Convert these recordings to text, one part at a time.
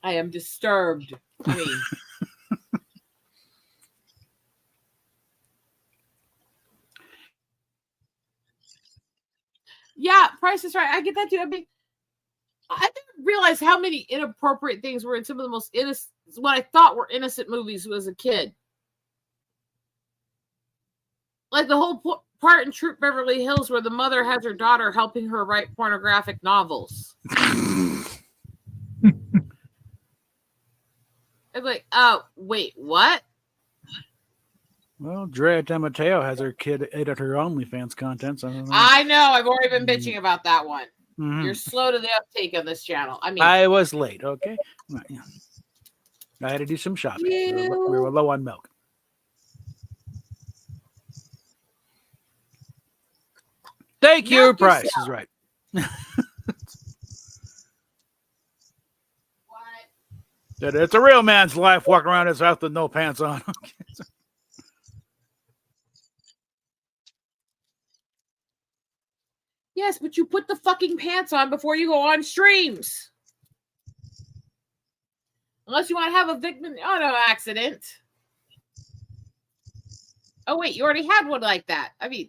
I am disturbed. I mean, yeah, Price is Right. I get that too. I mean, I didn't realize how many inappropriate things were in some of the most innocent, what I thought were innocent movies as a kid. Like the whole part in Troop Beverly Hills where the mother has her daughter helping her write pornographic novels. It's like, wait, what? Well, Drea Mateo has her kid edit her OnlyFans content. So I don't know. I know. I've already been bitching about that one. Mm-hmm. You're slow to the uptake on this channel. I mean, I was late. Okay, I had to do some shopping. We were low on milk. Thank you. Price is Right. That it's a real man's life walking around his house with no pants on. Yes, but you put the fucking pants on before you go on streams. Unless you want to have a victim auto accident. Oh, wait, you already had one like that. I mean,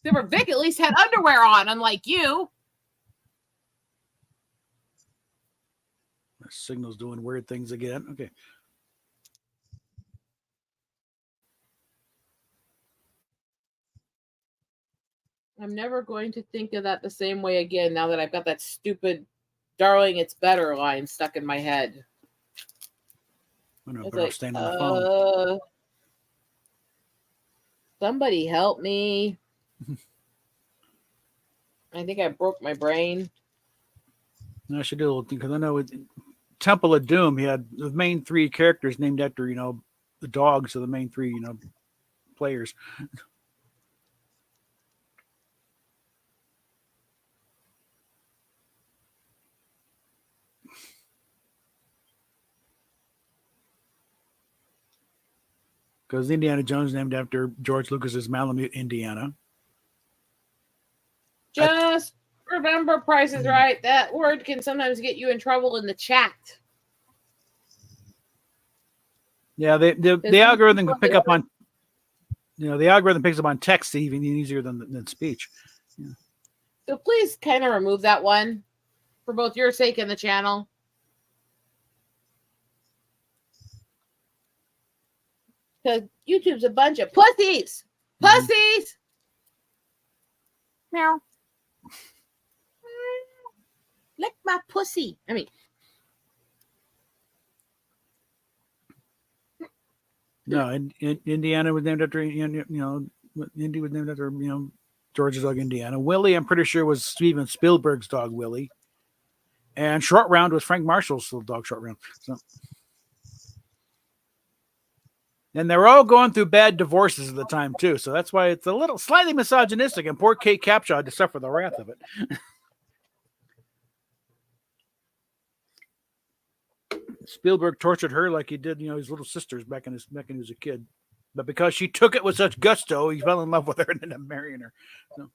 Vic at least had underwear on, unlike you. The signal's doing weird things again. Okay. I'm never going to think of that the same way again now that I've got that stupid "Darling, It's Better" line stuck in my head. I know, like, staying on the phone. Somebody help me. I think I broke my brain. I should do a little thing because I know with Temple of Doom, he had the main three characters named after, the dogs of the main three, players. Because Indiana Jones named after George Lucas's Malamute, Indiana. Just remember, Price is Right. That word can sometimes get you in trouble in the chat. Yeah, the algorithm can pick up on, the algorithm picks up on text even easier than speech. Yeah. So please kind of remove that one for both your sake and the channel. Because YouTube's a bunch of pussies. Pussies! Meow. Lick my pussy. I mean. No, Indiana was named after, Indy was named after, George's dog, Indiana. Willie, I'm pretty sure, was Steven Spielberg's dog, Willie. And Short Round was Frank Marshall's little dog, Short Round. So. And they were all going through bad divorces at the time, too. So that's why it's a little slightly misogynistic. And poor Kate Capshaw had to suffer the wrath of it. Spielberg tortured her like he did, his little sisters back when he was a kid. But because she took it with such gusto, he fell in love with her and ended up marrying her. So.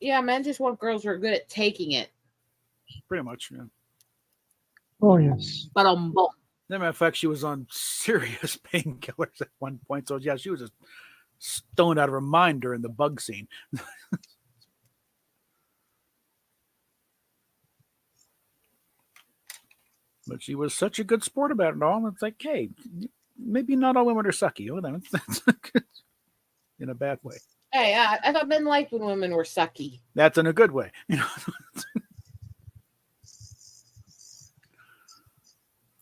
Yeah, men just want girls who are good at taking it. Pretty much, yeah. Oh, yes. But as a matter of fact, she was on serious painkillers at one point. So, yeah, she was just stoned out of her mind during the bug scene. But she was such a good sport about it all. It's like, hey, maybe not all women are sucky. In a bad way. Hey, I thought men liked when women were sucky. That's in a good way.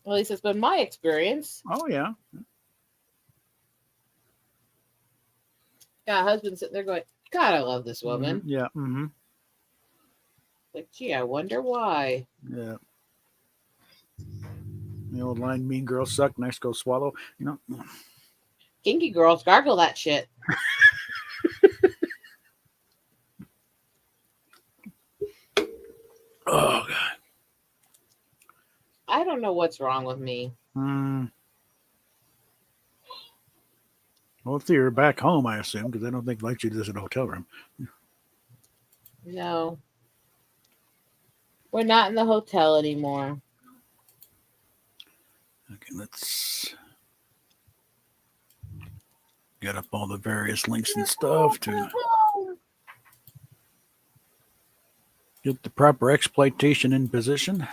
At least it's been my experience. Oh, yeah. Yeah, husband sitting there going, God, I love this woman. Mm-hmm. Yeah. Mm-hmm. Like, gee, I wonder why. Yeah. The old line, mean girls suck, nice girls swallow. Kinky girls gargle that shit. Oh, God. I don't know what's wrong with me. Well, if you're back home, I assume, because I don't think like you does in a hotel room. No. We're not in the hotel anymore. Okay, let's get up all the various links and stuff to get the proper exploitation in position.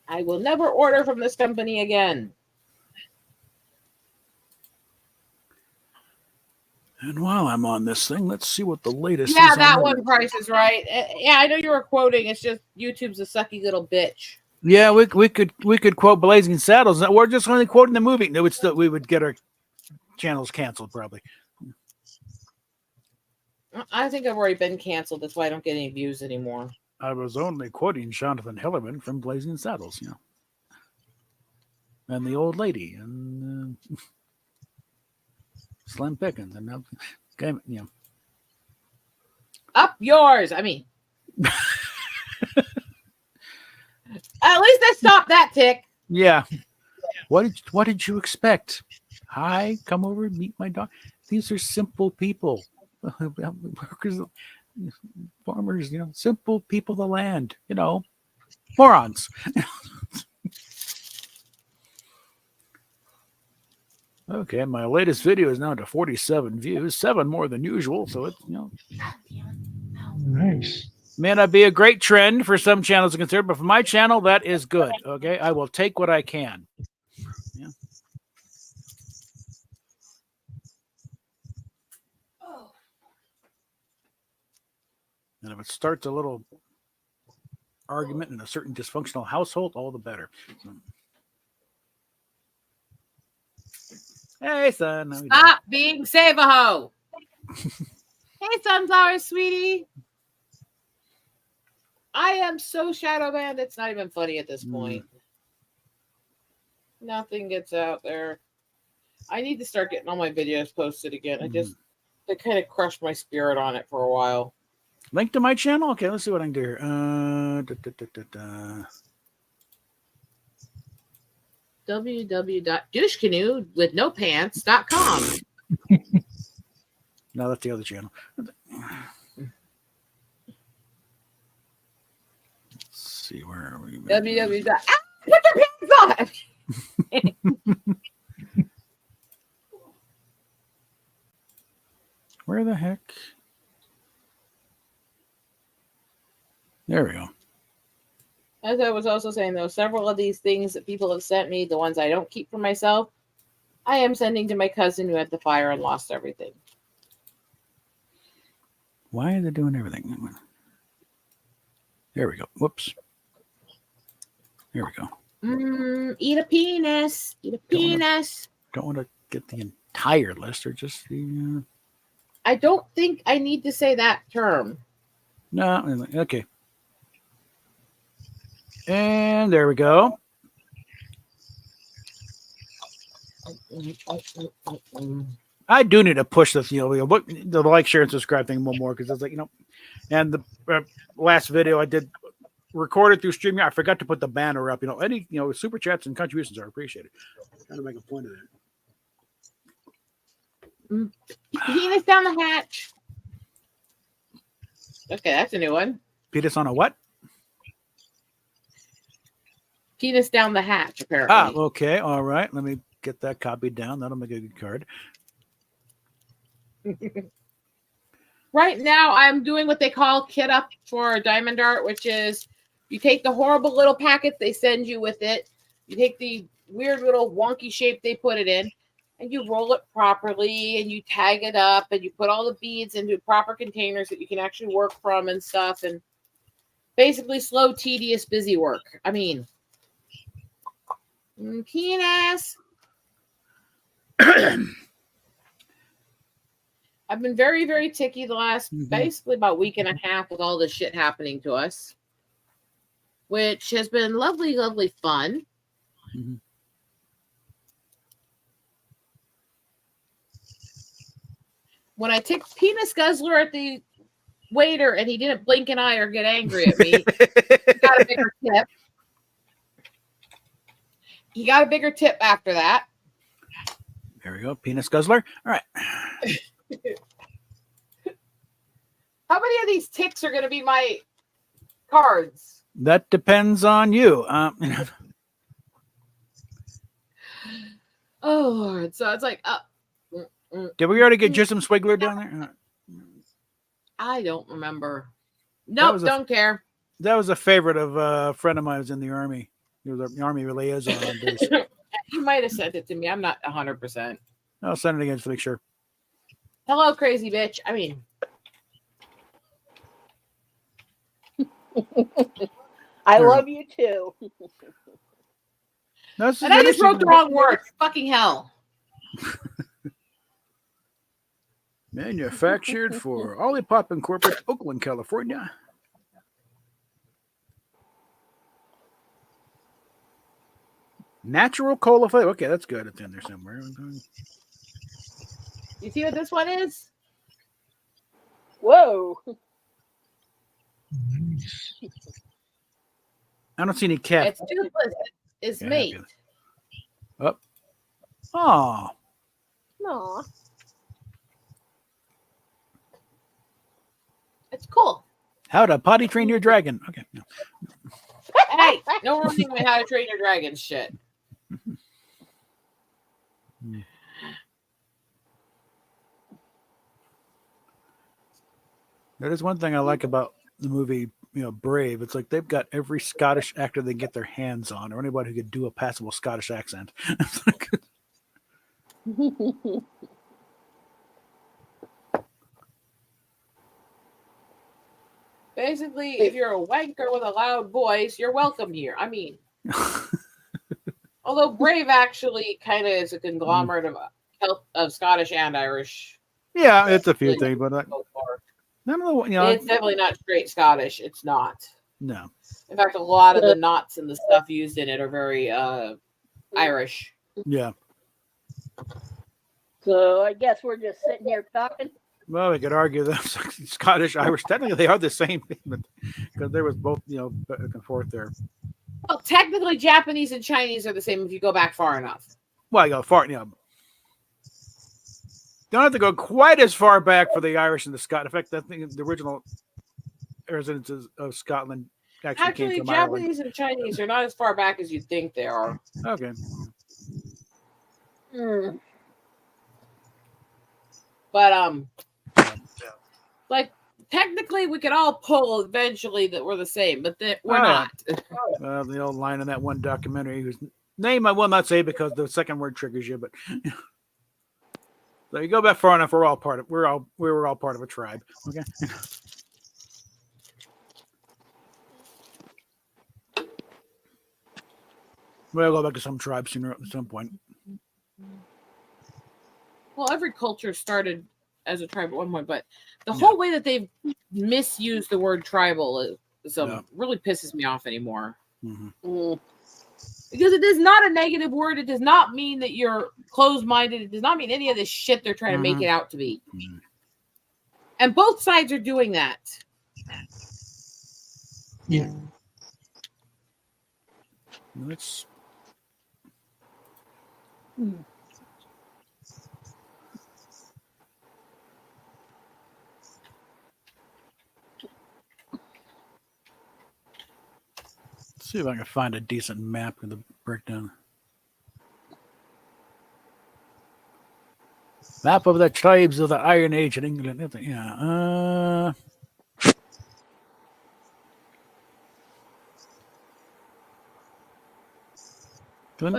I will never order from this company again. And while I'm on this thing, let's see what the latest Yeah, is. that on one price is right. Yeah, I know you were quoting. It's just YouTube's a sucky little bitch. Yeah, we could quote Blazing Saddles. We're just only quoting the movie. We would get our channels canceled probably. I think I've already been canceled. That's why I don't get any views anymore. I was only quoting Jonathan Hillerman from Blazing Saddles, and the old lady and Slim Pickens and okay, Up yours. I mean, at least I stopped that tick. Yeah. What did you expect? Hi, come over and meet my dog. These are simple people. Workers, farmers, simple people of the land, morons. Okay, my latest video is now to 47 views, 7 more than usual. So it's, Nice. may not be a great trend for some channels concerned, but for my channel, that is good. Okay, I will take what I can. Yeah. And if it starts a little argument in a certain dysfunctional household, all the better. Hey, son. How you doing? Stop being save-a-ho. Hey, Sunflower, sweetie. I am so shadow banned. It's not even funny at this point. Nothing gets out there. I need to start getting all my videos posted again. I kind of crushed my spirit on it for a while. Link to my channel? Okay, let's see what I can do here. www.douchecanoe.com. No, that's the other channel. Let's see, where are we? www. Put your pants on! Where the heck? There we go. As I was also saying, though, several of these things that people have sent me, the ones I don't keep for myself, I am sending to my cousin who had the fire and lost everything. Why are they doing everything? There we go. Whoops. There we go. Eat a penis. Eat a penis. Don't want to get the entire list or just the... I don't think I need to say that term. No, okay. And there we go. I do need to push the like, share, and subscribe thing one more because it's like, and the last video I did recorded through StreamYard, I forgot to put the banner up. Any super chats and contributions are appreciated. I'm trying to make a point of that. Penis down the hatch. Okay, that's a new one. Penis on a what? Penis down the hatch, apparently. Ah, okay. All right. Let me get that copied down. That'll make a good card. Right now, I'm doing what they call kit up for Diamond Art, which is you take the horrible little packet they send you with it, you take the weird little wonky shape they put it in, and you roll it properly, and you tag it up, and you put all the beads into proper containers that you can actually work from and stuff, and basically slow, tedious, busy work. I mean, penis. I've been very, very ticky the last basically about week and a half with all this shit happening to us, which has been lovely, lovely fun. Mm-hmm. When I ticked Penis Guzzler at the waiter and he didn't blink an eye or get angry at me, he got a bigger tip. He got a bigger tip after that. There we go. Penis Guzzler. All right. How many of these ticks are going to be my cards. That depends on you. Oh Lord! So it's like, Did we already get Jism Swiggler down there? I don't remember. Nope, don't care. That was a favorite of a friend of mine who was in the Army. He was an Army liaison on base. You might have sent it to me. I'm not 100%. I'll send it again to make sure. Hello, crazy bitch. I mean, I love you too. And I just wrote the wrong word. Fucking hell. Manufactured for Olipop Incorporated, Oakland, California. Natural cola flavor. Okay, that's good. It's in there somewhere. You see what this one is? Whoa. I don't see any cat. It's toothless. It's meat. Up. Oh. Aw. It's cool. How to potty train your dragon. Okay. No. Hey, no one thinking about how to train your dragon shit. That is one thing I like about the movie, Brave. It's like they've got every Scottish actor they can get their hands on, or anybody who could do a passable Scottish accent. Basically, if you're a wanker with a loud voice, you're welcome here. I mean, although Brave actually kind of is a conglomerate of Scottish and Irish. Yeah, it's a few things, but none of the, it's definitely not straight Scottish. It's not. No. In fact, a lot of the knots and the stuff used in it are very Irish. Yeah. So I guess we're just sitting here talking. Well, we could argue that Scottish, Irish, technically they are the same thing, but because there was both, back and forth there. Well, technically, Japanese and Chinese are the same if you go back far enough. Well, you go far, Don't have to go quite as far back for the Irish and the Scottish. In fact, I think the original residents of Scotland actually came from Japanese Ireland. and Chinese are not as far back as you think they are. Okay. But like technically, we could all pull eventually that we're the same, but we're not. The old line in that one documentary, whose name I will not say because the second word triggers you, but so you go back far enough, we were all part of a tribe. Okay. We'll go back to some tribe sooner at some point. Well, every culture started as a tribe at one point, but the whole way that they've misused the word tribal really pisses me off anymore. Mm-hmm. Because it is not a negative word. It does not mean that you're closed-minded. It does not mean any of this shit they're trying to make it out to be. Mm-hmm. And both sides are doing that. Yeah. Let's see if I can find a decent map of the breakdown. Map of the tribes of the Iron Age in England. Yeah.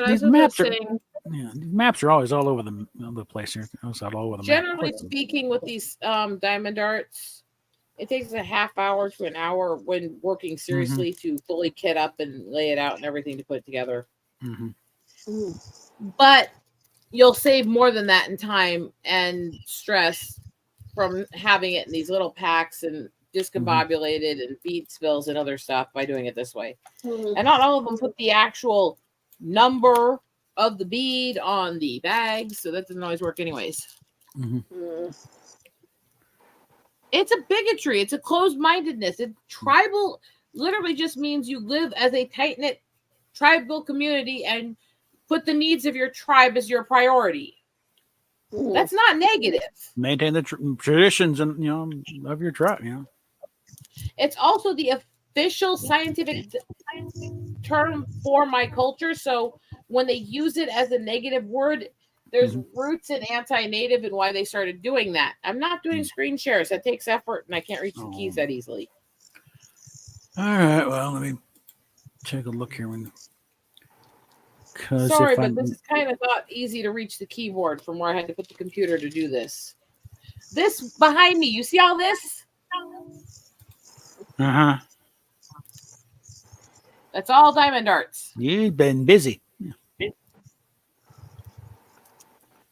These maps are always all over the place here. It's all over the Generally map. speaking, with these diamond darts, it takes a half hour to an hour when working seriously to fully kit up and lay it out and everything to put it together. Mm-hmm. But you'll save more than that in time and stress from having it in these little packs and discombobulated and bead spills and other stuff by doing it this way. And not all of them put the actual number of the bead on the bags, so that doesn't always work anyways. It's a bigotry. It's a closed-mindedness. Tribal literally just means you live as a tight-knit tribal community and put the needs of your tribe as your priority. That's not negative. Maintain the traditions and of your tribe. It's also the official scientific term for my culture. So when they use it as a negative word, there's roots in anti-native and why they started doing that. I'm not doing screen shares. That takes effort, and I can't reach the keys that easily. All right. Well, let me take a look here. Sorry, but this is kind of not easy to reach the keyboard from where I had to put the computer to do this. This behind me, you see all this? Uh-huh. That's all diamond darts. You've been busy.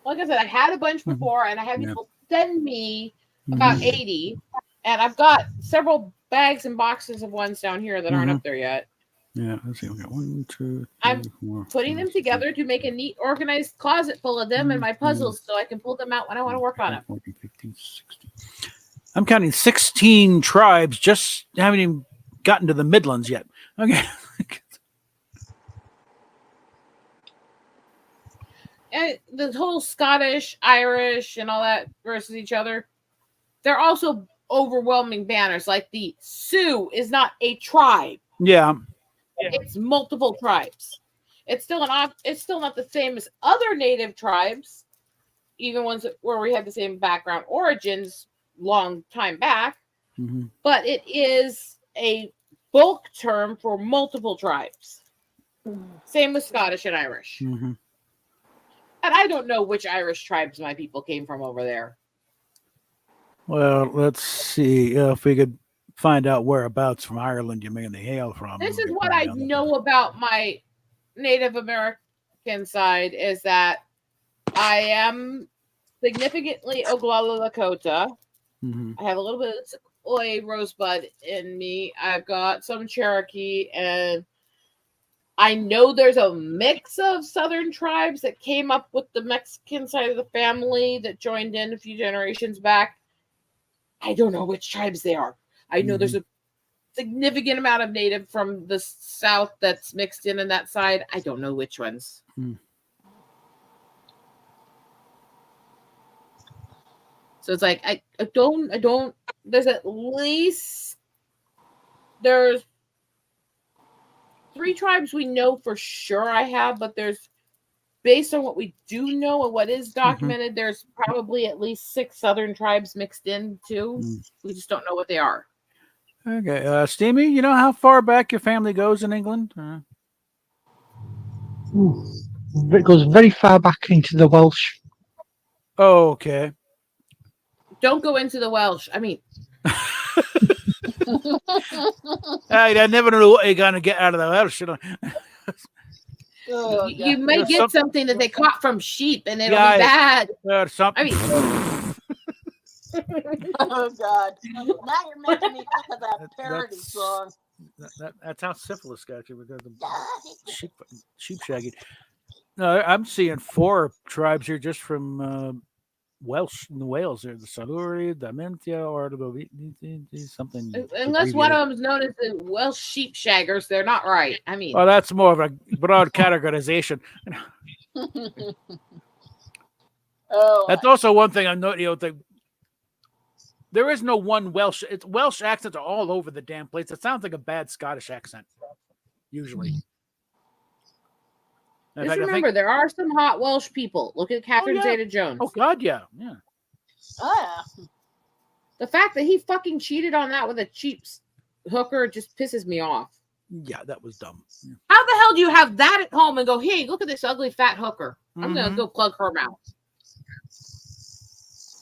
Like I said, I had a bunch before, and I had people send me about 80, and I've got several bags and boxes of ones down here that aren't up there yet. Yeah, let's see. We got 1, 2, 3, I'm 4, putting them together to make a neat, organized closet full of them and my puzzles, so I can pull them out when I want to work on them. 14, 15, 16. I'm counting 16 tribes. Just haven't even gotten to the Midlands yet. Okay. And the whole Scottish, Irish, and all that versus each other, they're also overwhelming banners. Like the Sioux is not a tribe. Yeah. It's multiple tribes. It's still not the same as other native tribes, even ones where we had the same background origins long time back. But it is a bulk term for multiple tribes. Same with Scottish and Irish. And I don't know which Irish tribes my people came from over there. Well, let's see if we could find out whereabouts from Ireland you mainly hail from. This is what I know about my Native American side, is that I am significantly Oglala Lakota. I have a little bit of Oi Rosebud in me. I've got some Cherokee, and I know there's a mix of Southern tribes that came up with the Mexican side of the family that joined in a few generations back. I don't know which tribes they are. I know there's a significant amount of native from the South that's mixed in that side. I don't know which ones. So it's like, I don't, there's at least, there's 3 tribes we know for sure I have, but there's, based on what we do know and what is documented, there's probably at least 6 Southern tribes mixed in too. We just don't know what they are. Okay. Steamy, you know how far back your family goes in England? It goes very far back into the Welsh. Oh, okay. Don't go into the Welsh. I mean, I never know what you're going to get out of the Welsh. You know? you might get something that they caught from sheep, and it'll be bad. Something. I mean, oh God! Now you're making me think of that parody song. That's how syphilis got you, because the sheep shagging. No, I'm seeing 4 tribes here just from Welsh in Wales. There's the Saluri, the Mentia, or the something. Unless one of them is known as the Welsh sheep shaggers, they're not right. I mean, well, that's more of a broad categorization. That's also one thing I know. You know, there is no one Welsh. It's Welsh accents are all over the damn place. It sounds like a bad Scottish accent, usually. Just remember, there are some hot Welsh people. Look at Catherine Zeta-Jones. Oh, God, yeah. The fact that he fucking cheated on that with a cheap hooker just pisses me off. Yeah, that was dumb. Yeah. How the hell do you have that at home and go, hey, look at this ugly fat hooker? I'm going to go plug her mouth.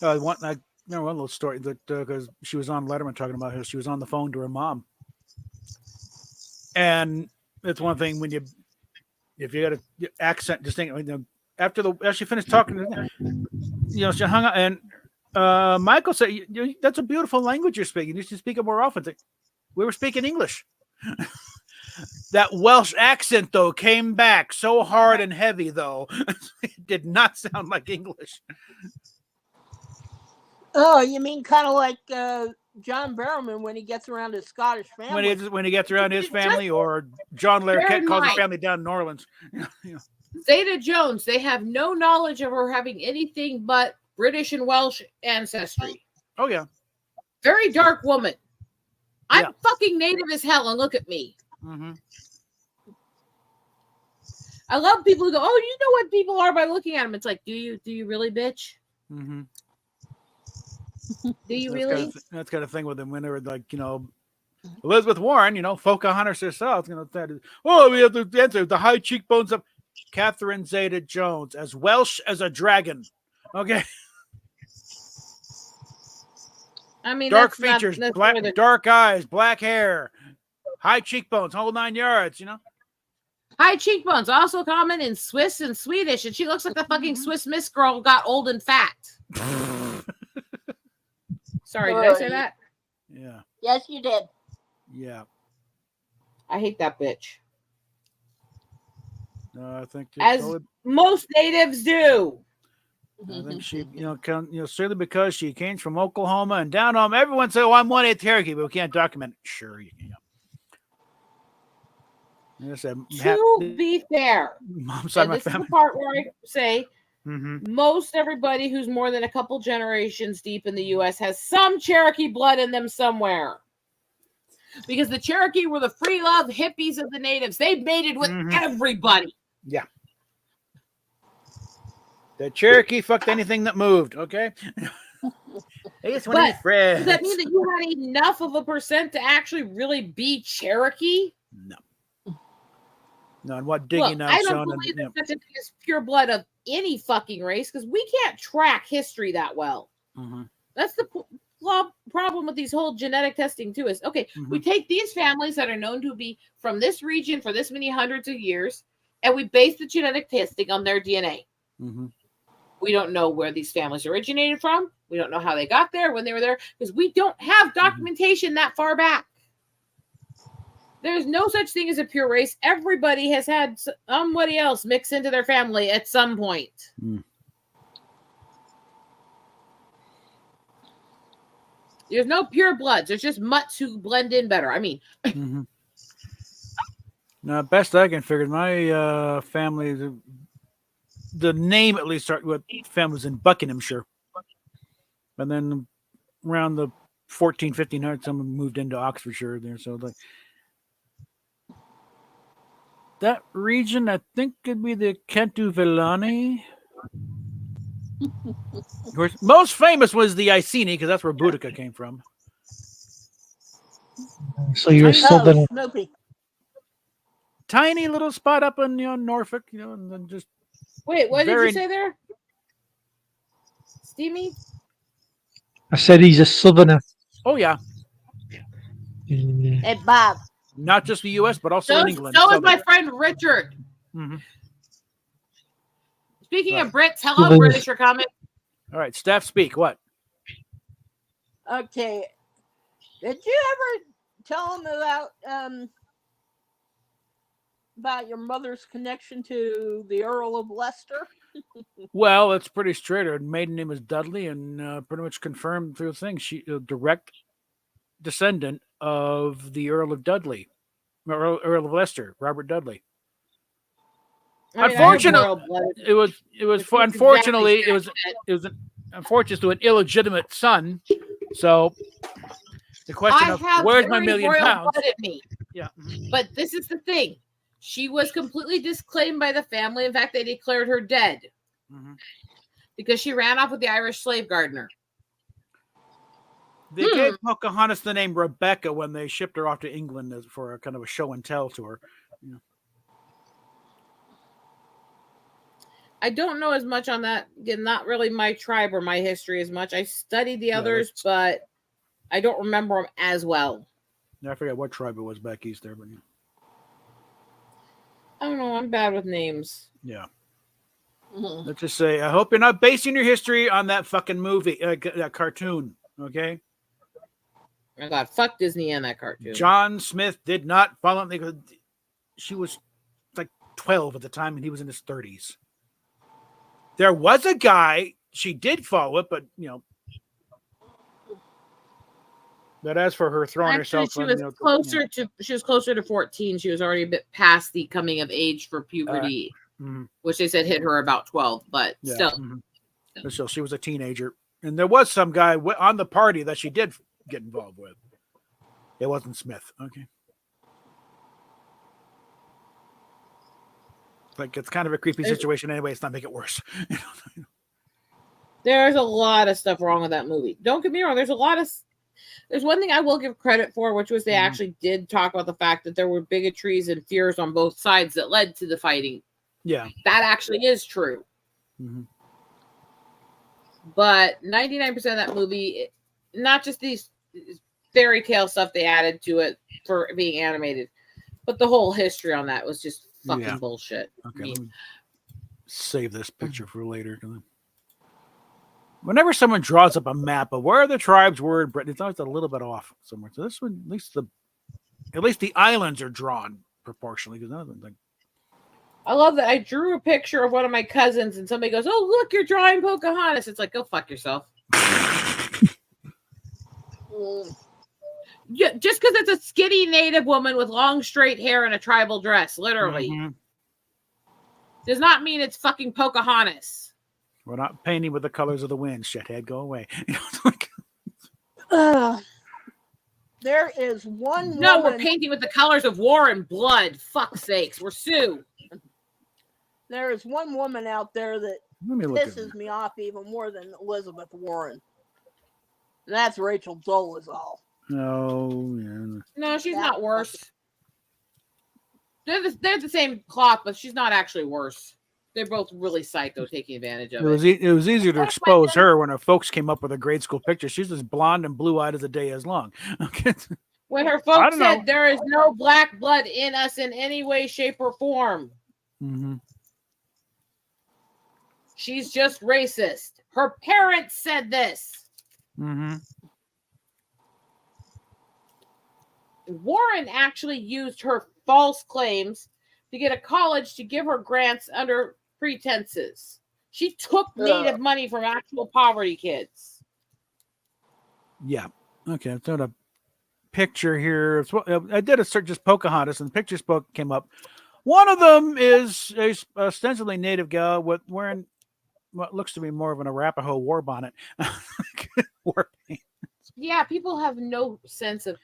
I remember one little story that because she was on Letterman talking about her. She was on the phone to her mom. And it's one thing when if you got an accent, just think, after she finished talking, she hung up, and Michael said, "That's a beautiful language you're speaking. You should speak it more often." Like, we were speaking English. That Welsh accent, though, came back so hard and heavy, though. It did not sound like English. Oh, you mean kind of like John Barrowman when he gets around his Scottish family? When he gets around his family, or John Larroquette calls his family down in New Orleans. Zeta-Jones, they have no knowledge of her having anything but British and Welsh ancestry. Oh, yeah. Very dark woman. I'm Yeah. fucking native as hell, and look at me. Mm-hmm. I love people who go, "Oh, you know what people are by looking at them." It's like, do you really, bitch? Mm-hmm. Do you really? That's kind of thing with them when they were like, Elizabeth Warren, Pocahontas herself, that is, we have to answer the high cheekbones of Catherine Zeta-Jones, as Welsh as a dragon. Okay. I mean, Dark that's features, not necessarily dark eyes, black hair, high cheekbones, whole 9 yards, high cheekbones, also common in Swiss and Swedish, and she looks like the fucking Swiss Miss girl got old and fat. Sorry, did I say that? Yeah. Yes, you did. Yeah. I hate that bitch. No, I think As most natives do. I think she, certainly because she came from Oklahoma and down home. Everyone said, "Oh, I'm 1/8 Cherokee," but we can't document it. Sure, you can. To be fair, Mom's side of my this is family. the part where I say Mm-hmm. most everybody who's more than a couple generations deep in the U.S. has some Cherokee blood in them somewhere. Because the Cherokee were the free love hippies of the natives. They mated with everybody. Yeah. The Cherokee fucked anything that moved, okay? They just want to be friends. Does that mean that you had enough of a percent to actually really be Cherokee? No. No, and what digging Look, out I don't shown. believe there's such a thing as pure blood of any fucking race because we can't track history that well. Mm-hmm. That's the problem with these whole genetic testing too is, okay, we take these families that are known to be from this region for this many hundreds of years, and we base the genetic testing on their DNA. Mm-hmm. We don't know where these families originated from. We don't know how they got there, when they were there, because we don't have documentation that far back. There's no such thing as a pure race. Everybody has had somebody else mix into their family at some point. Mm. There's no pure bloods. There's just mutts who blend in better. I mean, Now, best I can figure, my family, the name at least started with families in Buckinghamshire. And then around the 1500, someone moved into Oxfordshire there. So that region, I think, could be the Cantu Villani. Of course, most famous was the Iceni, because that's where Boudica came from. So you're a southerner. Snoopy. Tiny little spot up in Norfolk, and then just. Wait, what did you say there? Steamy? I said he's a southerner. Oh yeah. Hey, Bob. Not just the U.S., but also in England. So is my friend Richard. Mm-hmm. Speaking of Brits, hello, British, are coming. All right, Steph, speak. What? Okay. Did you ever tell him about your mother's connection to the Earl of Leicester? Well, it's pretty straight. Her maiden name is Dudley, and pretty much confirmed through the thing. She a direct descendant of the Earl of Dudley, Earl of Leicester, Robert Dudley. I mean, unfortunately, it was unfortunate to an illegitimate son. So the question of where's my £1 million? Yeah, but this is the thing. She was completely disclaimed by the family. In fact, they declared her dead because she ran off with the Irish slave gardener. They gave Pocahontas the name Rebecca when they shipped her off to England for a kind of a show and tell tour. I don't know as much on that. Again, not really my tribe or my history as much. I studied the others, but I don't remember them as well. I forget what tribe it was back east there, but I don't know. I'm bad with names. Yeah. Let's just say, I hope you're not basing your history on that fucking movie, that cartoon. Okay. Oh God, fuck Disney and that cartoon. John Smith did not follow. She was like 12 at the time, and he was in his 30s. There was a guy she did follow it, but But as for her throwing herself, she was closer to 14. She was already a bit past the coming of age for puberty, which they said hit her about 12. But still, so she was a teenager, and there was some guy on the party that she did get involved with. It wasn't Smith. Okay. Like it's kind of a creepy situation anyway. It's not make it worse. There's a lot of stuff wrong with that movie. Don't get me wrong. There's one thing I will give credit for, which was they actually did talk about the fact that there were bigotries and fears on both sides that led to the fighting. Yeah. That actually is true. Mm-hmm. But 99% of that movie, not just these fairy tale stuff they added to it for being animated, but the whole history on that was just fucking bullshit. Okay, let me save this picture for later. Whenever someone draws up a map of where the tribes were in Britain, it's always a little bit off somewhere. So this one, at least the islands are drawn proportionally. Because none of them, I love that I drew a picture of one of my cousins, and somebody goes, "Oh, look, you're drawing Pocahontas." It's like, go fuck yourself. Yeah, just because it's a skinny native woman with long straight hair and a tribal dress, literally, does not mean it's fucking Pocahontas. We're not painting with the colors of the wind, shithead. Go away. There is one No, woman. we're painting with the colors of war and blood. Fuck's sakes, we're Sioux. There is one woman out there that pisses me off even more than Elizabeth Warren. And that's Rachel Dolezal. No, yeah. No, she's not worse. They're the same cloth, but she's not actually worse. They're both really psycho, taking advantage of it. It was easier to expose her when her folks came up with a grade school picture. She's as blonde and blue-eyed as the day is long. Okay. When her folks said there is no black blood in us in any way, shape, or form. Mm-hmm. She's just racist. Her parents said this. Mm-hmm. Warren actually used her false claims to get a college to give her grants under pretenses. She took native money from actual poverty kids. Yeah. Okay. So the picture here. I did a search just Pocahontas, and the pictures book came up. One of them is a ostensibly native gal wearing what looks to be more of an Arapaho war bonnet. War paint. Yeah, people have no sense of.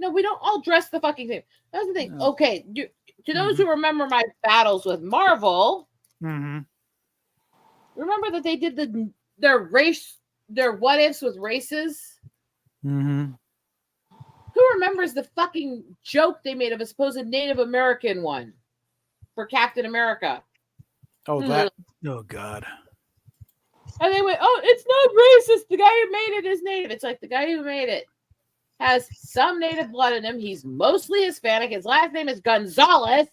No, we don't all dress the fucking same. That's the thing. No. Okay, to those who remember my battles with Marvel, remember that they did their what ifs with races. Mm-hmm. Who remembers the fucking joke they made of a supposed Native American one for Captain America? Oh, that. Oh, God. And they went, "Oh, it's not racist. The guy who made it is Native." It's like the guy who made it has some Native blood in him. He's mostly Hispanic. His last name is Gonzalez.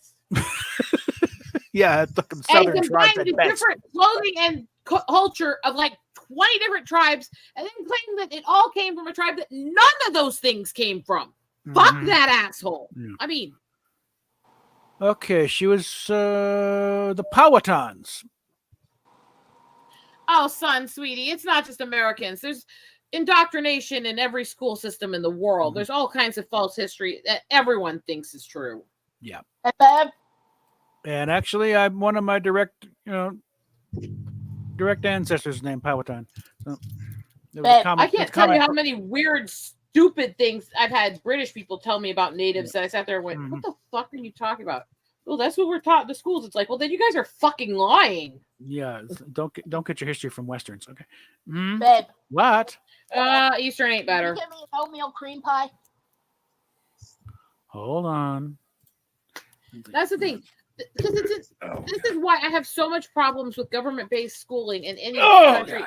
Yeah, it's like Southern and tribes. And he combined the different clothing and culture of like 20 different tribes, and then claimed that it all came from a tribe that none of those things came from. Fuck that asshole. Yeah. I mean. Okay, she was the Powhatans. Oh, son, sweetie, it's not just Americans. There's indoctrination in every school system in the world. There's all kinds of false history that everyone thinks is true. Yeah. And actually, I'm one of my direct ancestors named Powhatan. So I can't tell you how many weird, stupid things I've had British people tell me about natives that I sat there and went, what the fuck are you talking about? Well, that's what we're taught in the schools. It's like, well, then you guys are fucking lying. Yeah, don't get your history from Westerns, okay? Babe. What? Eastern ain't better. Can you get me an oatmeal cream pie? Hold on. That's the thing. Because this is why I have so much problems with government-based schooling in any country.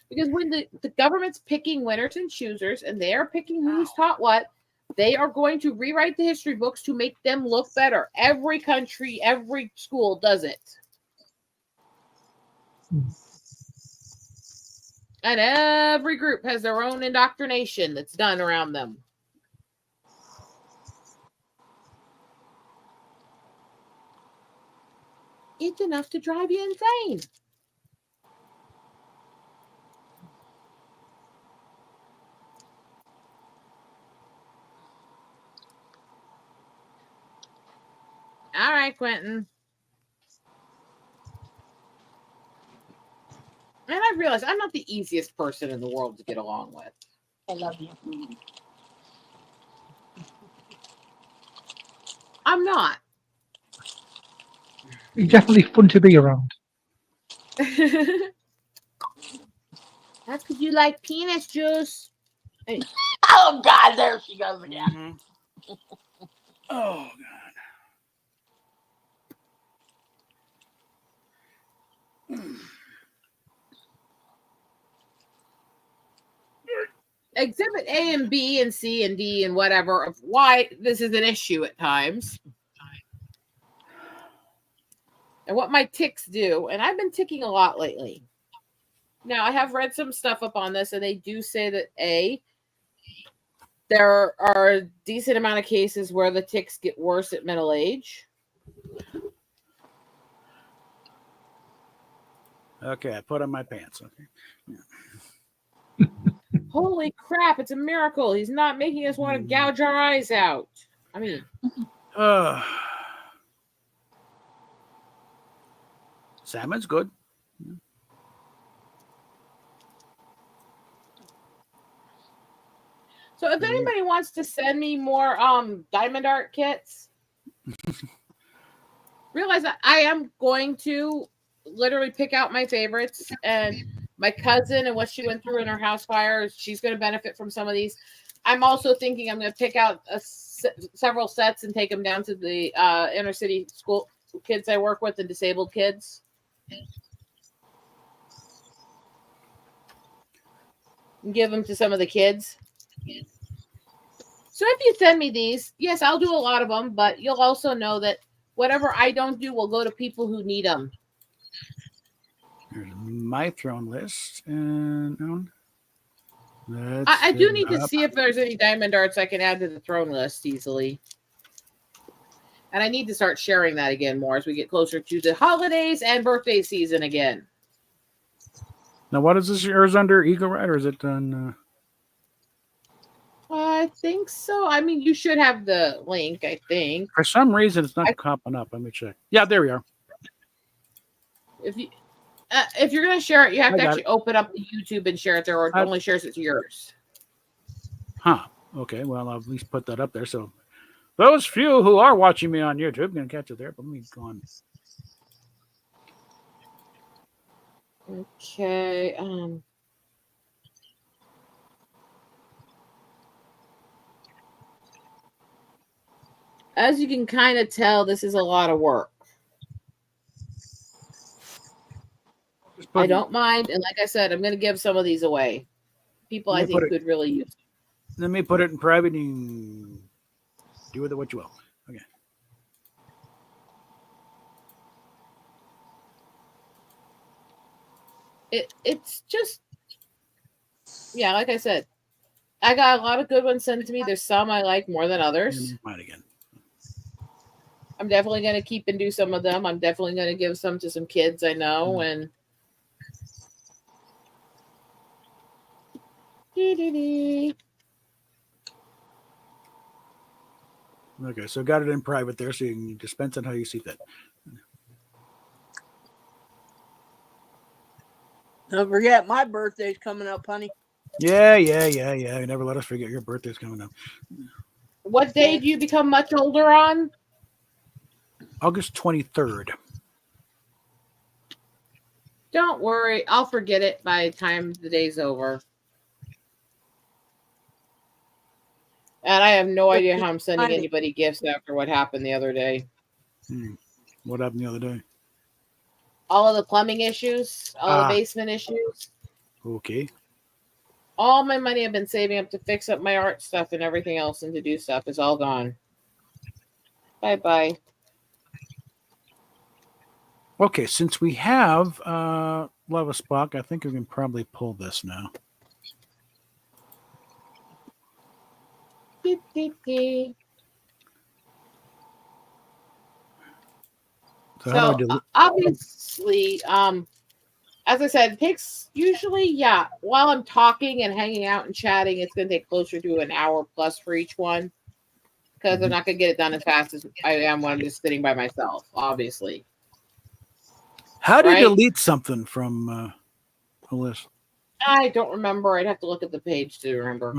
Because when the government's picking winners and choosers, and they are picking who's taught what, they are going to rewrite the history books to make them look better. Every country, every school does it. And every group has their own indoctrination that's done around them. It's enough to drive you insane. All right, Quentin. And I realize I'm not the easiest person in the world to get along with. I love you. I'm not. He's definitely fun to be around. That's because you like penis juice. Oh God, there she goes again. Mm-hmm. Oh God. Exhibit A and B and C and D and whatever of why this is an issue at times. And what my ticks do. And I've been ticking a lot lately. Now, I have read some stuff up on this, and they do say that there are a decent amount of cases where the ticks get worse at middle age. Okay, I put on my pants. Okay. Holy crap, it's a miracle. He's not making us want to gouge our eyes out. I mean, salmon's good. so if anybody wants to send me more diamond art kits, realize that I am going to literally pick out my favorites, and my cousin and what she went through in her house fire, she's going to benefit from some of these. I'm also thinking I'm going to pick out several sets and take them down to the inner city school kids I work with and disabled kids. And give them to some of the kids. So if you send me these, yes, I'll do a lot of them, but you'll also know that whatever I don't do will go to people who need them. Here's my throne list. And I do need to see if there's any diamond arts I can add to the throne list easily. And I need to start sharing that again more as we get closer to the holidays and birthday season again. Now, what is this? Yours under Eagle Ride, or is it on? I think so. I mean, you should have the link, I think. For some reason, it's not popping up. Let me check. Yeah, there we are. If you're going to share it, you have to actually open up the YouTube and share it there, or it only shares it to yours. Huh. Okay. Well, I'll at least put that up there. So those few who are watching me on YouTube are going to catch it there. But let me go on. Okay. As you can kind of tell, this is a lot of work. I don't mind, and like I said, I'm going to give some of these away. People I think could really use it. Let me put it in private and do with it what you will. Okay. It's just, yeah, like I said, I got a lot of good ones sent to me. There's some I like more than others. Mine again. I'm definitely going to keep and do some of them. I'm definitely going to give some to some kids I know. And okay, so got it in private there, so you can dispense it how you see fit. Don't forget, my birthday's coming up, honey. Yeah. You never let us forget your birthday's coming up. What day do you become much older on? August 23rd. Don't worry, I'll forget it by the time the day's over. And I have no idea how I'm sending anybody gifts after what happened the other day. What happened the other day? All of the plumbing issues, all the basement issues. Okay. All my money I've been saving up to fix up my art stuff and everything else and to do stuff is all gone. Bye-bye. Okay, since we have Lava Spock, I think we can probably pull this now. So obviously, as I said, it takes usually, while I'm talking and hanging out and chatting, it's going to take closer to an hour plus for each one because I'm not going to get it done as fast as I am when I'm just sitting by myself, obviously. How do you delete something from a list? I don't remember. I'd have to look at the page to remember.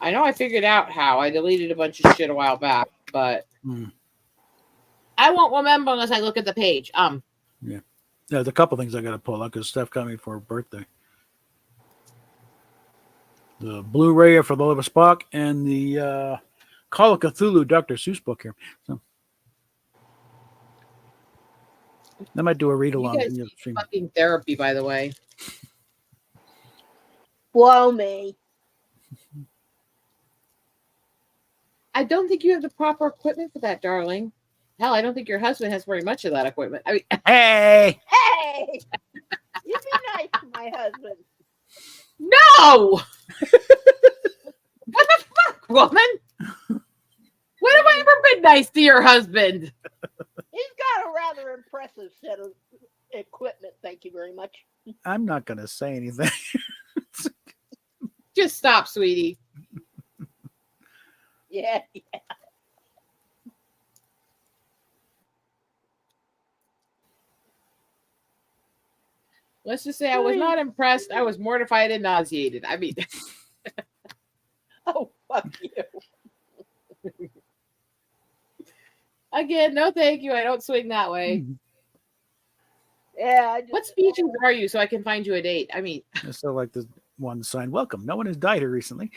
I know I figured out how. I deleted a bunch of shit a while back. but I won't remember unless I look at the page. Yeah, there's a couple things I got to pull out because Steph got me for her birthday. The Blu-ray for The Love of Spock and the Call of Cthulhu Dr. Seuss book here. So I might do a read along. You guys need fucking therapy, by the way. Blow me. I don't think you have the proper equipment for that, darling. Hell, I don't think your husband has very much of that equipment. I mean, hey, you be nice to my husband. No. What the fuck, woman? When have I ever been nice to your husband? He's got a rather impressive set of equipment. Thank you very much. I'm not going to say anything. Just stop, sweetie. Yeah. Let's just say I was not impressed. I was mortified and nauseated. I mean, oh, fuck you. Again, no thank you. I don't swing that way. Yeah. What species are you so I can find you a date? I mean, I still like the one sign. Welcome. No one has died here recently.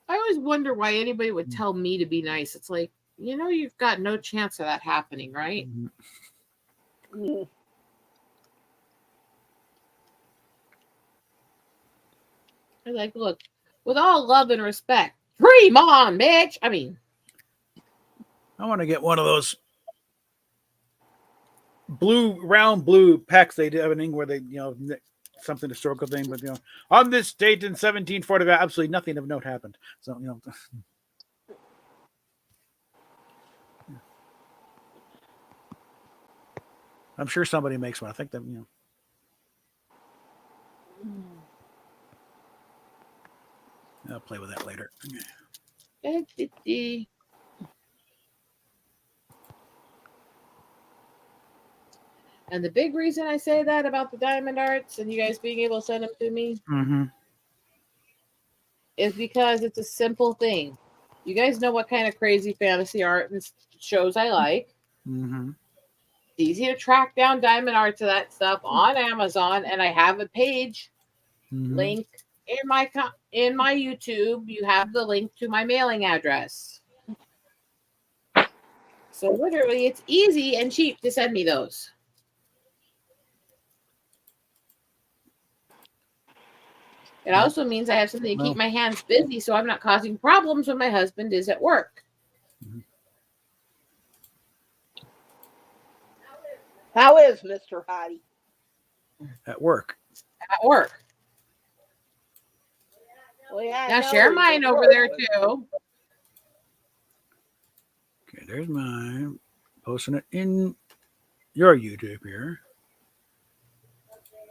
I always wonder why anybody would tell me to be nice. It's like, you've got no chance of that happening, right? I'm like, look, with all love and respect, dream on, bitch. I mean, I want to get one of those round blue packs they have in England where they, something historical thing, but on this date in 1745, absolutely nothing of note happened. So, I'm sure somebody makes one. I think that, I'll play with that later. And the big reason I say that about the diamond arts and you guys being able to send them to me is because it's a simple thing. You guys know what kind of crazy fantasy art and shows I like. It's easy to track down diamond arts of that stuff on Amazon, and I have a page link in my YouTube. You have the link to my mailing address. So literally, it's easy and cheap to send me those. It also means I have something to keep my hands busy so I'm not causing problems when my husband is at work. How is Mr. Hottie? At work. At work. Well, yeah, now share mine over there too. Okay, there's mine. Posting it in your YouTube here.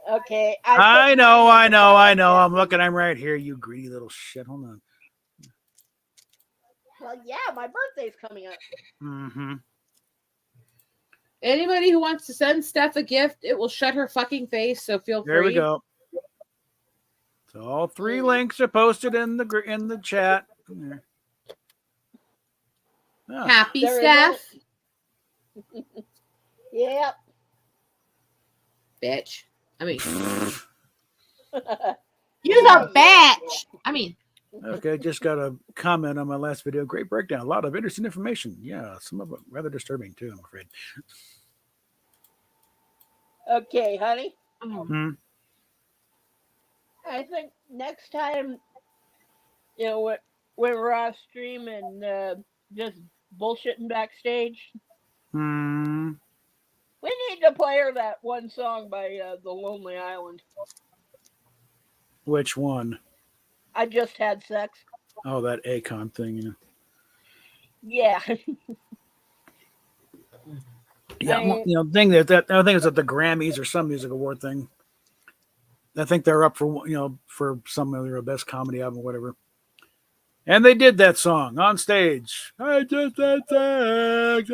Okay. I know. I'm looking. I'm right here, you greedy little shit. Hold on. Well, yeah, my birthday's coming up. Anybody who wants to send Steph a gift, it will shut her fucking face, so feel free. There we go. So all 3 links are posted in the chat. Happy Steph. Yep. Bitch. I mean, you're a bitch. I mean. Okay, just got a comment on my last video. Great breakdown. A lot of interesting information. Yeah, some of it rather disturbing too, I'm afraid. Okay, honey. I think next time, when we're off stream and just bullshitting backstage, we need to play her that one song by The Lonely Island. Which one? I Just Had Sex. Oh, that Akon thing, Yeah. Yeah, thing that I think it's at the Grammys or some music award thing. I think they're up for for some of their best comedy album or whatever. And they did that song on stage. I just had sex.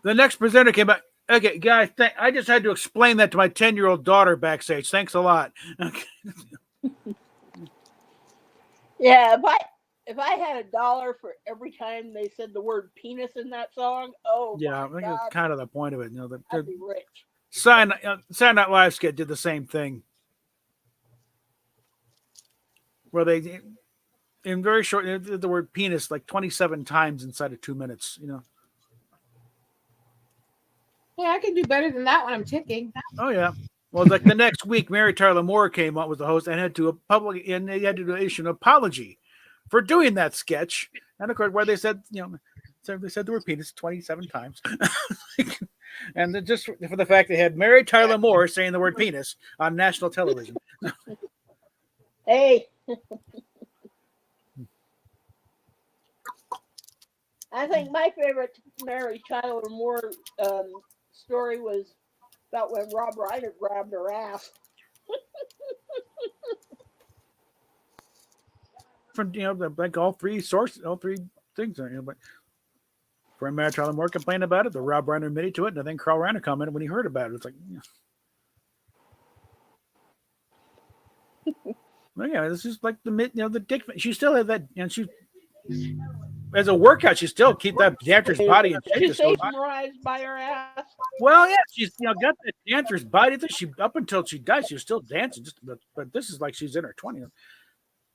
The next presenter came back. Okay, guys, I just had to explain that to my 10-year-old daughter backstage. Thanks a lot. Okay. Yeah, if I had $1 for every time they said the word penis in that song, Yeah, I my think God, it's kind of the point of it. You know, I'd be rich. Saturday Night Live skit did the same thing, where they, in very short, they did the word penis like 27 times inside of 2 minutes. You know. Yeah, I can do better than that when I'm ticking. Oh yeah. Well, like the next week, Mary Tyler Moore came up with the host and had to they had to issue an apology for doing that sketch. And of course, where they said, you know, they said the word penis 27 times, and then just for the fact they had Mary Tyler Moore saying the word penis on national television. Hey, I think my favorite Mary Tyler Moore story was about when Rob Reiner grabbed her ass. From like all three things, you know, but. When Mary Tyler Moore complained about it, the Rob Reiner admitted to it, and then Carl Reiner commented when he heard about it. It's like, well, yeah, this is like the dick. She still had that, and she, as a workout, she still keep that dancer's body in shape. She say mesmerized by her ass. Well, yeah, she's got that dancer's body. She up until she died, she was still dancing. But this is like she's in her 20s,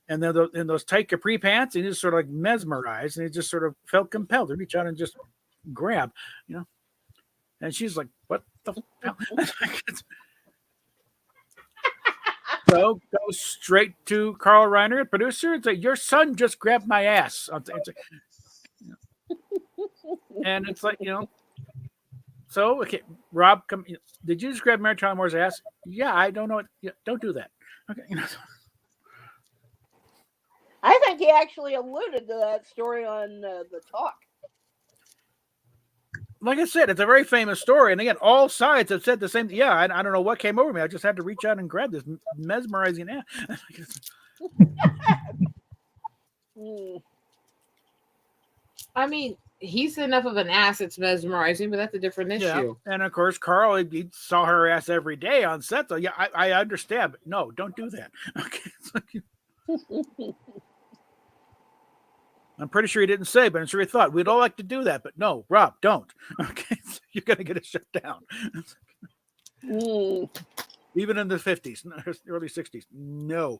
and then in those tight capri pants, and he just sort of like mesmerized, and he just sort of felt compelled to reach out and just grab, you know. And she's like, "What the hell?" So go straight to Carl Reiner, producer, and say, "Your son just grabbed my ass." And it's like, so okay, Rob, did you just grab Mary Tyler Moore's ass? Yeah, I don't know. Don't do that. Okay. I think he actually alluded to that story on the talk. Like I said, it's a very famous story, and again, all sides have said the same. Yeah, I don't know what came over me. I just had to reach out and grab this mesmerizing ass. I mean, he's enough of an ass it's mesmerizing, but that's a different issue. Yeah. And of course, Carl, he saw her ass every day on set. So yeah, I understand, but no, don't do that. Okay. I'm pretty sure he didn't say, but I'm sure he thought we'd all like to do that, but no, Rob, don't. Okay, so you're gonna get it shut down. Even in the 50s, early 60s, no.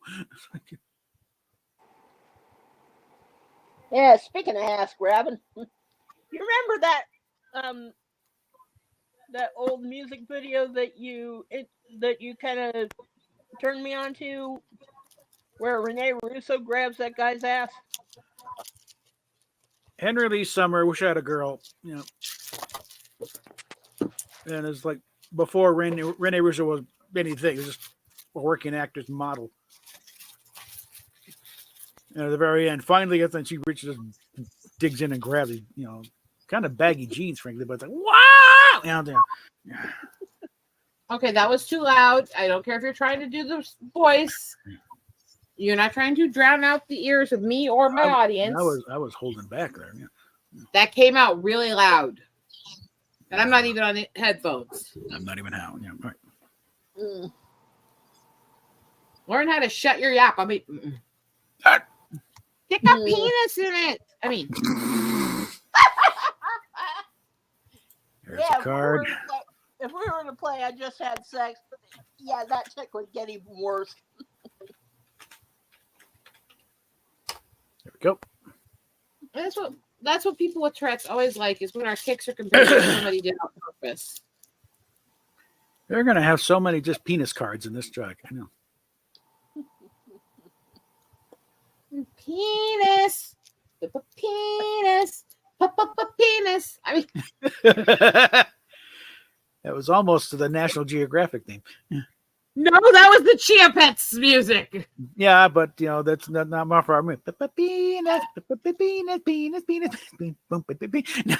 Yeah, speaking of ass grabbing, you remember that old music video that you kind of turned me on to, where Rene Russo grabs that guy's ass? Henry Lee Summer, Wish I Had a Girl, and it's like before Rene Russo was anything, he was just a working actor's model. And at the very end, finally, then she reaches, digs in and grabs it, kind of baggy jeans, frankly, but it's like, wow! Okay, that was too loud. I don't care if you're trying to do the voice. You're not trying to drown out the ears of me or my audience. I was holding back there. Yeah. That came out really loud. And I'm not even on headphones. I'm not even out. Yeah, right. Learn how to shut your yap. I mean, stick a penis in it. I mean, here's a card. If we were to play I Just Had Sex, yeah, that chick would get even worse. There we go. That's what people with Tourette's always like, is when our kicks are compared to somebody did on purpose. They're gonna have so many just penis cards in this jug. I know. Penis. Penis. Penis. I mean, that was almost to the National Geographic theme. No, that was the Chia Pets music. Yeah, but that's not my for our movie. Penis, penis, penis, penis, penis.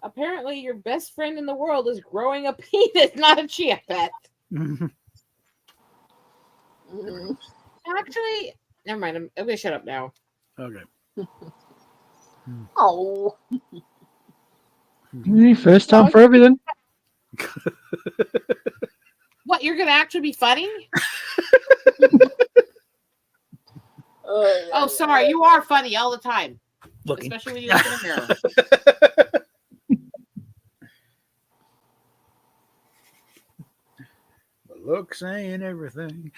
Apparently, your best friend in the world is growing a penis, not a Chia Pet. Actually, never mind. I'm going to shut up now. Okay. Oh, First time for everything. What, you're gonna actually be funny? Oh, sorry, you are funny all the time, Looking. especially when you look in the mirror. The looks ain't everything.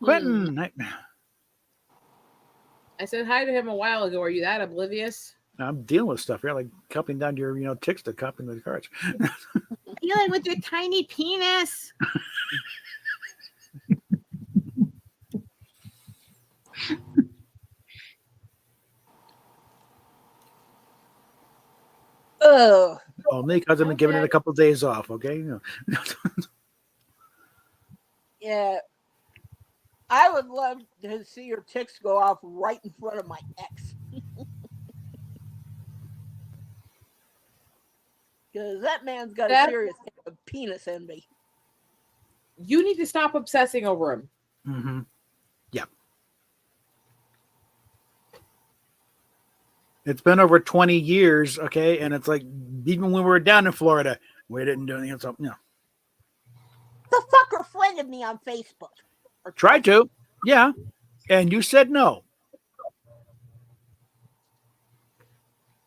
Quentin, I said hi to him a while ago. Are you that oblivious? I'm dealing with stuff here, like cupping down your ticks to cupping the cards. Dealing with your tiny penis. oh, Only because I've been giving it a couple of days off. Okay. yeah. I would love to see your ticks go off right in front of my ex. Because that man's got a serious penis envy. You need to stop obsessing over him. Mm-hmm. Yeah. It's been over 20 years, okay? And it's like, even when we were down in Florida, we didn't do anything. So, The fucker friended me on Facebook. Tried to. Yeah. And you said no.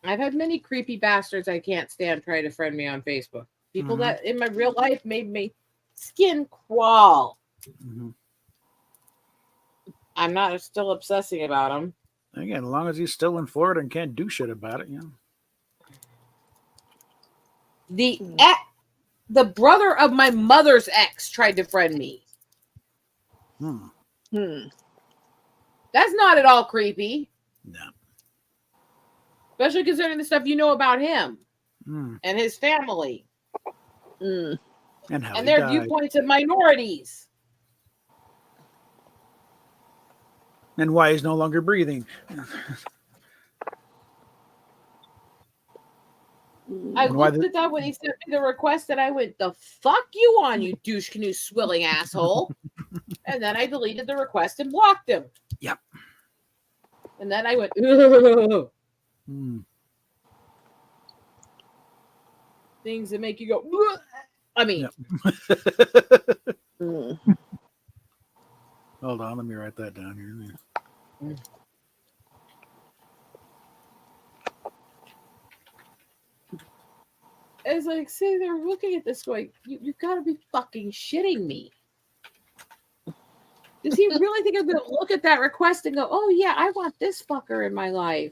I've had many creepy bastards I can't stand try to friend me on Facebook. People that in my real life made me skin crawl. Mm-hmm. I'm not still obsessing about them. Again, as long as he's still in Florida and can't do shit about it, The brother of my mother's ex tried to friend me. That's not at all creepy. No. Especially considering the stuff you know about him and his family. And how and their viewpoints of minorities. And why he's no longer breathing. I looked at that when he sent me the request and I went, the fuck you on, you douche canoe swilling asshole. And then I deleted the request and blocked him. Yep. And then I went, ugh. Things that make you go, ugh. I mean. Yep. Hold on, let me write that down here. It's like, see, they're looking at this going, you gotta be fucking shitting me. Does he really think I'm gonna look at that request and go, oh yeah, I want this fucker in my life?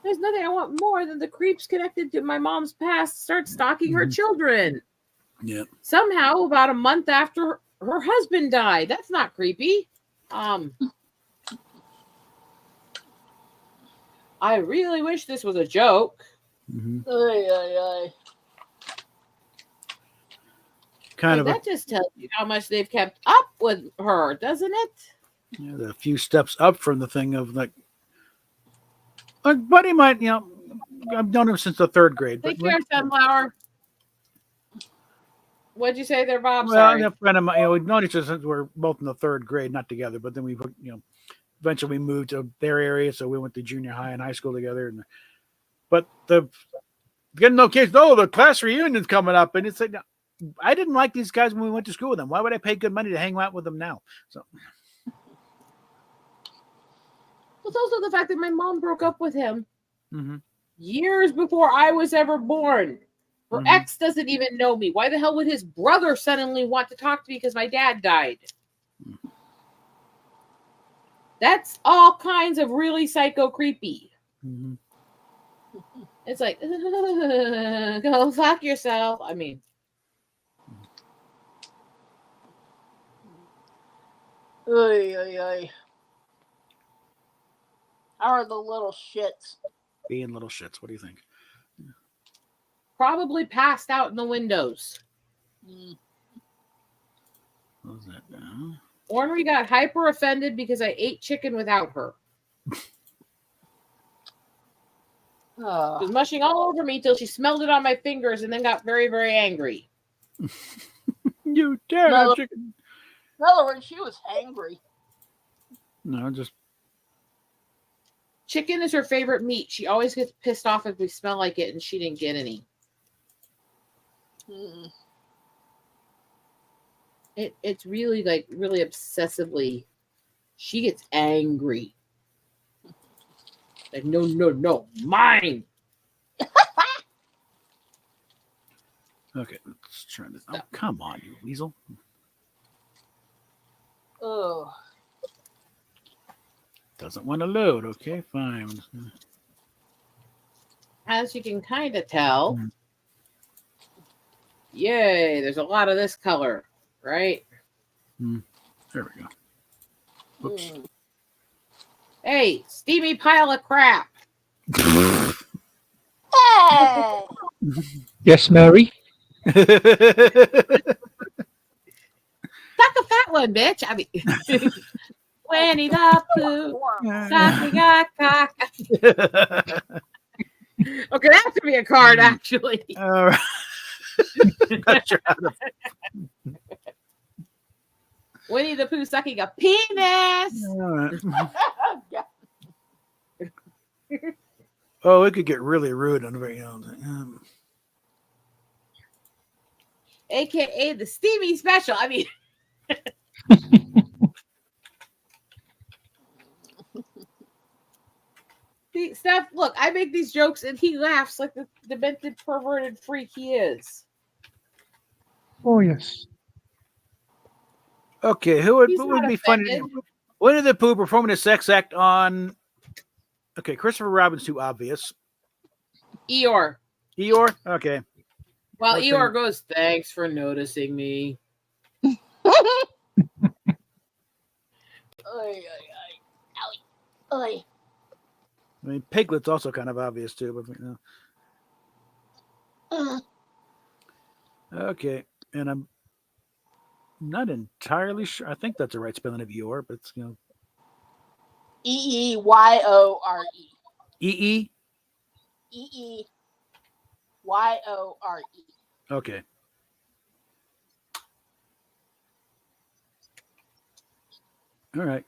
There's nothing I want more than the creeps connected to my mom's past start stalking her children. Yeah. Somehow, about a month after her husband died. That's not creepy. I really wish this was a joke. That just tells you how much they've kept up with her, doesn't it? Yeah, a few steps up from the thing of like buddy might, I've known him since the third grade. Take care, Sunflower. What'd you say there, Bob? Well, Sorry. a friend of mine, we've known each other since we're both in the third grade, not together, but then we, eventually we moved to their area, so we went to junior high and high school together. But getting no kids, the class reunion's coming up, and it's like, I didn't like these guys when we went to school with them. Why would I pay good money to hang out with them now? So. It's also the fact that my mom broke up with him years before I was ever born. Her ex doesn't even know me. Why the hell would his brother suddenly want to talk to me because my dad died? That's all kinds of really psycho creepy. It's like, go fuck yourself. I mean. How are the little shits? Being little shits. What do you think? Probably passed out in the windows. What was that now? Ornery got hyper offended because I ate chicken without her. She was mushing all over me till she smelled it on my fingers and then got very, very angry. You dare have chicken. In other words, she was angry. No, just Chicken is her favorite meat. She always gets pissed off if we smell like it and she didn't get any. Hmm. It's really like really obsessively. She gets angry. Like, no, mine. okay. Let's try this. Oh, come on, you weasel. Oh. Doesn't want to load. Okay, fine. As you can kind of tell, yay, there's a lot of this color, right? There we go. Oops. Hmm. Hey, steamy pile of crap. Hey! Yes, Mary. Suck a fat one, bitch. I mean, Winnie the Pooh, sucking a cock. Okay, that should be a card, actually. All right. Not sure how to- Winnie the Pooh sucking a penis. All right. Oh, it could get really rude on very AKA the steamy special. I mean, see, Steph, look, I make these jokes and he laughs like the demented, perverted freak he is. Oh, yes. Okay, who would, He's what would not be funny? offended. Winnie the Pooh performing a sex act on. Okay, Christopher Robin's too obvious. Eeyore. Eeyore? Okay. Well, Okay. Eeyore goes, thanks for noticing me. Oy, oy, oy. Oy. I mean, Piglet's also kind of obvious too. But, Okay, and I'm not entirely sure. I think that's the right spelling of Eeyore, but it's, Eeyore. E-E? Eeyore. Okay. All right.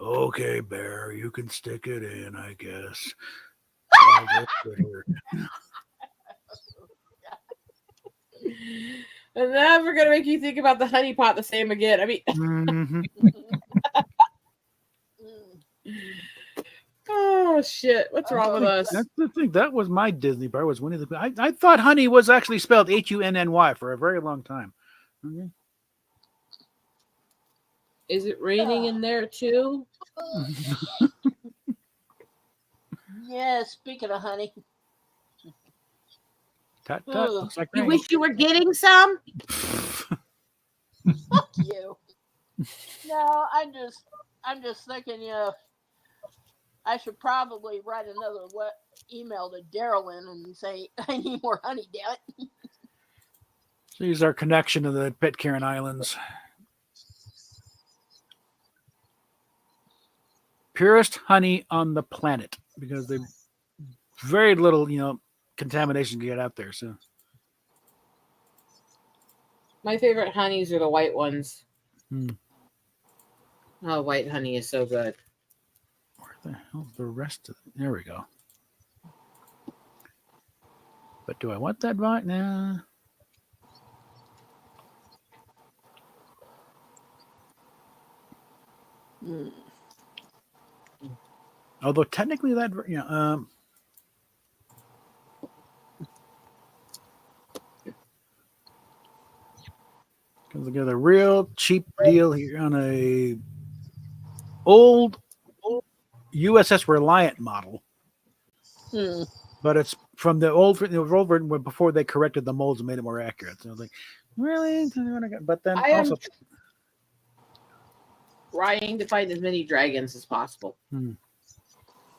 Okay, Bear, you can stick it in, I guess. I'll get there. I'm never going to make you think about the honey pot the same again. I mean, Mhm. oh, shit. What's wrong with us? That's the thing. That was my Disney bar. Was Winnie the Pooh. I thought honey was actually spelled Hunny for a very long time. Okay. Is it raining in there too? Yeah, speaking of honey. Tut, tut, looks like You rain. wish you were getting some? Fuck you. No, I'm just thinking, I should probably write another email to Darylyn and say I need more honey, damn it. These are connection to the Pitcairn Islands. Purest honey on the planet because they very little, contamination can get out there. So My favorite honeys are the white ones. Hmm. Oh, white honey is so good. where the hell's the rest of it? There we go. But do I want that vine? Nah. Although technically that, because I got a real cheap deal here on a old USS Reliant model, but it's from the old version before they corrected the molds and made it more accurate. So I was like, really? But then I am also, trying to find as many dragons as possible. Hmm.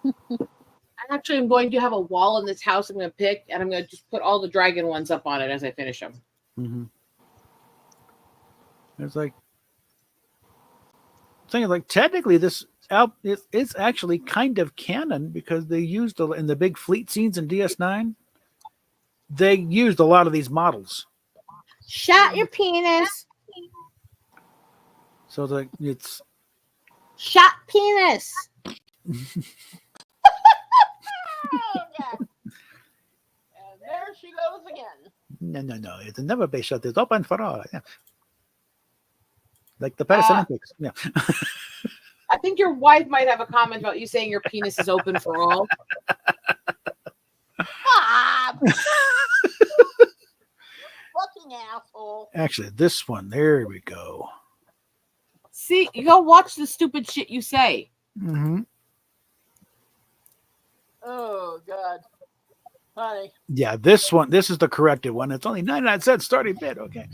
I actually am going to have a wall in this house I'm going to pick, and I'm going to just put all the dragon ones up on it as I finish them. Mm-hmm. It's like thinking like technically this it's actually kind of canon because they used in the big fleet scenes in DS9. They used a lot of these models. Shut your penis. So it's Shut penis. Oh, God. And there she goes again. no. It's never be shut. It's open for all. Yeah. Like the Paris Olympics. Yeah. I think your wife might have a comment about you saying your penis is open for all. Bob! Fucking asshole. Actually, this one. There we go. See, you go watch the stupid shit you say. Mm-hmm. Oh, God. Honey. Yeah, this one. This is the corrected one. It's only 99 cents starting bid. Okay.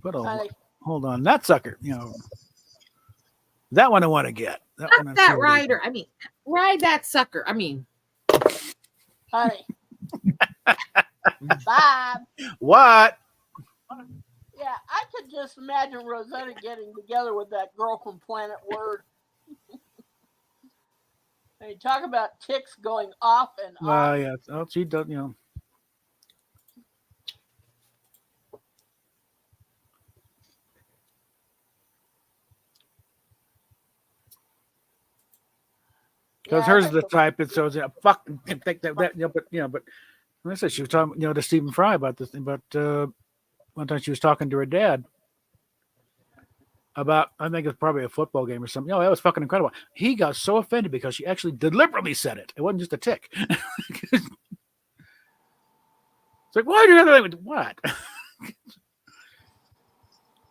But Honey. hold on. That sucker. That one I want to get. That Not one that rider. I mean, ride that sucker. I mean, Honey. Bob. What? Yeah, I could just imagine Rosetta getting together with that girl from Planet Word. And you talk about ticks going off and off. Yeah. Oh, she does. Because hers is the type that shows fuck think that but but like I said, she was talking to Stephen Fry about this thing, but one time she was talking to her dad about, I think it's probably a football game or something. That was fucking incredible. He got so offended because she actually deliberately said it. It wasn't just a tick. It's like, why do you have to what?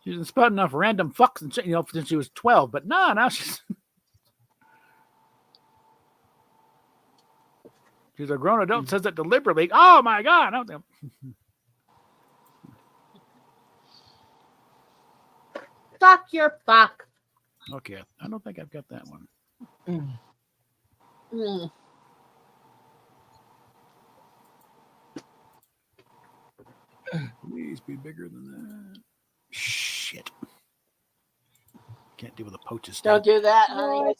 She's been spouting enough random fucks and shit, since she was 12, but now she's a grown adult, says it deliberately. Oh my God. fuck your fuck. Okay. I don't think I've got that one. Mm. Please be bigger than that. Shit. Can't deal with a poacher's Don't do that, honey.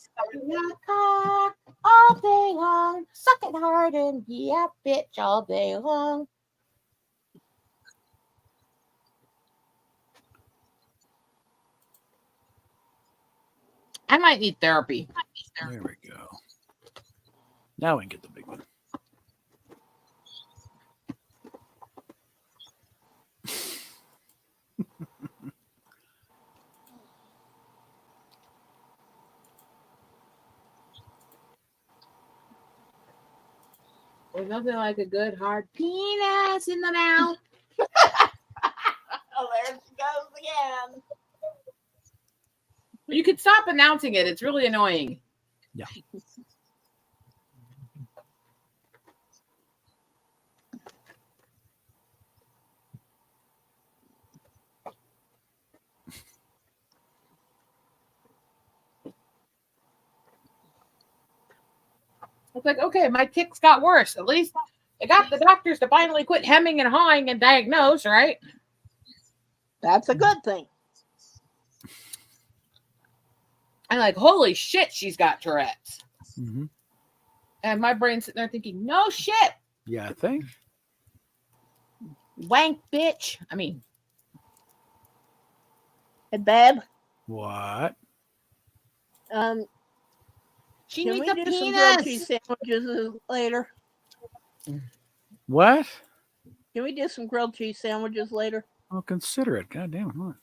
All day long. Suck it hard and be a bitch all day long. I might need therapy. There we go. Now we can get the big one. There's nothing like a good hard penis in the mouth. Oh, there she goes again. You could stop announcing it. It's really annoying. Yeah. It's like, okay, my ticks got worse. At least I got the doctors to finally quit hemming and hawing and diagnose, right? That's a good thing. I'm like, holy shit, she's got Tourette's. Mm-hmm. And my brain's sitting there thinking, no shit. Yeah, I think. Wank bitch. I mean. Hey, babe. What? She Can needs we a do some grilled penis. cheese sandwiches later? What? Can we do some grilled cheese sandwiches later? I'll consider it. God damn it. What?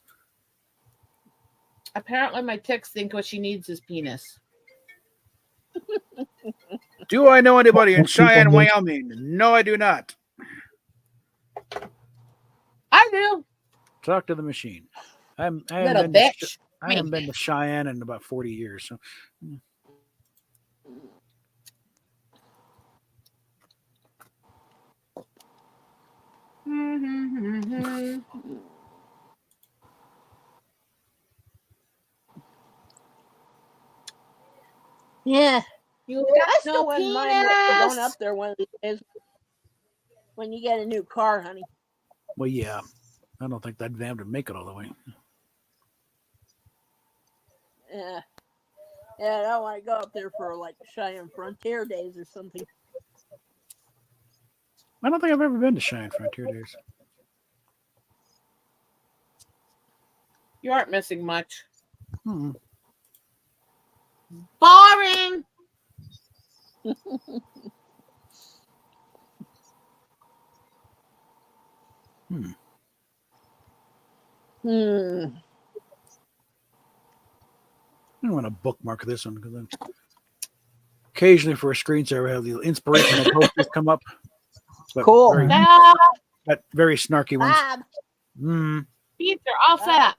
Apparently my ticks think what she needs is penis. Do I know anybody in What people Cheyenne, need. Wyoming? No, I do not. I do. Talk to the machine. I Little haven't bitch. been to Cheyenne in about 40 years. So. Yeah. You I got still no wouldn't mind going penis. up there one of these days when you get a new car, honey. Well, yeah. I don't think that van would make it all the way. Yeah. Yeah, I don't want to go up there for like Cheyenne Frontier Days or something. I don't think I've ever been to Cheyenne Frontier Days. You aren't missing much. Hmm. Boring. Hmm. I don't want to bookmark this one because then occasionally for a screensaver, I have the inspirational posters come up. But Cool. Very, Ta-da! but very snarky ones. Bob. Mm. Beats are all set up.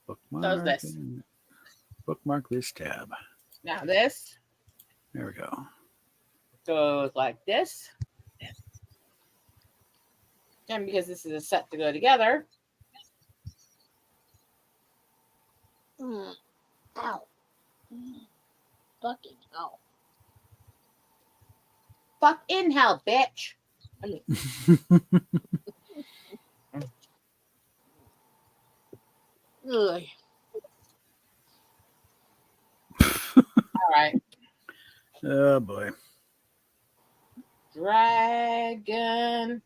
Bookmark, this. bookmark this tab. Now this There we go. goes like this. And because this is a set to go together, Ow. Fucking hell. fuck in hell, bitch. I mean, Ugh. all right. Oh boy. Dragon.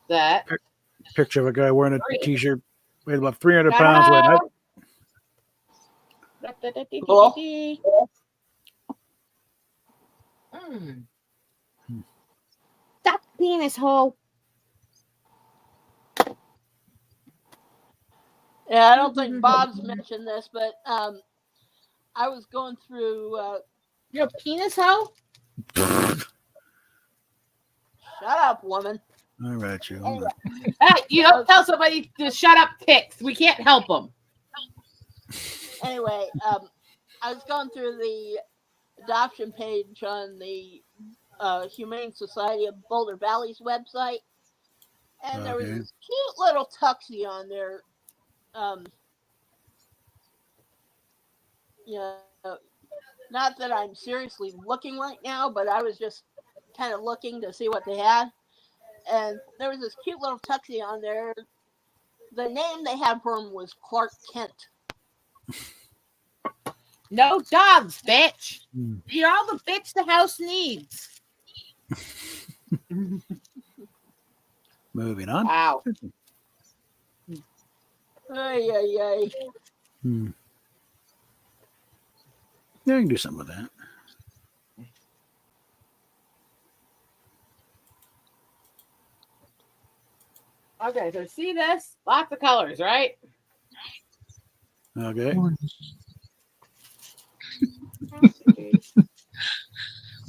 That. Picture of a guy wearing a Three. t-shirt, weighed about 300 Ta-da! pounds. Cool. Stop penis hole. Yeah, I don't think Bob's mentioned this, but I was going through. You're a penis hoe? Shut up, woman. All right, you. Anyway, Hey, you don't tell somebody to shut up, ticks. We can't help them. anyway, I was going through the adoption page on the Humane Society of Boulder Valley's website, and there was Okay. this cute little tuxie on there. You know, not that I'm seriously looking right now, but I was just kind of looking to see what they had. And there was this cute little tuxie on there. The name they had for him was Clark Kent. No dogs, bitch. Hmm. You're all the bitch the house needs. Moving on. Wow. Ay, ay, ay. Hmm. Yeah, I can do something with that. Okay, so see this? Lots of colors, right? Okay.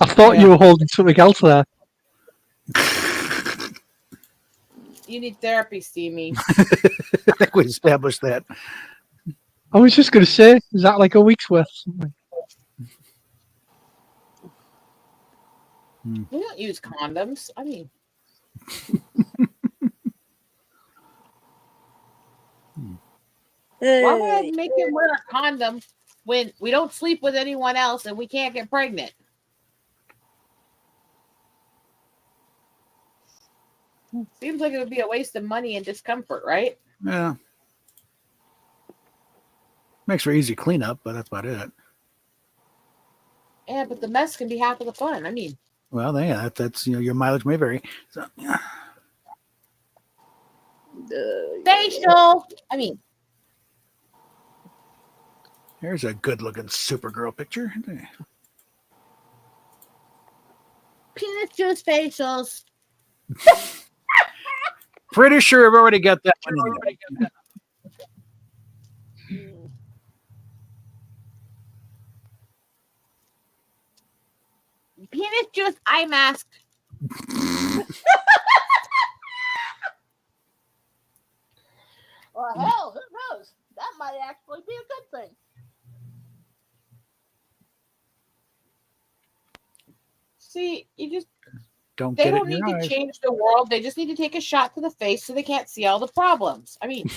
I thought you were holding something else there. You need therapy, Steamy. I think we established that. I was just going to say, is that like a week's worth? We don't use condoms. I mean, why would I make him wear a condom when we don't sleep with anyone else and we can't get pregnant? Seems like it would be a waste of money and discomfort, right? Yeah. Makes for easy cleanup, but that's about it. Yeah, but the mess can be half of the fun. I mean, Well, yeah, that's your mileage may vary. So, yeah. facial. I mean, Here's a good-looking Supergirl picture. penis juice facials. Pretty sure I've already got that one in there. Penis juice eye mask. Well, hell, who knows? That might actually be a good thing. See, you just Don't they get it don't in need your to eyes. change the world. They just need to take a shot to the face so they can't see all the problems. I mean,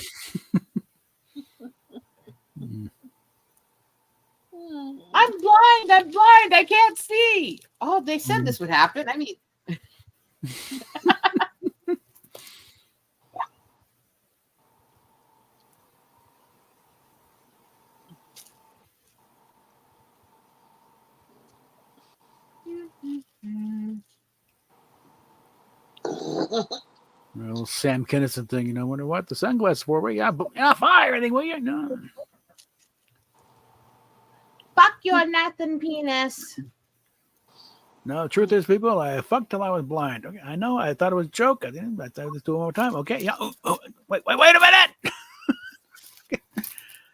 I'm blind. I can't see. Oh, they said this would happen. I mean, Well, Sam Kinison thing, wonder what the sunglasses for. Well, yeah, but fire anything, will you? No. Fuck your nothing penis. No, the truth is, people, I fucked till I was blind. Okay, I know. I thought it was a joke. I didn't. I thought it was doing one more time. Okay, yeah. Oh, wait a minute.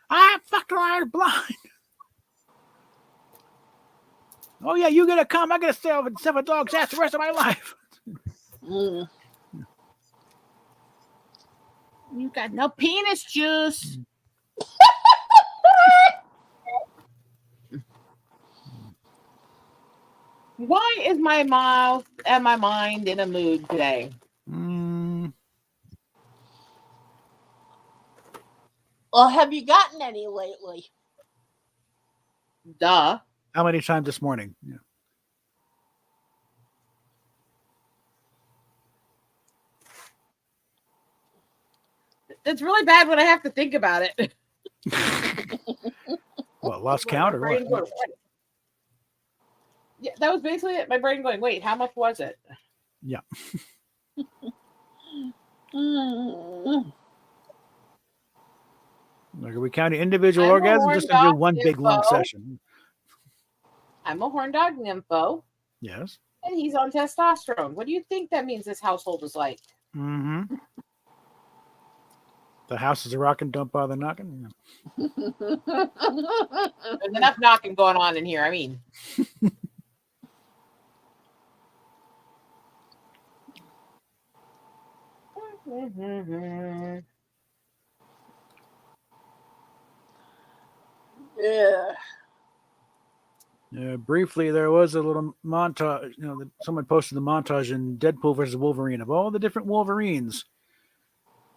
I fucked till I was blind. Oh yeah, you gonna come? I'm gonna stay over and sniff a dog's ass the rest of my life. Mm. You got no penis juice. Why is my mouth and my mind in a mood today? Well, have you gotten any lately? Duh. How many times this morning? Yeah. It's really bad when I have to think about it. Well, lost count or what? Yeah, that was basically it. My brain going, wait, how much was it? Yeah. Like, are we counting individual I'm a orgasms? horn Just gonna do dog one big long nympho. session. I'm a horn dog nympho, Yes. and he's on testosterone. What do you think that means this household is like? Mm-hmm. The house is a rocking, don't bother knocking. There's enough knocking going on in here. I mean, Yeah. Briefly, there was a little montage. Someone posted the montage in Deadpool versus Wolverine of all the different Wolverines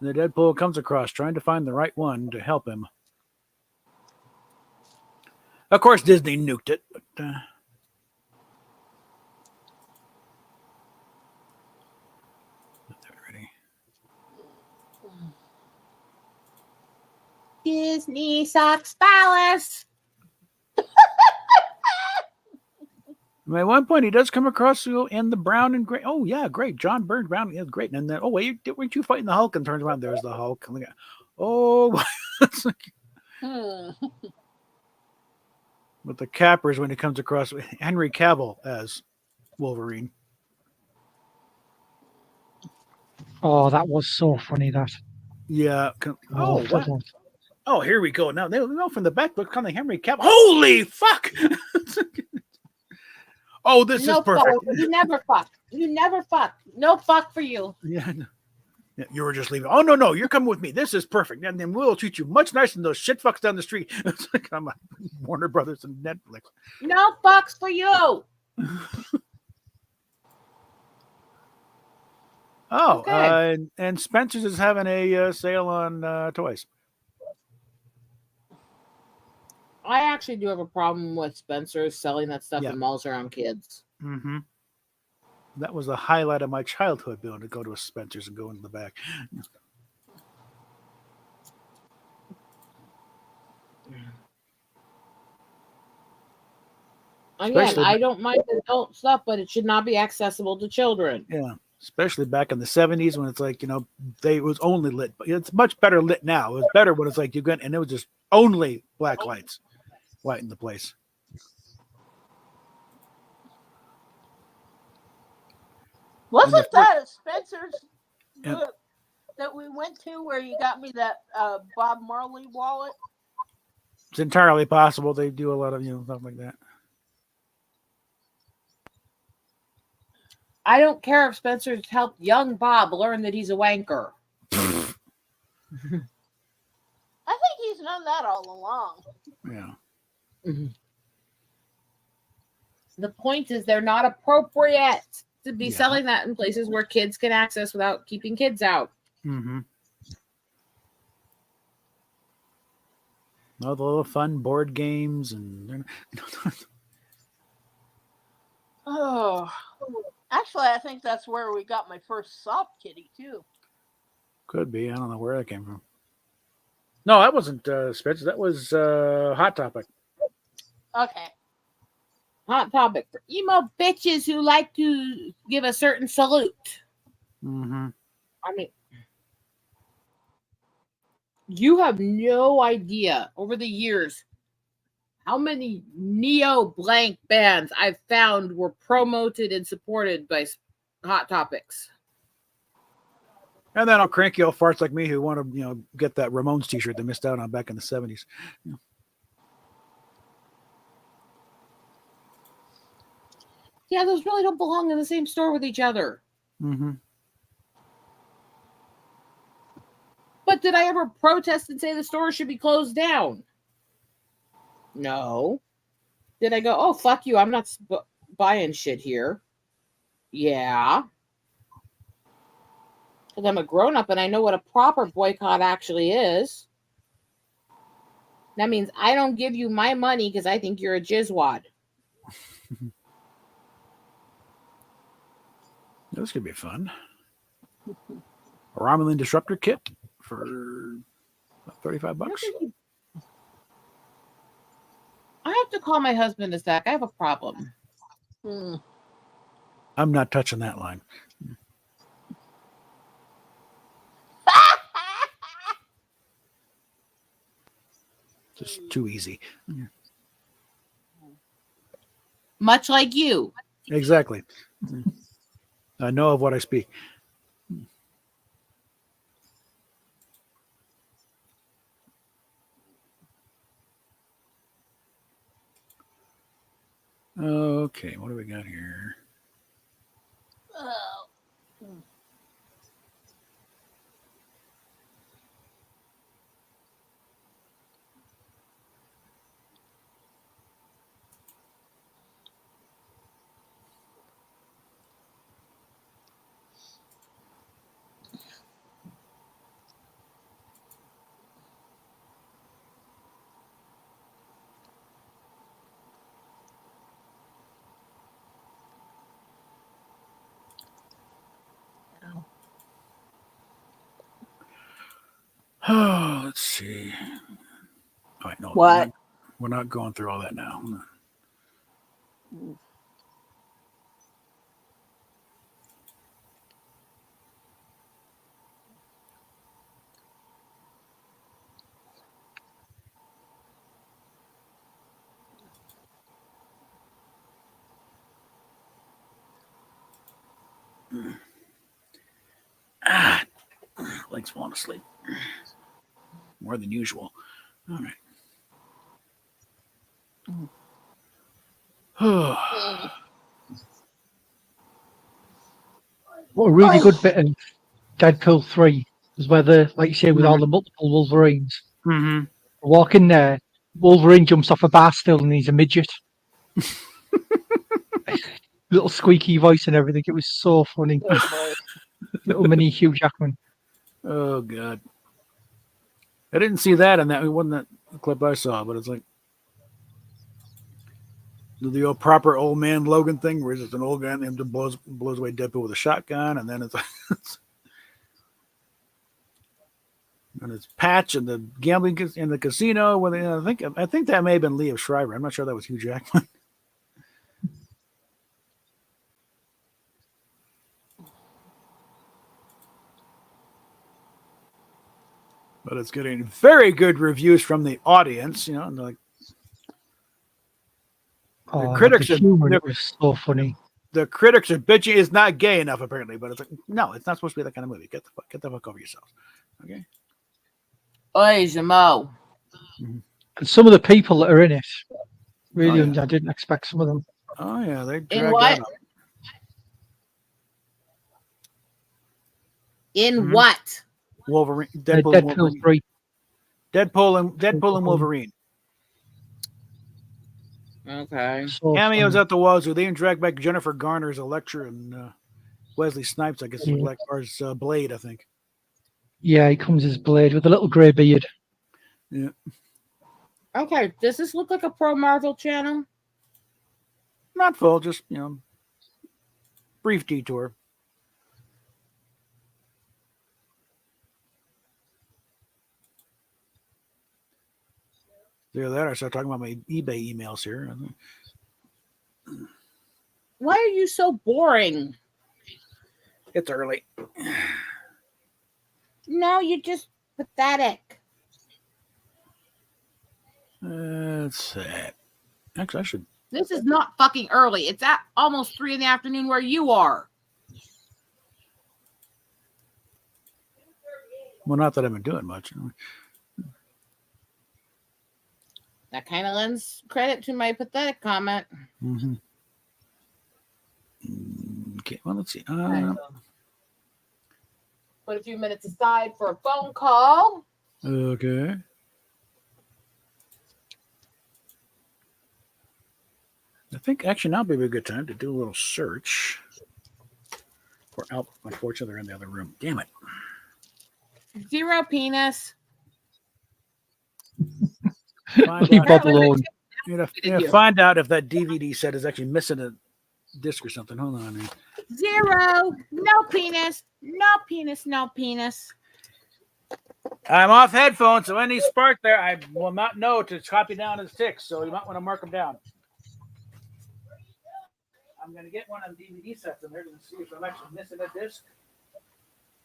that Deadpool comes across, trying to find the right one to help him. Of course, Disney nuked it, but ready. Disney sucks ballast. At one point, he does come across in the brown and gray. Oh yeah, great. John Byrne Brown is great. And then, weren't you fighting the Hulk? And turns around, there's the Hulk. Oh, with the cappers when he comes across Henry Cavill as Wolverine. Oh, that was so funny. That. Yeah. Oh, What? Oh, here we go. Now they know from the back. Look, coming Henry Cavill. Holy fuck! Oh, this is perfect. Fuck. You never fuck. You never fuck. No fuck for you. Yeah. You were just leaving. Oh no, you're coming with me. This is perfect. And then we'll treat you much nicer than those shit fucks down the street. It's like I'm a Warner Brothers and Netflix. No fucks for you. Oh, okay. And Spencer's is having a sale on toys. I actually do have a problem with Spencer's selling that stuff in malls around kids. Mm-hmm. That was the highlight of my childhood, being able to go to a Spencer's and go into the back. Again, I don't mind adult stuff, but it should not be accessible to children. Yeah, especially back in the 70s when it's like, it was only lit. It's much better lit now. It was better when it's like you got, and it was just only black lights lighting the place. Wasn't that a Spencer's that we went to where you got me that Bob Marley wallet? It's entirely possible. They do a lot of stuff like that. I don't care if Spencer's helped young Bob learn that he's a wanker. I think he's known that all along. Yeah. Mm-hmm. The point is they're not appropriate to be selling that in places where kids can access without keeping kids out. Mm-hmm. All the little fun board games and oh, actually, I think that's where we got my first soft kitty too. Could be. I don't know where that came from. No, that wasn't Spencer. That was Hot Topic. Okay. Hot Topic for emo bitches who like to give a certain salute. Mm-hmm. I mean, you have no idea over the years how many neo blank bands I've found were promoted and supported by Hot Topics. And then all cranky old farts like me who want to, get that Ramones T-shirt they missed out on back in the 70s. Yeah, those really don't belong in the same store with each other. Mm-hmm. But did I ever protest and say the store should be closed down? No. Did I go, oh, fuck you, I'm not buying shit here? Yeah. Because I'm a grown-up and I know what a proper boycott actually is. That means I don't give you my money because I think you're a jizzwad. This could be fun. A Romulan disruptor kit for $35. I have to call my husband a sec. I have a problem. I'm not touching that line. Just too easy. Much like you. Exactly. I know of what I speak. Okay, what do we got here? Oh, let's see. All right, no, What? we're not going through all that now. Legs falling asleep. More than usual. All right. What a really good bit of Deadpool 3 was where like you say, with all the multiple Wolverines. Mm-hmm. Walk in there, Wolverine jumps off a bar stool and he's a midget. Little squeaky voice and everything. It was so funny. Little mini Hugh Jackman. Oh, God. I didn't see that in that. It wasn't that clip I saw, but it's like the old proper old man Logan thing where he's just an old guy and him blows away Deadpool with a shotgun, and then it's like and it's Patch and the gambling in the casino. When I think that may have been Liev Schreiber. I'm not sure that was Hugh Jackman. But it's getting very good reviews from the audience, and they're like, Oh, critics the humor it was so funny. The critics are bitching. It's not gay enough, apparently. But it's like, no, it's not supposed to be that kind of movie. Get the fuck over yourselves. Okay. Oi, Jamo. And some of the people that are in it, really, Oh, yeah. I didn't expect some of them. Oh yeah, they In drag what? that up. In what? Wolverine, Deadpool Deadpool, Wolverine. 3. Deadpool and Wolverine. Okay. So Cameos funny. at the wazoo. They even drag back Jennifer Garner's Elektra and Wesley Snipes, I guess, is Black Bar's Blade, I think. Yeah, he comes as Blade with a little grey beard. Yeah. Okay. Does this look like a pro Marvel channel? Not full, just brief detour. There, that I start talking about my eBay emails here. Why are you so boring? It's early. No, you're just pathetic. Let's see. Actually, I should. This is not fucking early. It's at almost 3 in the afternoon where you are. Well, not that I've been doing much. That kind of lends credit to my pathetic comment. Mm-hmm. Okay, well, let's see. Put a few minutes aside for a phone call. Okay. I think actually now would be a good time to do a little search for Albert. Unfortunately, they're in the other room. Damn it. Zero penis. Leave Bob alone. Find out if that DVD set is actually missing a disc or something. Hold on a minute. Zero. No penis. No penis. No penis. I'm off headphones, so any spark there, I will not know to copy down as ticks. So you might want to mark them down. I'm going to get one of the DVD sets and they're going to see if I'm actually missing a disc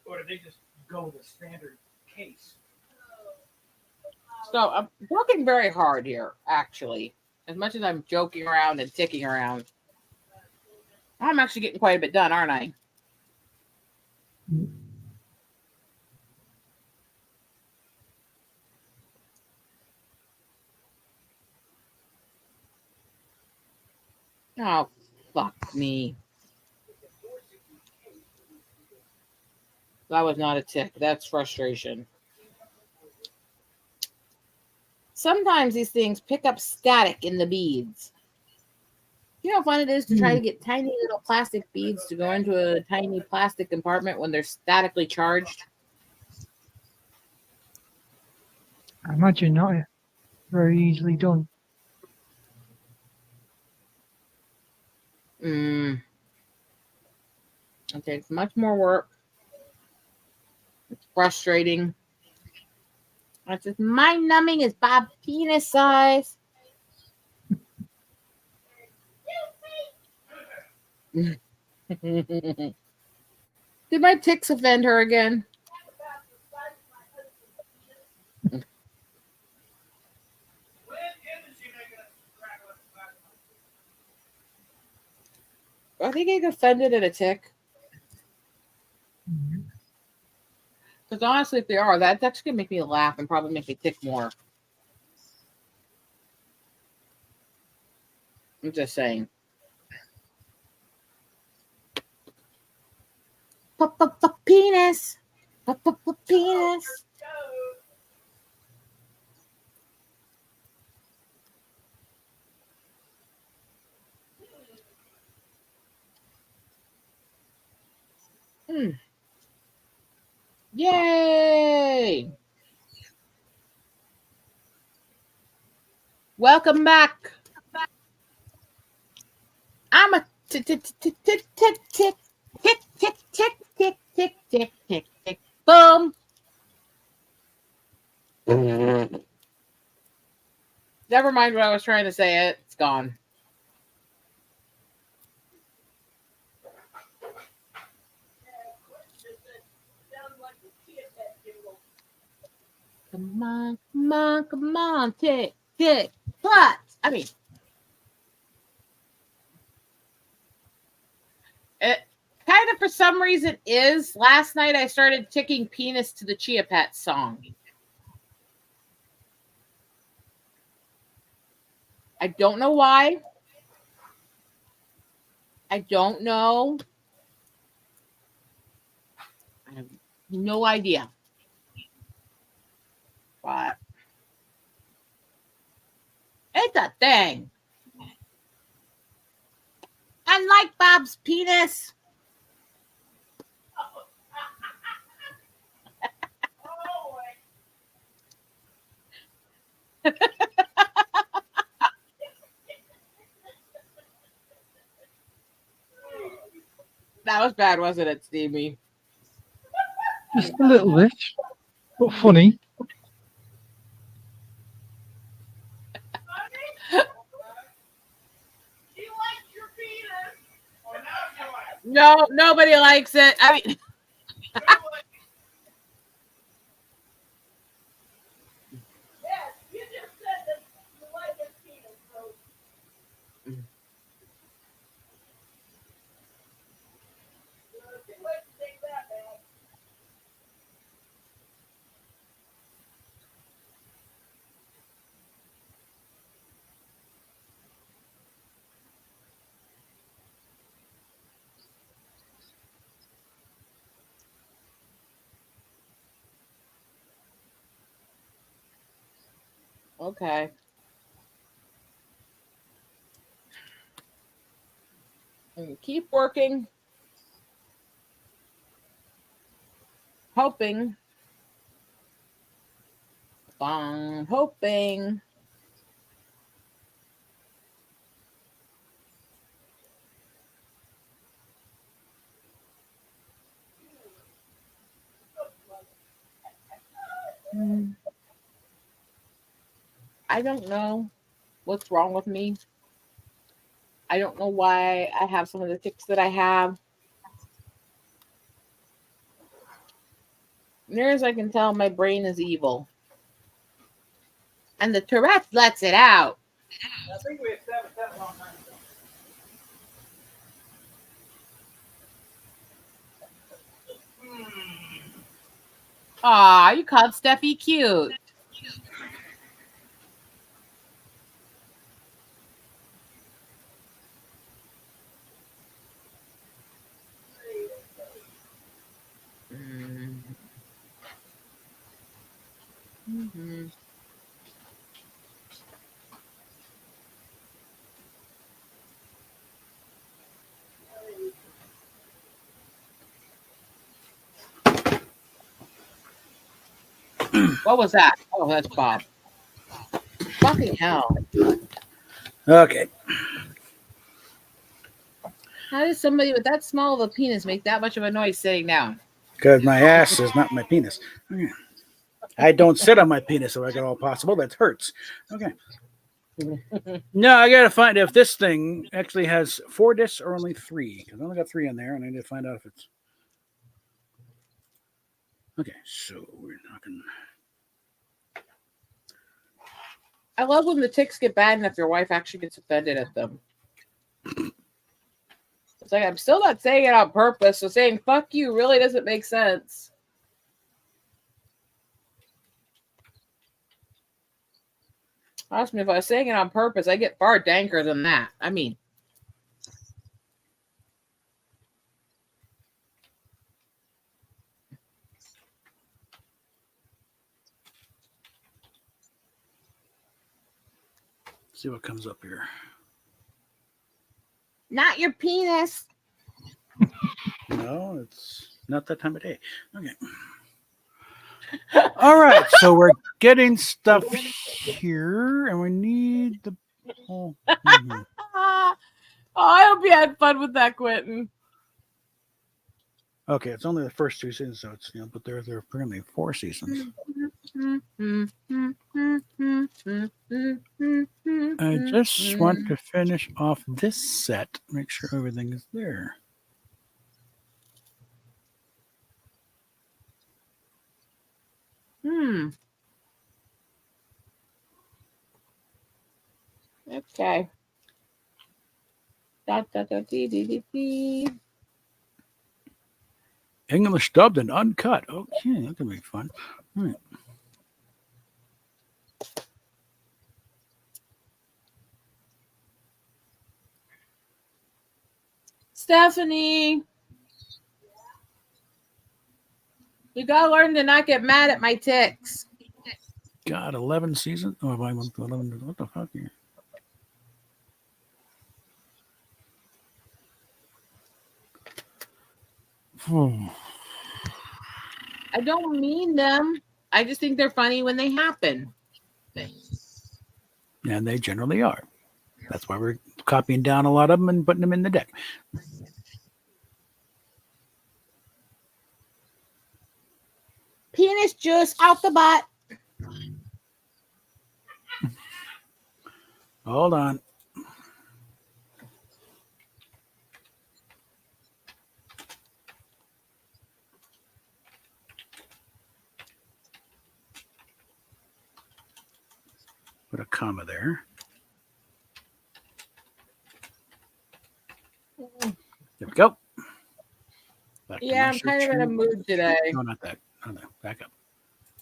or do they just go with a standard case. So I'm working very hard here, actually. As much as I'm joking around and ticking around, I'm actually getting quite a bit done, aren't I? Oh, fuck me. That was not a tick. That's frustration. Sometimes these things pick up static in the beads. You know how fun it is to try to get tiny little plastic beads to go into a tiny plastic compartment when they're statically charged? I imagine not very easily done. It takes much more work. It's frustrating. It's just mind numbing as Bob's penis size. Did my ticks offend her again? Are they getting offended at a tick? Because honestly, if they are, that's actually going to make me laugh and probably make me tick more. I'm just saying. Penis. Penis. Yay! Welcome back. I'm a tick tick tick tick tick tick tick tick tick tick tick tick tick tick boom. Never mind what I was trying to say. It's gone. Come on, come on, come on, tick, tick, but I mean, it kind of for some reason is. Last night I started ticking penis to the Chia Pet song. I don't know why. I don't know. I have no idea. But it's a thing. Unlike Bob's penis. That was bad, wasn't it, Stevie? Just a little bit, but funny. No, nobody likes it. I mean, Okay. And keep working. Hoping. Hoping. I don't know what's wrong with me. I don't know why I have some of the tics that I have. Near as I can tell, my brain is evil. And the Tourette's lets it out. I think we established that a long time ago. Aw, you called Steffi cute. Mm-hmm. What was that? Oh, that's Bob. Fucking hell. Okay. How does somebody with that small of a penis make that much of a noise sitting down? Because my ass is not my penis. Okay. I don't sit on my penis if I get all possible. That hurts. Okay. No, I gotta find if this thing actually has 4 discs or only 3. Because I only got 3 in there, and I need to find out if it's okay. So we're not gonna. I love when the tics get bad enough your wife actually gets offended at them. It's like, I'm still not saying it on purpose, so saying fuck you really doesn't make sense. Trust me, if I was saying it on purpose, I get far danker than that. I mean, See what comes up here. not your penis. No, it's not that time of day. Okay. All right, so we're getting stuff here, and we need the. Oh, mhm. Oh, I hope you had fun with that, Quentin. Okay, it's only the first 2 seasons, so it's but there are apparently 4 seasons. I just want to finish off this set, make sure everything is there. Okay. Da, da, da, dee, dee, dee, dee. English dubbed and uncut. Okay, that could be fun. All right. Stephanie, you gotta learn to not get mad at my tics. God, 11 seasons? Oh, I went to 11. What the fuck here? I don't mean them. I just think they're funny when they happen. And they generally are. That's why we're copying down a lot of them and putting them in the deck. Penis juice out the butt. Hold on. Put a comma there. There we go. Back to Yeah, my I'm kind of in a search. mood today. No, not that. No, no, back up.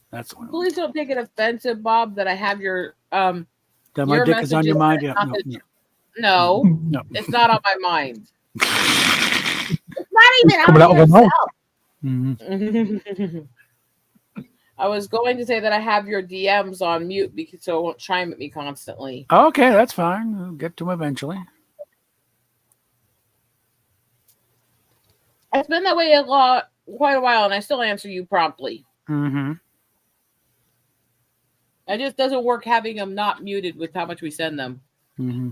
That's the one. Please don't take it offensive, Bob, that I have your That my your dick is on your messages mind. that Yeah. it's not No, the- no. No, No. it's not on my mind. It's not even Coming out on of her mouth. yourself. Mhm. I was going to say that I have your DMs on mute because so it won't chime at me constantly. Okay, that's fine. We'll get to them eventually. It's been that way quite a while, and I still answer you promptly. Mm-hmm. It just doesn't work having them not muted with how much we send them. Mm-hmm.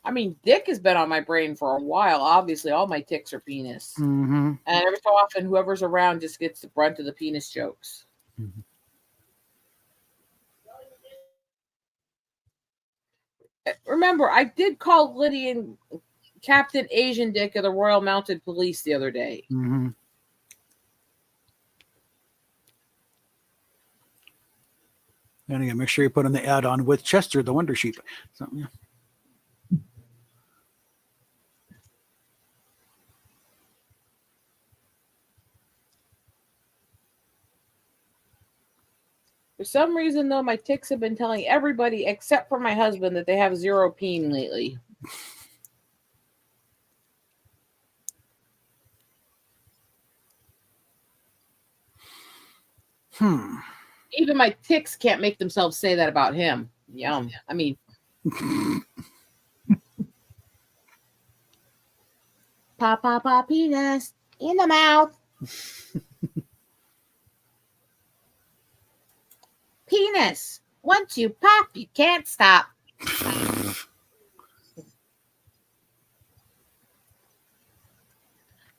I mean, dick has been on my brain for a while. Obviously, all my ticks are penis. Mm-hmm. And every so often, whoever's around just gets the brunt of the penis jokes. Mm-hmm. Remember, I did call Lydian Captain Asian Dick of the Royal Mounted Police the other day. Mm-hmm. And again, make sure you put in the add-on with Chester, the Wonder Sheep. So, yeah. For some reason, though, my ticks have been telling everybody except for my husband that they have 0 peen lately. Even my ticks can't make themselves say that about him. Yum. I mean, pop, pop, pop, penis in the mouth. Penis. Once you pop, you can't stop.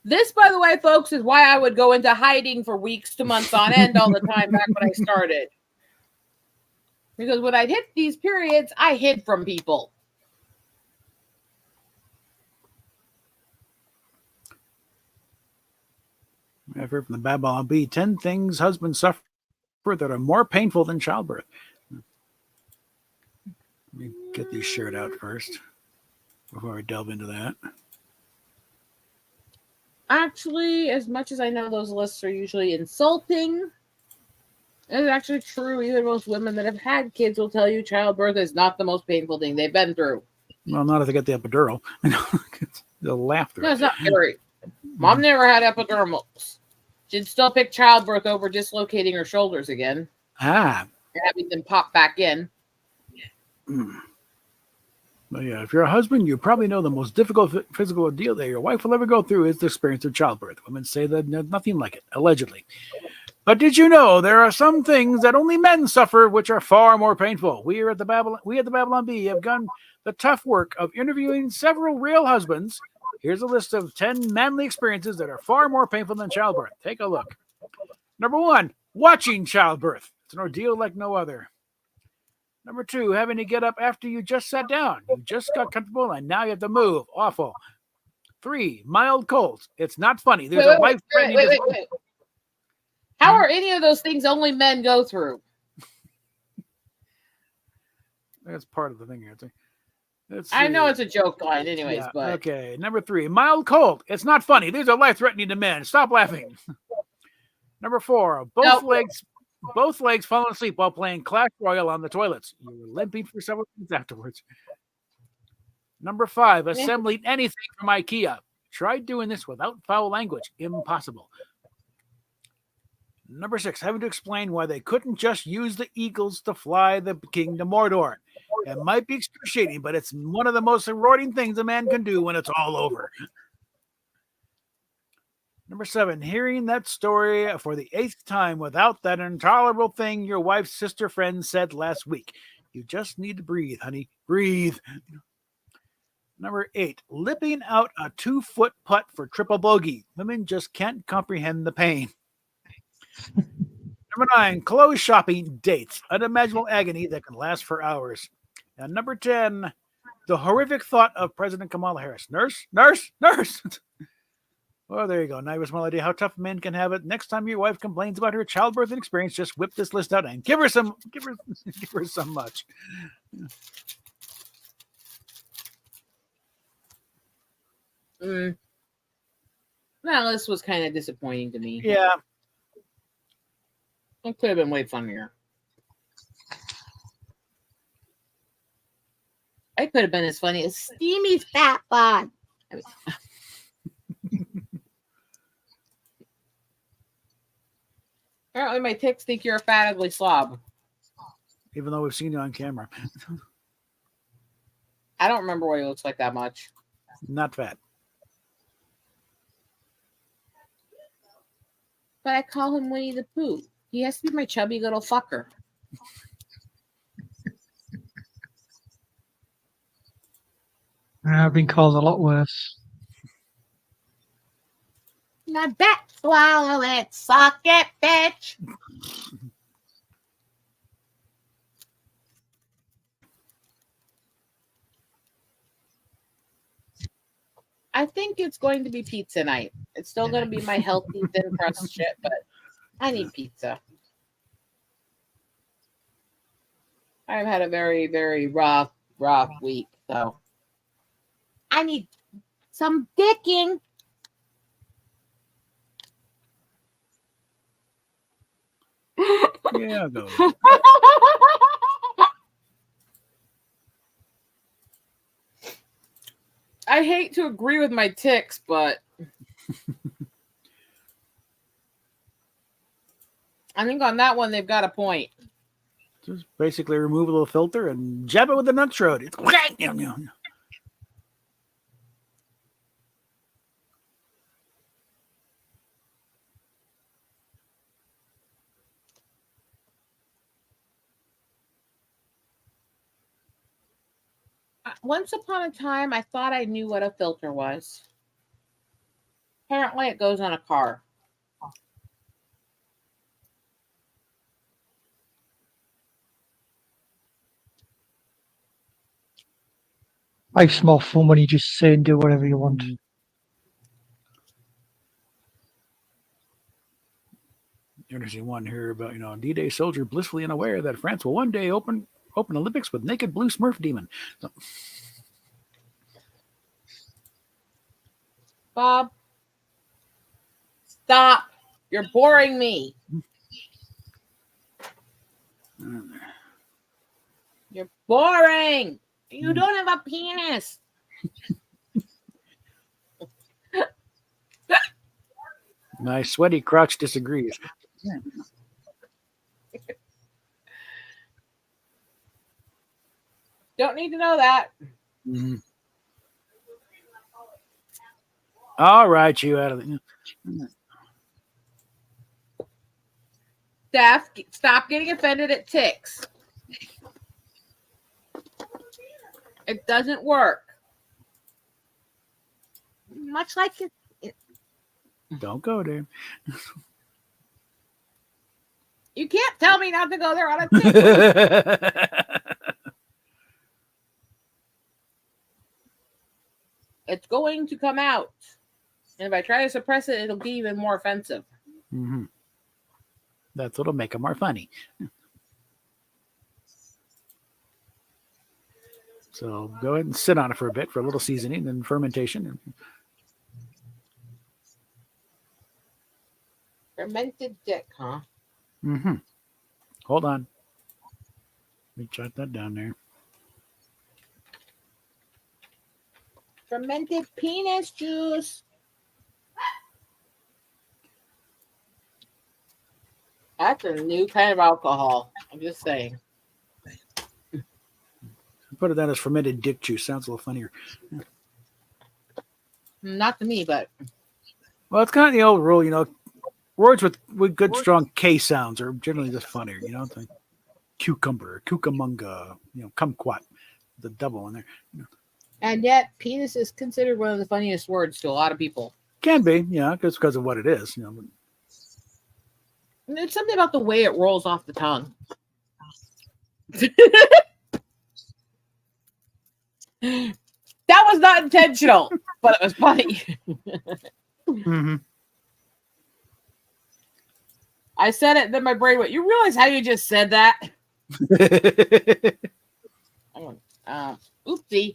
This, by the way, folks, is why I would go into hiding for weeks to months on end all the time back when I started. Because when I'd hit these periods, I hid from people. I've heard from the Babylon Bee, 10 things husbands suffer that are more painful than childbirth. Let me get these shared out first before I delve into that. Actually, as much as I know those lists are usually insulting, it's actually true. Even most women that have had kids will tell you childbirth is not the most painful thing they've been through. Well, not if they get the epidural. They'll laugh through No, it. it's not very. Mom never had epidurals. She'd still pick childbirth over dislocating her shoulders again. And having them pop back in. But yeah, if you're a husband, you probably know the most difficult physical ordeal that your wife will ever go through is the experience of childbirth. Women say that there's nothing like it, allegedly. But did you know there are some things that only men suffer, which are far more painful? We at the Babylon Bee have done the tough work of interviewing several real husbands. Here's a list of 10 manly experiences that are far more painful than childbirth. Take a look. Number 1, watching childbirth. It's an ordeal like no other. Number 2, having to get up after you just sat down. You just got comfortable and now you have to move. Awful. 3, mild colds. It's not funny. There's a life-threatening disease. Wait. How are any of those things only men go through? That's part of the thing here. I know it's a joke line anyways, yeah, but... Okay, number 3, mild cold. It's not funny. These are life-threatening to men. Stop laughing. Number 4, both legs falling asleep while playing Clash Royale on the toilets. You were limping for several minutes afterwards. Number 5, assembling anything from IKEA. Try doing this without foul language. Impossible. Number 6, having to explain why they couldn't just use the eagles to fly the king to Mordor. It might be excruciating, but it's one of the most rewarding things a man can do when it's all over. Number 7, hearing that story for the 8th time without that intolerable thing your wife's sister friend said last week. You just need to breathe, honey. Breathe. Number 8, lipping out a 2-foot putt for triple bogey. Women just can't comprehend the pain. Number 9, clothes shopping dates. Unimaginable agony that can last for hours. And number 10, the horrific thought of President Kamala Harris. Nurse. Well, there you go. Now you have a small idea how tough men can have it. Next time your wife complains about her childbirth experience, just whip this list out and give her some much. Well, this was kind of disappointing to me. Yeah. It could have been way funnier. It could have been as funny as Steamy's fat bod. Apparently, my ticks think you're a fat, ugly slob. Even though we've seen you on camera. I don't remember what he looks like that much. Not fat. But I call him Winnie the Pooh. He has to be my chubby little fucker. I've been called a lot worse. I bet swallow it, suck it, bitch. I think it's going to be pizza night. It's still going to be my healthy thin crust shit, but I need pizza. I've had a very, very rough week, so I need some dicking. Yeah, I'll go. I hate to agree with my ticks, but I think on that one they've got a point. Just basically remove a little filter and jab it with the nut throat. It's Once upon a time, I thought I knew what a filter was. Apparently, it goes on a car. Life's more fun when you just say and do whatever you want. Interesting one here about, D-Day soldier blissfully unaware that France will one day open Olympics with naked blue Smurf demon. So, Bob, stop. You're boring me. You're boring. You don't have a penis. my sweaty crotch disagrees. Don't need to know that. Mhm. All right, you out of the. Steph, stop getting offended at ticks. It doesn't work. Much like it. Don't go there. You can't tell me not to go there on a tick. It's going to come out. And if I try to suppress it, it'll be even more offensive. Mm-hmm. That's what'll make them more funny. So go ahead and sit on it for a bit for a little seasoning and fermentation. Fermented dick, huh? Mm-hmm. Hold on. Let me jot that down there. Fermented penis juice. That's a new kind of alcohol. I'm just saying. Put it down as fermented dick juice. Sounds a little funnier. Not to me, but Well, it's kind of the old rule, words with good strong K sounds are generally just funnier, It's like cucumber, cucamonga, kumquat, the double in there. and yet penis is considered one of the funniest words to a lot of people. Can be, because of what it is, But There's something about the way it rolls off the tongue. That was not intentional, but it was funny. Mm-hmm. I said it, then my brain went, you realize how you just said that? Oopsie.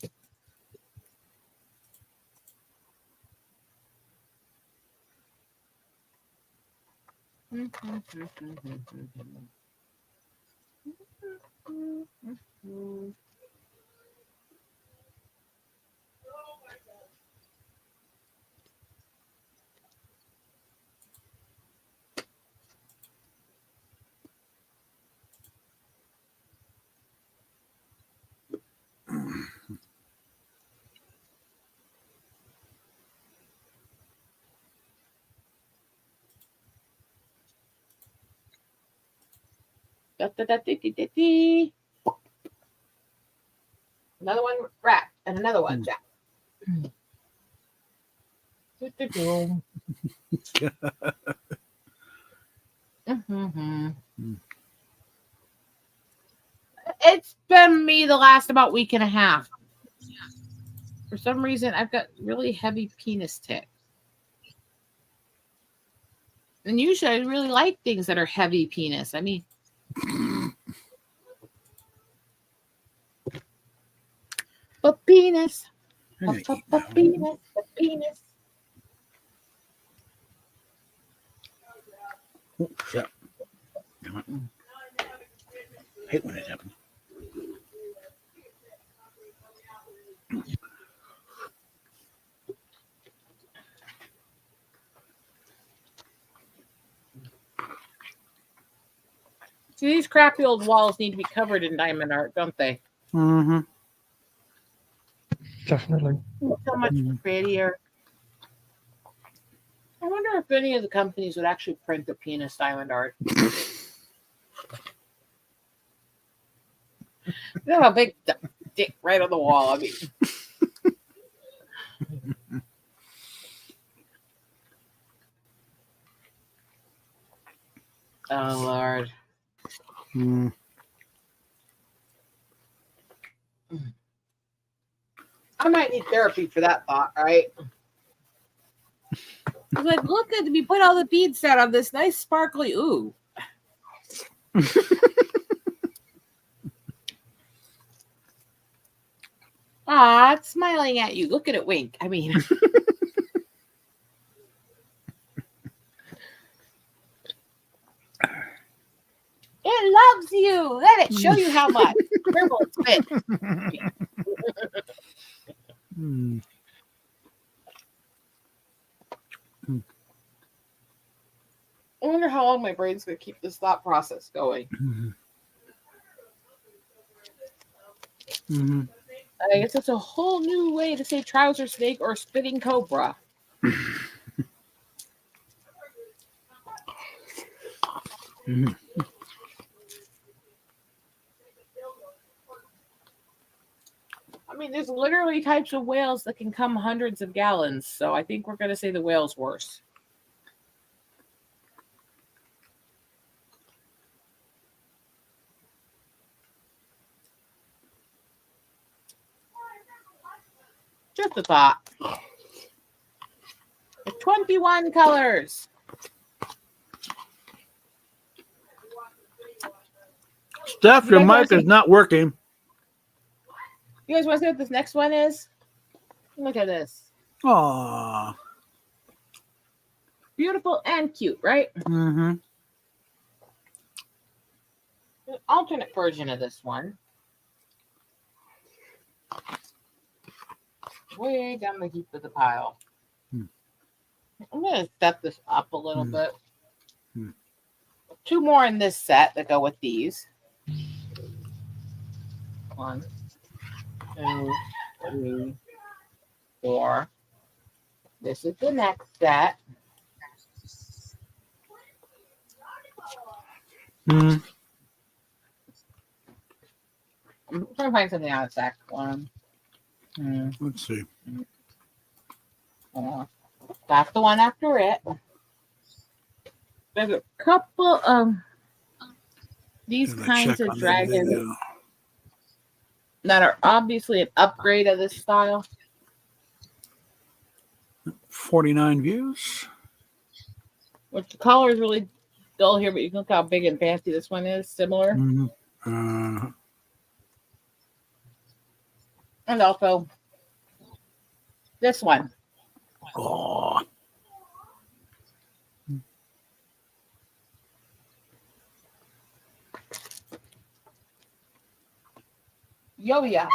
Da-da-da-dee-dee-dee-dee. Another one wrapped and another one jack. It's been me the last about week and a half. For some reason, I've got really heavy penis tick. And usually I really like things that are heavy penis. I mean, but penis. Penis. Penis. Oh, shit. Come on. I hate when it happens. See, these crappy old walls need to be covered in diamond art, don't they? Mm-hmm. Definitely. So much prettier. I wonder if any of the companies would actually print the penis diamond art. They have a big dick right on the wall. I mean, oh Lord. Mm. I might need therapy for that thought, right? I was like, look at we put all the beads down on this nice sparkly ooh. Ah, it's smiling at you. Look at it wink. I mean, it loves you. Let it show you how much. Dribble, spit. Mm. I wonder how long my brain's going to keep this thought process going. Mm-hmm. Mm-hmm. I guess it's a whole new way to say trouser snake or spitting cobra. Mm-hmm. I mean, there's literally types of whales that can come hundreds of gallons, so I think we're going to say the whale's worse. Just a thought. 21 colors. Steph, your mic is not working. You guys want to see what this next one is? Look at this. Aww. Beautiful and cute, right? Mm-hmm. An alternate version of this one. Way down the heap of the pile. I'm going to step this up a little bit. 2 more in this set that go with these. 1, 2, 3, 4. This is the next set. Mm. I'm trying to find something out of sec. 1, 2, Let's see. 4. That's the one after it. There's a couple of these kinds of dragons that are obviously an upgrade of this style. 49 views. Which the color is really dull here, but you can look how big and fancy this one is. Similar. Mm-hmm. And also this one. Oh. Yo-ya.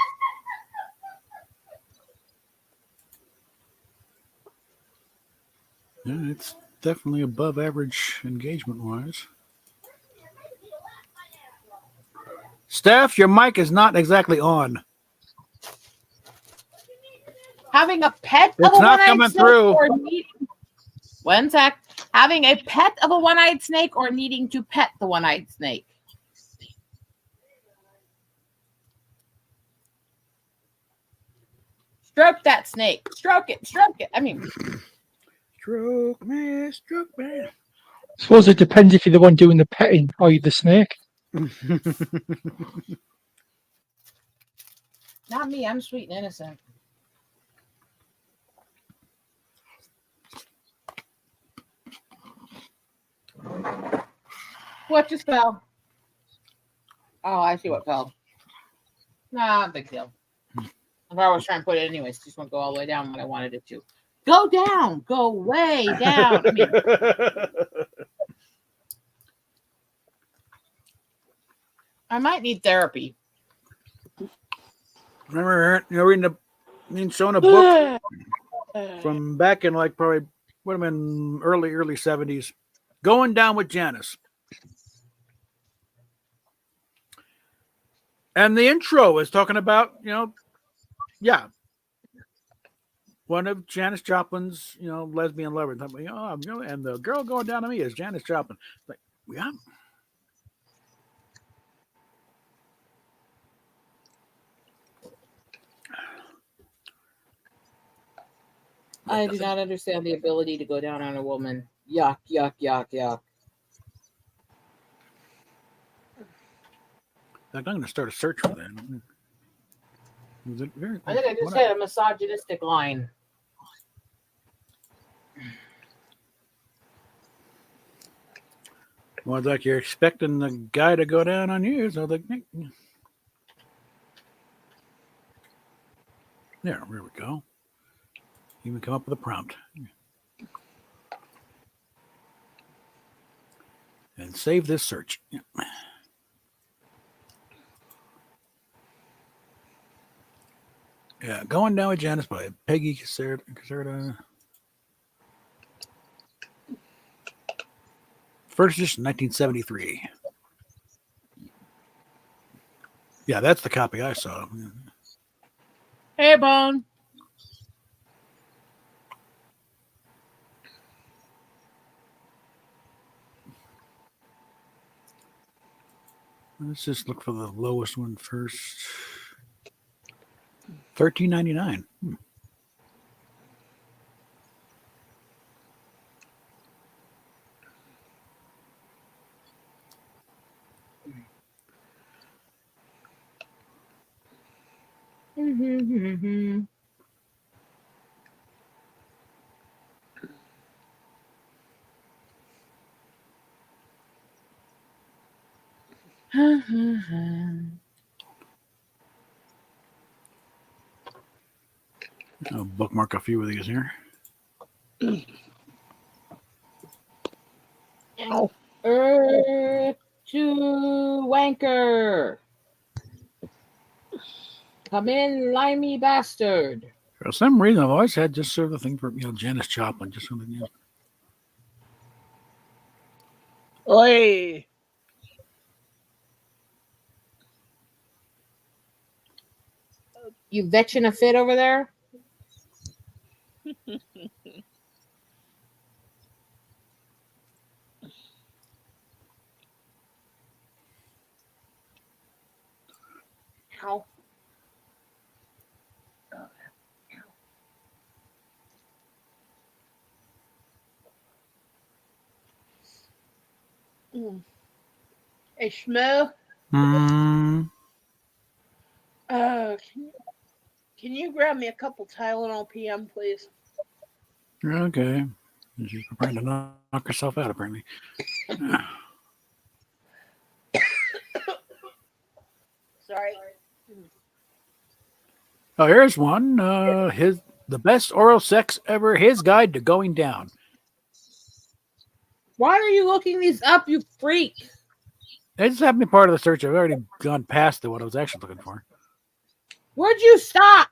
Yeah, it's definitely above average engagement wise. Steph, your mic is not exactly on. Having a pet It's of a not one-eyed coming snake through. or one sec. Having a pet of a one-eyed snake or needing to pet the one-eyed snake. Stroke that snake. Stroke it. Stroke it. I mean, Stroke me, stroke me. Suppose it depends if you're the one doing the petting or you're the snake. not me. I'm sweet and innocent. What just fell? Oh, I see what fell. Nah, big deal. If I was trying to put it anyways, just won't go all the way down when I wanted it to. Go down. Go way down. I mean, I might need therapy. Remember, showing a book from back in like probably would have been early 70s. Going Down with Janice. And the intro is talking about, one of Janis Joplin's, lesbian lovers. I'm like, and the girl going down to me is Janis Joplin. Like, yeah. I do not understand the ability to go down on a woman. Yuck, yuck, yuck, yuck. I'm going to start a search for that. I think I just hit a misogynistic line. Well, it's like you're expecting the guy to go down on you. So like, there we go. Even come up with a prompt. And save this search. Yeah, Going Down with Janice by Peggy Caserta. First edition, 1973. Yeah, that's the copy I saw. Hey, Bone. Let's just look for the lowest one first. $13.99. I'll bookmark a few of these here. To wanker. Come in, limey bastard. For some reason, I've always had just sort of the thing for Janis Joplin, just something. Oi. You vetching a fit over there? Ow. Hey, Schmo. Can you grab me a couple Tylenol PM, please? Okay. She's preparing to knock herself out, apparently. Sorry. Oh, here's one. The best oral sex ever. His guide to going down. Why are you looking these up, you freak? They just haven't been part of the search. I've already gone past what I was actually looking for. Would you stop?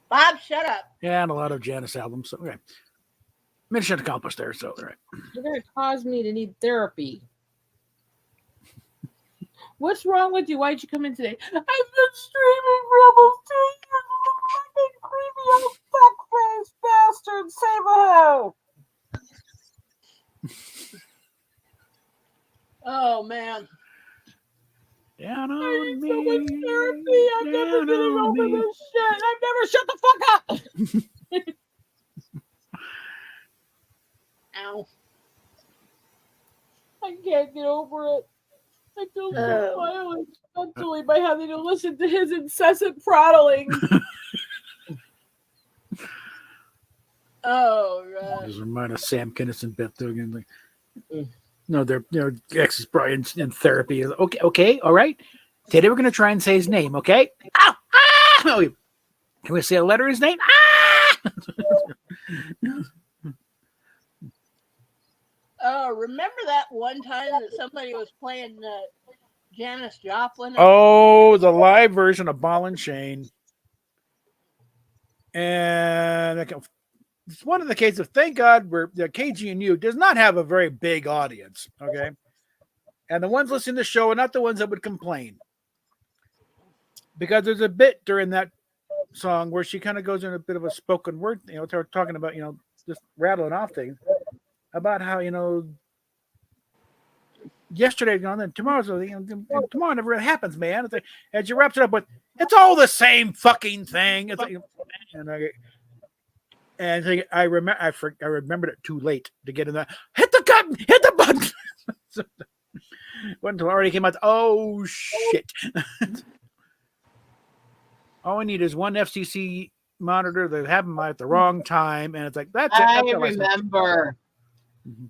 Bob, shut up. Yeah, and a lot of Janis albums. So, okay. Mission accomplished there. So, all right. You're going to cause me to need therapy. What's wrong with you? Why'd you come in today? I've been streaming Rebels 2 years. Fucking creepy old fuck-faced bastard. Save a hoe. Oh, man. Down I on need me. so much therapy. I'm never getting over this Ow. I can't get over it. I feel so Oh. violent mentally by having to listen to his incessant prattling. Oh, gosh. Just remind us Sam Kinison Beth again. Like, no, their ex is probably in therapy. Okay, all right. Today we're gonna try and say his name, okay? Ow! Ah! Oh, can we say a letter in his name? Ah! Remember that one time that somebody was playing Janis Joplin? Oh, the live version of Ball and Chain. And it's one of the cases of thank God where the KG&U does not have a very big audience, okay? And the ones listening to the show are not the ones that would complain. Because there's a bit during that song where she kind of goes in a bit of a spoken word, talking about, just rattling off things about how, yesterday, then tomorrow's, tomorrow never happens, man. And she wraps it up with, it's all the same fucking thing. It's like, I remembered it too late to get in that. Hit the button. So, when it already came out, oh shit. All I need is one FCC monitor. They have them at the wrong time, and it's like that's it. I remember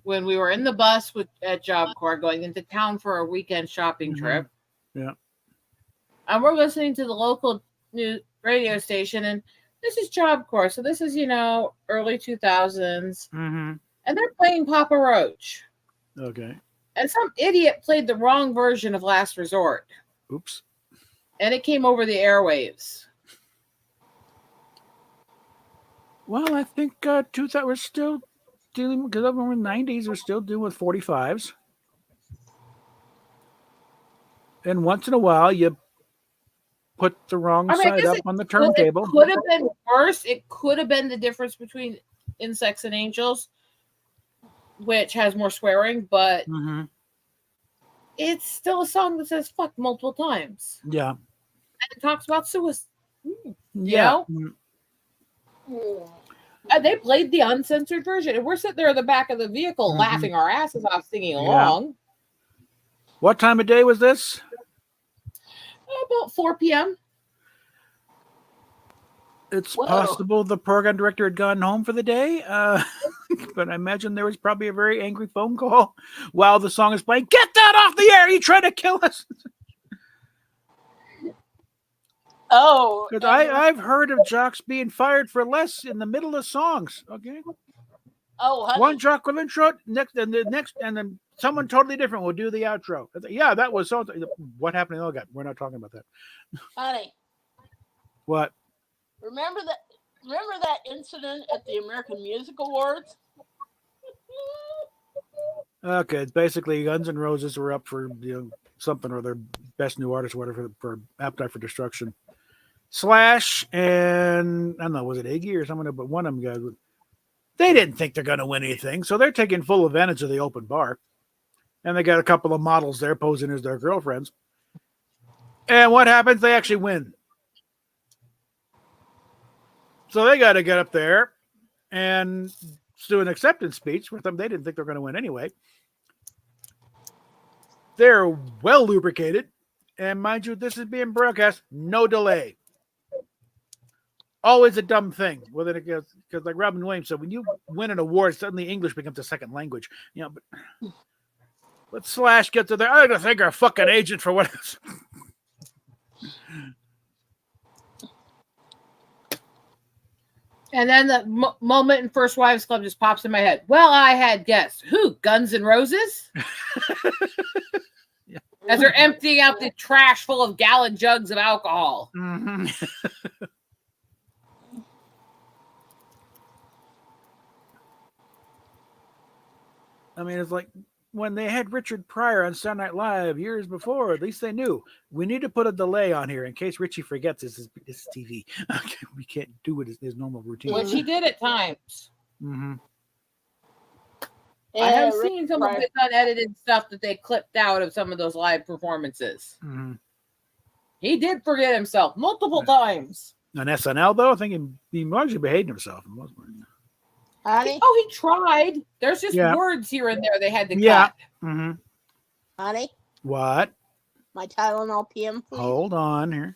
when we were in the bus at Job Corps going into town for a weekend shopping trip. Yeah. And we're listening to the local news radio station, and this is Job Corps. So this is, early 2000s. Mm-hmm. And they're playing Papa Roach. Okay. And some idiot played the wrong version of Last Resort. Oops. And it came over the airwaves. Well, I think we're still dealing, because over in the 90s, we're still dealing with 45s. And once in a while, you put the wrong side up on the turntable. It could have been worse. It could have been the difference between Insects and Angels, which has more swearing, but it's still a song that says fuck multiple times. Yeah. And it talks about suicide. Yeah. And they played the uncensored version. And we're sitting there in the back of the vehicle laughing our asses off, singing along. What time of day was this? About 4 p.m. It's possible the program director had gone home for the day, but I imagine there was probably a very angry phone call while the song is playing. Get that off the air! You trying to kill us? Oh, because I've heard of jocks being fired for less in the middle of songs. Okay. Oh, honey. One jock will intro, and then someone totally different will do the outro. Yeah, that was so. What happened to the other guy? We're not talking about that. Honey. What? Remember that incident at the American Music Awards? Okay, it's basically Guns N' Roses were up for something or their best new artist, or whatever, for Appetite for Destruction. Slash and I don't know, was it Iggy or someone? But one of them guys, they didn't think they're going to win anything, so they're taking full advantage of the open bar, and they got a couple of models there posing as their girlfriends. And what happens? They actually win. So they got to get up there and do an acceptance speech with them. They didn't think they were going to win anyway. They're well lubricated. And mind you, this is being broadcast, no delay. Always a dumb thing. Because like Robin Williams said, when you win an award, suddenly English becomes a second language. But Slash gets to there. I don't think our fucking agent for what else. And then the moment in First Wives Club just pops in my head. Well, I had guessed. Who? Guns N' Roses? Yeah. As they're emptying out the trash full of gallon jugs of alcohol. Mm-hmm. I mean, it's like when they had Richard Pryor on Saturday Night Live years before, at least they knew we need to put a delay on here in case Richie forgets this is TV. Okay, we can't do it as his normal routine. Which he did at times. Mm-hmm. I have seen some of the unedited stuff that they clipped out of some of those live performances. Mm-hmm. He did forget himself multiple times. On SNL though, I think he largely behaved himself. Honey, Oh, he tried. There's just Yeah. words here and there they had to Yeah. cut. Mm-hmm. honey, What? my Tylenol PM, please. Hold on here.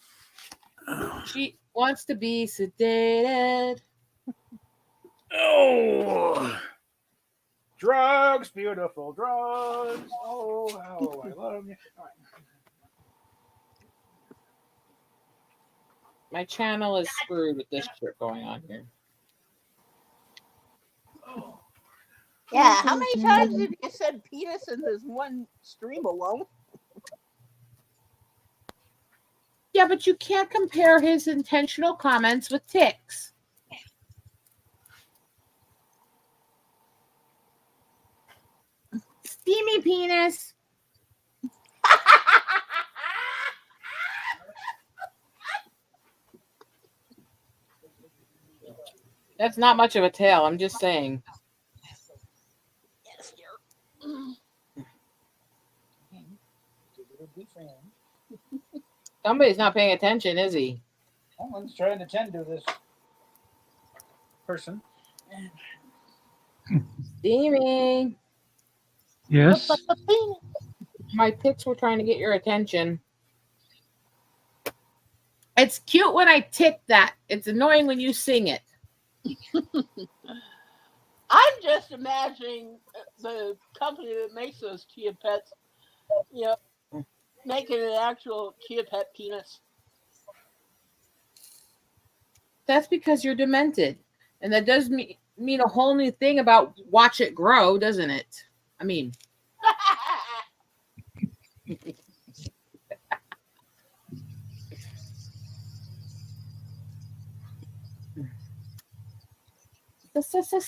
She wants to be sedated. Oh, drugs, beautiful drugs. Oh, how I love you. All right. My channel is screwed with this shit going on here. Yeah, how many times have you said penis in this one stream alone? Yeah, but you can't compare his intentional comments with ticks. Steamy penis. That's not much of a tail. I'm just saying. Yes, dear. Somebody's not paying attention, is he? Someone's trying to tend to this person. Steamy. Yes. My ticks were trying to get your attention. It's cute when I tick that. It's annoying when you sing it. I'm just imagining the company that makes those Chia Pets, making an actual Chia Pet penis. That's because you're demented. And that does mean a whole new thing about watch it grow, doesn't it? I mean,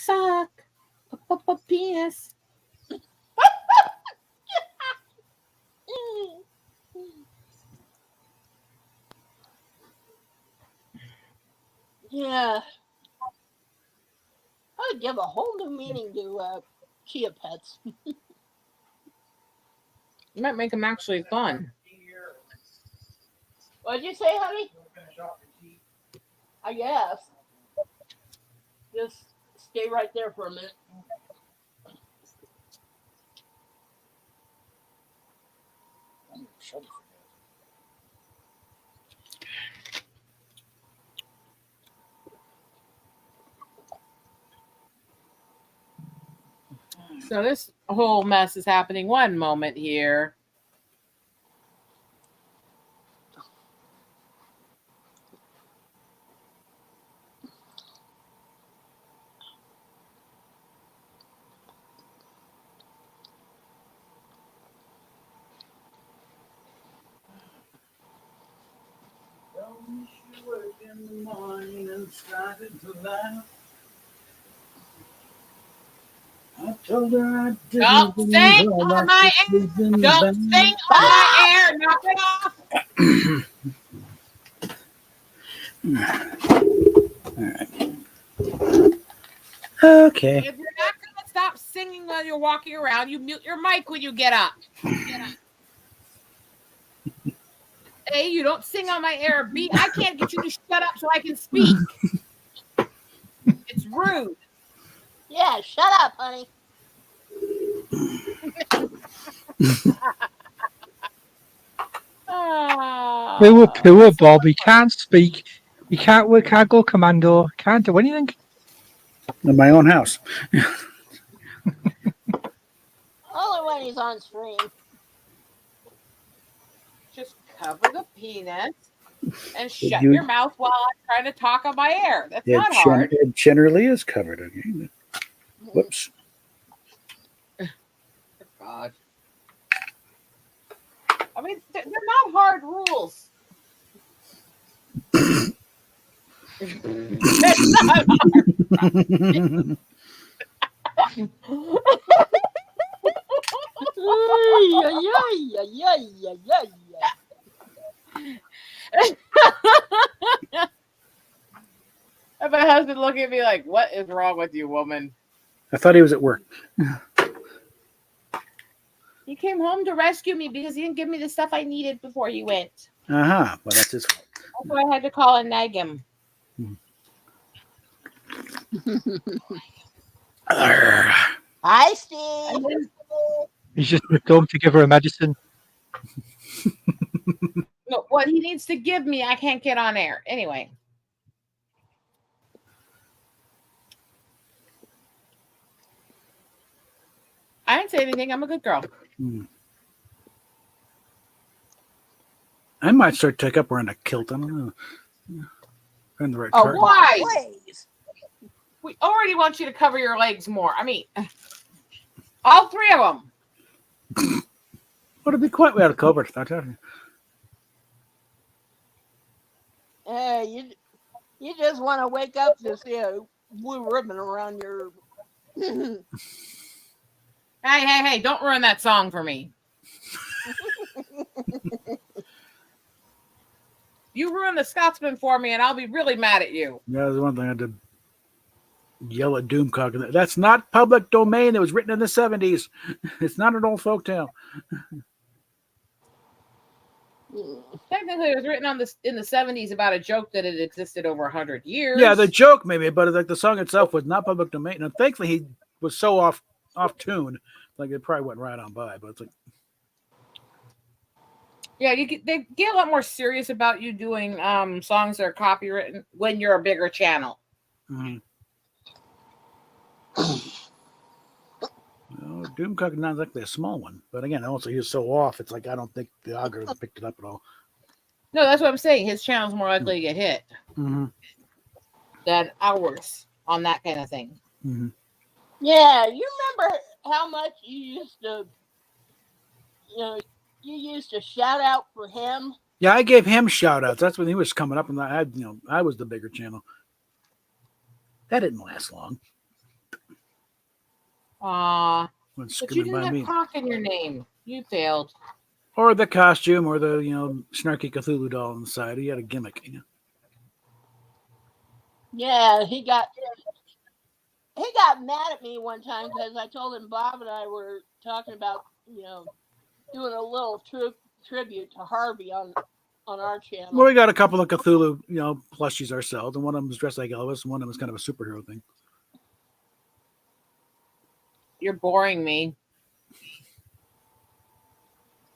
suck. Penis. Yeah. I would give a whole new meaning to Chia Pets. You might make them actually fun. What'd you say, honey? I guess. Just stay right there for a minute. So this whole mess is happening one moment here. I told her I Don't sing on my air. Don't sing on my air. Knock it off. All right. Okay. If you're not going to stop singing while you're walking around, you mute your mic when you get up. A, you don't sing on my air. B, I can't get you to shut up so I can speak. It's rude. Yeah, shut up, honey. Poor Bob. He can't speak. He can't work. Can't go commando. Can't do anything. In my own house. Only when he's on screen. Just cover the penis and shut your mouth while I'm trying to talk on my air. That's not hard. It generally is covered. Okay. Whoops. God. I mean, they're not hard rules. It's not hard. And my husband looking at me like, what is wrong with you, woman? I thought he was at work. He came home to rescue me because he didn't give me the stuff I needed before he went. Uh-huh. Well, that's his fault. So I had to call and nag him. Hi, Steve. He's just moved home to give her a medicine. No, what he needs to give me, I can't get on air. Anyway. I didn't say anything. I'm a good girl. I might start take up wearing a kilt. I don't know. In the right Oh, carton. Why? please. We already want you to cover your legs more. I mean, all three of them. Well, to be quite well covered. I tell you. You just want to wake up to see a blue ribbon around your. Hey, don't ruin that song for me. You ruined the Scotsman for me, and I'll be really mad at you. Yeah, there's one thing I had to yell at Doomcock. That's not public domain. It was written in the 70s. It's not an old folktale. Technically, it was written in the 70s about a joke that had existed over 100 years. Yeah, the joke maybe, but like the song itself was not public domain. And thankfully, he was so off tune, like it probably went right on by. But it's like, yeah, they get a lot more serious about you doing songs that are copywritten when you're a bigger channel. Well, Doomcock is not exactly a small one, but again, also he was so off. It's like I don't think the algorithm picked it up at all. No, that's what I'm saying. His channel's more likely to get hit than ours on that kind of thing. Yeah, you remember how much you used to, you used to shout out for him. Yeah, I gave him shout outs. That's when he was coming up, and I was the bigger channel. That didn't last long. But you Screaming didn't by have me, cock in your name. You failed. or the costume, or the snarky Cthulhu doll on the side. He had a gimmick. Yeah, he got mad at me one time because I told him Bob and I were talking about doing a little tribute to Harvey on our channel. Well, we got a couple of Cthulhu plushies ourselves, and one of them was dressed like Elvis, and one of them was kind of a superhero thing. You're boring me.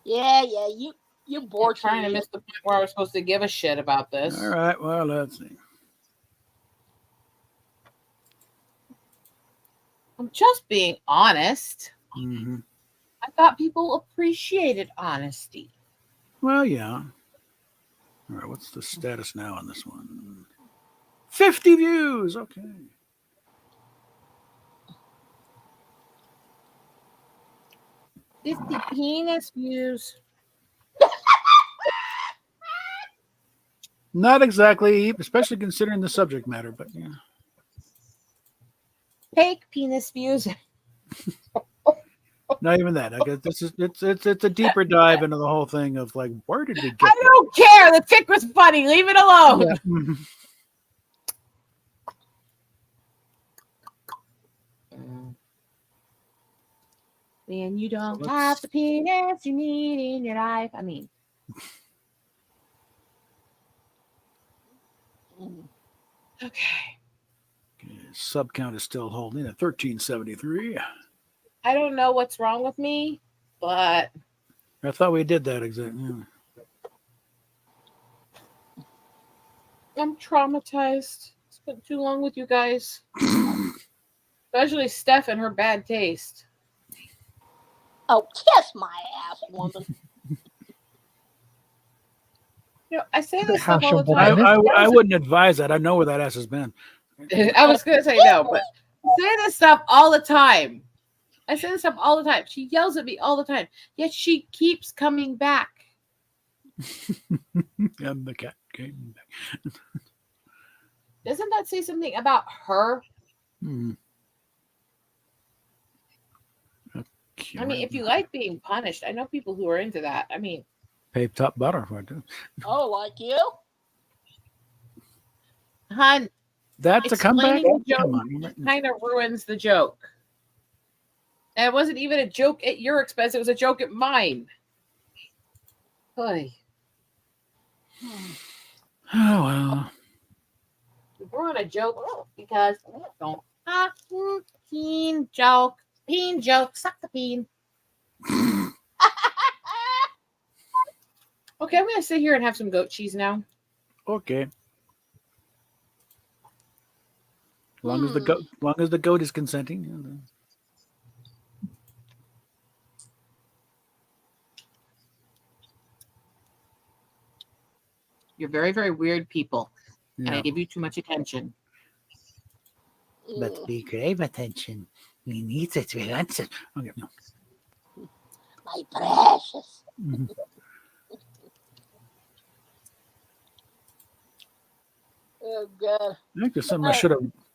Yeah, you bored me. Trying to miss the point where I was supposed to give a shit about this. All right, well, let's see. I'm just being honest. I thought people appreciated honesty. Well, yeah. All right, what's the status now on this one? 50 views. Okay. $50 penis views. Not exactly, especially considering the subject matter, but yeah. Fake penis views. Not even that. I guess it's a deeper dive into the whole thing of like, where did we get? I don't care. The tick was funny. Leave it alone. Yeah. When you don't have the penis you need in your life. I mean. Okay. Sub count is still holding at 1373. I don't know what's wrong with me, but I thought we did that exactly. Yeah. I'm traumatized. Spent too long with you guys. Especially Steph and her bad taste. Oh, kiss my ass, woman. I say this stuff all the time. I wouldn't advise that. I know where that ass has been. I was going to say no, but I say this stuff all the time. She yells at me all the time. Yet she keeps coming back. And the cat came back. Doesn't that say something about her? Okay, I mean, if you like being punished, I know people who are into that. I mean, pay top butter for it too. Oh, like you? Hun, That's a comeback. Come on, kind of ruins the joke. And it wasn't even a joke at your expense; it was a joke at mine. Boy. Oh well. We ruin a joke because Don't. Peen joke. Peen joke. Suck the peen. Okay, I'm gonna sit here and have some goat cheese now. Okay. Long as the goat is consenting. You know. You're very, very weird people, and I Yeah. give you too much attention. But we crave attention. We need it. We want it. Okay. No. My precious. Mhm. Oh God. I think there's something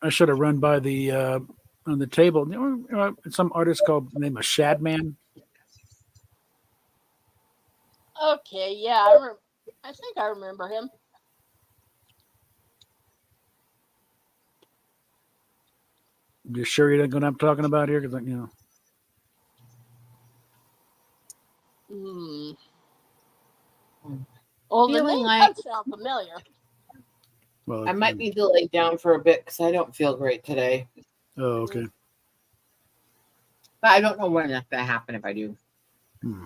I should have run by the on the table. You know, some artist called the name of Shadman. Okay, yeah, I think I remember him. You sure you don't know what I'm talking about here? Because you know. Well, the Feeling name like does sound familiar. Well, I might need to lay down for a bit because I don't feel great today. Oh, okay. But I don't know when that's gonna happen if I do. Hmm.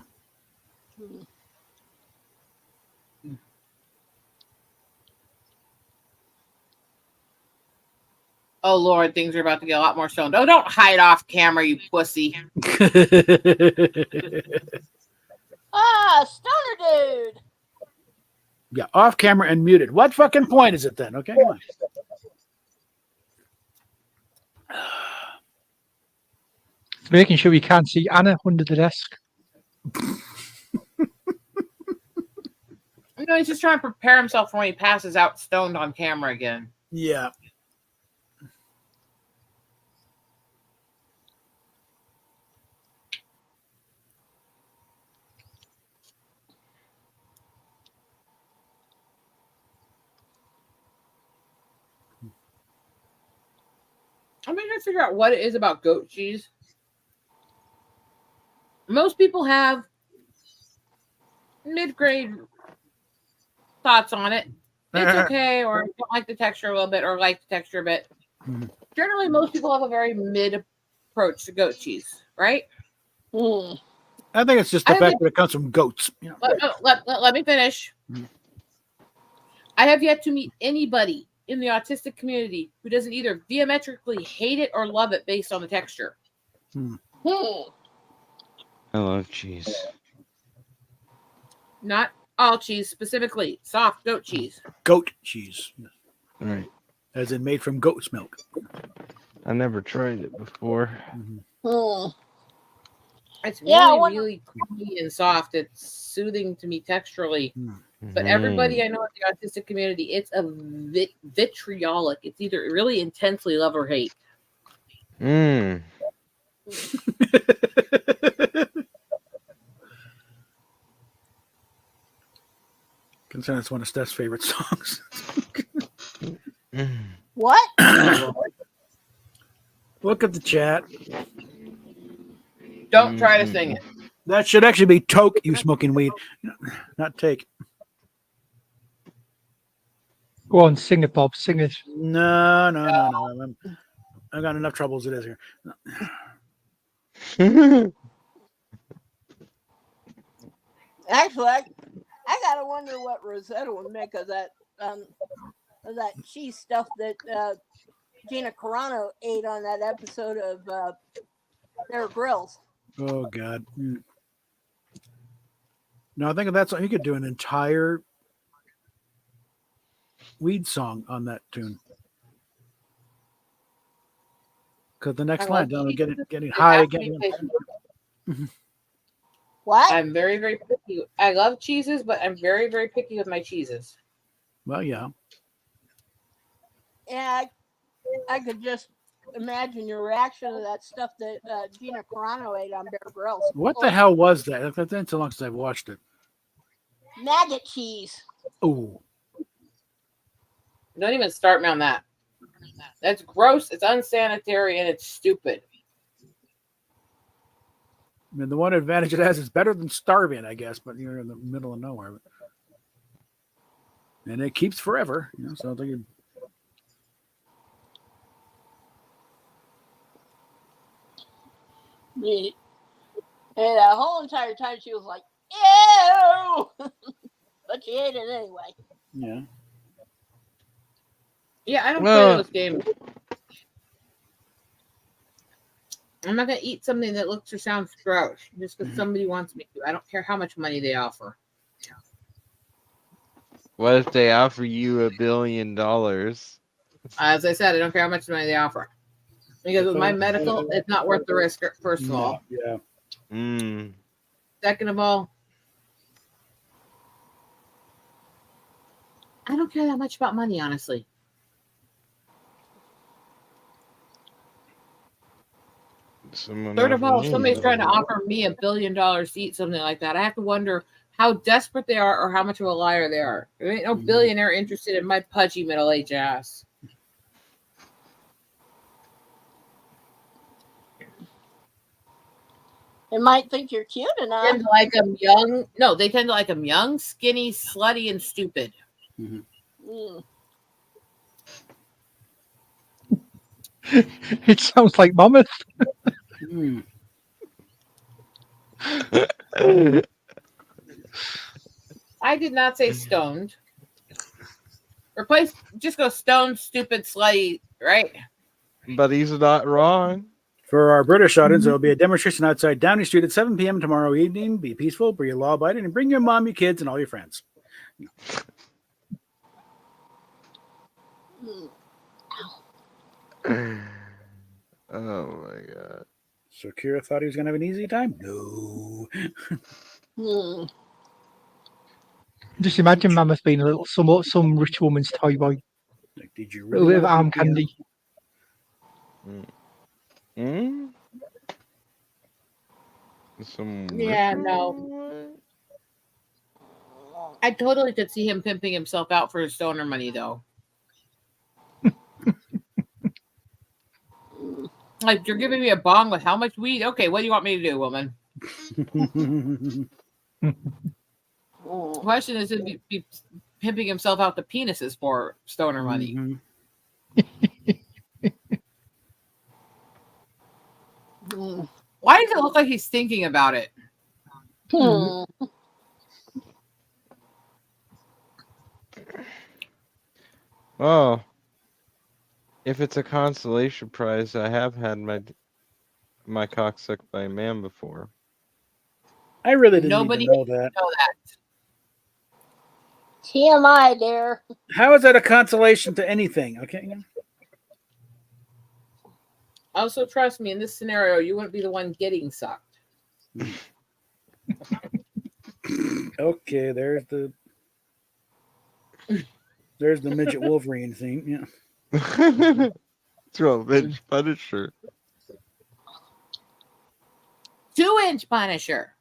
Oh Lord, things are about to get a lot more stoned. Oh, don't hide off camera, you pussy. Ah, Stoner Dude. Yeah, off camera and muted. What fucking point is it then? Okay, come on. Making sure you can't see Anna under the desk. You know, he's just trying to prepare himself for when he passes out stoned on camera again. Yeah. I'm trying to figure out what it is about goat cheese. Most people have mid-grade thoughts on it. It's okay, or don't like the texture a little bit, or like the texture a bit. Mhm. Generally, most people have a very mid approach to goat cheese, right? I think it's just the fact that it comes from goats. You know. Let me finish. Mhm. I have yet to meet anybody in the autistic community who doesn't either diametrically hate it or love it based on the texture. I love cheese. Not all cheese, specifically soft goat cheese. Goat cheese, Right. as in made from goat's milk. I never tried it before. It's really, Yeah, I wonder- really creamy and soft. It's soothing to me texturally. But Mhm. everybody I know in the autistic community, it's a vitriolic. It's either really intensely love or hate. Mm. Consider it's one of Steph's favorite songs. Mm. What? Look at the chat. Don't try to sing it. That should actually be toke, you smoking weed, not take. Go on, sing it, Bob. Sing it. No. I've got enough trouble as it is here. Actually, I gotta wonder what Rosetta would make of that cheese stuff that Gina Carano ate on that episode of Bear Grylls. Oh God. No, I think if that's you could do an entire weed song on that tune. Because the next line, getting high again. What? I'm very, very picky. I love cheeses, but I'm very, very picky with my cheeses. Well, yeah. Yeah, I could just imagine your reaction to that stuff that Gina Carano ate on Bear Grylls. What the hell was that? It's been so long since I've watched it. Maggot cheese. Oh, Don't even start me on that. That's gross. It's unsanitary and it's stupid. I mean, the one advantage it has is better than starving, I guess, but you're in the middle of nowhere. And it keeps forever, you know. So I think Me. And the whole entire time she was like, ew! But she ate it anyway. Yeah. Yeah, I don't play Well, those games. I'm not gonna eat something that looks or sounds gross just because somebody wants me to. I don't care how much money they offer. what if they offer you $1 billion? As I said, I don't care how much money they offer. Because with my medical, it's not worth the risk, first of No, all. yeah. Mm. Second of all, I don't care that much about money, honestly. Third of all, if somebody's trying to offer me $1 billion to eat something like that, I have to wonder how desperate they are or how much of a liar they are. There ain't no billionaire interested in my pudgy middle-aged ass. They might think you're cute They enough. tend to like them young. No, they tend to like them young, skinny, slutty, and stupid. Mm. It sounds like Mammoth. Mm. I did not say stoned. Replace, just go stoned, stupid, slutty, right? But he's not wrong. For our British audience, there will be a demonstration outside Downing Street at 7 p.m. tomorrow evening. Be peaceful, be law-abiding, and bring your mom, your kids, and all your friends. Oh my god. So Kira thought he was going to have an easy time? No. Just imagine Mammoth being a little some rich woman's toy boy. Like, did you A little really bit of want arm to be candy. Some Yeah, no. I totally could see him pimping himself out for his stoner money, though. Like, you're giving me a bong with how much weed? Okay, what do you want me to do, woman? The question is if he's pimping himself out the penises for stoner money. Why does it look like he's thinking about it? Oh, if it's a consolation prize, I have had my cock sucked by a man before. I really didn't Nobody even know that. know that. TMI, there. How is that a consolation to anything? Okay. Also, trust me, in this scenario, you wouldn't be the one getting sucked. Okay, there's the midget Wolverine thing. Yeah. It's Revenge Punisher. 2-inch Punisher.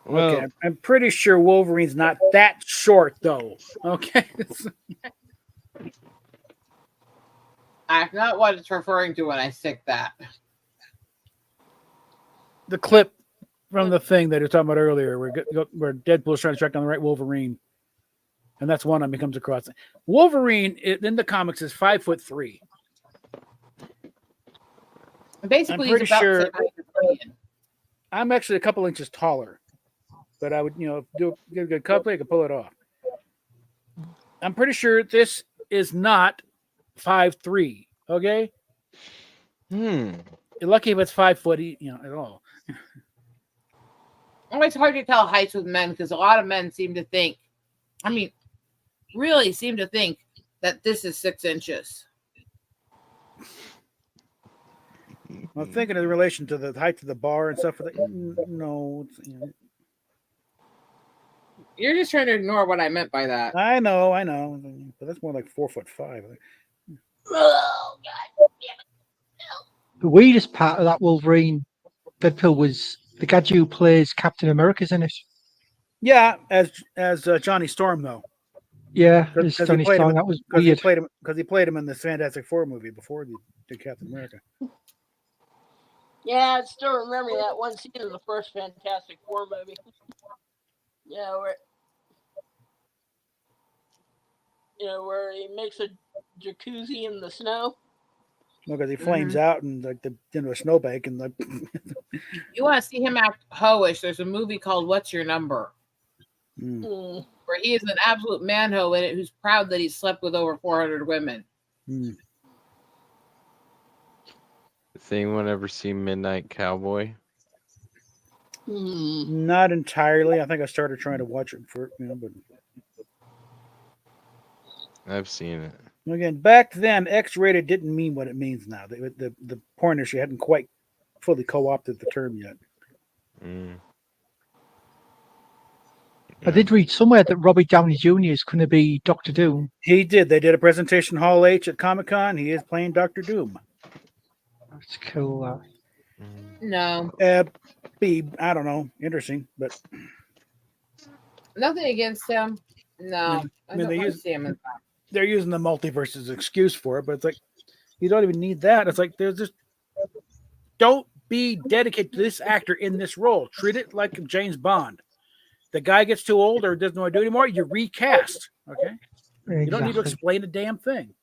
Well, Okay, I'm pretty sure Wolverine's not that short, though. Okay. I forgot what it's referring to when I stick that. The clip from the thing that you were talking about earlier, where Deadpool's trying to track down the right Wolverine, and that's one that becomes across. Wolverine in the comics is 5'3". Basically, I'm he's pretty about sure. the same height as Ian. I'm actually a couple inches taller, but I would, do a good cut play, I could pull it off. I'm pretty sure this is not 5'3". Okay. You're lucky if it's 5 foot, at all. Oh, it's hard to tell heights with men because a lot of men seem to think, really seem to think that this is 6 inches. I'm thinking in relation to the height of the bar and stuff. No. You're just trying to ignore what I meant by that. I know. But that's more like 4'5". Oh, God. The weirdest part of that Wolverine Deadpool was the guy who plays Captain America's in it. Yeah, as Johnny Storm though. Yeah, Because Johnny Storm. That was he weird. played him in the Fantastic Four movie before he did Captain America. Yeah, I still remember that one scene of the first Fantastic Four movie. where where he makes a jacuzzi in the snow. Because he flames out and like into a snowbank and like. You want to see him act hoish? There's a movie called What's Your Number, Mm. where he is an absolute manho in it, who's proud that he's slept with over 400 women. Mm. Does anyone ever see Midnight Cowboy? Not entirely. I think I started trying to watch it for but I've seen it. again, back then, X-rated didn't mean what it means now. The porn industry hadn't quite fully co-opted the term yet. Mm. I did read somewhere that Robert Downey Jr. is going to be Doctor Doom. He did. They did a presentation Hall H at Comic-Con. He is playing Doctor Doom. That's cool. No, I don't know, interesting, but nothing against him. No, I mean, don't want to see him in that. they're using the multiverse as an excuse for it. But it's like you don't even need that. It's like there's just don't be dedicated to this actor in this role. Treat it like James Bond. The guy gets too old or doesn't want to do it anymore, you recast. Okay, you don't need to explain a damn thing.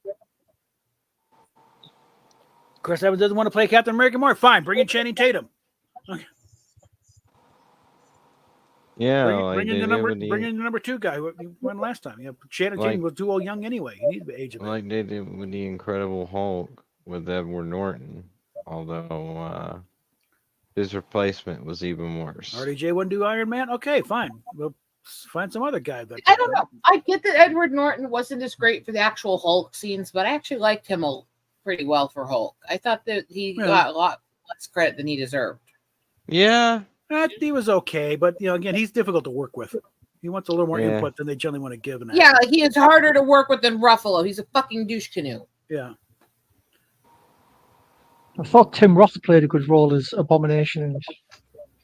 Chris Evans doesn't want to play Captain America more. Fine, bring in Channing Tatum. Okay. Yeah, Bring in the number 2 guy who won last time. Channing Tatum was too old young anyway. You need the age of it. Like they did with the Incredible Hulk with Edward Norton, although his replacement was even worse. RDJ wouldn't do Iron Man? Okay, fine. We'll find some other guy. I don't know. I get that Edward Norton wasn't as great for the actual Hulk scenes, but I actually liked him pretty well for Hulk. I thought that he got a lot less credit than he deserved. Yeah. He was okay, but again, he's difficult to work with. He wants a little more input than they generally want to give. Yeah, like he is harder to work with than Ruffalo. He's a fucking douche canoe. Yeah. I thought Tim Roth played a good role as Abomination.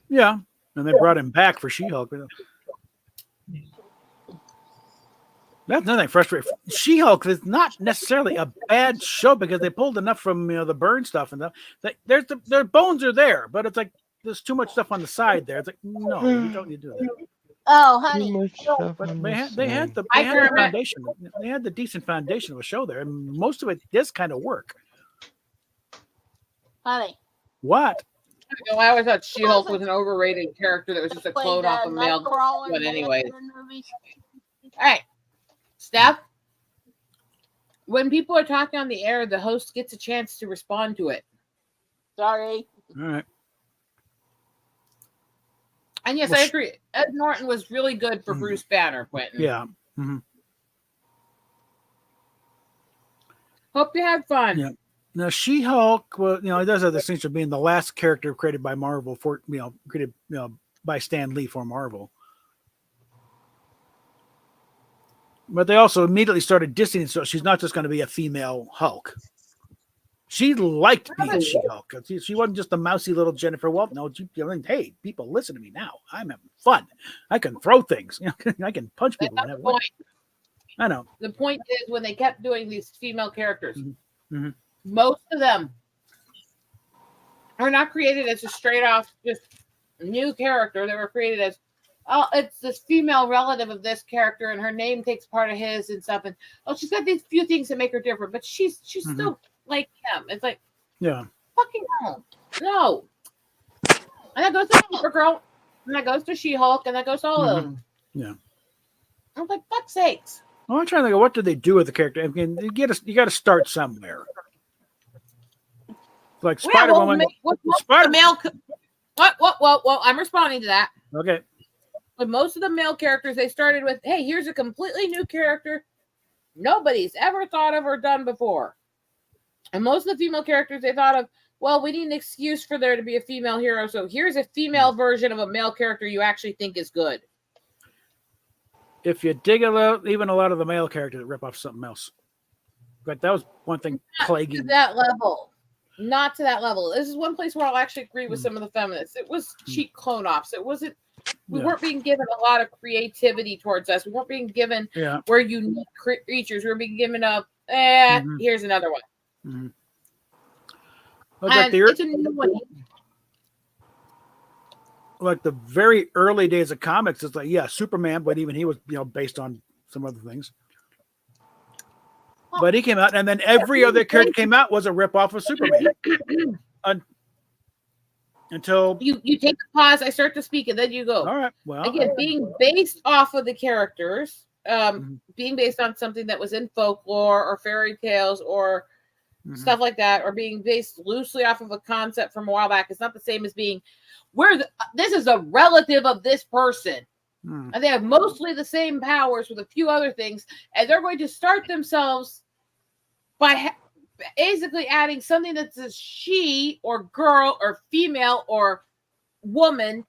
Yeah, and they brought him back for She-Hulk. That's nothing frustrating. She-Hulk is not necessarily a bad show because they pulled enough from the Byrne stuff and their bones are there, but it's like there's too much stuff on the side there. It's like no, you don't need to do that. Oh, honey. But they had the foundation. They had the decent foundation of a show there, and most of it does kind of work. Honey. What? I always thought She-Hulk was an overrated character that was just a clone off of male. But anyway. All right. Steph, when people are talking on the air, the host gets a chance to respond to it. Sorry. All right. And yes, I agree. Ed Norton was really good for Bruce Banner, Quentin. Yeah. Mm-hmm. Hope you had fun. Yeah. Now, She-Hulk, well, it does have the distinction of being the last character created by Marvel created by Stan Lee for Marvel. But they also immediately started dissing it, so she's not just going to be a female Hulk. She liked being She-Hulk. She wasn't just a mousy little Jennifer Waltz. No, hey, people, listen to me now. I'm having fun. I can throw things. I can punch people. That's the point. I know. The point is when they kept doing these female characters, mm-hmm. most of them are not created as a straight off just new character. They were created as, it's this female relative of this character, and her name takes part of his and stuff. And she's got these few things that make her different, but she's still like him. It's like, fucking hell, no. And that goes to Supergirl, and that goes to She-Hulk, and that goes to all of them. Yeah. I'm like, fuck's sakes. Well, I'm trying to think of what did they do with the character. I mean, you got to start somewhere. Like Spider-Woman. What? I'm responding to that. Okay. But most of the male characters, they started with, hey, here's a completely new character nobody's ever thought of or done before. And most of the female characters, they thought of, well, we need an excuse for there to be a female hero. So here's a female version of a male character you actually think is good. If you dig a little, even a lot of the male characters rip off something else. But that was one thing plaguing. To that level. Not to that level. This is one place where I'll actually agree with some of the feminists. It was cheap clone offs. It wasn't. We weren't being given a lot of creativity towards us. We weren't being given we're unique creatures. We were being given here's another one. Mm-hmm. And it's a new one. like the very early days of comics, it's like, yeah, Superman, but even he was, based on some other things. But he came out, and then every other character came out was a ripoff of Superman. Until you take a pause, I start to speak, and then you go. All right. Well, again, being based off of the characters, being based on something that was in folklore or fairy tales or stuff like that, or being based loosely off of a concept from a while back, it's not the same as being this is a relative of this person. And they have mostly the same powers with a few other things, and they're going to start themselves by basically adding something that's a she or girl or female or woman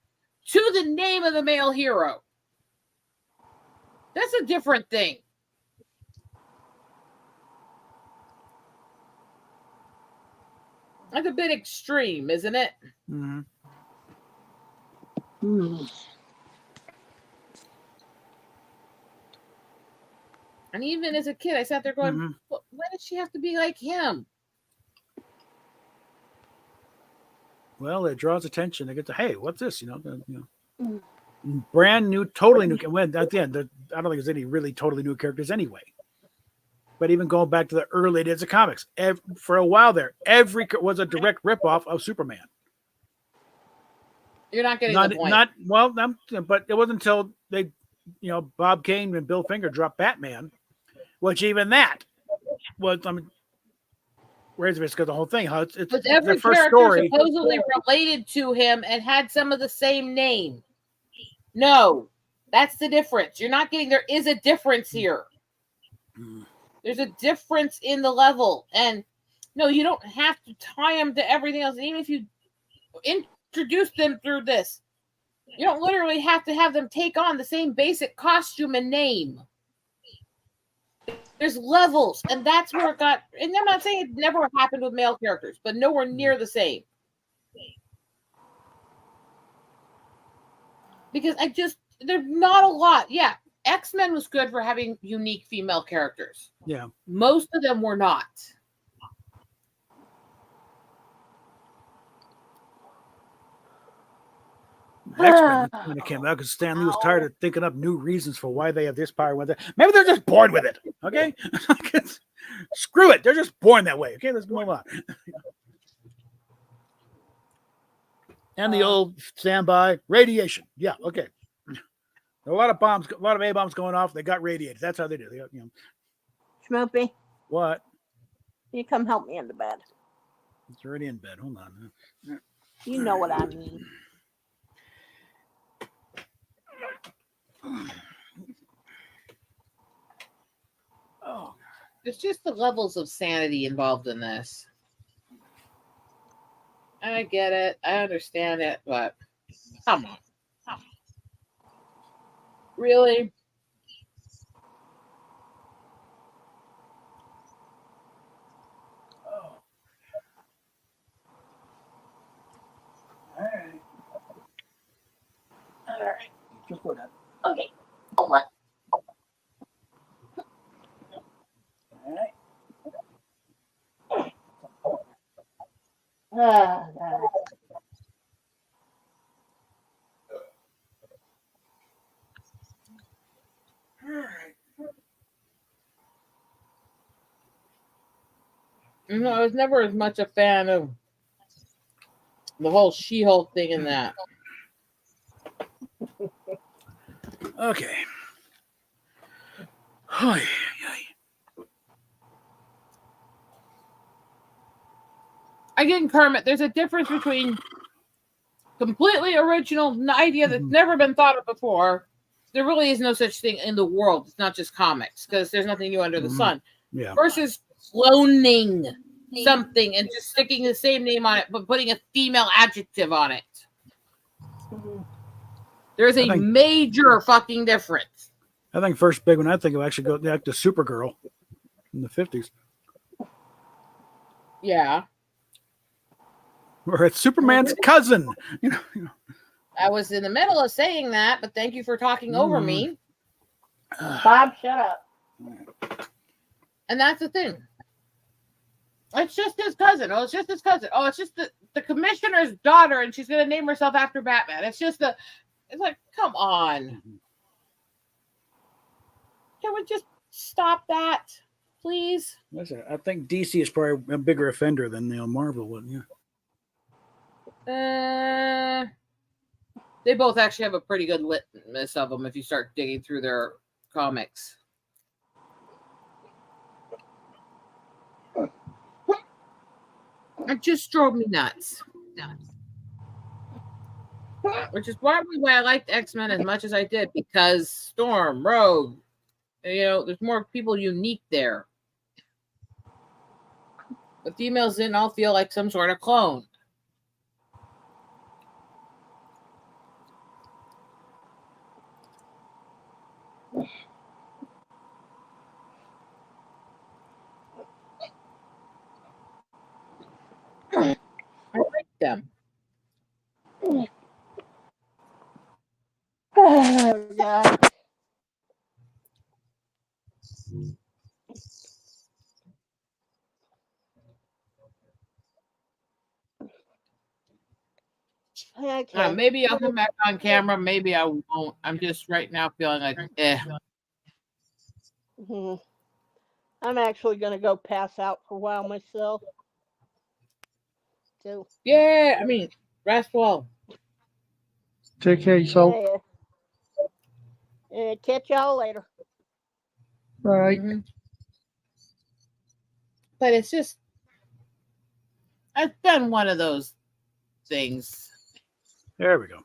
to the name of the male hero. That's a different thing. That's a bit extreme, isn't it? Mm-hmm. And even as a kid, I sat there going, why does she have to be like him? Well, it draws attention. They get to, hey, what's this? Brand new, totally new. When at the end, I don't think there's any really totally new characters anyway. But even going back to the early days of comics, for a while there, every was a direct ripoff of Superman. You're not getting the point. But it wasn't until they, Bob Kane and Bill Finger dropped Batman, which even that was, where's because the whole thing, how it's every the first character story supposedly related to him and had some of the same name. No, that's the difference. You're not getting. There is a difference here. There's a difference in the level, and no, you don't have to tie them to everything else. And even if you introduce them through this, you don't literally have to have them take on the same basic costume and name. There's levels, and that's where it got. And I'm not saying it never happened with male characters, but nowhere near the same. Because there's not a lot. Yeah, X-Men was good for having unique female characters. Yeah. Most of them were not. X-Men when it came out, because Stan Lee was tired of thinking up new reasons for why they have this power. Maybe they're just born with it. Okay, screw it. They're just born that way. Okay, let's move on. And the old standby radiation. Yeah, okay. A lot of bombs, a lot of A bombs going off. They got radiated. That's how they do. They got, Schmoopy. What? You come help me into bed. It's already in bed. Hold on. You know what I mean. Oh, it's just the levels of sanity involved in this. I get it. I understand it, but come on. Really? Oh. All right. All right. Just put that. Okay. Hold on. All right. God. All right. I was never as much a fan of the whole She-Hulk thing in that. Okay. Hi. Again, Kermit, there's a difference between completely original idea that's never been thought of before. There really is no such thing in the world. It's not just comics, because there's nothing new under the sun. Yeah. Versus cloning something and just sticking the same name on it, but putting a female adjective on it. There's a major fucking difference. I think first big one I think of actually go back to Supergirl in the 50s. Yeah. Where it's Superman's cousin. I was in the middle of saying that, but thank you for talking over me. Bob, shut up. And that's the thing. It's just his cousin. Oh, it's just his cousin. Oh, it's just the commissioner's daughter, and she's gonna name herself after Batman. It's like, come on. Can we just stop that, please? I think DC is probably a bigger offender than Marvel, wouldn't you? They both actually have a pretty good litmus of them if you start digging through their comics. It just drove me nuts. Which is probably why I liked X-Men as much as I did, because Storm, Rogue, there's more people unique there. The females didn't all feel like some sort of clone. I like them. Oh, God. Okay. Maybe I'll come back on camera. Maybe I won't. I'm just right now feeling like, Mhm. I'm actually going to go pass out for a while myself. So, Yeah, rest well. Take care of yourself. Catch y'all later. Right. Mm-hmm. But it's just, I've done one of those things. There we go.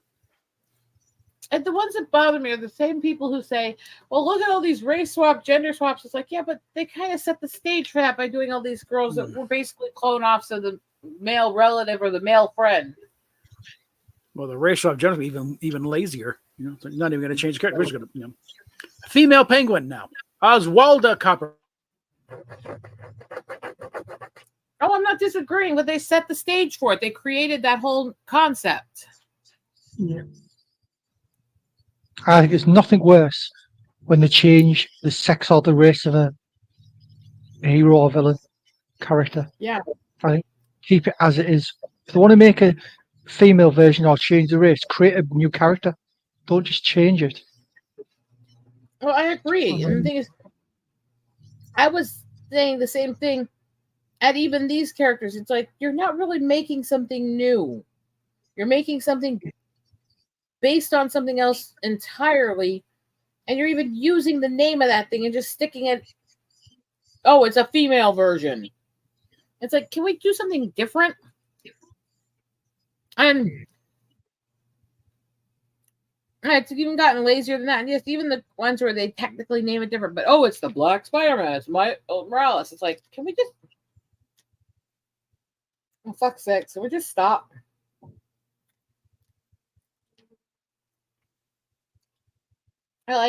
And the ones that bother me are the same people who say, well, look at all these race swap, gender swaps. It's like, yeah, but they kind of set the stage for that by doing all these girls that were basically clone offs of the male relative or the male friend. Well, the race swap gender even lazier. So you're not even going to change the character. We're just going to, female penguin now. Oswalda Copper. Oh, I'm not disagreeing, but they set the stage for it. They created that whole concept. Yeah. I think it's nothing worse when they change the sex or the race of a hero or villain character. Yeah. I think keep it as it is. If they want to make a female version or change the race, create a new character. Don't just change it. Well, I agree. And the thing is, I was saying the same thing at even these characters. It's like, you're not really making something new. You're making something based on something else entirely, and you're even using the name of that thing and just sticking it. Oh, it's a female version. It's like, can we do something different? And it's even gotten lazier than that. And just even the ones where they technically name it different, but it's the Black Spider-Man, it's Morales. It's like, can we just, for fuck's sake, can we just stop?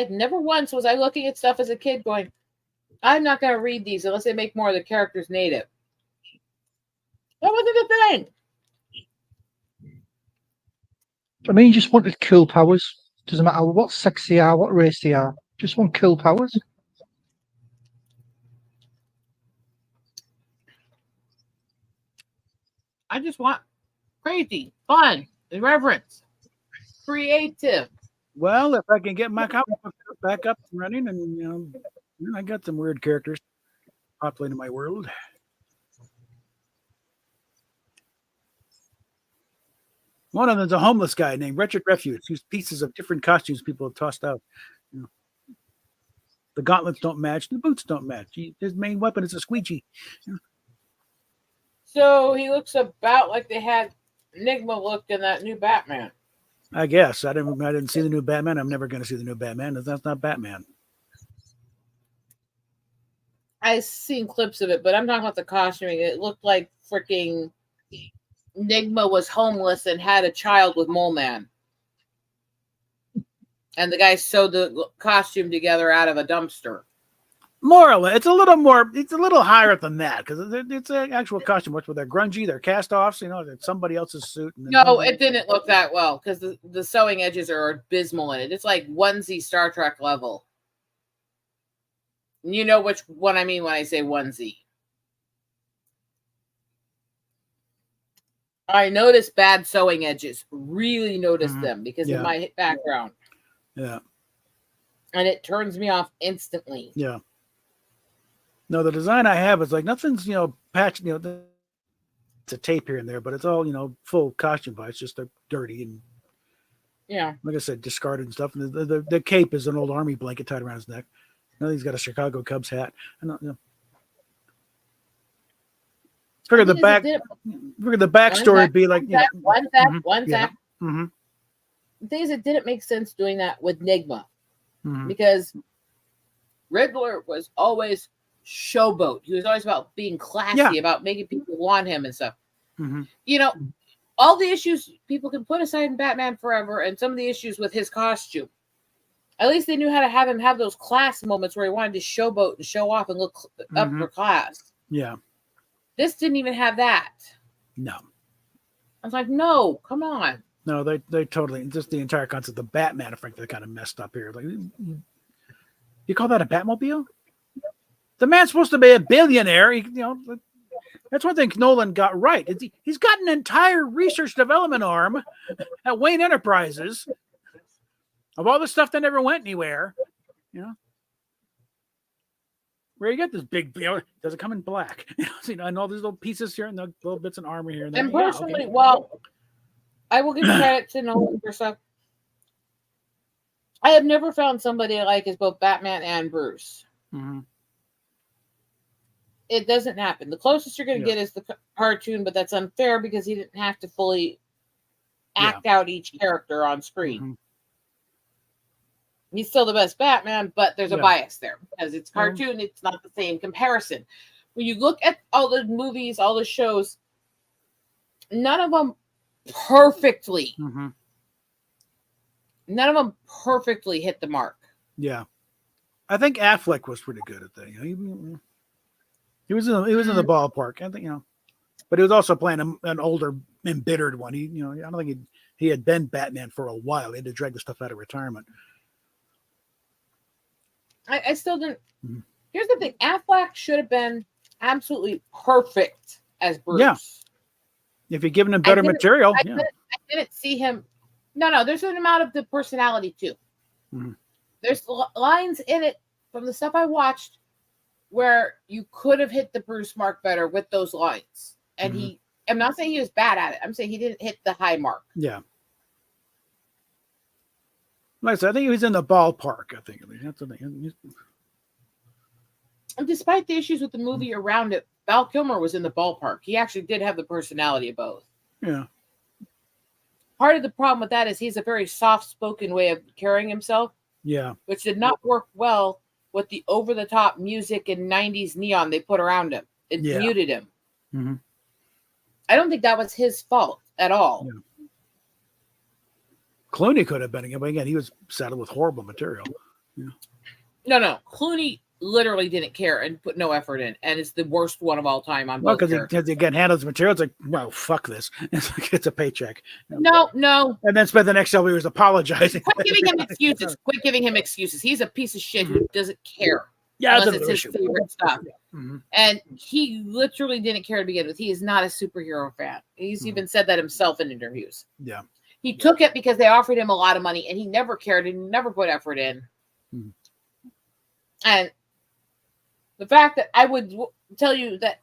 Never once was I looking at stuff as a kid going, I'm not going to read these unless they make more of the characters native. That wasn't a thing. You just wanted cool powers. Doesn't matter what sex they are, what race they are. Just want cool powers. I just want crazy, fun, irreverence, creative. Well, if I can get my comic book back up and running, and I got some weird characters populating my world. One of them's a homeless guy named Wretched Refuge, whose pieces of different costumes people have tossed out. The gauntlets don't match, the boots don't match. His main weapon is a squeegee. So he looks about like they had Enigma looked in that new Batman. I guess I didn't see the new Batman. I'm never going to see the new Batman. That's not Batman. I've seen clips of it, but I'm talking about the costuming. It looked like freaking Enigma was homeless and had a child with Mole Man. And the guy sewed the costume together out of a dumpster. More or less. It's a little higher than that because it's an actual costume. Where they're grungy, they're cast-offs, it's somebody else's suit. No, it didn't look that well because the sewing edges are abysmal in it. It's like onesie Star Trek level. You know which one I mean when I say onesie. I noticed bad sewing edges. Really noticed Mhm. them because Yeah. of my background. Yeah. And it turns me off instantly. Yeah. No, the design I have is like nothing's, patched, it's a tape here and there, but it's all, full costume by. It's just they're dirty and, Yeah. like I said, discarded and stuff. And the cape is an old army blanket tied around his neck. Now he's got a Chicago Cubs hat. I don't know. Figure the backstory would be like, one yeah. sec. Mm-hmm. The thing is, it didn't make sense doing that with Nigma Mm-hmm. because Riddler was always showboat. He was always about being classy, about making people want him and stuff. Mm-hmm. All the issues people can put aside in Batman Forever, and some of the issues with his costume. At least they knew how to have him have those class moments where he wanted to showboat and show off and look upper class. Yeah. This didn't even have that. No. I was like, no, come on. No, they totally, just the entire concept of Batman, I think they kind of messed up here. Like, you call that a Batmobile? The man's supposed to be a billionaire. That's one thing Nolan got right. He's got an entire research development arm at Wayne Enterprises of all the stuff that never went anywhere. Where you get this big, does it come in black? And all these little pieces here and the little bits of armor here and there. And personally, well, I will give credit to Nolan for stuff. I have never found somebody I like as both Batman and Bruce. Mm-hmm. It doesn't happen. The closest you're going to get is the cartoon, but that's unfair because he didn't have to fully act out each character on screen. Mm-hmm. He's still the best Batman, but there's a bias there because it's cartoon. It's not the same comparison. When you look at all the movies, all the shows, none of them perfectly hit the mark. Yeah. I think Affleck was pretty good at that. He was in the ballpark. I think, but he was also playing an older, embittered one. I don't think he had been Batman for a while. He had to drag the stuff out of retirement. I still didn't. Here's the thing: Affleck should have been absolutely perfect as Bruce. Yeah. If you're giving him better material, I didn't see him. No. There's an amount of the personality too. Mm-hmm. There's lines in it from the stuff I watched where you could have hit the Bruce mark better with those lines, and I'm not saying he was bad at it. I'm saying he didn't hit the high mark. Yeah. Like I said, I think he was in the ballpark. I think that's the thing. And despite the issues with the movie around it, Val Kilmer was in the ballpark. He actually did have the personality of both. Yeah. Part of the problem with that is he's a very soft-spoken way of carrying himself. Yeah. Which did not work well with the over-the-top music and 90s neon they put around him. It muted him. Mm-hmm. I don't think that was his fault at all. Yeah. Clooney could have been, but again, he was saddled with horrible material. Yeah. No. Clooney literally didn't care and put no effort in, and it's the worst one of all time on both. Well, because he handles the material, it's like, well, fuck this. It's like it's a paycheck. No. And then spend the next several years apologizing. Quit giving him excuses. He's a piece of shit who doesn't care. Yeah, unless it's his favorite stuff. Mm-hmm. And he literally didn't care to begin with. He is not a superhero fan. He's even said that himself in interviews. Yeah. He took it because they offered him a lot of money, and he never cared and never put effort in. Mm-hmm. And the fact that I would tell you that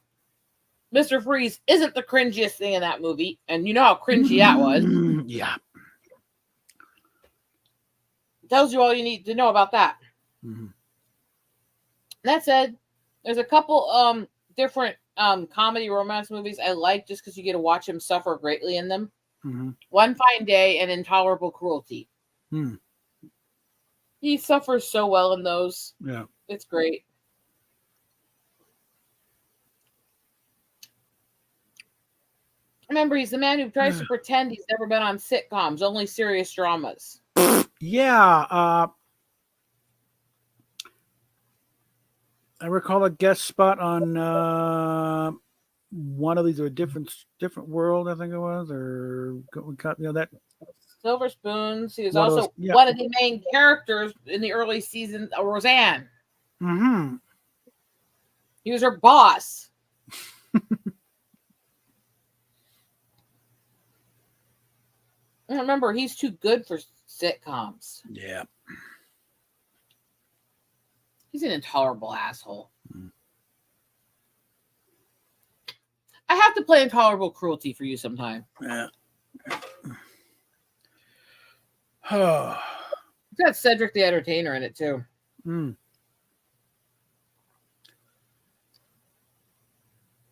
Mr. Freeze isn't the cringiest thing in that movie, and you know how cringy that was. Yeah. Tells you all you need to know about that. Mm-hmm. That said, there's a couple different comedy romance movies I like just because you get to watch him suffer greatly in them. Mm-hmm. One Fine Day and Intolerable Cruelty. Mm. He suffers so well in those. Yeah. It's great. Remember, he's the man who tries to pretend he's never been on sitcoms, only serious dramas. Yeah. I recall a guest spot on one of these, or a different world, I think it was, or that Silver Spoons. He was one of also those, yeah. one of the main characters in the early season of Roseanne. Mm-hmm. He was her boss. Remember, he's too good for sitcoms. Yeah. He's an intolerable asshole. Mm. I have to play Intolerable Cruelty for you sometime. Yeah. Oh. It's got Cedric the Entertainer in it too. Mm.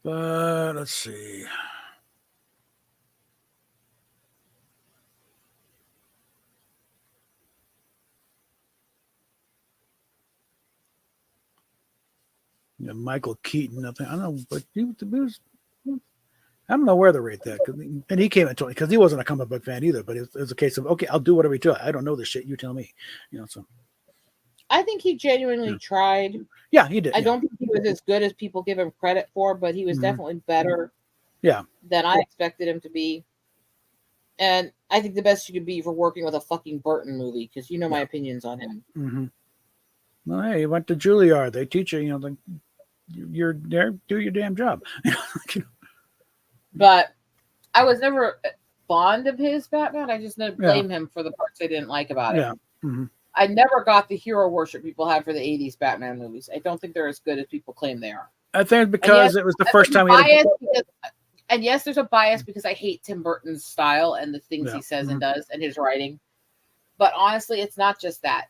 But let's see. Yeah, Michael Keaton. Nothing. I don't know, but he was. I don't know where to rate that. And he came and told me because he wasn't a comic book fan either. But it was a case of okay, I'll do whatever you tell. I don't know this shit. You tell me. So. I think he genuinely tried. Yeah, he did. I don't think he was as good as people give him credit for, but he was definitely better. Yeah. Than I expected him to be. And I think the best you could be for working with a fucking Burton movie, because you know my opinions on him. Mm-hmm. Well, hey, you went to Juilliard. They teach you, like, you're there, do your damn job. But I was never fond of his Batman. I just never blame him for the parts I didn't like about it. Yeah. Mm-hmm. I never got the hero worship people have for the 80s Batman movies. I don't think they're as good as people claim they are. I think because it was the first time and yes, there's a bias because I hate Tim Burton's style and the things he says and does and his writing. But honestly, it's not just that.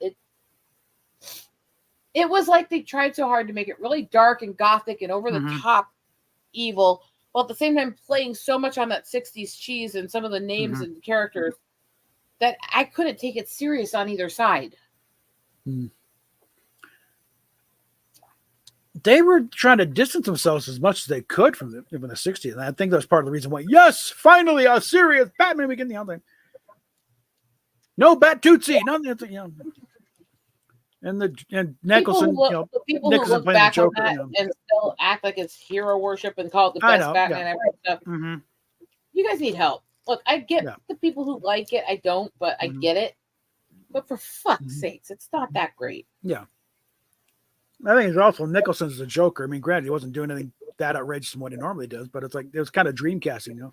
It was like they tried so hard to make it really dark and gothic and over the top evil, while at the same time playing so much on that 60s cheese and some of the names and characters that I couldn't take it serious on either side. They were trying to distance themselves as much as they could from the 60s. And I think that's part of the reason why, yes, finally a serious Batman we get the other thing. No Bat Tootsie, nothing, and Nicholson, people who look back on that and still act like it's hero worship and call it the best Batman ever stuff. You guys need help. Look, I get the people who like it. I don't, but I get it. But for fuck's sakes, it's not that great. Yeah. I think it's also Nicholson's the Joker. I mean, granted, he wasn't doing anything that outrageous from what he normally does, but it's like it was kind of dream casting,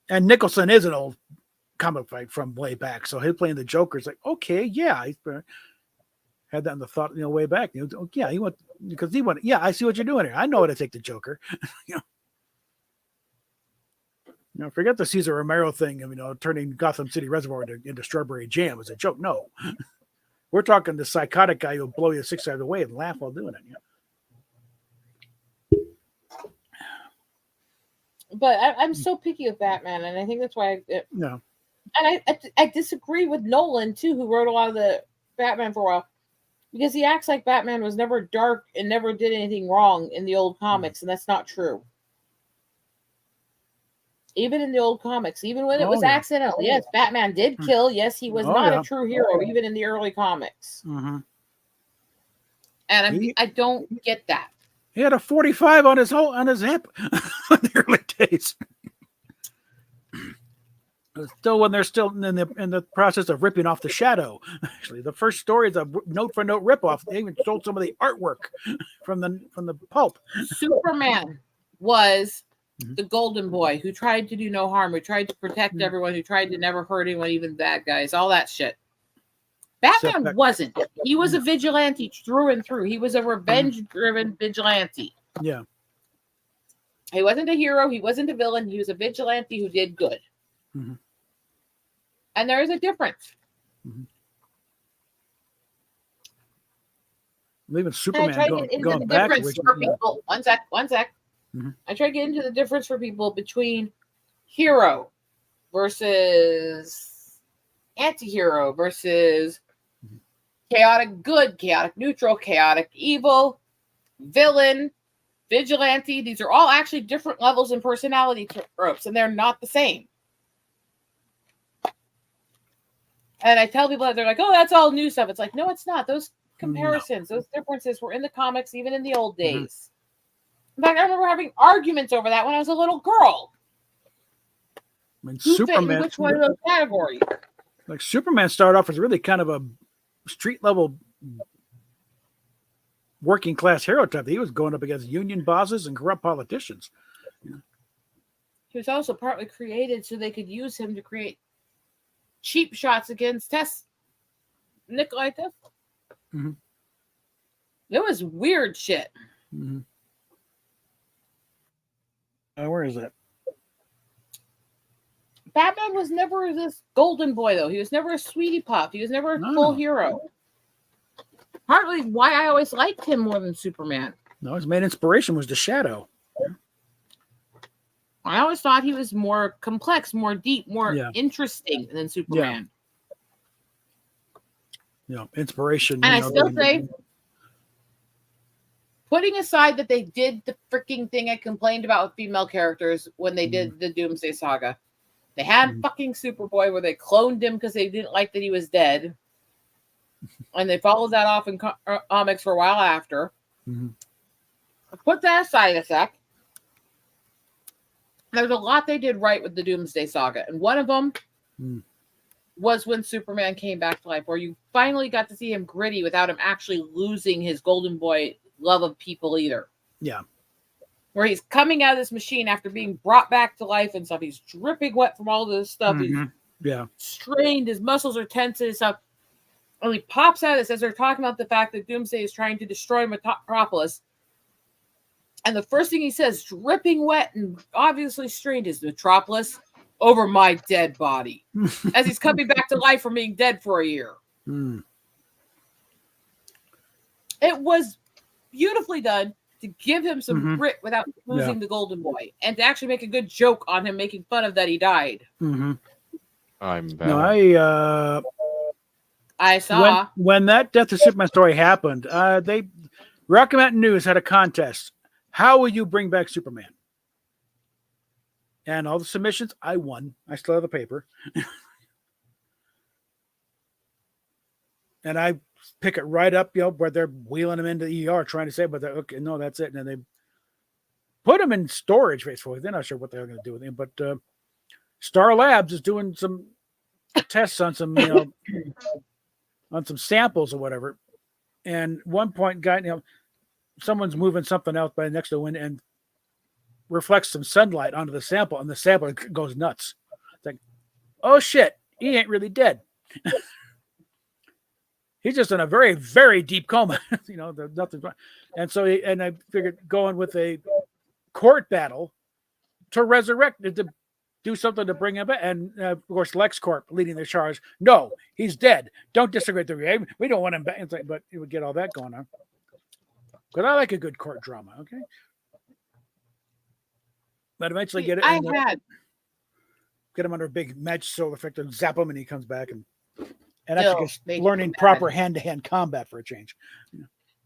And Nicholson is an old comic fight from way back, so him playing the Joker is like, okay, yeah, he's had that in the thought, way back. He went because he went, I see what you're doing here. I know how to take the Joker. Forget the Cesar Romero thing of turning Gotham City Reservoir into Strawberry Jam as a joke. No. We're talking the psychotic guy who'll blow you 6 sides away and laugh while doing it. But I'm so picky with Batman, and I think that's why. No. And I disagree with Nolan too, who wrote a lot of the Batman for a while, because he acts like Batman was never dark and never did anything wrong in the old comics, and that's not true. Even in the old comics, even when it was accidental, yes, Batman did kill. Yes, he was not a true hero, even in the early comics. And I don't get that. He had a 45 on his hip in the early days. Still, when they're still in the process of ripping off the Shadow. Actually, the first story is a note for note ripoff. They even stole some of the artwork from the pulp. Superman was the golden boy who tried to do no harm, who tried to protect everyone, who tried to never hurt anyone, even bad guys, all that shit. Batman wasn't. He was a vigilante through and through. He was a revenge-driven vigilante. Yeah. He wasn't a hero. He wasn't a villain. He was a vigilante who did good. And there is a difference. Even Superman going back. People. One sec. I try to get into the difference for people between hero versus anti-hero versus chaotic good, chaotic neutral, chaotic evil, villain, vigilante. These are all actually different levels and personality tropes, and they're not the same. And I tell people that they're like, oh, that's all new stuff. It's like, no, it's not. Those comparisons, those differences were in the comics even in the old days. In fact, I remember having arguments over that when I was a little girl. Superman, which one of those categories? Like Superman started off as really kind of a street level working class hero type. He was going up against union bosses and corrupt politicians. he was also partly created so they could use him to create cheap shots against Nikolai Tesla. Mhm. It was weird shit. Mm-hmm. Where is that? Batman was never this golden boy, though. He was never a sweetie puff. He was never a full hero. Partly why I always liked him more than Superman. No, his main inspiration was the Shadow. I always thought he was more complex, more deep, more Yeah. interesting than Superman. Inspiration. And I still say, putting aside that they did the freaking thing I complained about with female characters when they did the Doomsday Saga. They had fucking Superboy where they cloned him because they didn't like that he was dead. And they followed that off in comics for a while after. Mm-hmm. Put that aside a sec. There's a lot they did right with the Doomsday Saga. And one of them was when Superman came back to life, where you finally got to see him gritty without him actually losing his golden boy love of people either. Yeah. Where he's coming out of this machine after being brought back to life and stuff. He's dripping wet from all this stuff. Mm-hmm. He's strained. His muscles are tense and stuff. And he pops out of this as they're talking about the fact that Doomsday is trying to destroy Metropolis. And the first thing he says, dripping wet and obviously strained, is Metropolis over my dead body. As he's coming back to life from being dead for a year. It was beautifully done to give him some grit without losing the golden boy. And to actually make a good joke on him, making fun of that he died. I'm bad. No, I saw. When that Death of Superman story happened, Rocky Mountain News had a contest. How will you bring back Superman? And all the submissions, I won. I still have the paper. And I pick it right up, where they're wheeling him into the ER trying to say, but okay, no, that's it. And then they put him in storage basically. They're not sure what they're going to do with him, but Star Labs is doing some tests on some, on some samples or whatever. And one point, someone's moving something else by next to the window and reflects some sunlight onto the sample, and the sample goes nuts. It's like, oh shit, he ain't really dead. He's just in a very, very deep coma. There's nothing. And so, I figured going with a court battle to resurrect, to do something to bring him back. And of course, LexCorp leading the charge. No, he's dead. Don't disagree with the game. We don't want him back. But it would get all that going on. Because I like a good court drama. Okay. But eventually get him under a big magic soul effect and zap him, and he comes back and actually gets learning proper hand-to-hand combat for a change.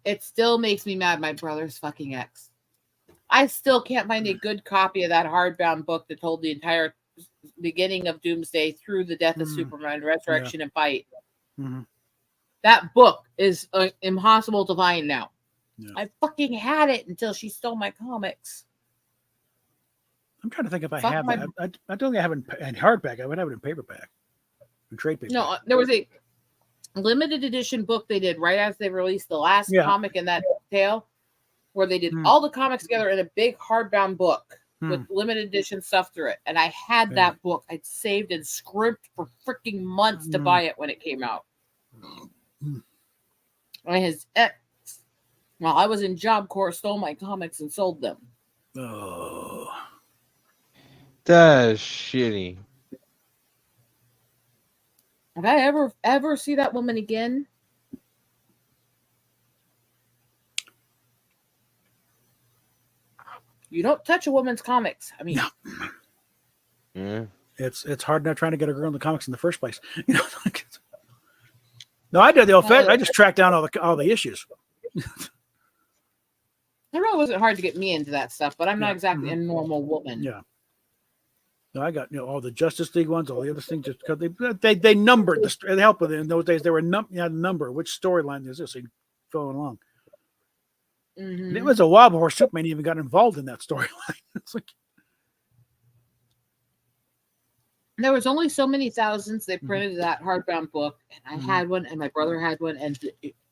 It still makes me mad. My brother's fucking ex. I still can't find a good copy of that hardbound book that told the entire beginning of Doomsday through the death of Superman, resurrection, and fight. That book is impossible to find now. Yeah. I fucking had it until she stole my comics. I'm trying to think if I have that. I don't think I have it in hardback. I would have it in paperback. In trade paperback. No, there was a limited edition book they did right as they released the last comic in that tale, where they did all the comics together in a big hardbound book with limited edition stuff through it. And I had that book. I'd saved and scrimped for freaking months to buy it when it came out. And his ex, while I was in Job Corps, stole my comics and sold them. Oh. That is shitty. If I ever see that woman again, you don't touch a woman's comics. I mean, Yeah. It's hard not trying to get a girl in the comics in the first place. No, I did the old I just tracked down all the issues. It really wasn't hard to get me into that stuff, but I'm not exactly a normal woman. Yeah. No, I got all the Justice League ones, all the other things, just because they numbered the help with it in those days. They were number which storyline is this, so you go along. And it was a while before Superman even got involved in that storyline. It's like there was only so many thousands they printed that hardbound book, and I had one, and my brother had one, and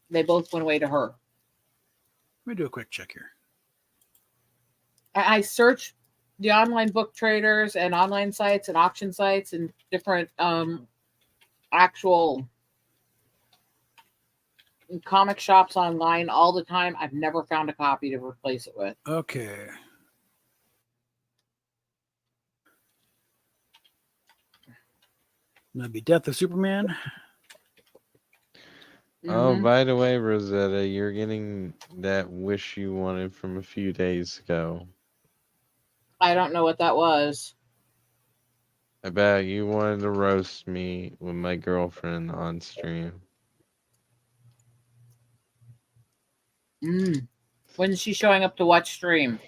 they both went away to her. Let me do a quick check here. I searched the online book traders and online sites and auction sites and different actual comic shops online all the time. I've never found a copy to replace it with. Okay. That'd be Death of Superman. Oh, Mhm. by the way, Rosetta, you're getting that wish you wanted from a few days ago. I don't know what that was. About you wanted to roast me with my girlfriend on stream. When's she showing up to watch stream?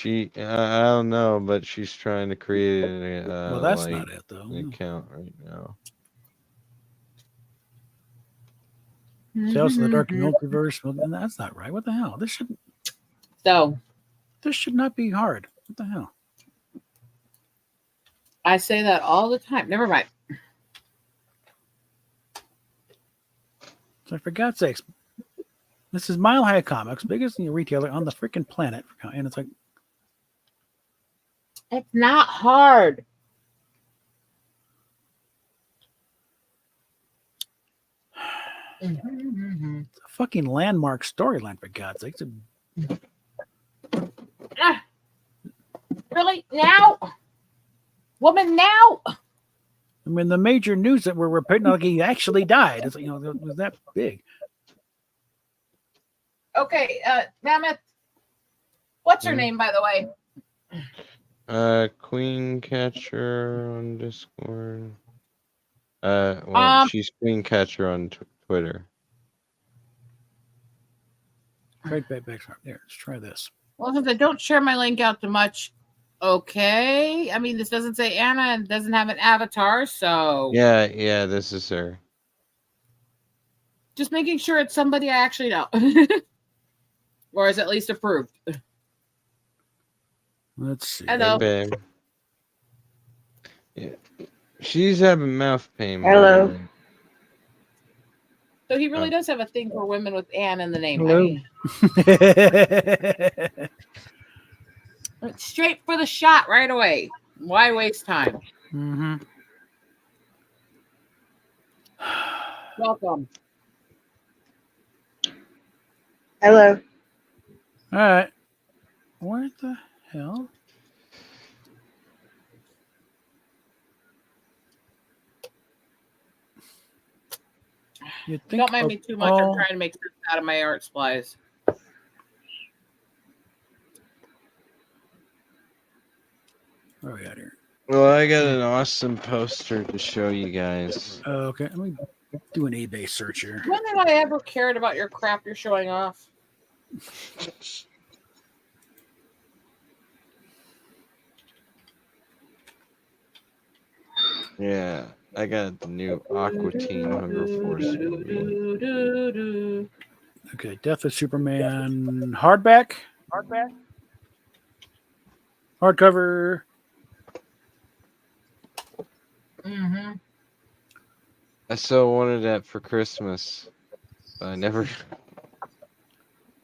I don't know, but she's trying to create Well, that's like not it, though. an account right now. Tales of the Dark Multiverse. Well, that's not right. What the hell? This should not be hard. What the hell? I say that all the time. Never mind. So for God's sakes, this is Mile High Comics, biggest retailer on the freaking planet, and it's like It's not hard. it's a fucking landmark storyline, for God's sakes. Really? Now? Woman, now? I mean, the major news that we're reporting, like he actually died. It's it was that big. Okay, Mammoth. What's her name, by the way? Queen Catcher on Discord. She's Queen Catcher on Twitter. Right back there. Let's try this. Well, since I don't share my link out too much, okay. I mean, this doesn't say Anna and doesn't have an avatar, so Yeah, this is her. just making sure it's somebody I actually know, or is at least approved. Let's see. Hello. Hey, babe. Yeah. She's having mouth pain. Hello. man. So he really does have a thing for women with Anne in the name. Hello. Went straight for the shot right away. Why waste time? Mm-hmm. Welcome. Hello. All right. What the hell? You think Don't mind me too much. I'm all- trying to make sense out of my art supplies. Where are we at here? Well, I got an awesome poster to show you guys. Okay, let me do an eBay search here. When have I ever cared about your crap you're showing off? Yeah, I got the new Aqua Teen Hunger Force movie. Okay, Death of Superman hardback. Hardcover. Mm-hmm. I so wanted that for Christmas, but I never.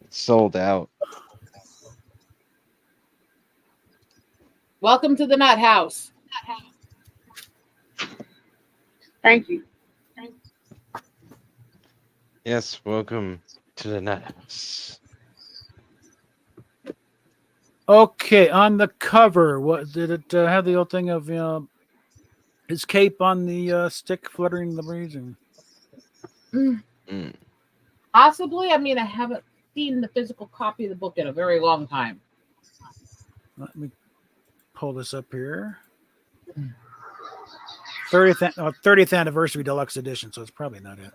It's sold out. Welcome to the Nut House. Thank you. Yes, welcome to the Nut House. Okay, on the cover, what did it have the old thing of his cape on the stick fluttering in the breeze? And Possibly. I mean, I haven't seen the physical copy of the book in a very long time. let me pull this up here. 30th anniversary deluxe edition, so it's probably not it.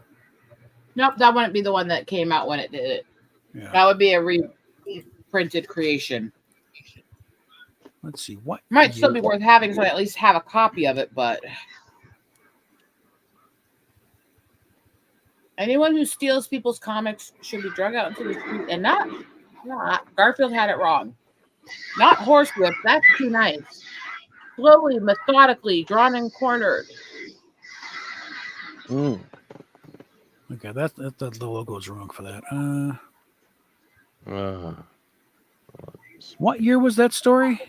Nope, that wouldn't be the one that came out when it did it. Yeah. That would be a reprinted creation. Let's see what Might still be worth having, so I at least have a copy of it, but anyone who steals people's comics should be drug out into the street and not Garfield had it wrong. Not horsewhip, that's too nice. Slowly, methodically, drawn and cornered. Okay, that the logo's wrong for that. What year was that story?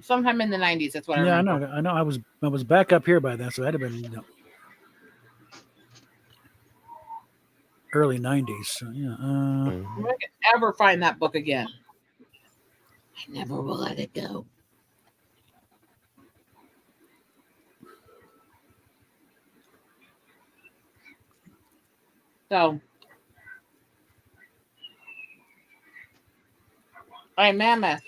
Sometime in the 90s. That's what I Yeah, remember. I know. I was back up here by then, so that'd have been early 90s. So, yeah. Mm. I'm not gonna ever find that book again. I never will let it go. So, all right, Mammoth.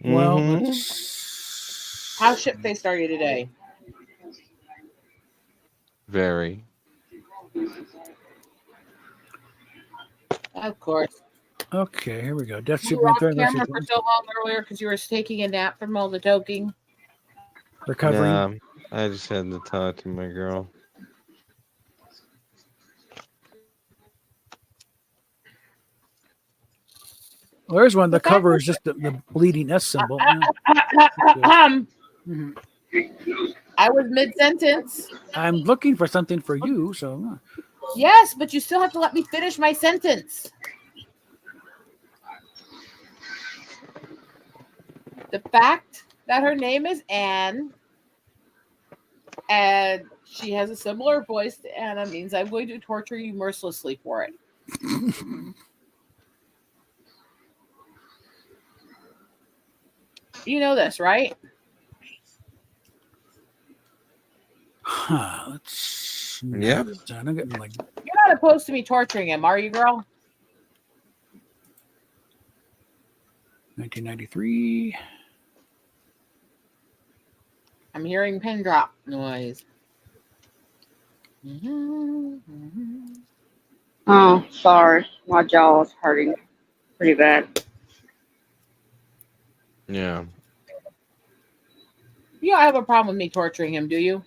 Well, Mhm. let's. How ship they started today? Very. Of course. Okay, here we go. Death You were Superman off 3. camera for so long earlier because you were taking a nap from all the toking. Recovering. Nah, I just had to talk to my girl. Well, there's one. The The fact cover that- is just the bleeding S symbol. I was mid-sentence. I'm looking for something for you, so. Yes, but you still have to let me finish my sentence. The fact that her name is Anne and she has a similar voice to Anna means I'm going to torture you mercilessly for it. You know this, right? Let's. Yeah. I'm getting like. You're not opposed to me torturing him, are you, girl? 1993. I'm hearing pin drop noise. Oh, sorry. My jaw is hurting pretty bad. Yeah. You don't have a problem with me torturing him, do you?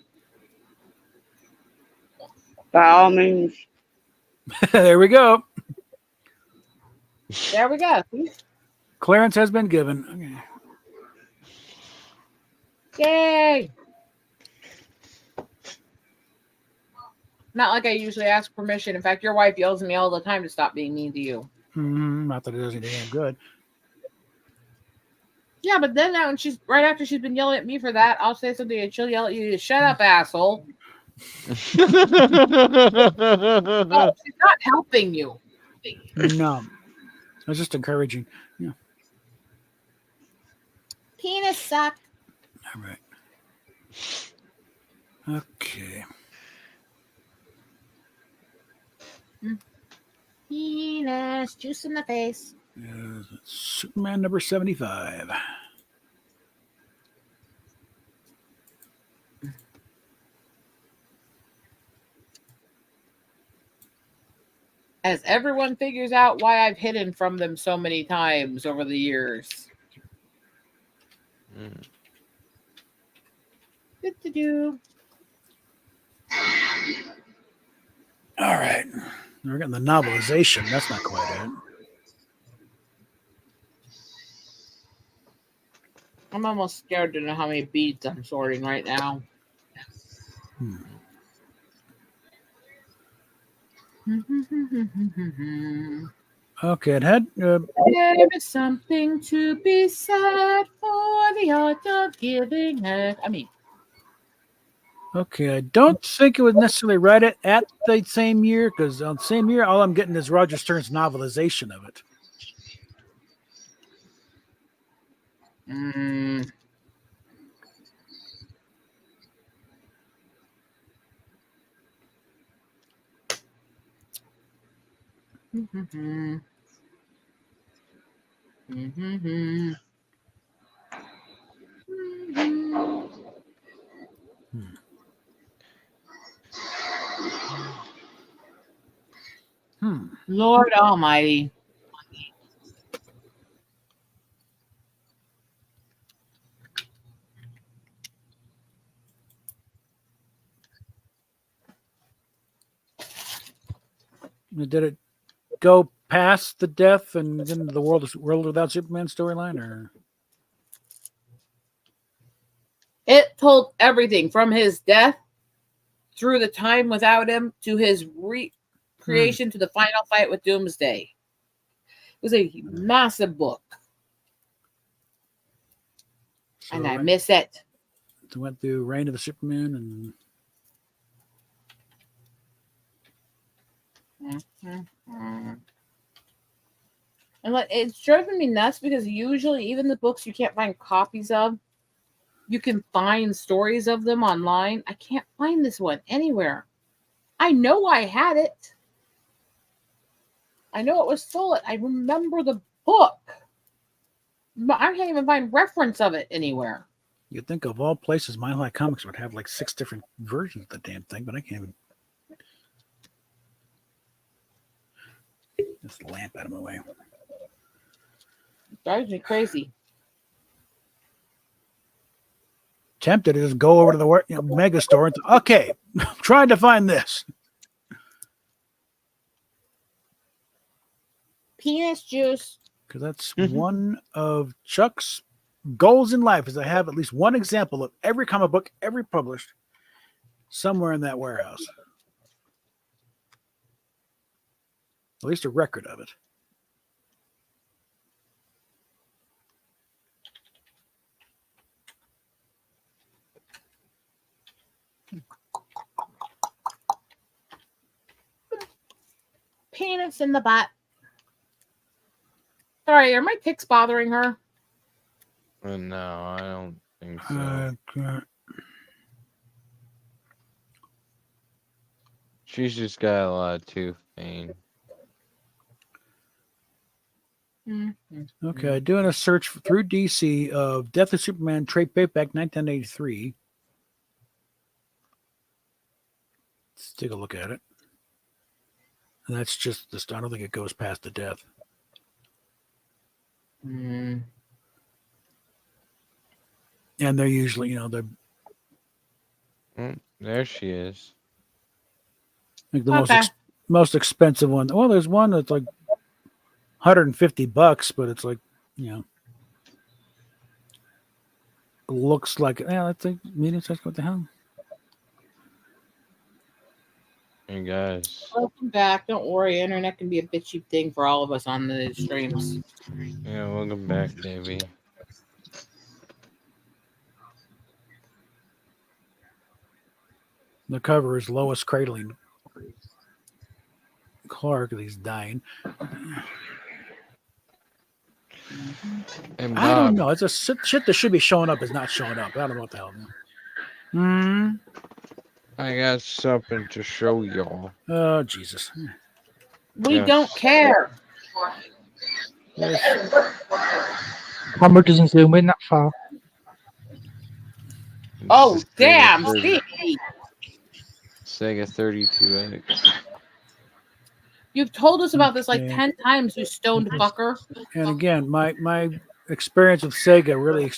By all means. There we go. There we go. Clearance has been given. Okay. Yay! Not like I usually ask permission. In fact, your wife yells at me all the time to stop being mean to you. Not that it does anything good. Yeah, but then now, when she's right after she's been yelling at me for that, I'll say something and she'll yell at you to shut up, asshole. No, she's not helping you. No. It's just encouraging. Yeah. Penis suck. All right. Okay. Penis, juice in the face. Superman number 75. As everyone figures out why I've hidden from them so many times over the years. Do-do-do. All right. We're getting the novelization. That's not quite it. I'm almost scared to know how many beads I'm sorting right now. Okay, it had. There is something to be said for the art of giving it. Okay, I don't think it was necessarily right at the same year, because on the same year, all I'm getting is Roger Stern's novelization of it. Lord Almighty. Did it go past the death and into the world without Superman storyline, or? It told everything from his death through the time without him to his creation to the final fight with Doomsday. was a massive book, So and I miss it. I went through Reign of the Superman and And like, it's driving me nuts because usually even the books you can't find copies of, you can find stories of them online. I can't find this one anywhere. I know I had it. I know it was stolen. I remember the book. But I can't even find reference of it anywhere. you'd think of all places, Mile High Comics would have like 6 different versions of the damn thing, but I can't even. This lamp out of my way. It drives me crazy. Tempted to just go over to the mega store and say, okay, I'm trying to find this. Penis juice. Because that's one of Chuck's goals in life is to have at least one example of every comic book ever published somewhere in that warehouse. At least a record of it. Penis in the butt. Sorry, are my ticks bothering her? No, I don't think so. She's just got a lot of tooth pain. Okay, doing a search through DC of Death of Superman trade paperback 1983. Let's take a look at it. And that's just this. I don't think it goes past the death. And they're usually, they're There she is. like the most expensive one. Well, there's one that's like $150, but it's like, looks like that's a medium size. What the hell? Hey guys. Welcome back. Don't worry, internet can be a bitchy thing for all of us on the streams. Yeah, welcome back, Davey. The cover is Lois cradling Clark as he's dying. And I don't Bob, know. It's a shit that should be showing up is not showing up. I don't know what the hell. I got something to show y'all. Oh, Jesus. We Yes. don't care. Camera doesn't zoom in that far. Oh, This is damn. Sega Steve. Sega 32X. You've told us about this like Okay. 10 times, you stoned fucker. And again, my experience with Sega really,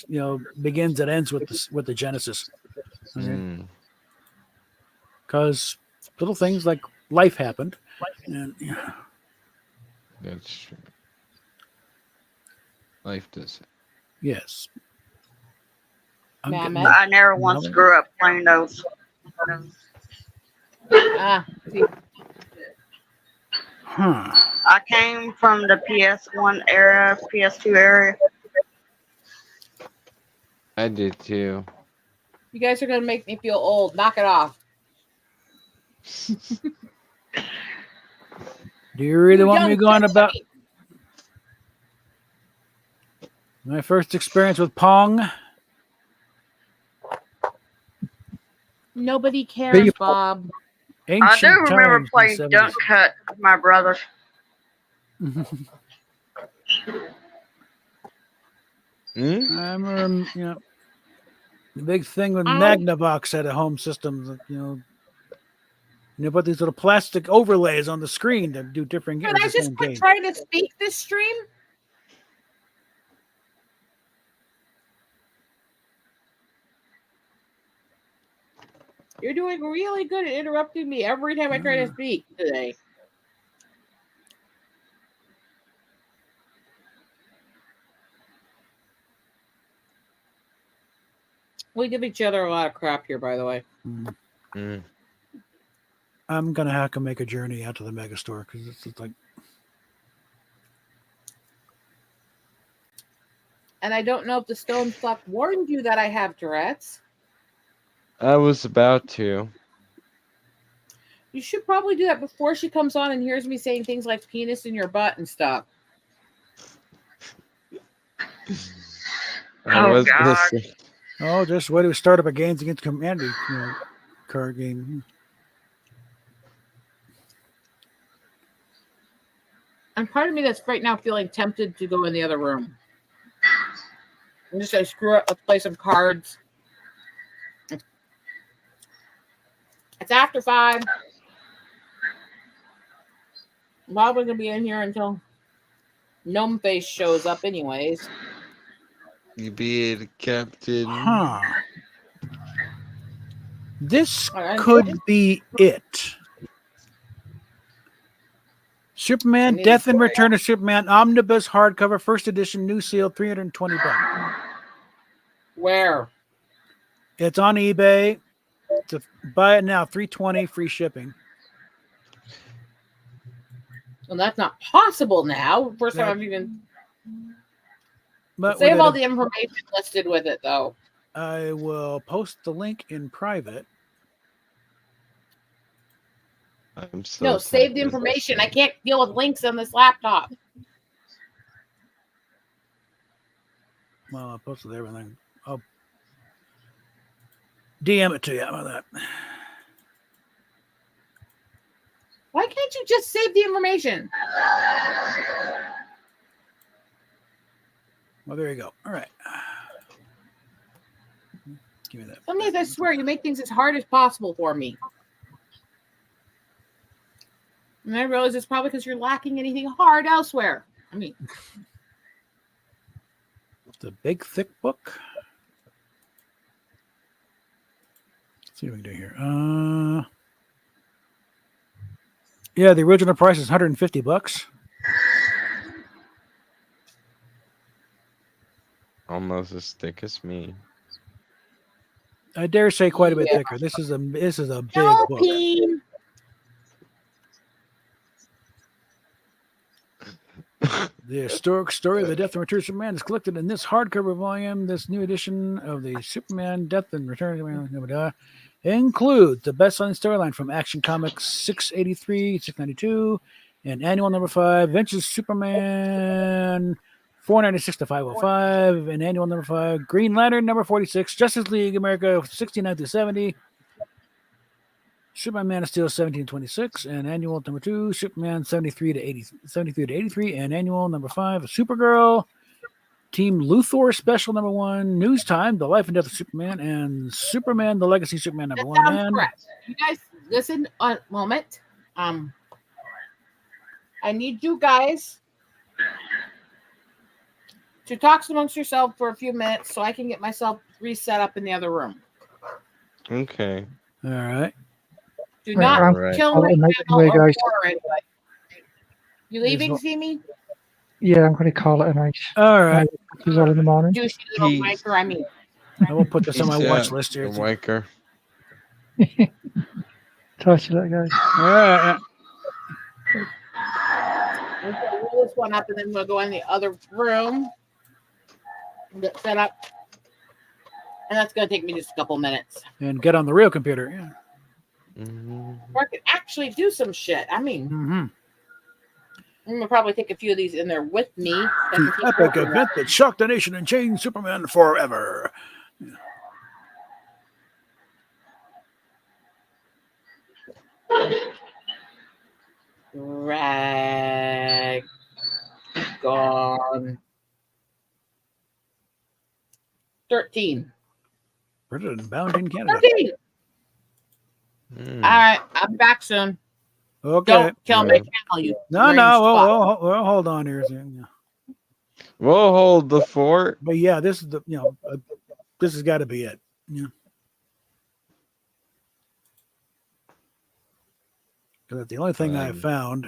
begins and ends with the Genesis. Mm. Because little things like life happened. And That's true. Life does it. yes. I'm Mammoth. getting- I never once grew up playing those. See, I came from the PS1 era, PS2 era. I did too. you guys are going to make me feel old. Knock it off. Do you really You want me young going bitch. about my first experience with Pong? Nobody cares, Bob. I Ancient do remember times, playing the Dunk Cut with my brothers. 70s. I remember, the big thing with Magnavox at a home system, put these little plastic overlays on the screen to do different Can I games. just quit trying to speak this stream? You're doing really good at interrupting me every time I try to speak today. We give each other a lot of crap here, by the way. Mm. I'm gonna have to make a journey out to the mega store because it's like And I don't know if the stone fuck warned you that I have Tourette's. I was about to. You should probably do that before she comes on and hears me saying things like penis in your butt and stuff. I Oh, was gonna God. say. Oh, just wait till we start up a Games Against Humanity, card game. And part of me that's right now feeling tempted to go in the other room. I'm just gonna screw it. Let's play some cards. It's after 5. I'm probably gonna be in here until Gnome Face shows up, anyways. You be it, Captain. Huh. This Alright, could be it. I Superman, need Death a and toy. Return of Superman, Omnibus hardcover, first edition, new seal, $320. Where? It's on eBay. To buy it now, $320, free shipping. Well, that's not possible now. First time That- I've even But save with all it, the information listed with it, though. I will post the link in private. I'm so No, save the tempted. information. I can't deal with links on this laptop. Well, I posted everything. I'll DM it to you. How about that? Why can't you just save the information? Well, there you go. All right. Give me that. Some days I swear you make things as hard as possible for me. And I realize it's probably because you're lacking anything hard elsewhere. I mean, It's a big, thick book. Let's see what we can do here. Yeah, the original price is $150. Almost as thick as me. I dare say quite a bit Yeah. thicker. This is a big no, book. Peen. The historic story of the death and return of Superman is collected in this hardcover volume. This new edition of the Superman Death and Return of Superman includes the best-selling storyline from Action Comics 683, 692, and annual number 5, Adventures Superman 496 to 505, and annual number 5, Green Lantern number 46, Justice League America 69 to 70, Superman Man of Steel 1726, and annual number 2, Superman 73 to 83, and annual number 5, Supergirl, Team Luthor Special number 1, News Time, The Life and Death of Superman, and Superman, The Legacy Superman number That 1. sounds Man, correct. You guys, listen a moment. I need you guys to talk amongst yourself for a few minutes so I can get myself reset up in the other room. Okay. all right. Do Right, not Alright. kill I'll my let you channel know, or guys. for anybody. You leaving, Simi? Yeah, I'm going to call it a night. All right. It's all in the morning. Douchey little Peace. wanker, I mean. I will put this on my Peace watch out, list here. you wanker. Talk to you later, guys. All right. I'm going to roll this one up and then we'll go in the other room and get set up. And that's going to take me just a couple minutes. And get on the real computer. Yeah. Or I can actually do some shit. I mean, Mm-hmm. I'm going to probably take a few of these in there with me. The epic event that shocked the nation and changed Superman forever. Rag. Gone. 13. Printed and bound in Canada. 13. Mm. All right. I'll be back soon. Okay. Don't kill my Yeah. channel, you. No, range no. fuck. We'll hold on here. Yeah. We'll hold the fort. But yeah, this is the this has got to be it. Yeah. Because that's the only thing I found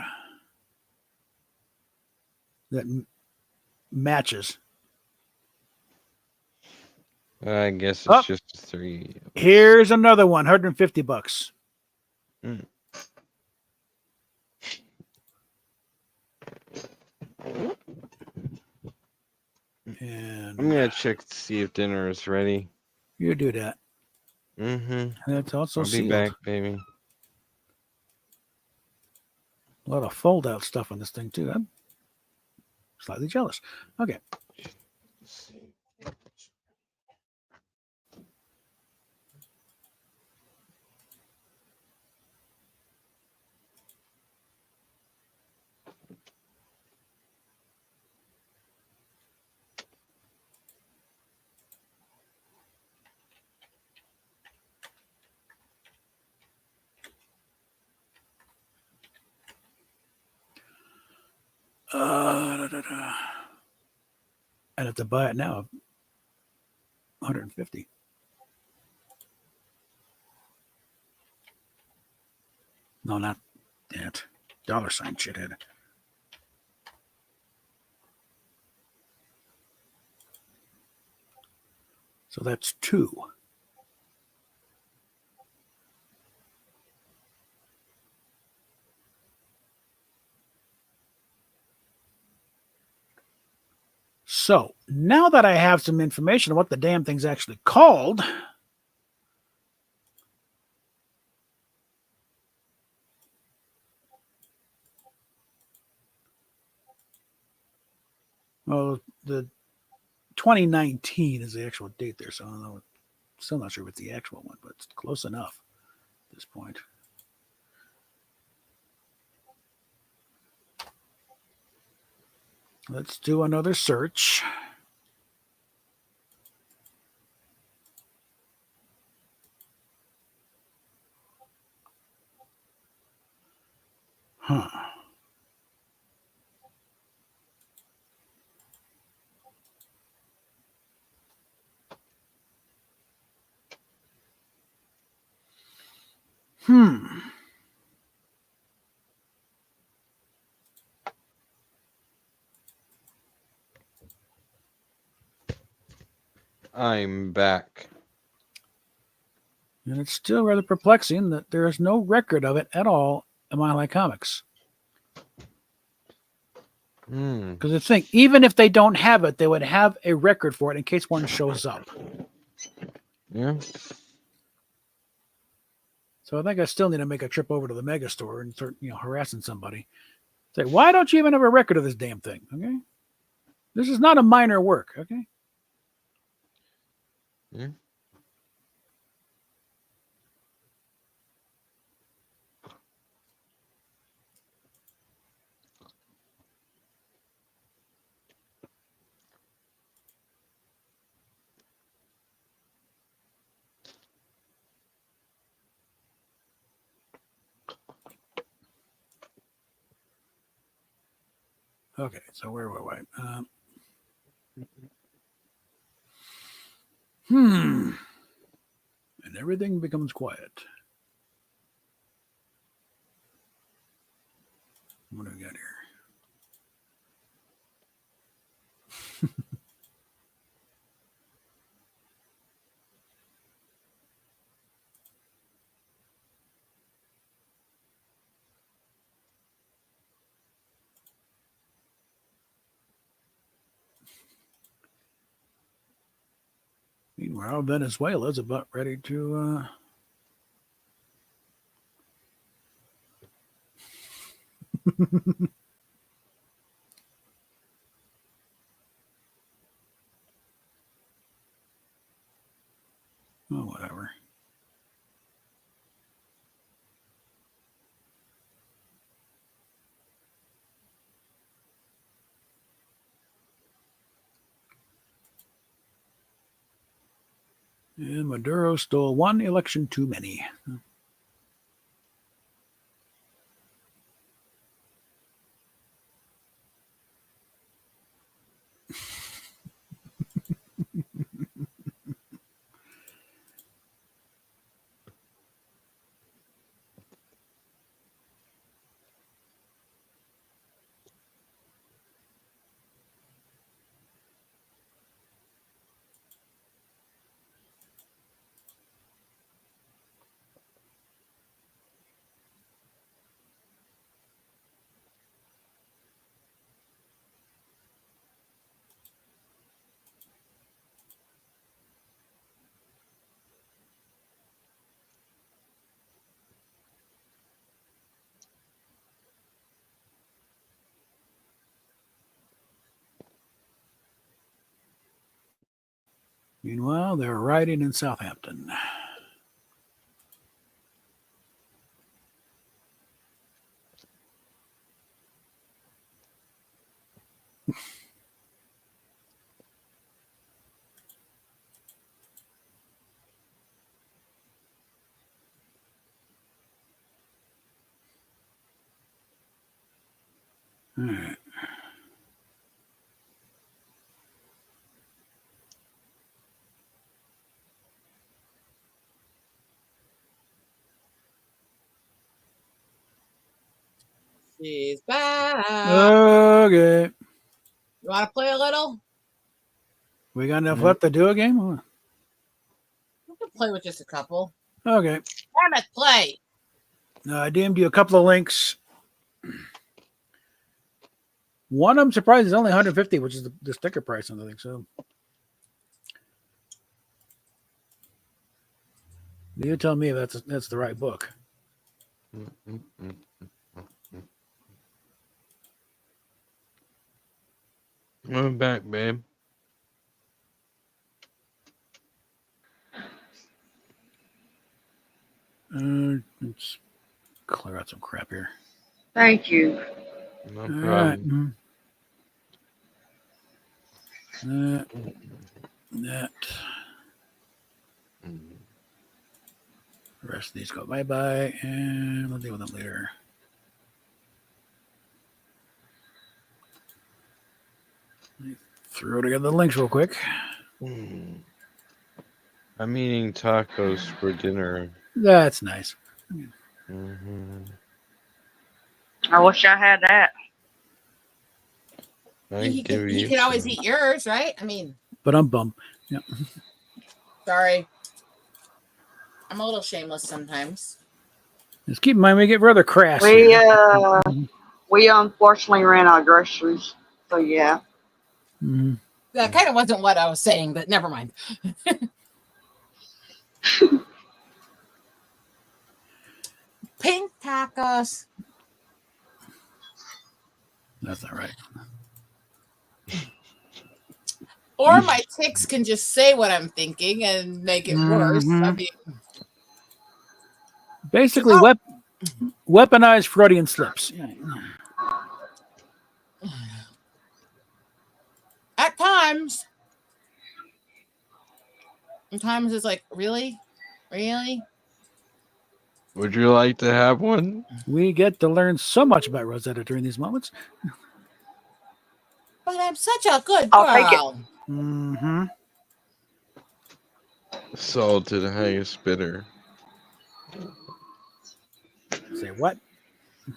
that matches. I guess it's Oh. just 3. Here's another one, $150. Mm. And I'm gonna check to see if dinner is ready. you do that. Mm-hmm. And it's also I'll be sealed. back, baby. A lot of fold out stuff on this thing too. I'm slightly jealous. Okay. And if to buy it now, 150. No, not that. $sign shithead. So that's 2. So now that I have some information on what the damn thing's actually called, well, the 2019 is the actual date there, so I don't know. Still not sure what's the actual one, but it's close enough at this point. Let's do another search. Huh. I'm back. And it's still rather perplexing that there is no record of it at all in Mile High Comics. Because I think even if they don't have it, they would have a record for it in case one shows up. Yeah. So I think I still need to make a trip over to the mega store and start, harassing somebody. Say, why don't you even have a record of this damn thing? Okay, this is not a minor work. Okay. Yeah. Okay, so where were we? And everything becomes quiet. What do we got here? Meanwhile, Venezuela's about ready to. Oh, whatever. And Maduro stole one election too many. Meanwhile, they're riding in Southampton. All right. She's back. Okay. You want to play a little? We got enough left to do a game? Huh? We can play with just a couple. Okay. Damn it, play. I DM'd you a couple of links. One I'm surprised is only 150, which is the sticker price on the thing. So you tell me if that's the right book. I'm back, babe. Let's clear out some crap here. Thank you. No All problem. right. That. The rest of these go bye-bye, and we'll deal with them later. Throw together the links real quick. I'm eating tacos for dinner. That's nice. I wish I had that. You can always eat yours, right? I mean, But I'm bummed. Yeah. sorry. I'm a little shameless sometimes. Just keep in mind we get rather crass. We here. we unfortunately ran out of groceries. So yeah. Mhm. That kind of wasn't what I was saying, but never mind. Pink tacos. That's not right. Or my ticks can just say what I'm thinking and make it worse. I mean, basically, weaponized Freudian slips. Yeah. at times. Sometimes it's like, really? Really? Would you like to have one? We get to learn so much about Rosetta during these moments. But I'm such a good I'll take it. girl. Mm-hmm. Salted high spinner. Say what?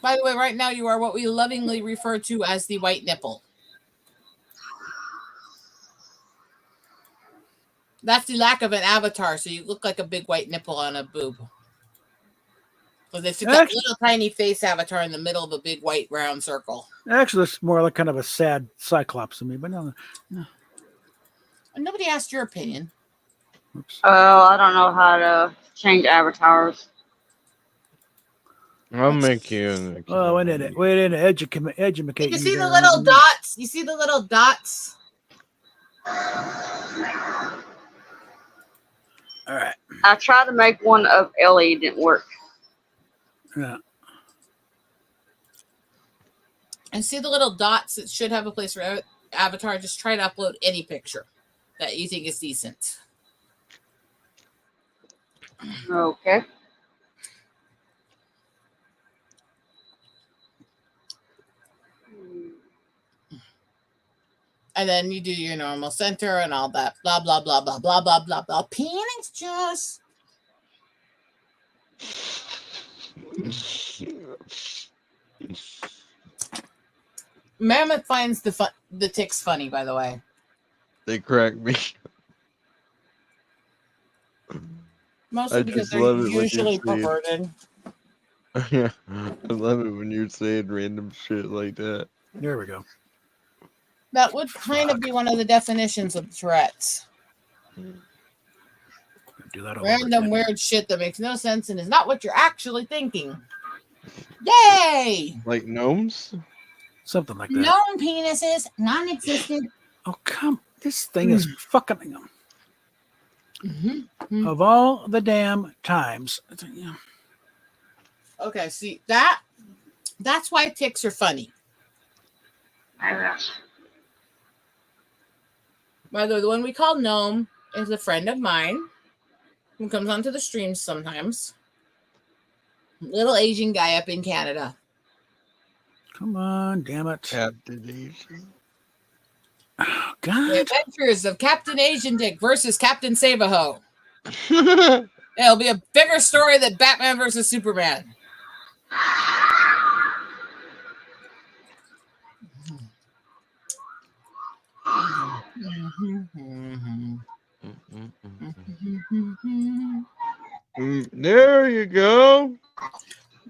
By the way, right now you are what we lovingly refer to as the white nipple. That's the lack of an avatar, so you look like a big white nipple on a boob. So they took that little tiny face avatar in the middle of a big white round circle. Actually, it's more like kind of a sad cyclops to me, but no. Nobody asked your opinion. Oops. Oh, I don't know how to change avatars. I'll make you an account. Oh, we didn't educate. You see the little dots? You see the little dots? All right. I tried to make one of Ellie, it didn't work. Yeah. And see the little dots? It should have a place for avatar. Just try to upload any picture that you think is decent. Okay. And then you do your normal center and all that. Blah, blah, blah, blah, blah, blah, blah, blah. Penis just. Mammoth finds the ticks funny, by the way. They crack me. Mostly because they're usually perverted. Yeah, I love it when you're saying random shit like that. There we go. That would kind of be one of the definitions of Tourette's. Do that all Random over weird shit that makes no sense and is not what you're actually thinking. Yay! Like gnomes? Something like that. Known penises, non-existent. Oh, come. This thing is fucking. Mhm. of all the damn times. Okay, see that's why ticks are funny. Whether the one we call Gnome is a friend of mine who comes onto the streams sometimes. Little Asian guy up in Canada. Come on, damn it. Captain Asian. Oh, The God. Adventures of Captain Asian Dick versus Captain Save-A-Ho. It'll be a bigger story than Batman versus Superman. There you go.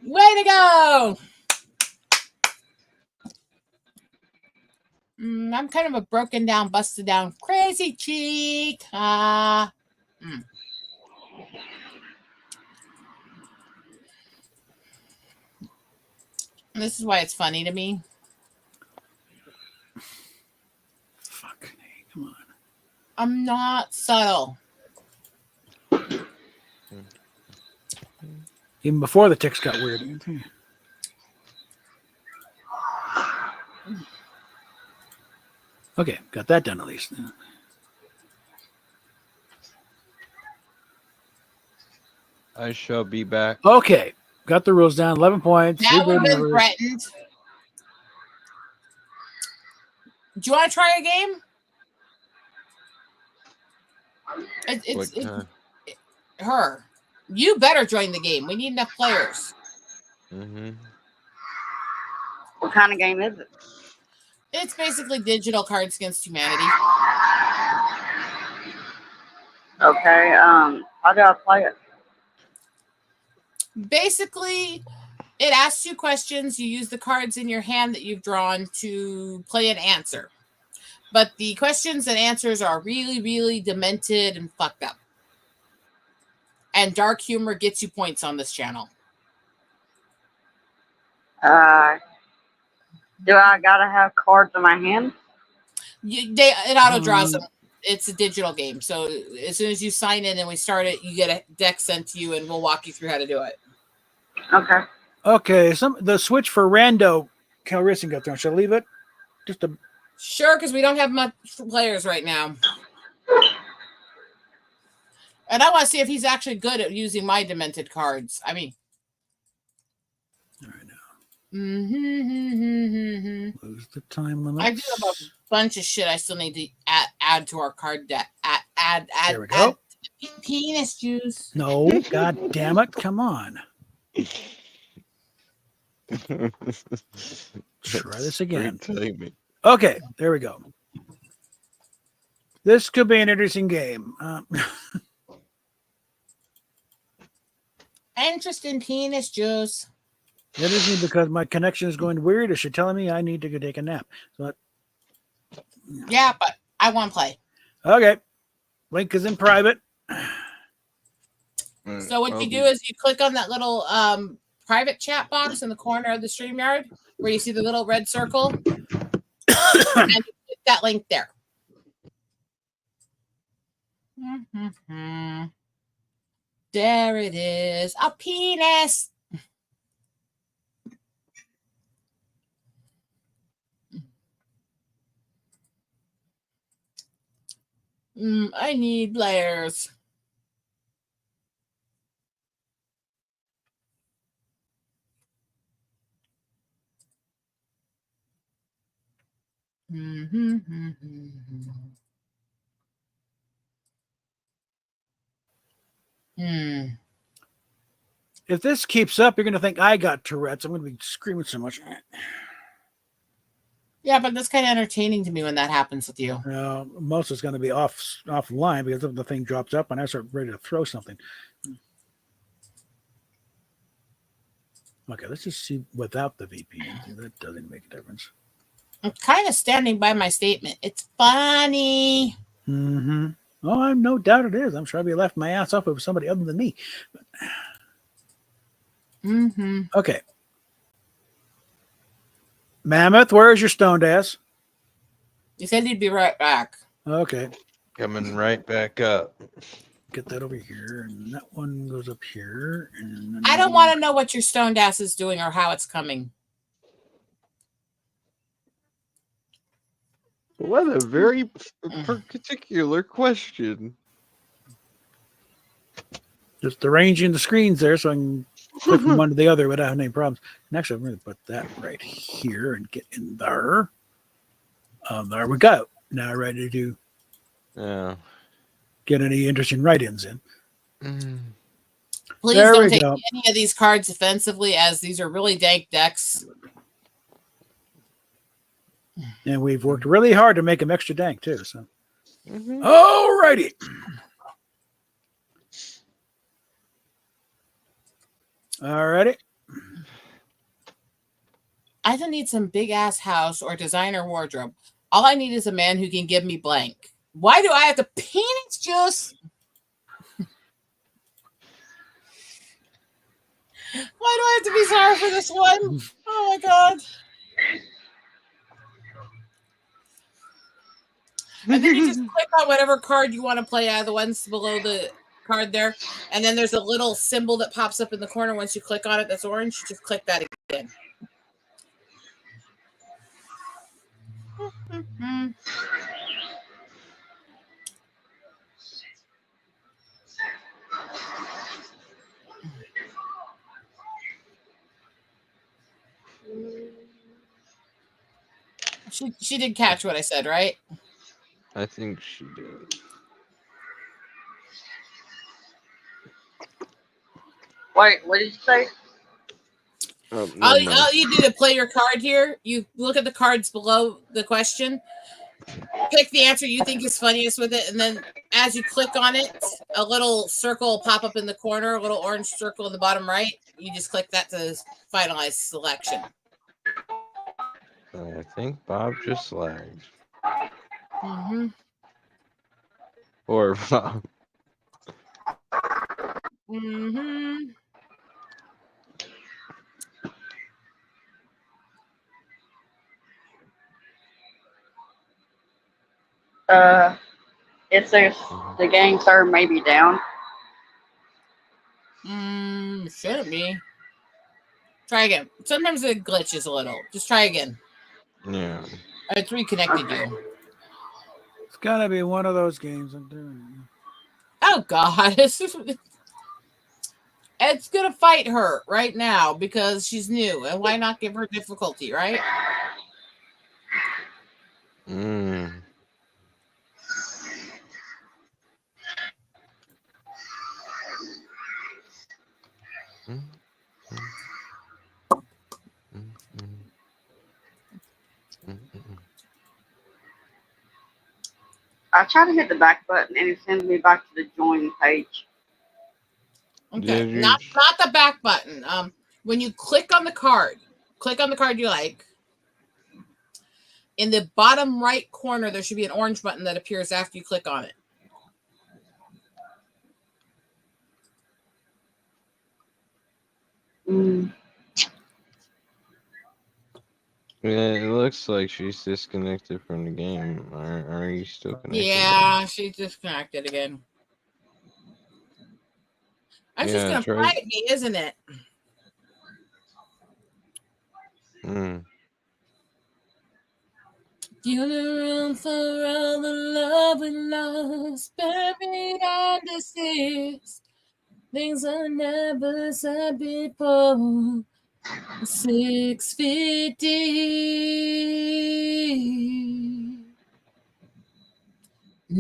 Way to go! I'm kind of a broken down, busted down, crazy cheek. This is why it's funny to me. Fuck. Hey, come on. I'm not subtle. Even before the ticks got weird. Okay, got that done at least. I shall be back. Okay, got the rules down. 11 points. Now three we've bird been numbers. threatened. Do you want to try a game? It's What kind? her. You better join the game. We need enough players. What kind of game is it? It's basically digital Cards Against Humanity. Okay. How do I play it? Basically, it asks you questions. You use the cards in your hand that you've drawn to play an answer. But the questions and answers are really, really demented and fucked up. And dark humor gets you points on this channel. Do I gotta have cards in my hand? It auto draws them. It's a digital game. So as soon as you sign in and we start it, you get a deck sent to you and we'll walk you through how to do it. Okay. Okay, the switch for Rando Calrissian got thrown. Should I leave it? Just a Sure, because we don't have much players right now. And I want to see if he's actually good at using my demented cards. I mean, all right now. Lose the time limit. I do have a bunch of shit I still need to add to our card deck. Add. There we go. Add penis juice. No, god damn it! Come on. Try this again. Okay, there we go. This could be an interesting game. Interest in penis juice. It isn't because my connection is going weird. Is she telling me I need to go take a nap? So yeah, but I want to play. Okay. Link is in private. So what you do is you click on that little private chat box in the corner of the StreamYard where you see the little red circle. And you click that link there. There it is. A penis. I need players. If this keeps up, you're going to think I got Tourette's. I'm going to be screaming so much. Yeah, but that's kind of entertaining to me when that happens with you. Most is going to be offline because the thing drops up and I start ready to throw something. Okay, let's just see without the VPN. That doesn't make a difference. I'm kind of standing by my statement. It's funny. Oh, I'm no doubt it is. I'm sure I'd be left my ass off with somebody other than me. Okay. Mammoth, where's your stoned ass? You said you'd be right back. Okay. Coming right back up. get that over here, and that one goes up here. And then I don't want to know what your stoned ass is doing or how it's coming. What a very particular question. just arranging the screens there so I can click from one to the other without any problems. And actually, I'm going to put that right here and get in there. There we go. Now ready to get any interesting write-ins in. Please There don't we take go. any of these cards offensively, as these are really dank decks. And we've worked really hard to make them extra dank too. So, Mhm. all righty. All righty. I don't need some big ass house or designer wardrobe. All I need is a man who can give me blank. Why do I have to penis juice? Why do I have to be sorry for this one? Oh my god. And then you just click on whatever card you want to play out of the ones below the card there. And then there's a little symbol that pops up in the corner once you click on it that's orange. Just click that again. She did catch what I said, right? I think she did. Wait, what did you say? Oh, All never mind. you do to play your card here, you look at the cards below the question, pick the answer you think is funniest with it, and then as you click on it, a little circle will pop up in the corner, a little orange circle in the bottom right. You just click that to finalize selection. I think Bob just lagged. Mm-hmm. Or Bob. Mm-hmm. It says the game server may be down. Shouldn't be. Try again. Sometimes it glitches a little. Just try again. Yeah. It's reconnected you. It's got to be one of those games I'm doing. Oh, God. It's going to fight her right now because she's new. And why not give her difficulty, right? Mm. Mm. Mm. Mm. I try to hit the back button and it sends me back to the join page. Okay. Not the back button. When you click on the card you like. In the bottom right corner, there should be an orange button that appears after you click on it. Yeah, it looks like she's disconnected from the game. Are you still connected? Yeah, she's disconnected again. That's just going to fight me, isn't it? Funeral for all the love we lost, buried under seas. Things I never said before. 6 feet deep.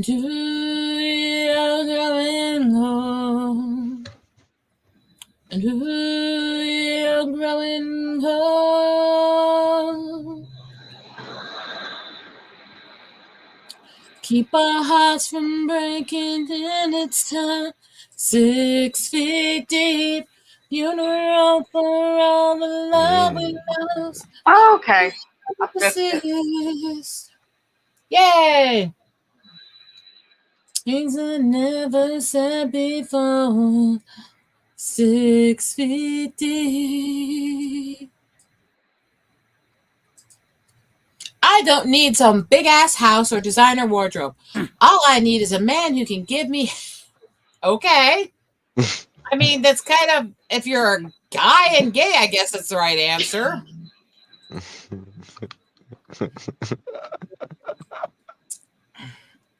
Do you're growing old. Do you're growing old. Keep our hearts from breaking in its time. 6 feet deep. Funeral for all the love we lost. Oh, okay. I fixed it. Yay! Things I never said before. 6 feet deep. I don't need some big ass house or designer wardrobe. All I need is a man who can give me. Okay. I mean, that's kind of, if you're a guy and gay, I guess that's the right answer.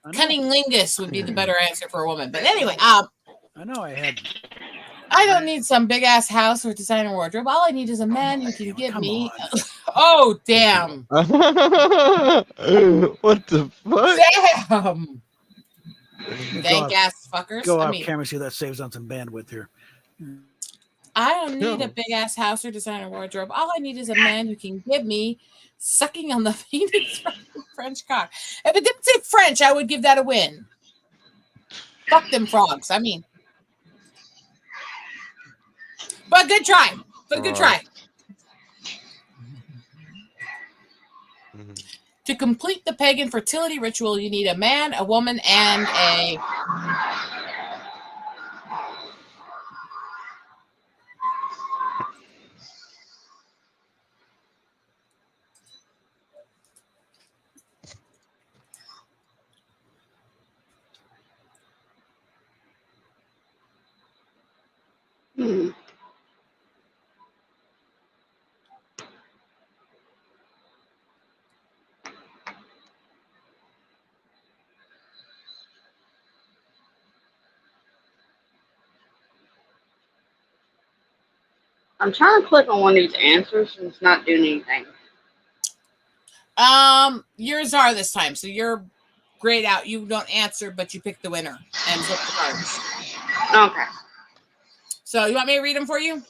Cunnilingus would be the better answer for a woman. But anyway, I know I don't need some big ass house or designer wardrobe. All I need is a man who can give come me. on. Oh, damn. What the fuck? Damn. Dank ass fuckers. Go I off mean, camera, see that saves on some bandwidth here. I don't need a big ass house or designer wardrobe. All I need is a man who can give me sucking on the Phoenix French cock. If it didn't say French, I would give that a win. Fuck them frogs. I mean, but good try. But good try. To complete the pagan fertility ritual, you need a man, a woman, and a... I'm trying to click on one of these answers and it's not doing anything. Yours are this time, so you're grayed out. You don't answer, but you pick the winner and flip the cards. Okay. So you want me to read them for you?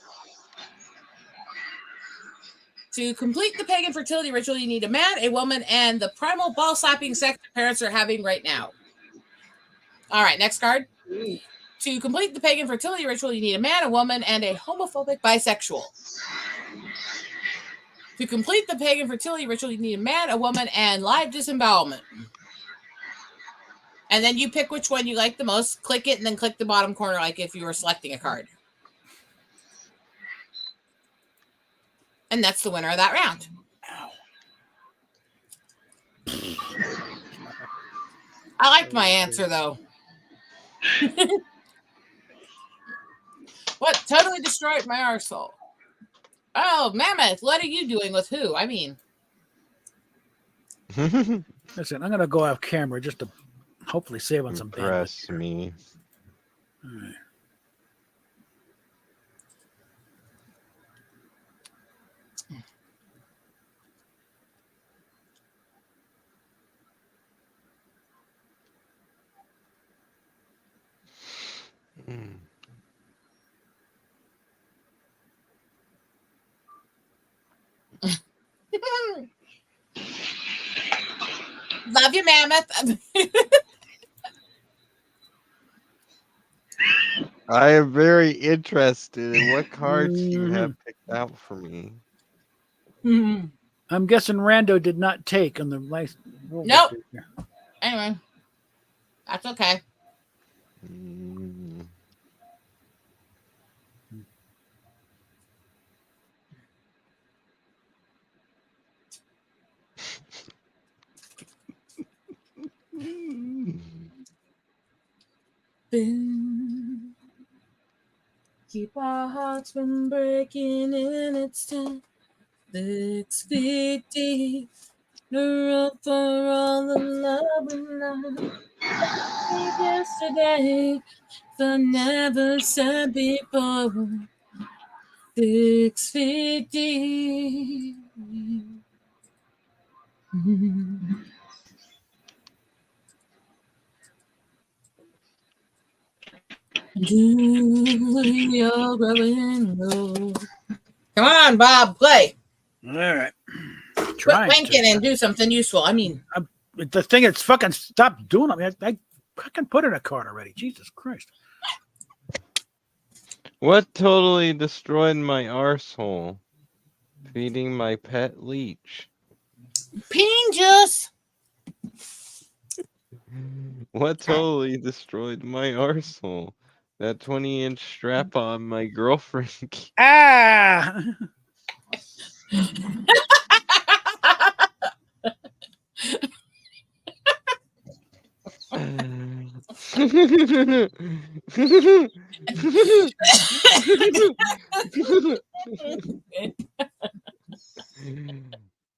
To complete the pagan fertility ritual, you need a man, a woman, and the primal ball-slapping sex your parents are having right now. All right, next card. To complete the pagan fertility ritual, you need a man, a woman, and a homophobic bisexual. To complete the pagan fertility ritual, you need a man, a woman, and live disembowelment. And then you pick which one you like the most, click it, and then click the bottom corner like if you were selecting a card. And that's the winner of that round. I liked my answer, though. What? Totally destroyed my arsehole. Oh, Mammoth, what are you doing with who? I mean... Listen, I'm going to go off camera just to hopefully save on some bandwidth. Impress me. All right. Love you, Mammoth. I am very interested in what cards you have picked out for me. I'm guessing Rando did not take on the last. Nope. Anyway, that's okay. Keep our hearts from breaking in its time. 6 feet deep. The rope for all the love and love. Yesterday, the never said before. 6 feet deep. Do your growing old. Come on, Bob, play. All right. Quit wanking and do something useful. I mean, the thing is, fucking stop doing it. I fucking put in a card already. Jesus Christ. What totally destroyed my arsehole? Feeding my pet leech. Peen juice. What totally destroyed my arsehole? That 20-inch strap on my girlfriend. Ah!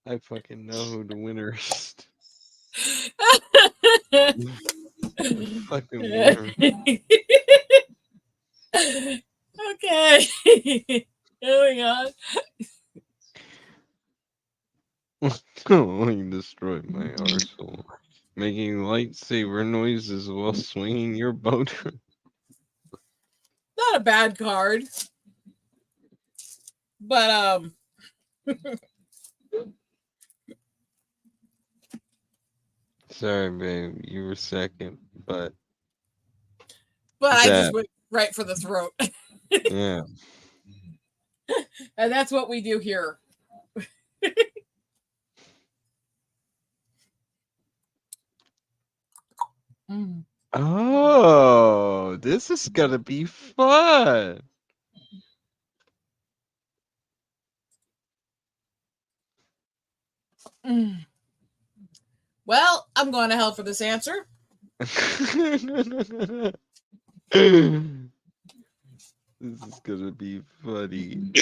I fucking know who the winner is. Fucking winner. Okay. Going on. You destroyed my arsenal, making lightsaber noises while swinging your bow. Not a bad card. But Sorry, babe, you were second, but I just that, went right for the throat. yeah. And that's what we do here. Mm. Oh, this is gonna be fun. Mm. Well, I'm going to hell for this answer. This is gonna be funny.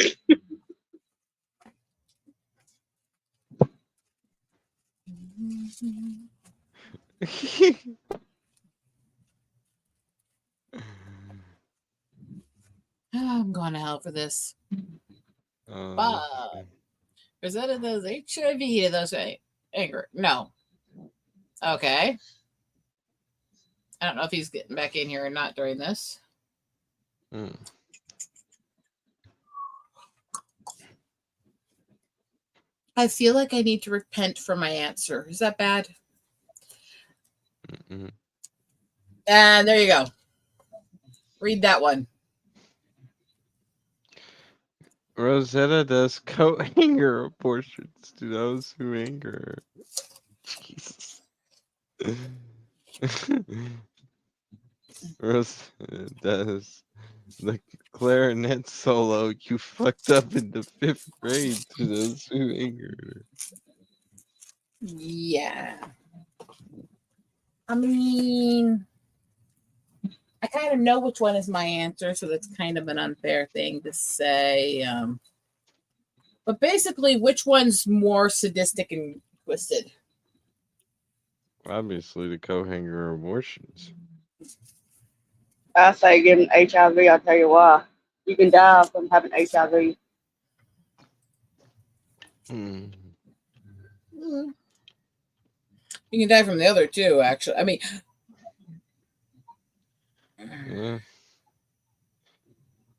I'm going to hell for this. Oh, But Rosetta does HIV to those anger. No. Okay. I don't know if he's getting back in here or not during this. mm. I feel like I need to repent for my answer. Is that bad? Mm-mm. And there you go. Read that one. Rosetta does coat hanger abortions to those who anger her. Jesus. Rosetta does the clarinet solo you fucked up in the 5th grade to those who anger her. Yeah. I mean, I kind of know which one is my answer, so that's kind of an unfair thing to say. But basically, which one's more sadistic and twisted? Obviously, the coat hanger abortions. I say give him HIV. I'll tell you why. You can die from having HIV. Mm. Mm. You can die from the other too, actually. I mean, Yeah.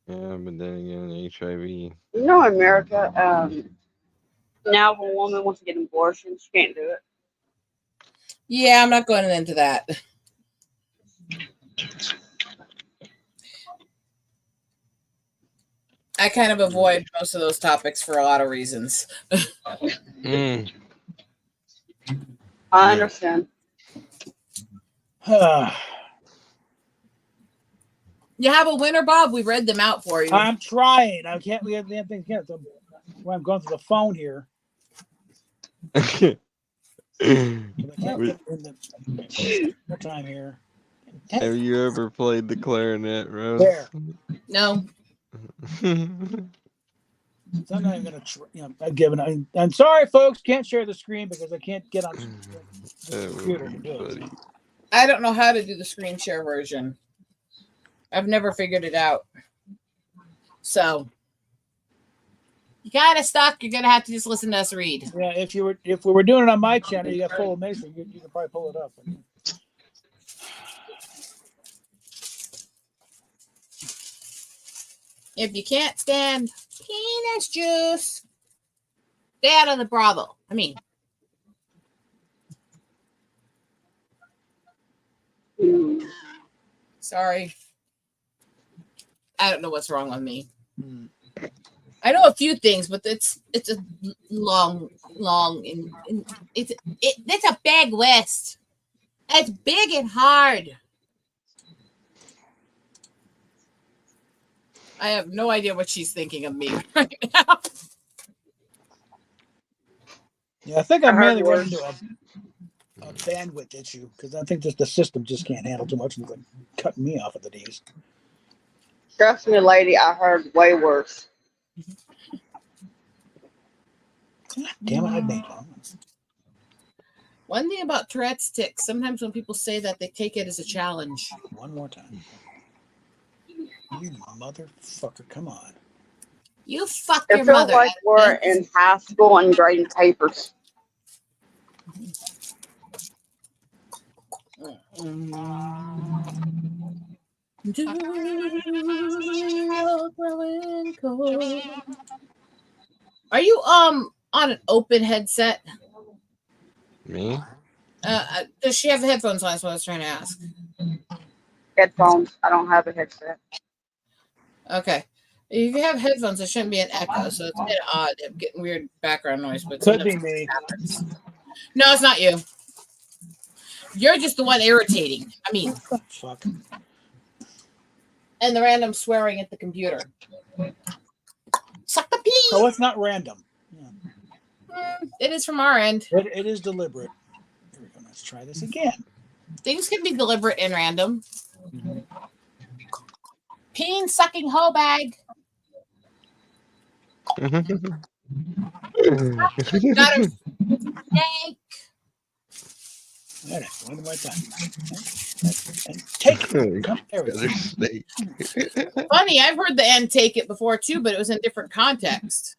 Yeah, but then again, HIV. You know, in America, now if a woman wants to get an abortion, she can't do it. yeah, I'm not going into that. I kind of avoid most of those topics for a lot of reasons. Mm. I Yeah. understand. You have a winner, Bob? We read them out for you. I'm trying. I can't. We have things here. So when I'm going through the phone here, but I can't Wait, get in the time here. have you ever played the clarinet, Rose? There. No. So I'm not even gonna. I've given. I'm sorry, folks. Can't share the screen because I can't get on the That computer would to be do it. funny. I don't know how to do the screen share version. I've never figured it out. So you kind of stuck. You're gonna have to just listen to us read. Yeah, if we were doing it on my channel, you got full of Mason, you could probably pull it up. If you can't stand penis juice, stay out of the brothel. I mean, sorry. I don't know what's wrong with me. I know a few things, but it's a long, and it's a big list. It's big and hard. I have no idea what she's thinking of me right now. Yeah, I think I I heard mainly run yours. into a bandwidth issue because I think the system just can't handle too much and like cutting me off at the D's. Trust me, lady, I heard way worse. God damn it, I made one. One thing about Tourette's tics, sometimes when people say that, they take it as a challenge. One more time. You motherfucker, come on. You fuck It your feels mother. like we're in high school and grading papers. Are you on an open headset? Me? Does she have headphones on? That's what I was trying to ask. Headphones. I don't have a headset. Okay. If you have headphones, it shouldn't be an echo, so it's a bit odd. I'm getting weird background noise, but Could be sometimes me. it happens. No, it's not you. You're just the one irritating. I mean, Fuck. and the random swearing at the computer. Suck the pee. Oh, it's not random. It is from our end. It is deliberate. Here we go. Let's try this again. Things can be deliberate and random. Peen sucking hoe bag. Got her yank. All right, one more time. And take it. Come, there we go. Other snake. Funny, I've heard the end take it before too, but it was in different context.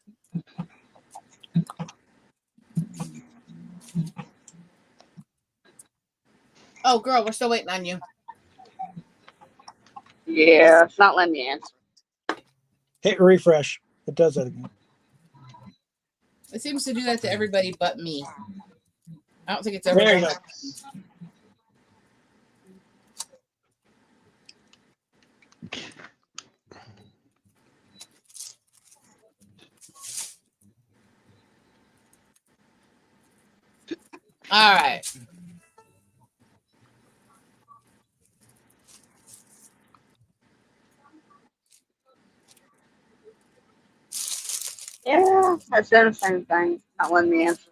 Oh, girl, we're still waiting on you. Yeah, it's not letting me answer. Hit refresh. It does that again. It seems to do that to everybody but me. I don't think it's ever There you done go. that. All right. Yeah, I said the same thing. Not letting me answer.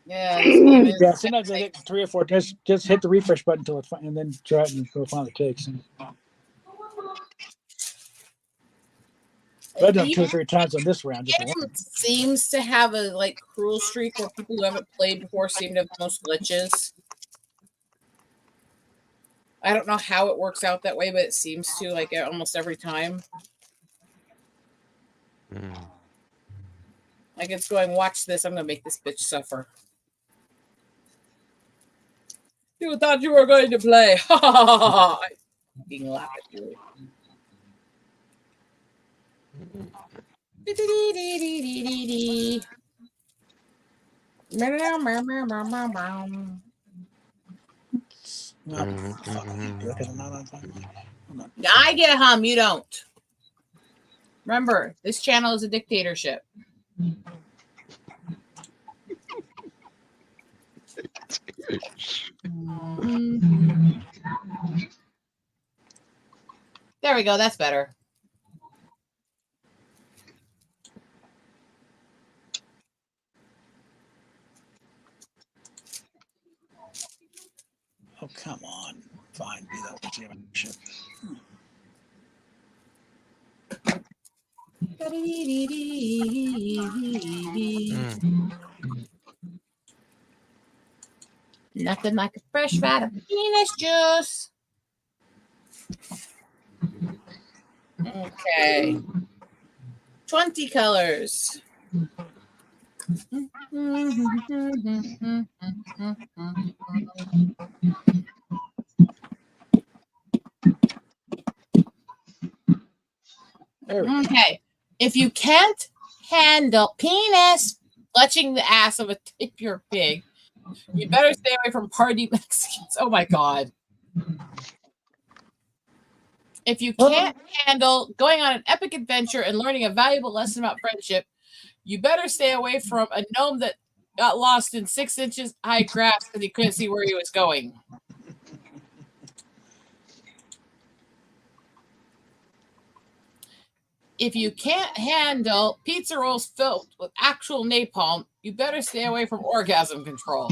Yeah. This game is Yeah, sometimes I hit 3 or 4. Just hit the refresh button until it and then try it and it'll finally takes. I've done 2 or 3 times on this round. Just game seems to have a like cruel streak where people who haven't played before seem to have the most glitches. I don't know how it works out that way, but it seems to like almost every time. Like it's going, watch this. I'm gonna make this bitch suffer. You thought you were going to play. Ha ha ha ha. I fucking laugh at you. I get a hum, you don't. Remember, this channel is a dictatorship. There we go. That's better. Oh, come on. Fine. Be that championship. Nothing like a fresh vat of penis juice. Okay. 20 colors. Okay. If you can't handle penis clutching the ass of a tip-your pig, you better stay away from party Mexicans. Oh my God. If you can't handle going on an epic adventure and learning a valuable lesson about friendship, you better stay away from a gnome that got lost in 6 inches high grass because he couldn't see where he was going. If you can't handle pizza rolls filled with actual napalm, you better stay away from orgasm control.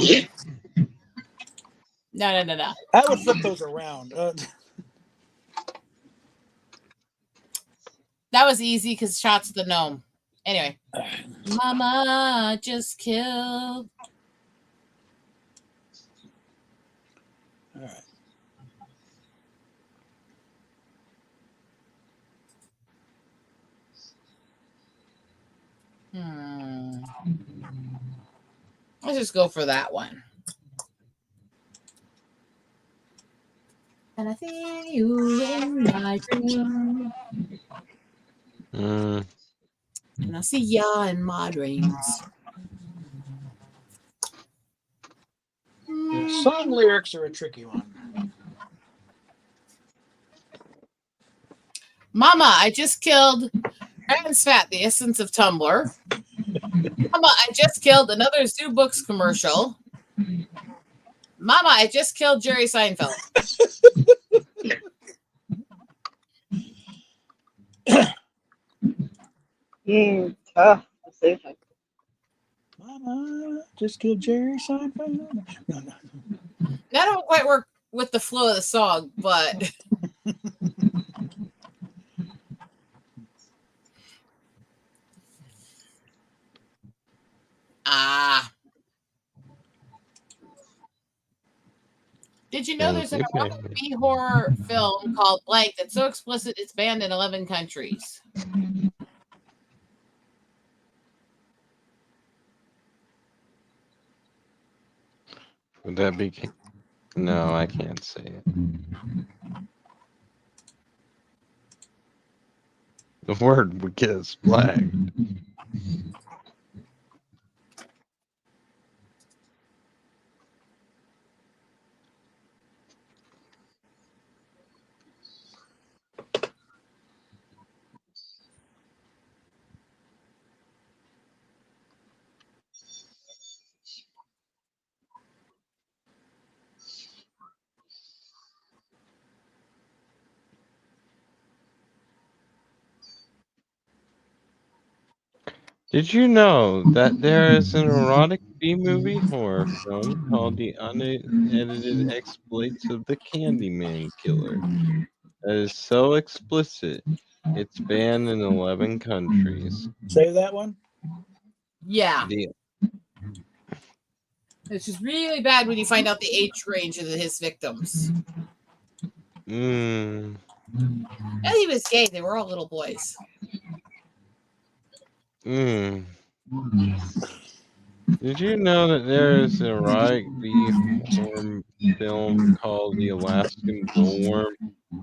No. I would flip those around. That was easy because shots at the gnome. Anyway. Mama just killed. All right. Let's just go for that one. And I see you in my dreams. And I see ya in my dreams. The song lyrics are a tricky one. Mama, I just killed trans fat, the essence of Tumblr. Mama, I just killed another Zoo Books commercial. Mama, I just killed Jerry Seinfeld. Tough decision. Mama just killed Jerry Seinfeld. No. That don't quite work with the flow of the song, but Did you know there's an erotic B horror film called Blank that's so explicit it's banned in 11 countries? Would that be? No, I can't say it. The word would get us flagged. Did you know that there is an erotic B-movie horror film called The Unedited Exploits of the Candyman Killer that is so explicit it's banned in 11 countries? Say that one? Yeah. It's just really bad when you find out the age range of his victims. And he was gay. They were all little boys. Did you know that there is an erotic B-horror film called The Alaskan Bullworm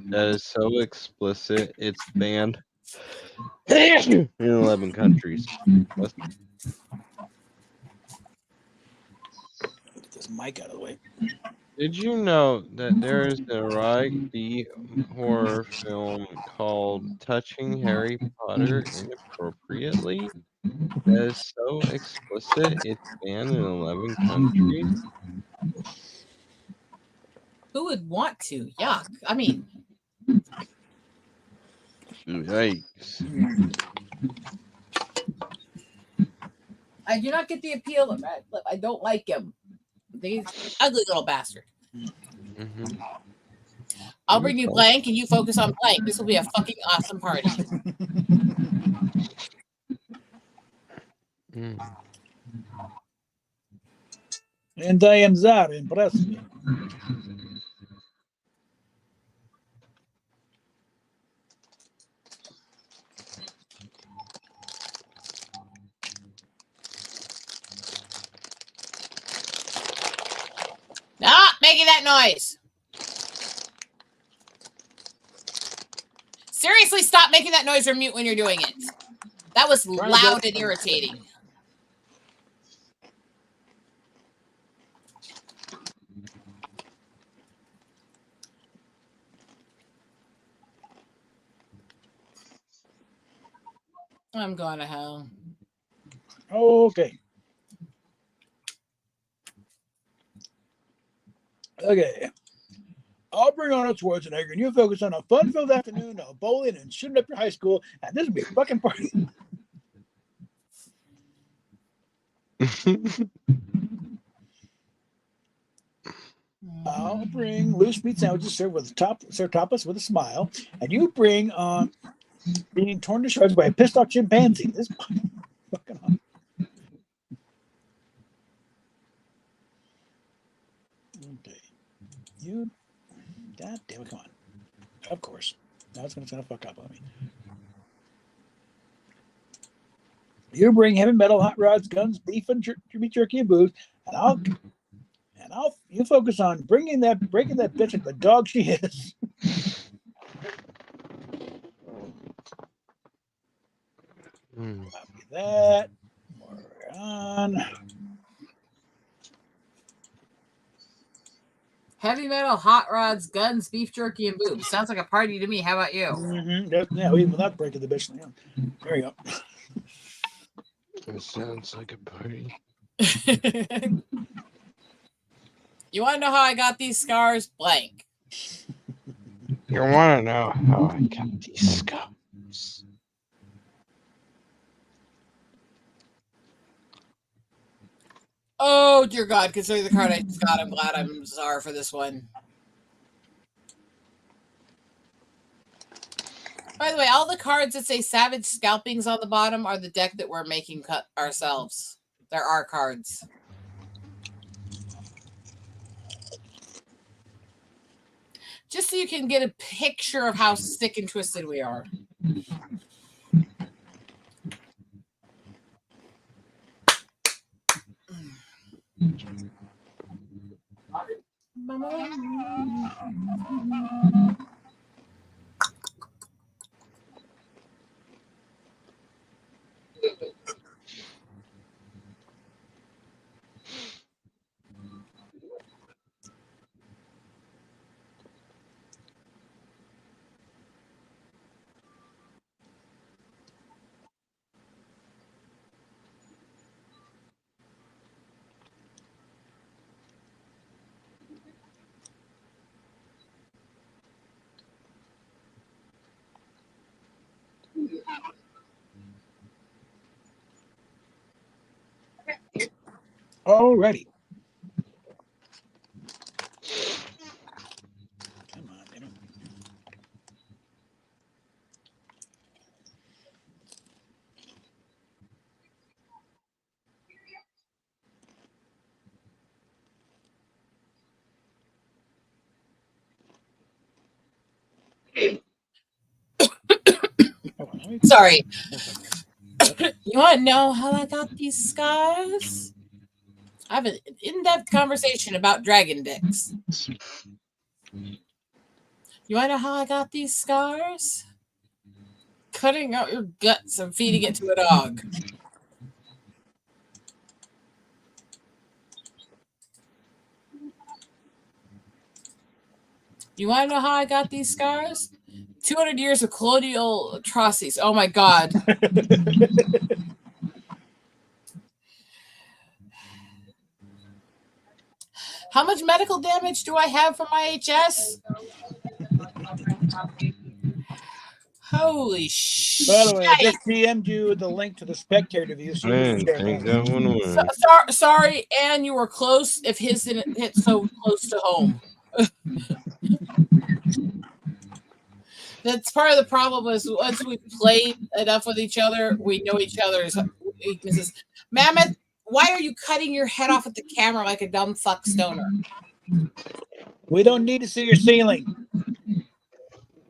that is so explicit it's banned in 11 countries? Get this mic out of the way. Did you know that there is an erotic B-horror film called Touching Harry Potter Inappropriately that is so explicit it's banned in 11 countries? Who would want to? Yuck. I mean, Yikes. I do not get the appeal of that. I don't like him. He's an ugly little bastard. I'll bring you Blank and you focus on Blank. This will be a fucking awesome party. And I am Zara, impress me. Stop making that noise. Seriously, stop making that noise or mute when you're doing it. That was loud and irritating. I'm going to hell. Okay. Okay. I'll bring Arnold Schwarzenegger, and you focus on a fun-filled afternoon of bowling and shooting up your high school, and this will be a fucking party. I'll bring loose meat sandwiches served tapas with a smile, and you bring being torn to shreds by a pissed off chimpanzee. This fucking hot. Okay, you. God damn it! Come on. Of course. Now it's gonna fuck up on me. You bring heavy metal, hot rods, guns, beef, and beef jerky and booze, and you focus on breaking that bitch like the dog she is. Copy that. We're on. Heavy metal, hot rods, guns, beef jerky, and boobs. Sounds like a party to me. How about you? Mm-hmm. Yeah, even without breaking the bitch. Yeah. There you go. It sounds like a party. You want to know how I got these scars? Blank. You want to know how I got these scars? Oh, dear God. Considering the card I just got, I'm glad I'm sorry for this one. By the way, all the cards that say Savage Scalpings on the bottom are the deck that we're making cut ourselves. They're our cards. Just so you can get a picture of how sick and twisted we are. Alrighty. Come on, damn it. Sorry. You want to know how I got these scars? I have an in-depth conversation about dragon dicks. You want to know how I got these scars? Cutting out your guts and feeding it to a dog. You want to know how I got these scars? 200 years of colonial atrocities. Oh my God. How much medical damage do I have from IHS? Holy shit. By the way, I just DM'd you the link to the spectator view. So I didn't think that one would. Sorry, Anne, you were close if his didn't hit so close to home. That's part of the problem is once we play enough with each other, we know each other's weaknesses. Mammoth, why are you cutting your head off at the camera like a dumb fuck stoner? We don't need to see your ceiling.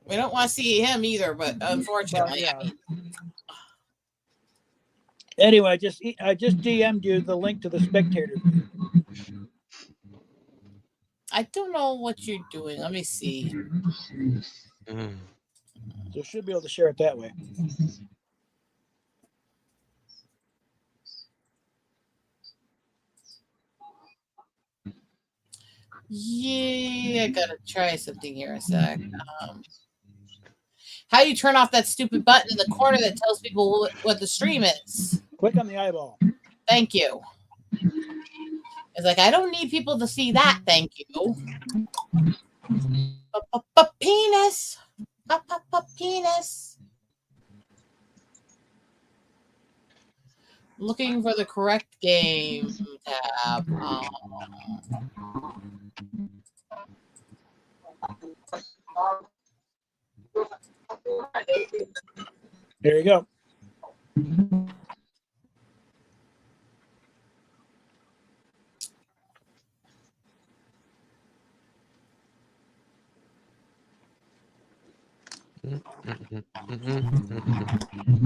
We don't want to see him either, but unfortunately. Well, yeah. Anyway, I just DM'd you the link to the spectator view. I don't know what you're doing. Let me see. So you should be able to share it that way. Yeah, I gotta try something here a sec. How do you turn off that stupid button in the corner that tells people what the stream is? Click on the eyeball. Thank you. It's like, I don't need people to see that. Thank you. Penis. Penis. Looking for the correct game tab. There you go.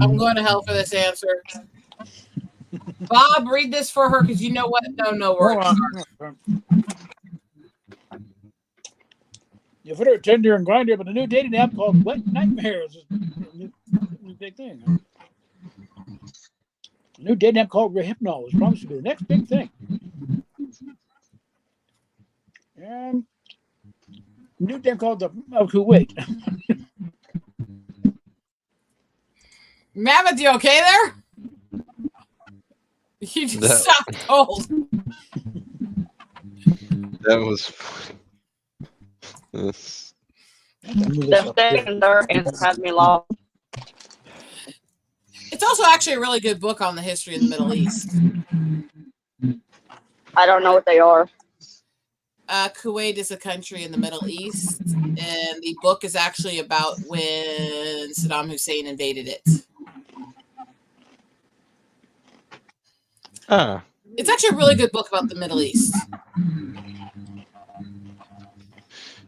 I'm going to hell for this answer. Bob, read this for her because you know what? No worries. You put her Tinder and Grindr, but a new dating app called Wet Nightmares is a big thing. Huh? A new dating app called Rehypnol is promised to be the next big thing. And a new dating called the Kuwait. Mammoth, you okay there? You just stopped cold. That was funny. The second dirt and had me lost. It's also actually a really good book on the history of the Middle East. I don't know what they are. Kuwait is a country in the Middle East, and the book is actually about when Saddam Hussein invaded it. It's actually a really good book about the Middle East.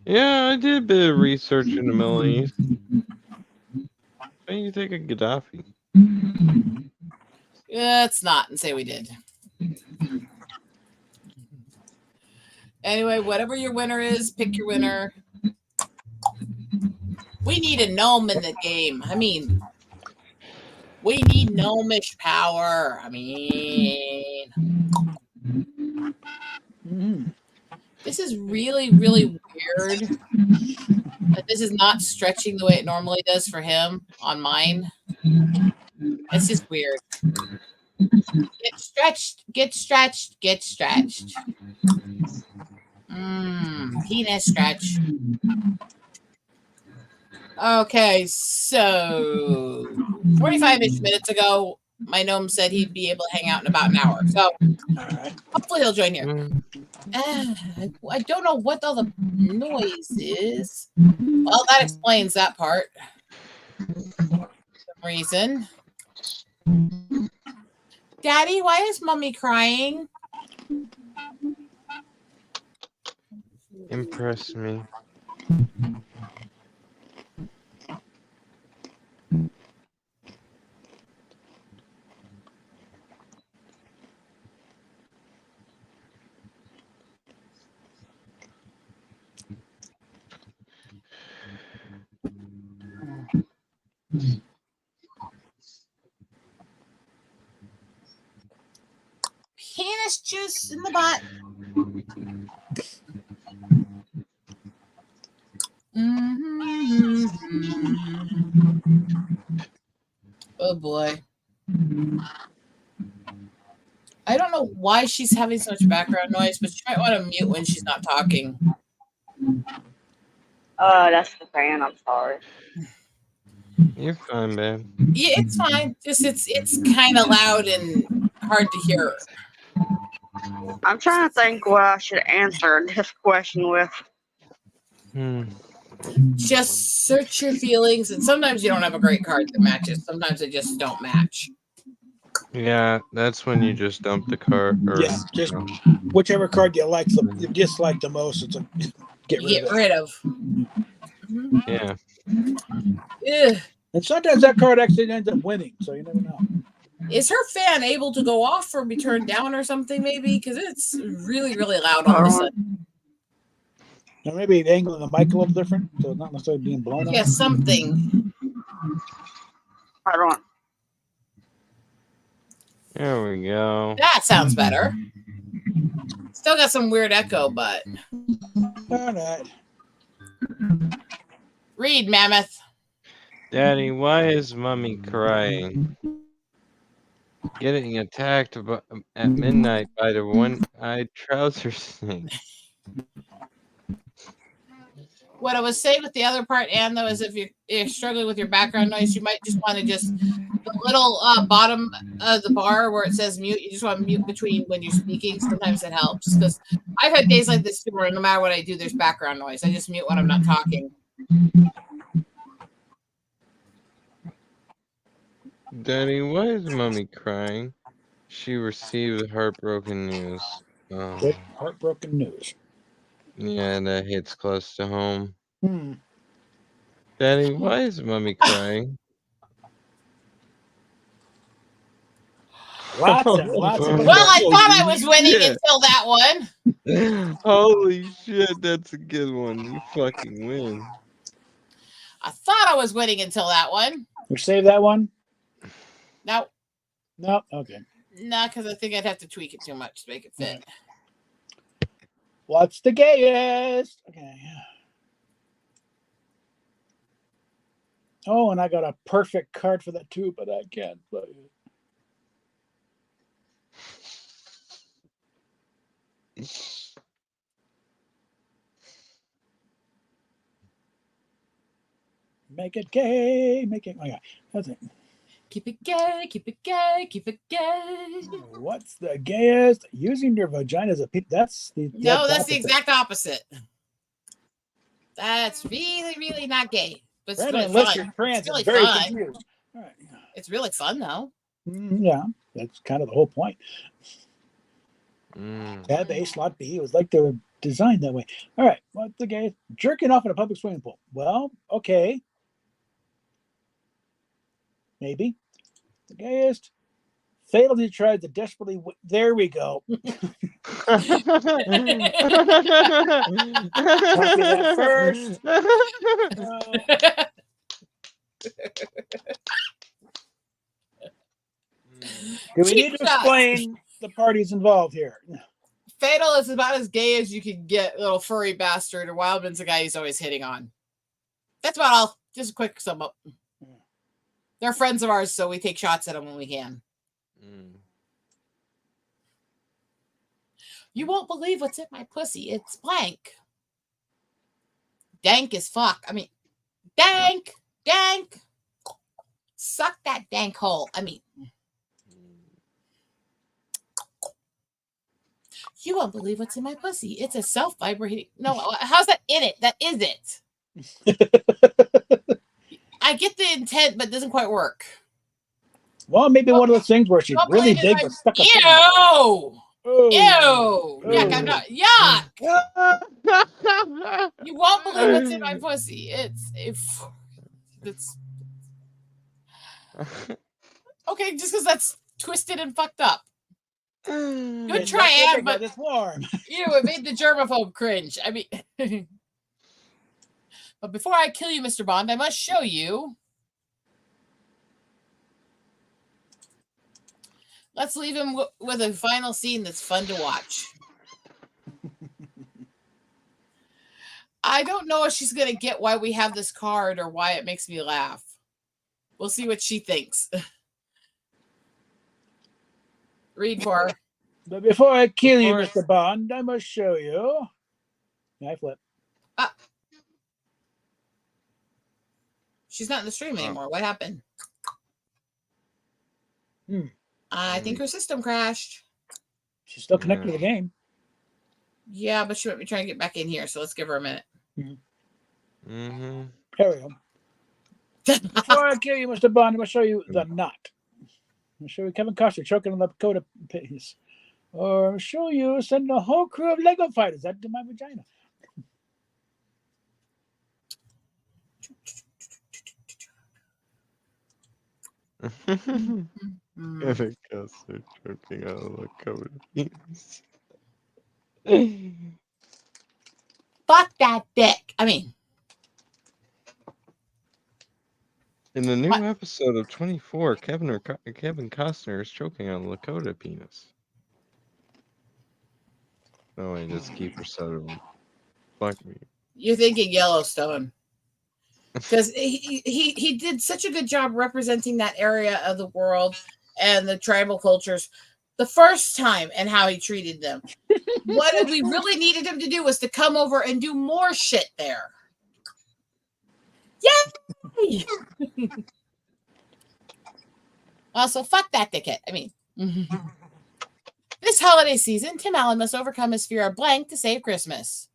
Yeah, I did a bit of research in the Middle East. What do you think of Gaddafi? Let's not and say we did. Anyway, whatever your winner is, pick your winner. We need a gnome in the game. I mean, we need gnomish power. I mean, this is really, really weird. That this is not stretching the way it normally does for him on mine. It's just weird. Get stretched, get stretched, get stretched. Penis stretch. Okay, so 45-ish minutes ago, my gnome said he'd be able to hang out in about an hour. So hopefully he'll join here. I don't know what all the noise is. Well, that explains that part. For some reason. Daddy, why is Mommy crying? Impress me. Penis juice in the butt. Oh boy. I don't know why she's having so much background noise, but she might want to mute when she's not talking. That's the fan. I'm sorry. You're fine, babe. Yeah, it's fine. Just it's kind of loud and hard to hear. I'm trying to think what I should answer this question with. Just search your feelings, and sometimes you don't have a great card that matches. Sometimes they just don't match. Yeah, that's when you just dump the card. Or, Yeah, just whichever card you dislike the most, it's a get rid of. Yeah. Ugh. And sometimes that card actually ends up winning, so you never know. Is her fan able to go off or be turned down or something, maybe? Because it's really, really loud all of a sudden. Or maybe the angle of the mic a little different, so it's not necessarily being blown Yeah, out. something. I don't. There we go. That sounds better. Still got some weird echo, but. All right. Read, Mammoth. Daddy, why is Mommy crying? Getting attacked at midnight by the one-eyed trouser snake. what I was saying with the other part, Anne, though, is if you're struggling with your background noise, you might just want to just the little bottom of the bar where it says mute. You just want to mute between when you're speaking. Sometimes it helps because I've had days like this too, where no matter what I do, there's background noise. I just mute when I'm not talking. Daddy, why is Mommy crying? She received heartbroken news. Oh, Good heartbroken news. yeah, that hits close to home. Hmm. Daddy, why is Mommy crying? Lots of Well, I thought I was winning Holy until that one. shit. Holy shit, that's a good one. You fucking win. I thought I was winning until that one. We save that one? No, No? Okay. not because I think I'd have to tweak it too much to make it fit. What's the gayest? Okay. Oh, and I got a perfect card for that too, but I can't play it. Make it gay. Make it. Okay. That's it. Keep it gay, keep it gay, keep it gay. What's the gayest? Using your vagina as a peep. That's the. No, that's the opposite. exact opposite. That's really, really not gay. But it's Brandon, really unless fun. you're trans, It's really very fun. confused. All right. It's really fun, though. Yeah, that's kind of the whole point. Tab A, slot B. It was like they were designed that way. All right. What's the gayest? Jerking off in a public swimming pool. Well, okay. Maybe. The gayest. Failed to try to desperately. There we go. Copy that first. Do we need to explain the parties involved here? Fatal is about as gay as you can get, little furry bastard. Or Wildman's the guy he's always hitting on. That's about all. Just a quick sum up. They're friends of ours, so we take shots at them when we can. You won't believe what's in my pussy. It's blank. Dank as fuck. I mean, dank. Suck that dank hole. I mean, you won't believe what's in my pussy. It's a self-vibrating. No, how's that in it? That is it. I get the intent, but it doesn't quite work. Well, maybe one of those things where she's really big but stuck up. Ew! Yuck, I'm not. Yuck! You won't believe what's in my pussy. It's okay, just because that's twisted and fucked up. Good try, Anne, but it's warm. It made the germaphobe cringe. I mean, but before I kill you, Mr. Bond, I must show you. Let's leave him with a final scene that's fun to watch. I don't know if she's going to get why we have this card or why it makes me laugh. We'll see what she thinks. Read for her. But before I kill you, Mr. Bond, I must show you. I flip. She's not in the stream anymore. What happened? I think her system crashed. She's still connected to the game. Yeah, but she might be trying to get back in here, so let's give her a minute. There we go. Before I kill you, Mr. Bond, I'm going to show you the knot. I'll show you Kevin Costner choking on the Dakota piece. Or I'll show you sending a whole crew of Lego fighters out to my vagina. Kevin Costner choking on a Dakota piece. Fuck that dick. I mean, in the new episode of 24, Kevin Costner is choking on a Lakota penis. No, I just keep her so. Fuck me. you're thinking Yellowstone. Because he did such a good job representing that area of the world and the tribal cultures the first time and how he treated them. What we really needed him to do was to come over and do more shit there. Yay! Also, fuck that ticket. I mean, this holiday season, Tim Allen must overcome his fear of blank to save Christmas.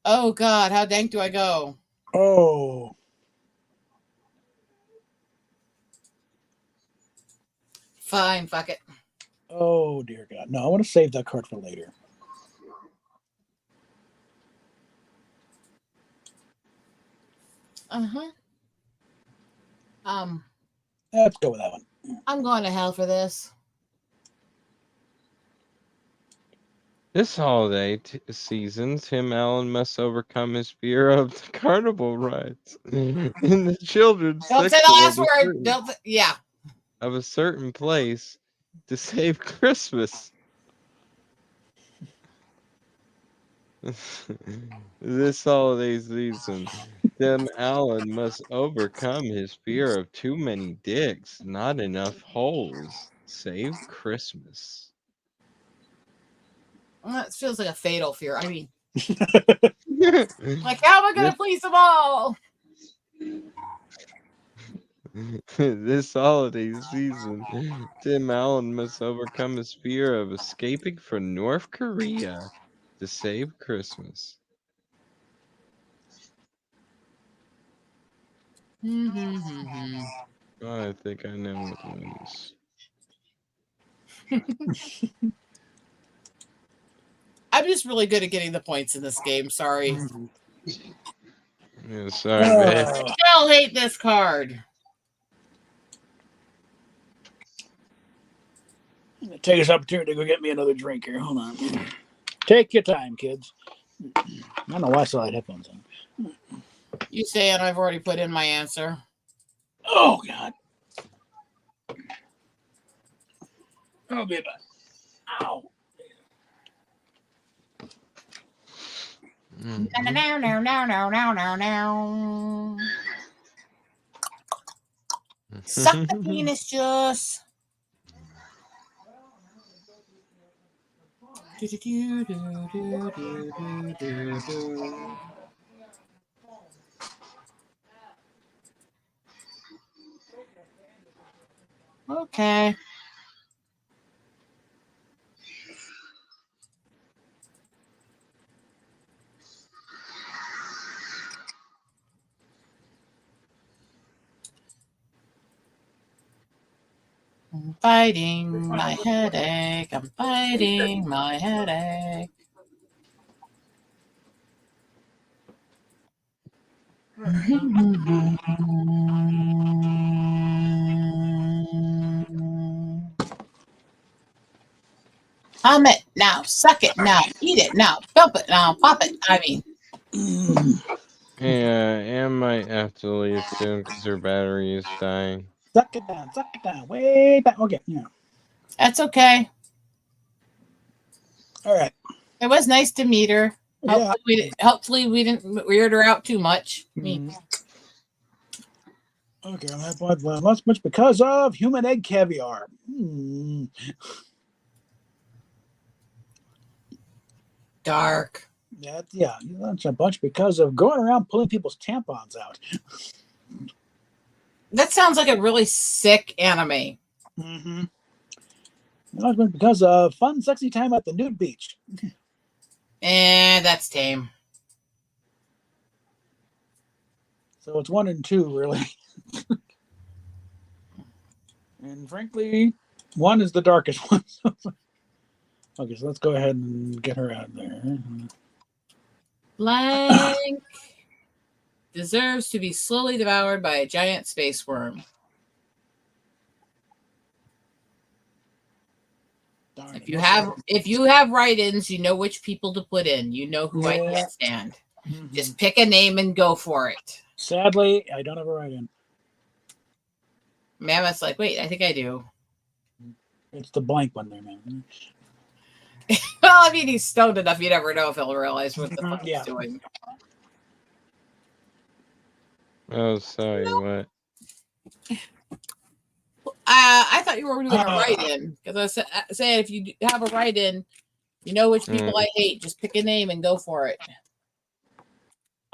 Oh, God. How dank do I go? Oh. Fine. Fuck it. Oh, dear God. No, I want to save that card for later. Uh-huh. Let's go with that one. I'm going to hell for this. This holiday season, Tim Allen must overcome his fear of the carnival rides in the children's Don't say section the last word. Yeah. of a certain place to save Christmas. This holiday season, Tim Allen must overcome his fear of too many dicks, not enough holes. Save Christmas. That feels like a fatal fear. I mean, like, how am I going to please them all? This holiday season, Tim Allen must overcome his fear of escaping from North Korea to save Christmas. I think I know what wins. I'm just really good at getting the points in this game. Sorry. Yeah, sorry, babe. I still hate this card. Take this opportunity to go get me another drink here. Hold on. Take your time, kids. I don't know why I still had headphones on. You say it. I've already put in my answer. Oh, God. I'll be back. Ow. No. Suck the penis juice. Okay. I'm fighting my headache. I'm fighting my headache. Hum it now, suck it now, eat it now, bump it now, pop it. I mean, Yeah, Anne might have to leave soon because her battery is dying. Suck it down, way back. Okay, yeah. that's okay. All right. It was nice to meet her. Yeah. Hopefully we didn't weird her out too much. I mean, okay, that was much because of human egg caviar. dark. That's a bunch because of going around pulling people's tampons out. That sounds like a really sick anime. Mm-hmm. That's been because of fun, sexy time at the nude beach. That's tame. So it's 1 and 2, really. And frankly, 1 is the darkest one. Okay, so let's go ahead and get her out of there. Blank deserves to be slowly devoured by a giant space worm. If you have write-ins, you know which people to put in. You know who I can't stand. Mm-hmm. Just pick a name and go for it. Sadly, I don't have a write-in. Mammoth's like, wait, I think I do. It's the blank one there, man. Well, I mean, he's stoned enough. You never know if he'll realize what the fuck he's doing. Oh, sorry, what? I thought you were doing a write-in because I said if you have a write-in, you know which people I hate. Just pick a name and go for it.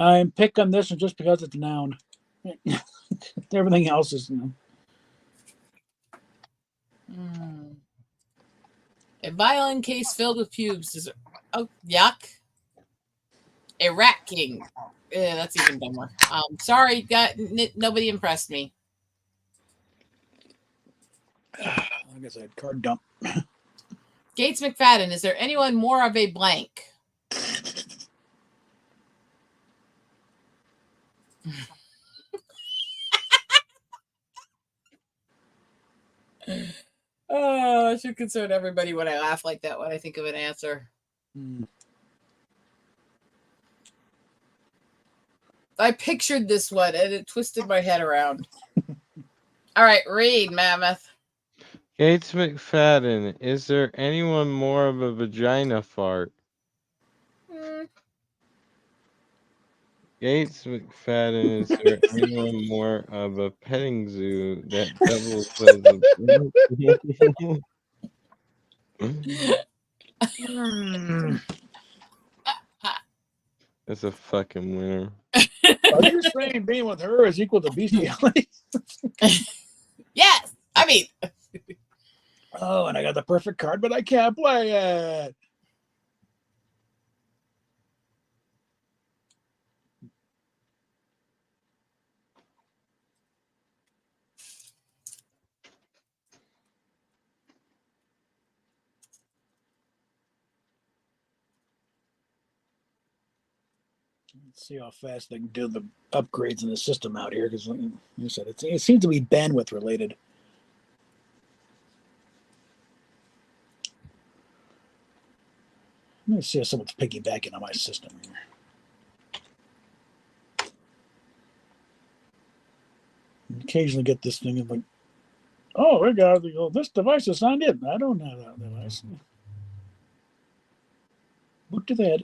I'm picking this one just because it's a noun. Everything else is, A violin case filled with pubes is yuck. A rat king. That's even dumber. Sorry, nobody impressed me. Like I said, card dump. Gates McFadden, is there anyone more of a blank? Oh, I should concern everybody when I laugh like that when I think of an answer. I pictured this one and it twisted my head around. All right, read, Mammoth. Gates McFadden, is there anyone more of a vagina fart? Gates McFadden, is there anyone more of a petting zoo that doubles as a... That's a fucking winner. Are you saying being with her is equal to bestiality? Yes. I mean. Oh, and I got the perfect card, but I can't play it. Let's see how fast they can do the upgrades in the system out here, because like you said, it seems to be bandwidth related. Let me see if someone's piggybacking on my system here. Occasionally get this thing of like, oh, we got this device is signed in. I don't have that device. Boot to that.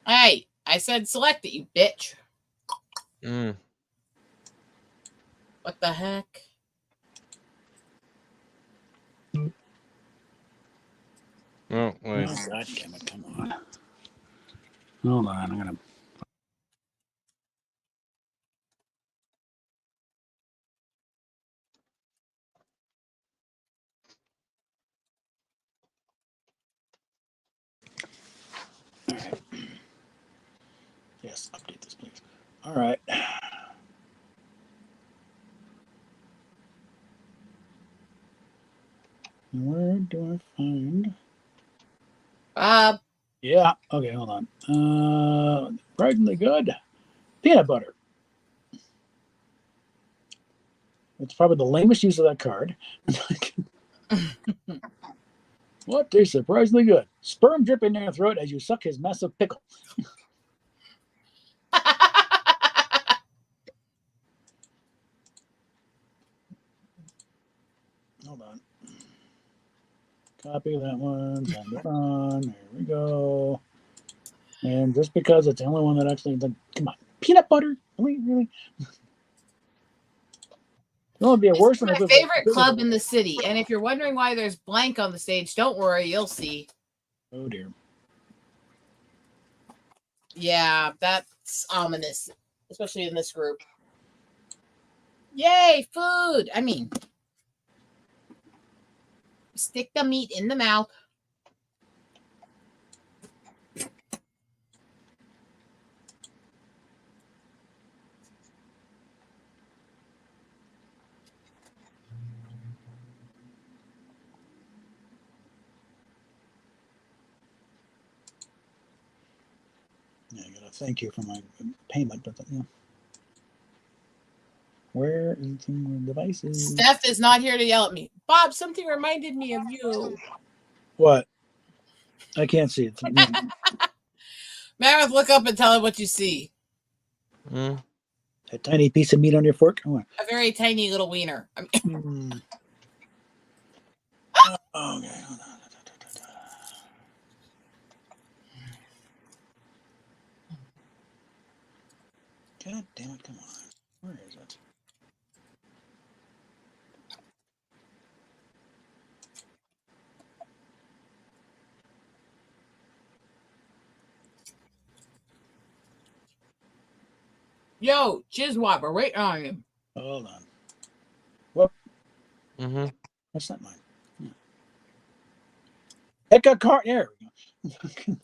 Hey, I said select it, you bitch. What the heck? Oh, wait. Oh, God damn it. Come on. Hold on. I'm going to. All right. Yes, update this, please. All right. Where do I find? Bob. Yeah. Okay, hold on. Surprisingly good. Peanut butter. It's probably the lamest use of that card. What tastes surprisingly good? Sperm dripping in your throat as you suck his massive pickle. Hold on. Copy that one. Send it on. There we go. And just because it's the only one that actually, come on, peanut butter? Really? It would be a worse one. It's my favorite club in the city, and if you're wondering why there's blank on the stage, don't worry, you'll see. Oh dear. Yeah, that's ominous, especially in this group. Yay, food! I mean, stick the meat in the mouth. Yeah, I gotta thank you for my payment, but yeah. Where is the devices? Steph is not here to yell at me. Bob, something reminded me of you. What? I can't see it. Mammoth, look up and tell him what you see. A tiny piece of meat on your fork? Oh. A very tiny little wiener. I mean, okay, hold on. God damn it, come on. Where is it? Yo, Jizwab, we're waiting on you. Hold on. Whoop. Mm-hmm. That's not mine. Yeah. Pick a card. There we go.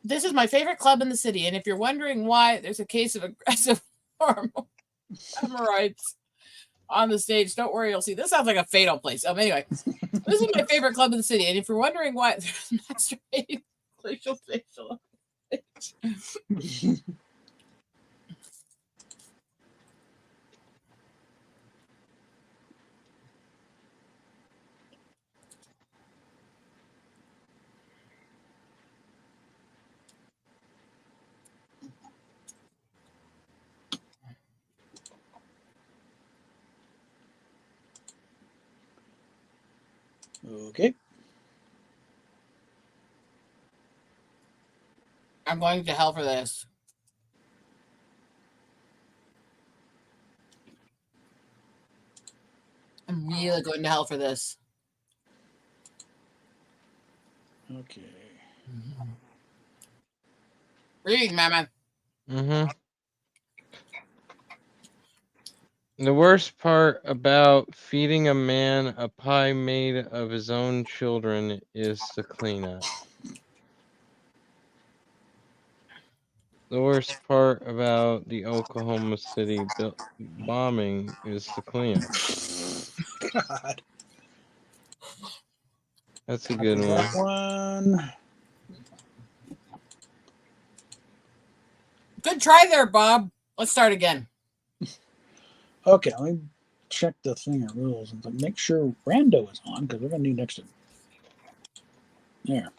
This is my favorite club in the city, and if you're wondering why there's a case of aggressive hemorrhoids on the stage, don't worry, you'll see. This sounds like a fatal place. Anyway, this is my favorite club in the city, and if you're wondering why there's masturbating glacial facial. Okay. I'm going to hell for this. I'm really going to hell for this. Okay. Read, Mama. Mm-hmm. The worst part about feeding a man a pie made of his own children is the cleanup. The worst part about the Oklahoma City bombing is the cleanup. God. That's a good That one. one. Good try there, Bob. Let's start again. Okay, let me check the thing of rules and make sure Rando is on because we're gonna need next to. There.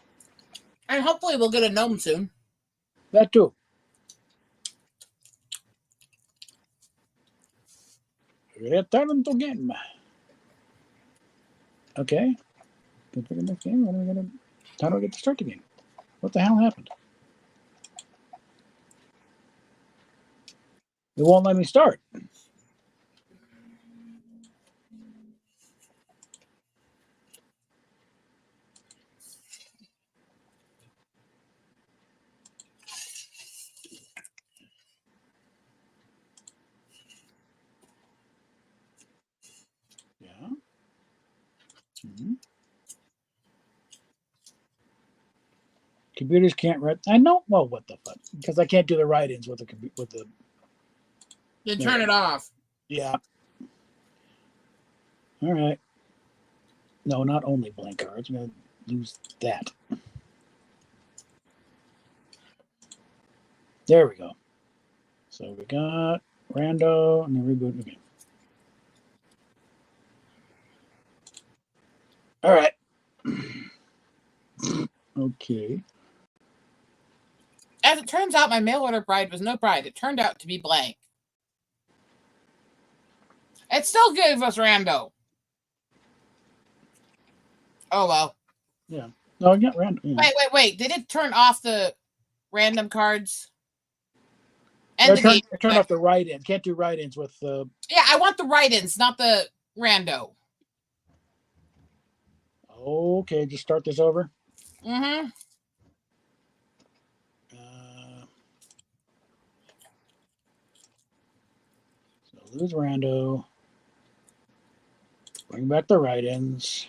And hopefully we'll get a gnome soon. That too. Return to game. Okay. Configure next game. When are we gonna? How do I get to start the game? What the hell happened? It won't let me start. Yeah. Mm-hmm. Computers can't write. I know. Well, what the fuck? Because I can't do the write-ins with the with the. Then turn it off. Yeah. All right. No, not only blank cards. I'm gonna lose that. There we go. So we got Rando and then reboot again. All right. Okay. As it turns out, my mail order bride was no bride. It turned out to be blank. It still gave us Rando. Oh, well. Yeah. No, I got Rando. Yeah. Wait. Did it turn off the random cards? And I turned off the write-ins. Can't do write-ins with the. Yeah, I want the write-ins, not the Rando. Okay, just start this over. Mm-hmm. So lose Rando. Bring back the write-ins.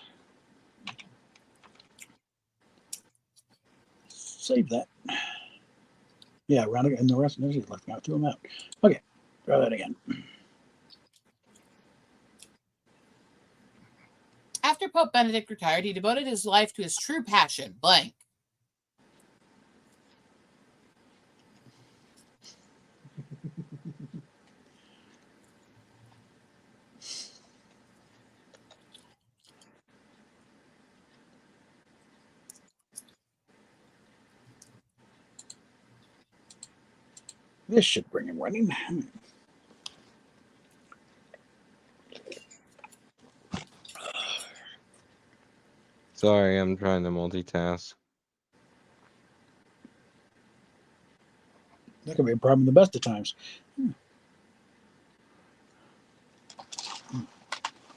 Save that. Yeah, Rando and the rest of the left out. Threw them out. Okay, try that again. After Pope Benedict retired, he devoted his life to his true passion, blank. This should bring him running. Sorry, I'm trying to multitask. That could be a problem the best of times.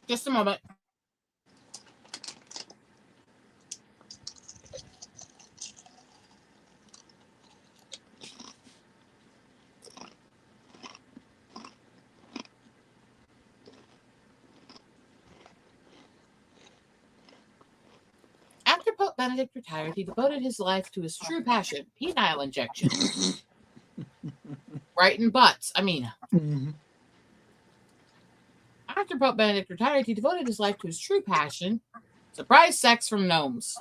Just a moment. Benedict retired, he devoted his life to his true passion, penile injection. Right in butts. I mean, Mhm. after Pope Benedict retired, he devoted his life to his true passion, surprise sex from gnomes.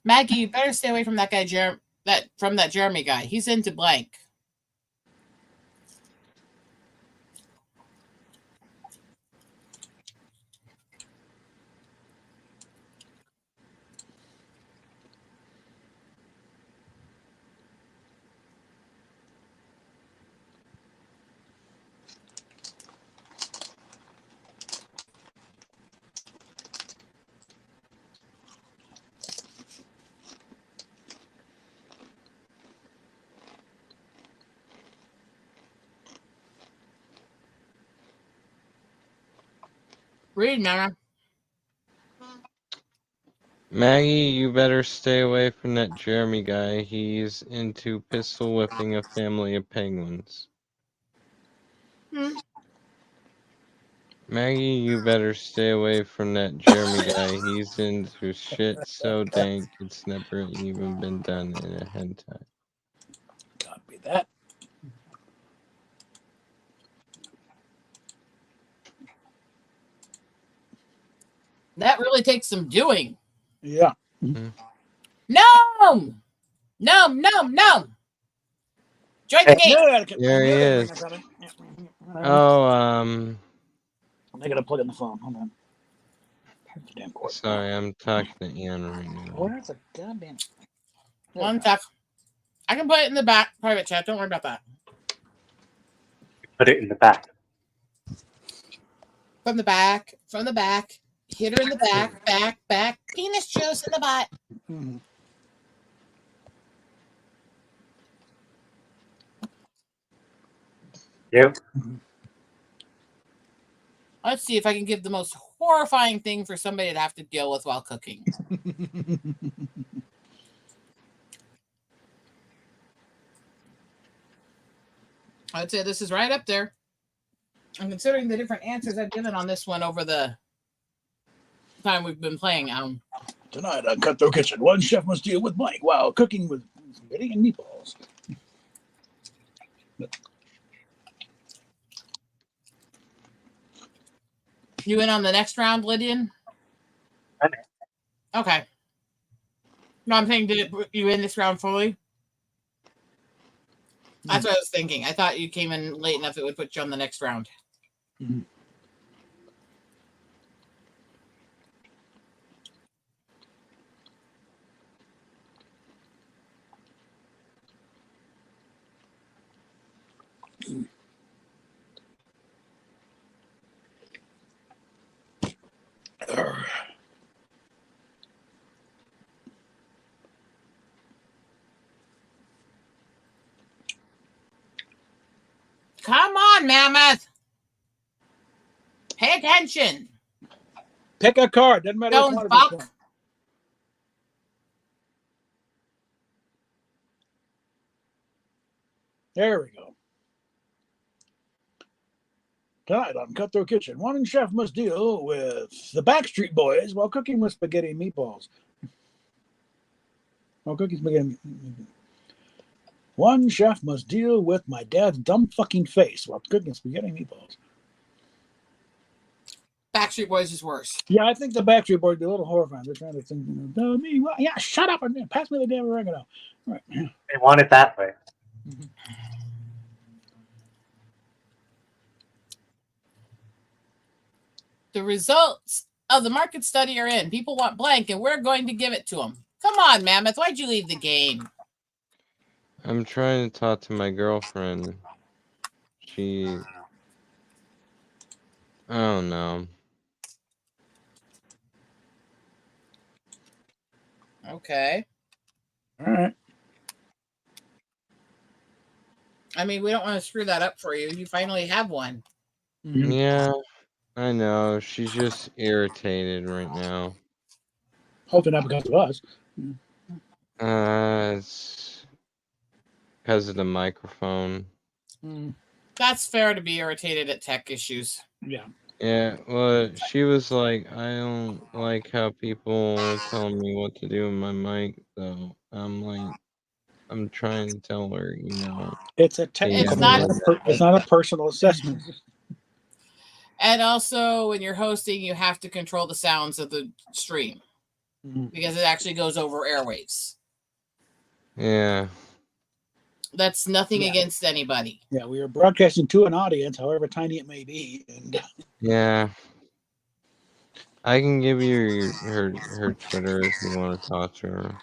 Maggie, you better stay away from that guy, that Jeremy guy. He's into blank. Read, Mama. Maggie, you better stay away from that Jeremy guy. He's into pistol whipping a family of penguins. Maggie, you better stay away from that Jeremy guy. He's into shit so dank it's never even been done in a hentai. Copy that. That really takes some doing. Yeah. Gnome! Gnome, gnome, gnome! Join the game! There he is. Oh, I gotta plug in the phone. Hold on. Damn cord. sorry, I'm talking to Ann right now. Where's the goddamn? One sec. I can put it in the back private chat. Don't worry about that. Put it in the back. From the back. Hit her in the back. Penis juice in the butt. Mm-hmm. Yep. Let's see if I can give the most horrifying thing for somebody to have to deal with while cooking. I'd say this is right up there. I'm considering the different answers I've given on this one over the time we've been playing. Tonight on Cutthroat Kitchen, one chef must deal with Mike while cooking with spaghetti and meatballs. You in on the next round, Lydian? Okay. No, I'm saying, did it put you in this round fully? That's what I was thinking. I thought you came in late enough it would put you on the next round. Mm-hmm. Come on, Mammoth. Pay attention. Pick a card. Doesn't matter. Don't which fuck. one. There we go. Tonight on Cutthroat Kitchen, one chef must deal with the Backstreet Boys while cooking with spaghetti and meatballs. While cooking spaghetti. One chef must deal with my dad's dumb fucking face while cooking spaghetti and meatballs. Backstreet Boys is worse. Yeah, I think the Backstreet Boys are a little horrifying. They're trying to think, me, well, yeah, shut up and pass me the damn oregano. Right. They want it that way. Mm-hmm. The results of the market study are in. People want blank, and we're going to give it to them. Come on, Mammoth. Why'd you leave the game? I'm trying to talk to my girlfriend. I don't know. Okay. All right. I mean, we don't want to screw that up for you. You finally have one. Mm-hmm. Yeah, I know. She's just irritated right now. Hopefully not because of us. It's because of the microphone. That's fair to be irritated at tech issues. Yeah. Yeah, well, she was like, I don't like how people tell me what to do with my mic, so I'm like, I'm trying to tell her, It's a hey, technical. It's not- It's not a personal assessment. And also, when you're hosting, you have to control the sounds of the stream because it actually goes over airwaves. Yeah. That's nothing Yeah. against anybody. Yeah, we are broadcasting to an audience, however tiny it may be. And Yeah. I can give you her Twitter if you want to talk to her.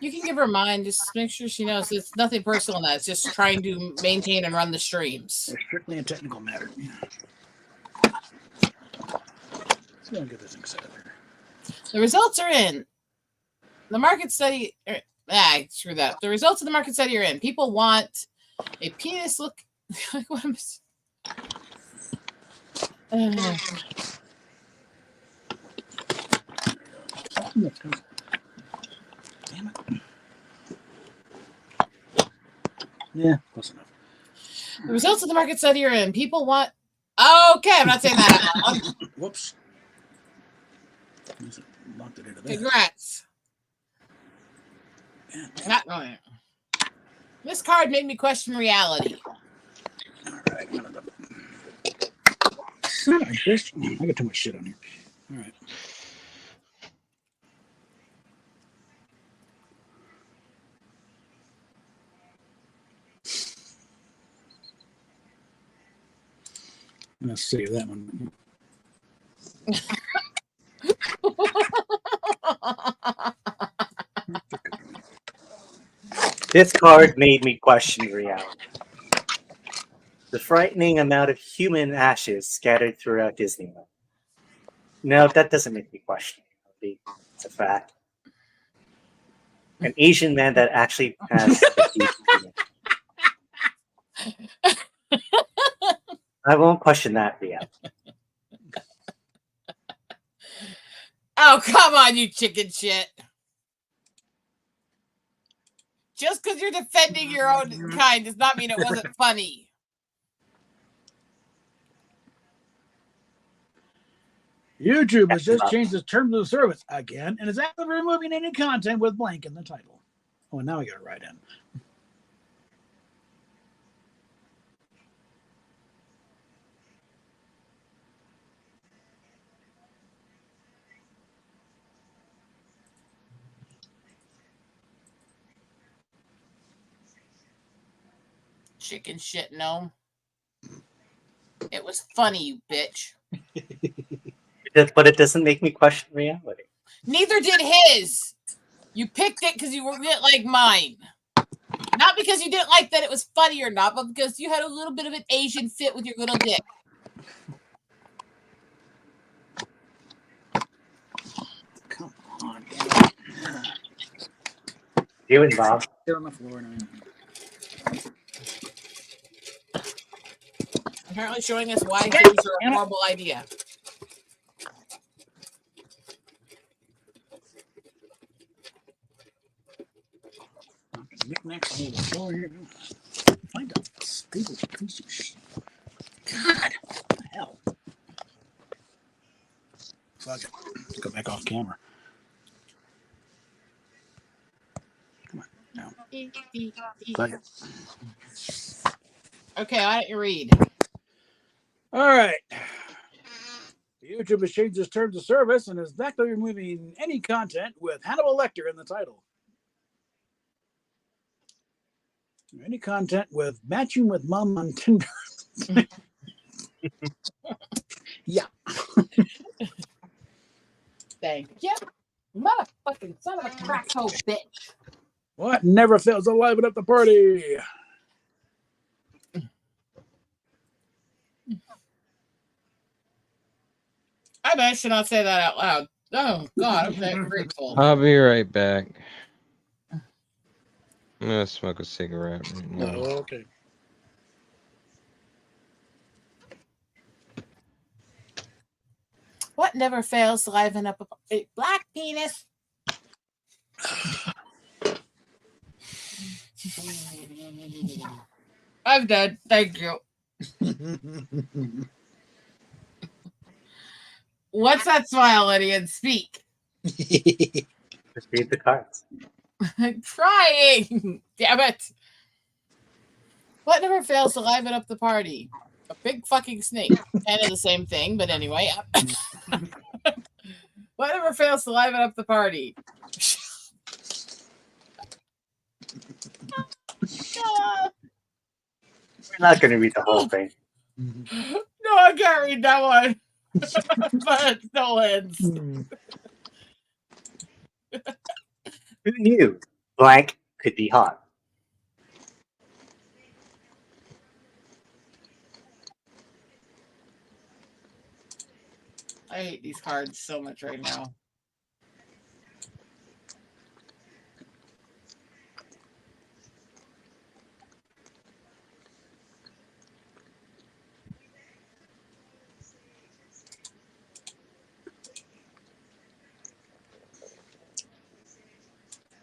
You can give her mine. Just make sure she knows it's nothing personal in that. It's just trying to maintain and run the streams. it's strictly a technical matter. Let's go and get this thing set up here. The results are in. The market study. Screw that. The results of the market study are in. People want a penis look. What am I? Damn it. Yeah, close enough. The results of the market study are in. People want. Okay, I'm not saying that out loud. Whoops. Locked it into there. Congrats. Not going. This card made me question reality. All right. Son of a bitch. I got too much shit on here. All right. Let's save that one. This card made me question reality. The frightening amount of human ashes scattered throughout Disneyland. No, that doesn't make me question reality. It's a fact. An Asian man that actually has a deep feeling. I won't question that reality. Oh, come on, you chicken shit. Just because you're defending your own kind does not mean it wasn't funny. YouTube has just changed the terms of service again and is actively removing any content with blank in the title. Oh, now I got it right in. Chicken shit, no. It was funny, you bitch. But it doesn't make me question reality. Neither did his. You picked it because you didn't like mine. Not because you didn't like that it was funny or not, but because you had a little bit of an Asian fit with your little dick. Come on. You and Bob. Get on the floor now. Apparently showing us why things are a horrible idea. Knickknacks on the floor here. Find a stable piece of shit. God, what the hell? Fuck it. Let's go back off camera. Come on, now. Fuck it. Okay, why don't you read? All right. YouTube has changed its terms of service and is actively removing any content with Hannibal Lecter in the title. Any content with matching with mom on Tinder. Yeah. Thank you. Motherfucking son of a crackhole bitch. What never fails to liven up the party? I should not say that out loud. Oh, God, I'm very grateful. I'll be right back. I'm gonna smoke a cigarette right now. Oh, okay. What never fails to liven up a black penis? I'm dead. Thank you. What's that smile, idiot? Speak. Just read the cards. I'm trying. Damn it. What never fails to liven up the party? A big fucking snake. Kind of the same thing, but anyway. What never fails to liven up the party? We're not going to read the whole thing. No, I can't read that one. But it still ends. Who knew blank could be hot? I hate these cards so much right now.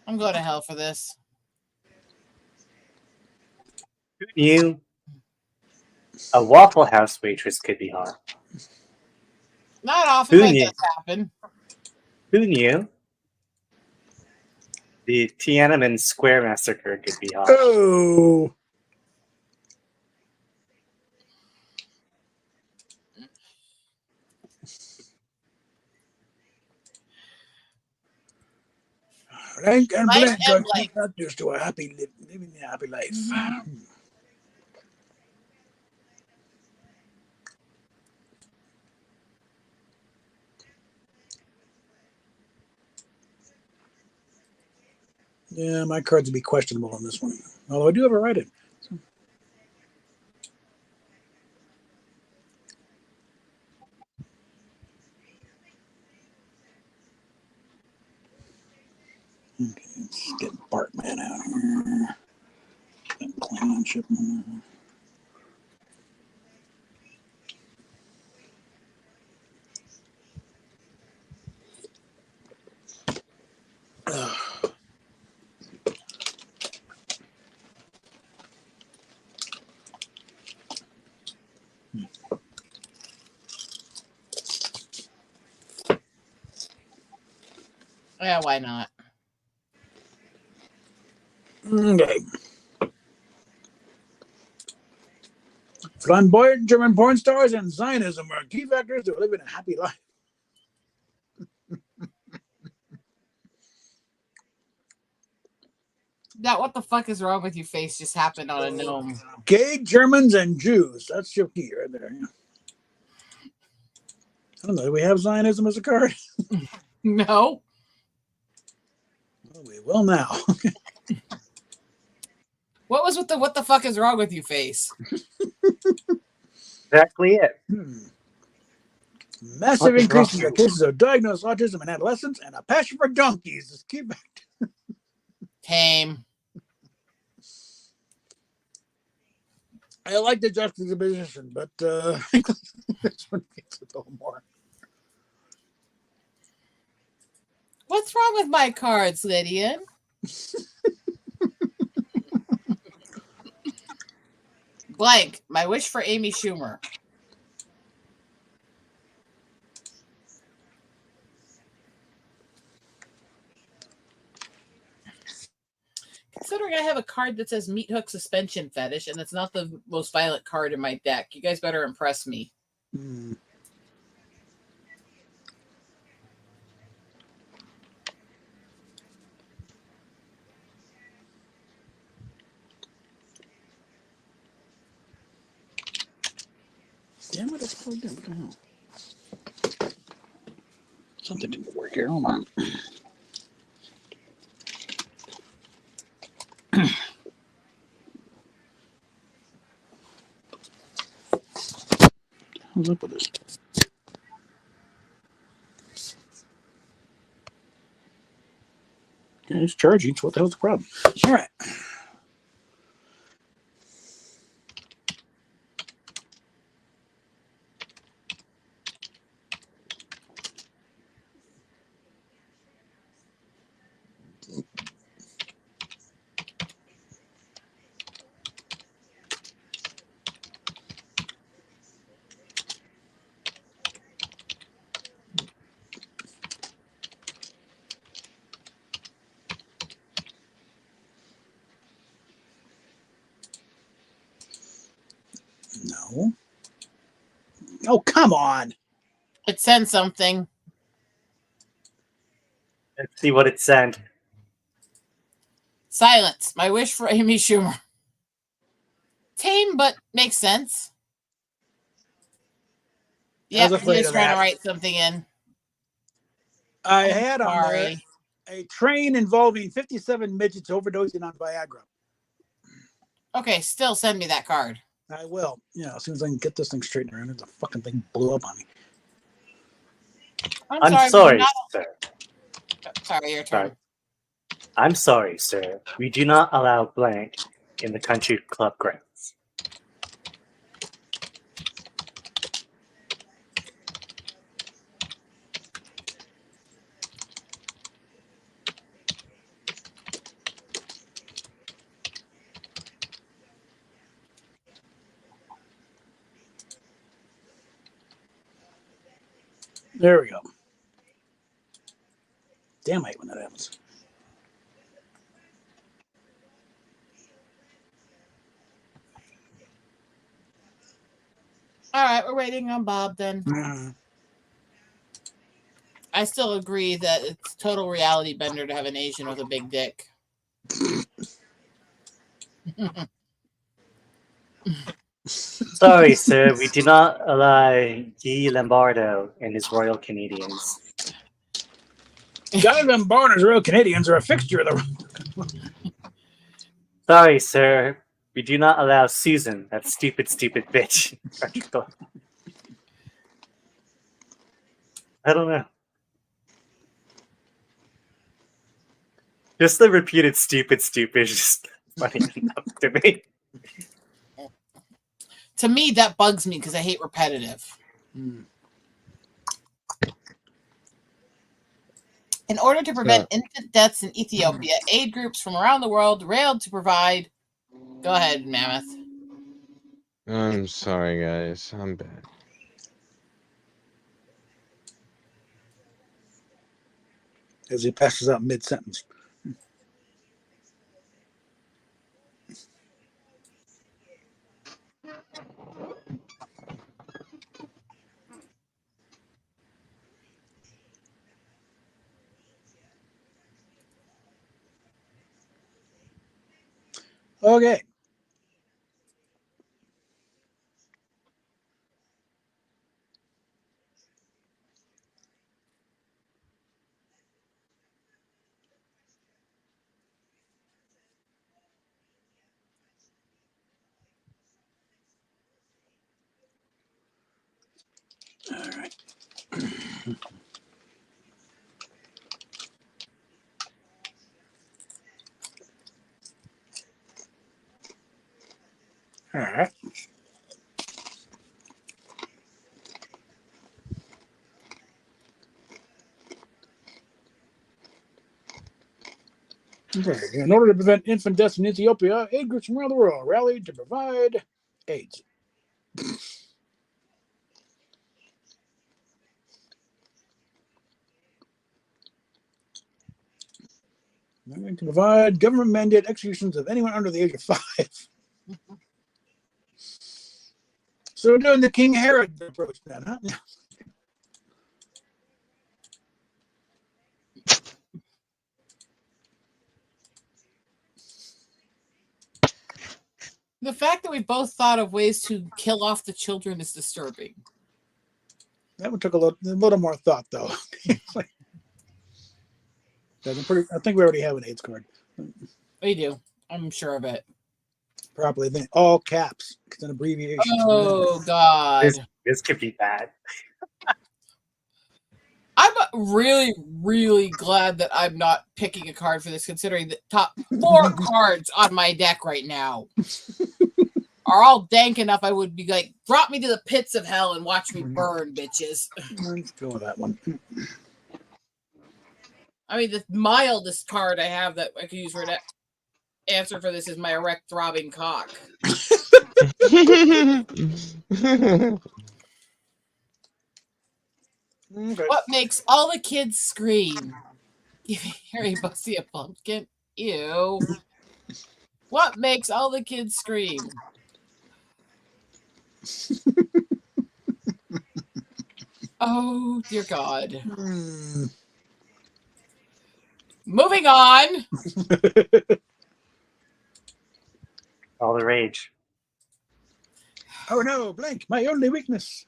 I'm going to hell for this. Who knew a Waffle House waitress could be hot? Not often, Who but it knew? does happen. Who knew the Tiananmen Square massacre could be hot? Oh. Blank and Blank blank and are two blank. factors to a happy living a happy life. Yeah, my cards would be questionable on this one. Although I do have a write-in. So. Okay, let's get Bartman out here. That clown ship. Yeah, why not? Okay. Flamboyant German porn stars and Zionism are key factors to living a happy life. That what the fuck is wrong with you face just happened on a gnome. Gay Germans and Jews. That's your key right there. Yeah. I don't know. Do we have Zionism as a card? No. Well, we will now. What was with the what the fuck is wrong with you face? Exactly it. Massive What is wrong increase in the with cases of diagnosed autism in adolescents and a passion for donkeys. Is key factor. Tame. I like the juxtaposition, but this one gets a little more. What's wrong with my cards, Lydian? Blank. My wish for Amy Schumer. Considering I have a card that says meat hook suspension fetish, and it's not the most violent card in my deck, you guys better impress me. Damn it, it's plugged in. What the hell? Something didn't work here. Hold on. What's up with this? Yeah, it's charging. So what the hell's the problem? All right. No. Oh, come on. It sent something. Let's see what it sent. Silence. My wish for Amy Schumer. Tame, but makes sense. I was Yep, afraid he's of trying to that. write something in. I I'm had on there sorry. a train involving 57 midgets overdosing on Viagra. Okay, still send me that card. I will. Yeah, as soon as I can get this thing straightened around, the fucking thing blew up on me. I'm we're sorry, not- sir. Sorry, your Sorry. turn. I'm sorry, sir. We do not allow blank in the country club grounds. There we go. Damn, I hate when that happens. All right, we're waiting on Bob then. Mm. I still agree that it's total reality bender to have an Asian with a big dick. Sorry, sir. We do not allow Guy Lombardo and his Royal Canadians. Guy Lombardo's Royal Canadians are a fixture of the. Sorry, sir. We do not allow Susan, that stupid bitch. I don't know. Just the repeated stupid is just funny enough to me. To me, that bugs me because I hate repetitive. Mm. In order to prevent infant deaths in Ethiopia, aid groups from around the world railed to provide. Go ahead, Mammoth. I'm sorry, guys. I'm bad. As he passes out mid-sentence. Okay. All right. All right. Okay. In order to prevent infant deaths in Ethiopia, aid groups from around the world rallied to provide AIDS. They're going to provide government-mandated executions of anyone under the age of 5. So we're doing the King Herod approach then, huh? The fact that we both thought of ways to kill off the children is disturbing. That one took a little more thought, though. Like, I think we already have an AIDS card. We do. I'm sure of it. Properly, then all caps. It's an abbreviation. Oh, God. This could be bad. I'm really, really glad that I'm not picking a card for this, considering the top 4 cards on my deck right now are all dank enough. I would be like, drop me to the pits of hell and watch me burn, bitches. Let's go with that one. I mean, the mildest card I have that I could use for an answer for this is my erect throbbing cock. Okay. What makes all the kids scream? Giving Harry Bussy a pumpkin? Ew. What makes all the kids scream? Oh, dear God. Hmm. Moving on. All the rage. Oh no, blank, my only weakness.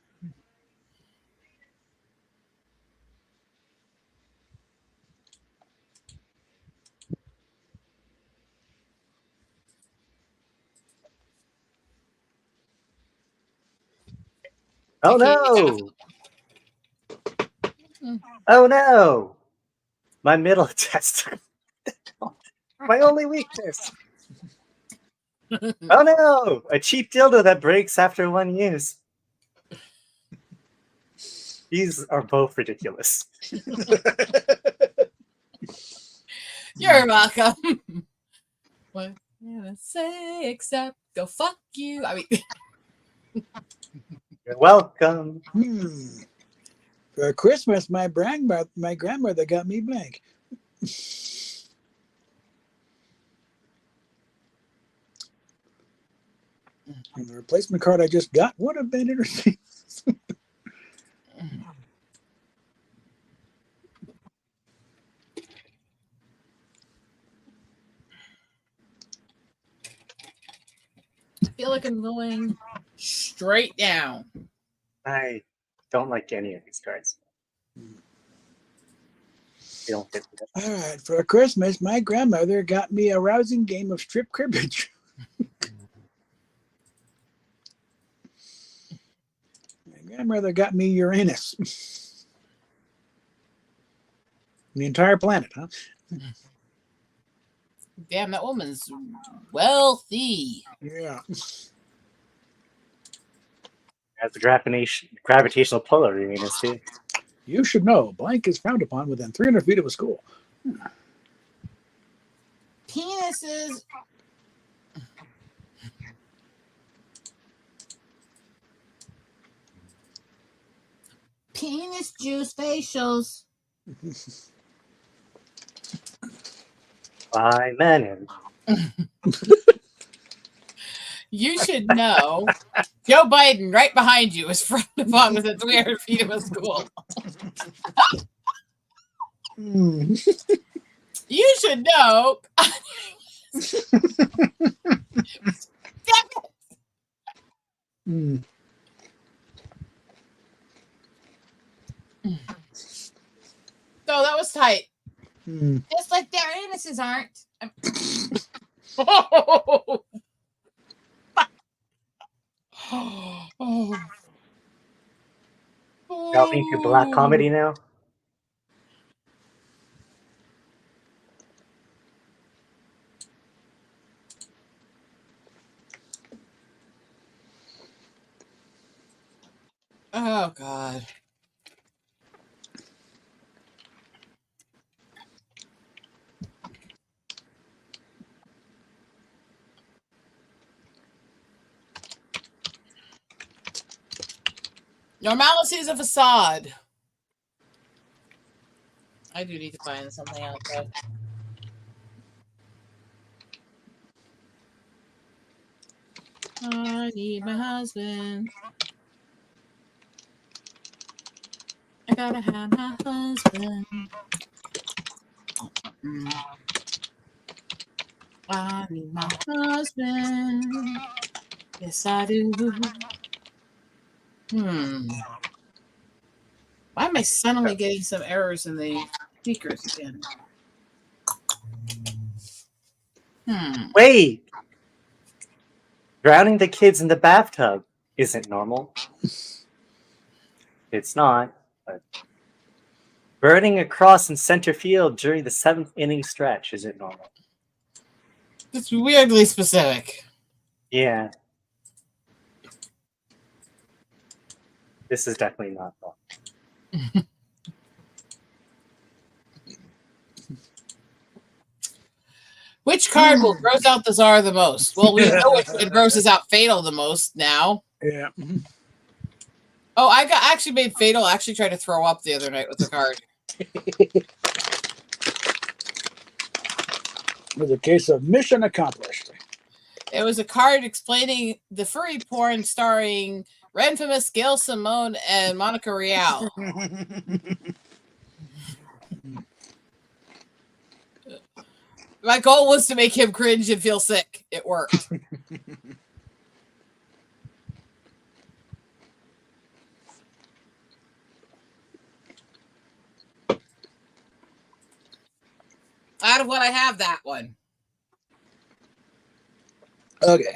Oh I can't no! Mm. Oh no! My middle testicle. My only weakness. Oh no! A cheap dildo that breaks after one use. These are both ridiculous. You're welcome. What can I say except go fuck you? I mean, You're welcome. For Christmas, my grandmother got me blank. And the replacement card I just got would have been interesting. I feel like I'm going straight down. I don't like any of these cards. They don't fit me. All right, for Christmas, my grandmother got me a rousing game of strip cribbage. My grandmother got me Uranus. The entire planet, huh? Damn, that woman's wealthy. Yeah. Has the gravitational pull over Uranus too. You should know, blank is frowned upon within 300 feet of a school. Penises. Penis juice facials. By men and You should know. Joe Biden, right behind you, is frowned upon within 300 feet of a school. You should know. No, that was tight. Just like their anuses aren't. Oh. y'all into black comedy now. Oh, God. Normalcy is a facade. I do need to find something else, though. I need my husband. I gotta have my husband. I need my husband. Yes, I do. Why am I suddenly getting some errors in the speakers again? Wait! Drowning the kids in the bathtub isn't normal. It's not. But burning a cross in center field during the 7th inning stretch isn't normal. It's weirdly specific. Yeah. This is definitely not normal. Which card will gross out the Tsar the most? Well, we know which one grosses out Fatal the most now. Yeah. Oh, I actually made Fatal actually try to throw up the other night with the card. It was a case of mission accomplished. It was a card explaining the furry porn starring Renfamous, Gail Simone, and Monica Rial. My goal was to make him cringe and feel sick. It worked. Out of what I have, that one. Okay.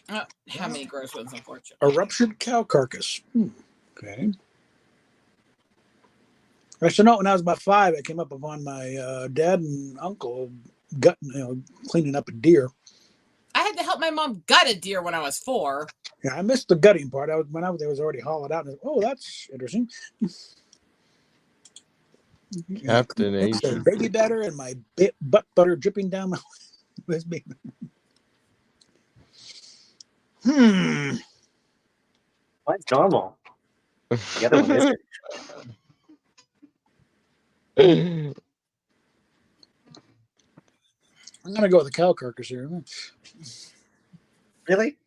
How many gross ones, unfortunately? A ruptured cow carcass. Okay. I should know when I was about 5, I came up upon my dad and uncle cleaning up a deer. I had to help my mom gut a deer when I was 4. Yeah, I missed the gutting part. When I was there, it was already hollowed out. And that's interesting. Captain It's the Asian. baby batter and my butt butter dripping down my baby. Mine's normal. The other one isn't. I'm gonna go with the cow carcass here. Really?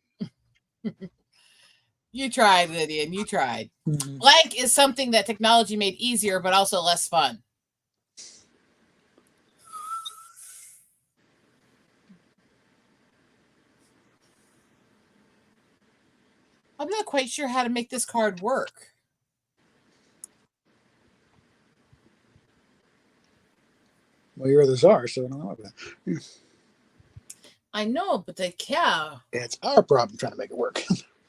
You tried, Lydian. You tried. Mm-hmm. Blank is something that technology made easier, but also less fun. I'm not quite sure how to make this card work. Well, you're the czar, so I don't know about that. I know, but I care. It's our problem trying to make it work.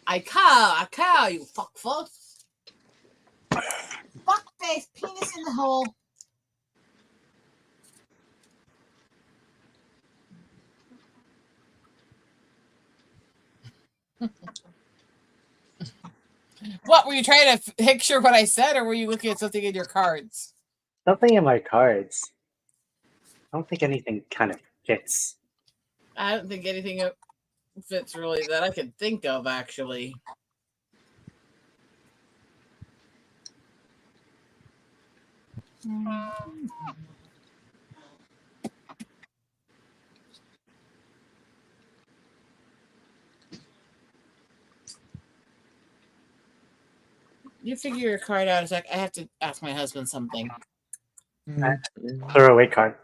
I care, you fuckface. Fuckface, penis in the hole. What, were you trying to picture what I said, or were you looking at something in your cards? Something in my cards. I don't think anything kind of fits. I don't think anything fits really that I can think of, actually. You figure your card out. It's like, I have to ask my husband something. Throwaway card.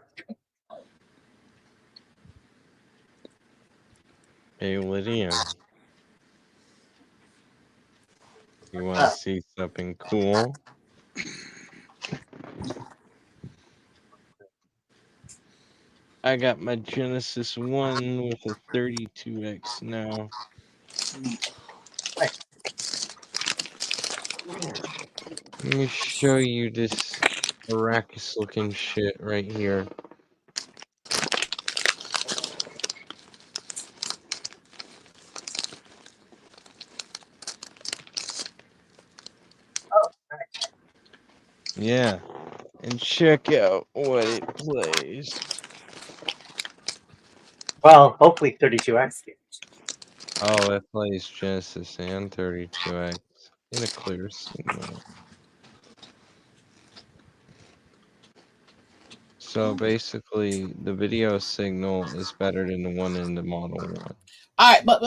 Hey, Lydia. You want to see something cool? I got my Genesis 1 with a 32X now. Let me show you this miraculous looking shit right here. Yeah, and check out what it plays. Well, hopefully 32X games. Oh, it plays Genesis and 32X in a clear signal. So basically, the video signal is better than the one in the Model 1. All right, but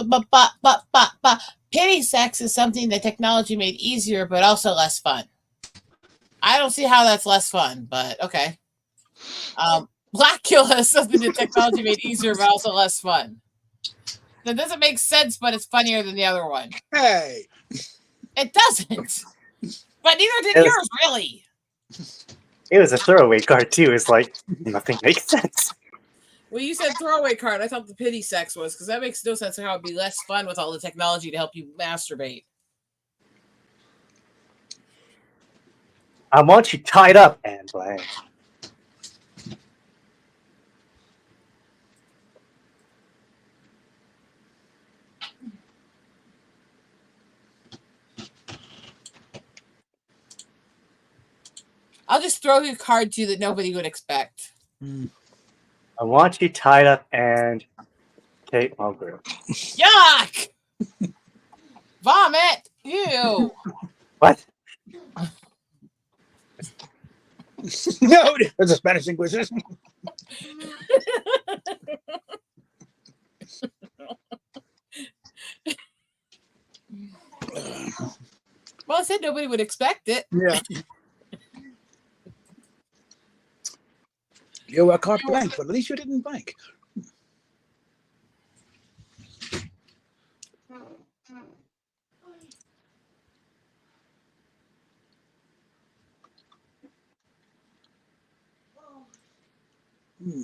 pity sex is something that technology made easier, but also less fun. I don't see how that's less fun, but okay. Blackula is something that technology made easier, but also less fun. That doesn't make sense, but it's funnier than the other one. Hey, it doesn't. But neither did yours, really. It was a throwaway card too. It's like nothing makes sense. Well, you said throwaway card. I thought the pity sex was, because that makes no sense of how it'd be less fun with all the technology to help you masturbate. I want you tied up and blank. I'll just throw you a card to you that nobody would expect. I want you tied up and Kate Mulgrew. Yuck! Vomit! Ew! What? No, that's a Spanish Inquisition. said nobody would expect it. Yeah. You were caught blank, but at least you didn't blank. Hmm.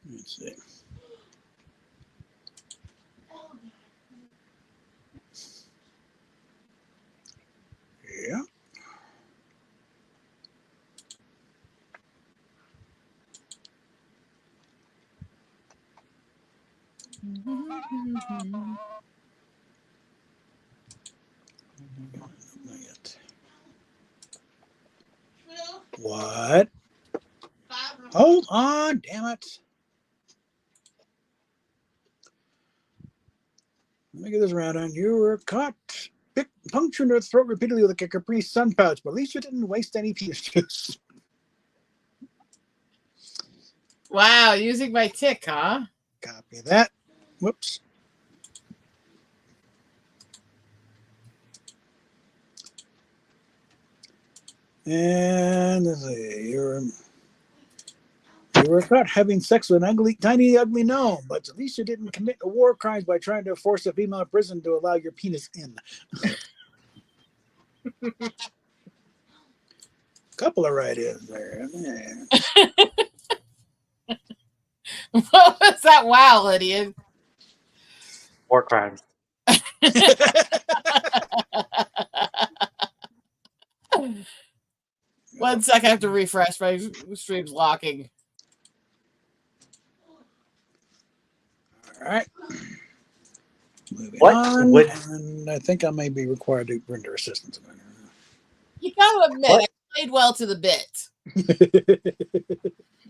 Let's see. Yeah. Not yet. What? Hold on, damn it. Let me get this around. And you were caught puncturing your throat repeatedly with a Capri Sun pouch, but at least you didn't waste any peach juice. Wow, using my tick, huh? Copy that. Whoops. And let's see, you were caught having sex with an tiny, ugly gnome, but at least you didn't commit war crimes by trying to force a female prison to allow your penis in. Couple of write-ins there. Yeah. What was that? Wow, Lydia. War crimes. 1 second, I have to refresh. My stream's locking. All right. Moving What on. would- And I think I may be required to render assistance. You gotta admit, What? I played well to the bit.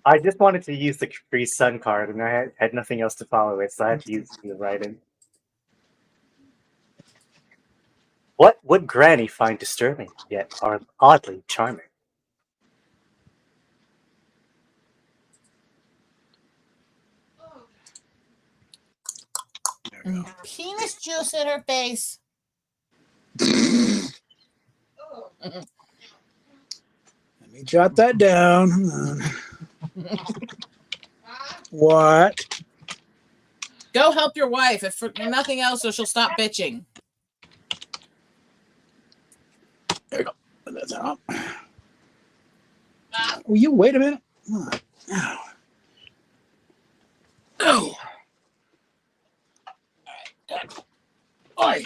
I just wanted to use the Capri Sun card, and I had nothing else to follow it, so I had to use the write-in. What would Granny find disturbing, yet oddly charming? Penis juice in her face. Let me jot that down. Hang on. What? Go help your wife, if for nothing else, so she'll stop bitching. There you go. Put that down. Will you wait a minute? Oh. Oh. All right. Oi.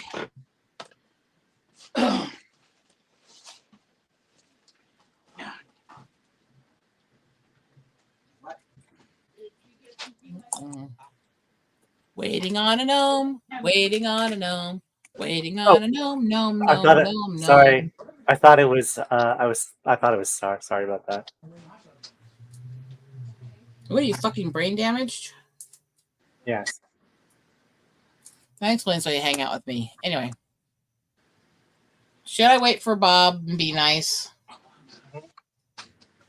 Waiting on a gnome. Waiting on a gnome. Waiting Oh, on a gnome. Gnome. I thought Gnome. it. Gnome. Sorry, Gnome. I thought it was. I thought it was. Sorry about that. What are you, fucking brain damaged? Yes. That explains why you hang out with me. Anyway. Should I wait for Bob and be nice?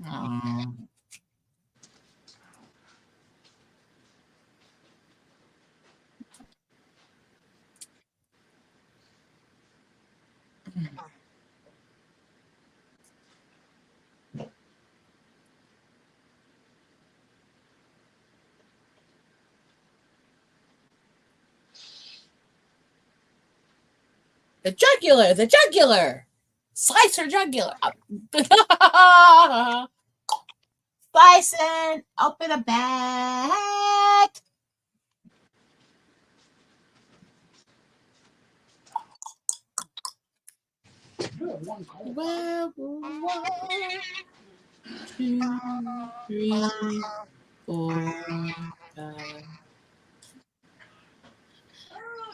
Oh. The jugular, the jugular. Slice her jugular. Slicing. Open a bag. Well, 1, 2, 3, 4, 5,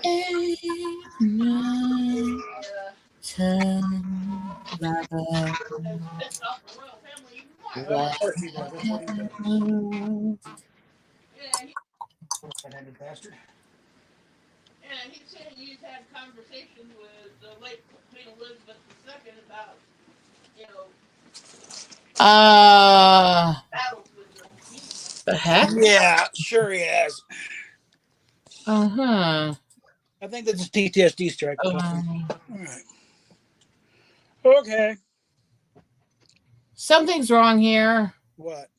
8, 9, 10, 11, 12. And he's saying he's had conversations with the late Queen Elizabeth II about, battles with the heck? Yeah, sure he has. Uh-huh. I think that's a PTSD strike. All Um, right. Okay. Something's wrong here. What?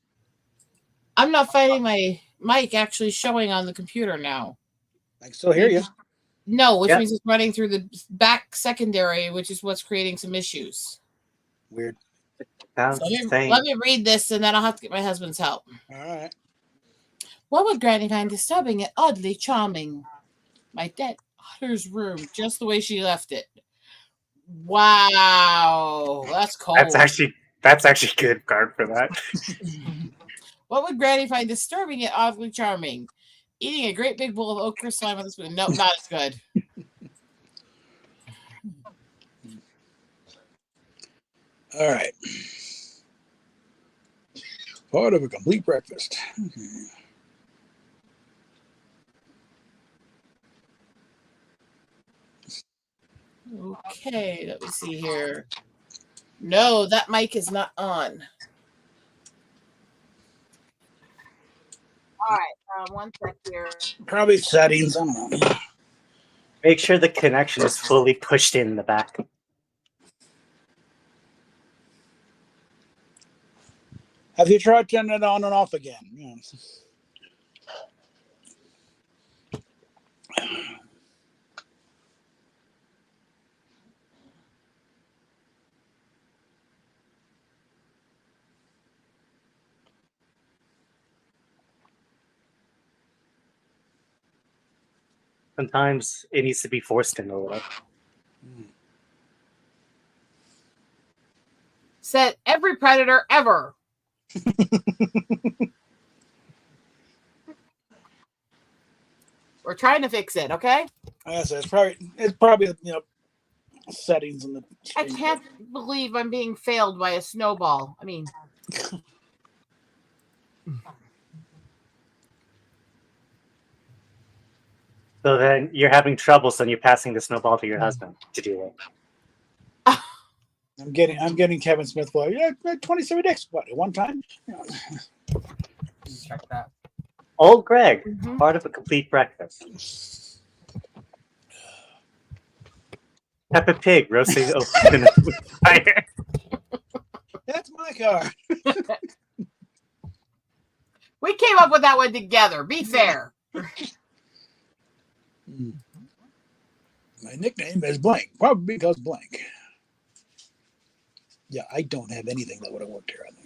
I'm not finding my mic actually showing on the computer now. I can still hear you. No, which Yeah. means it's running through the back secondary, which is what's creating some issues. Weird. Sounds So insane. let me read this, and then I'll have to get my husband's help. All right. What would Granny find disturbing and oddly charming? My dead daughter's room, just the way she left it. Wow, that's cold. That's actually a good card for that. What would Granny find disturbing and oddly charming? Eating a great big bowl of okra slime with a spoon. Nope, not as good. All right. Part of a complete breakfast. Okay, let me see here. No, that mic is not on. All right, 1 sec here. Probably settings. I don't know. Make sure the connection is fully pushed in the back. Have you tried turning it on and off again? Yeah. Sometimes it needs to be forced in a little. Said every predator ever. We're trying to fix it, okay? Yes, it's probably settings in the. I can't believe I'm being failed by a snowball. I mean, So then you're having trouble, so you're passing the snowball to your husband to deal with. I'm getting Kevin Smith. Well, yeah, 27 dicks. What, at one time? check that. Old Greg, part of a complete breakfast. Peppa Pig roasting open fire. That's my car. We came up with that one together. Be fair. My nickname is blank, probably because blank. Yeah, I don't have anything that would have worked here, I think.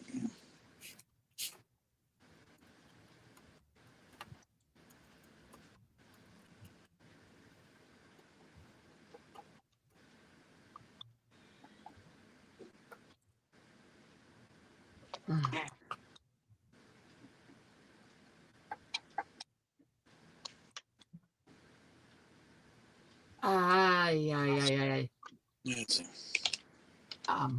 Ay. Let's see. All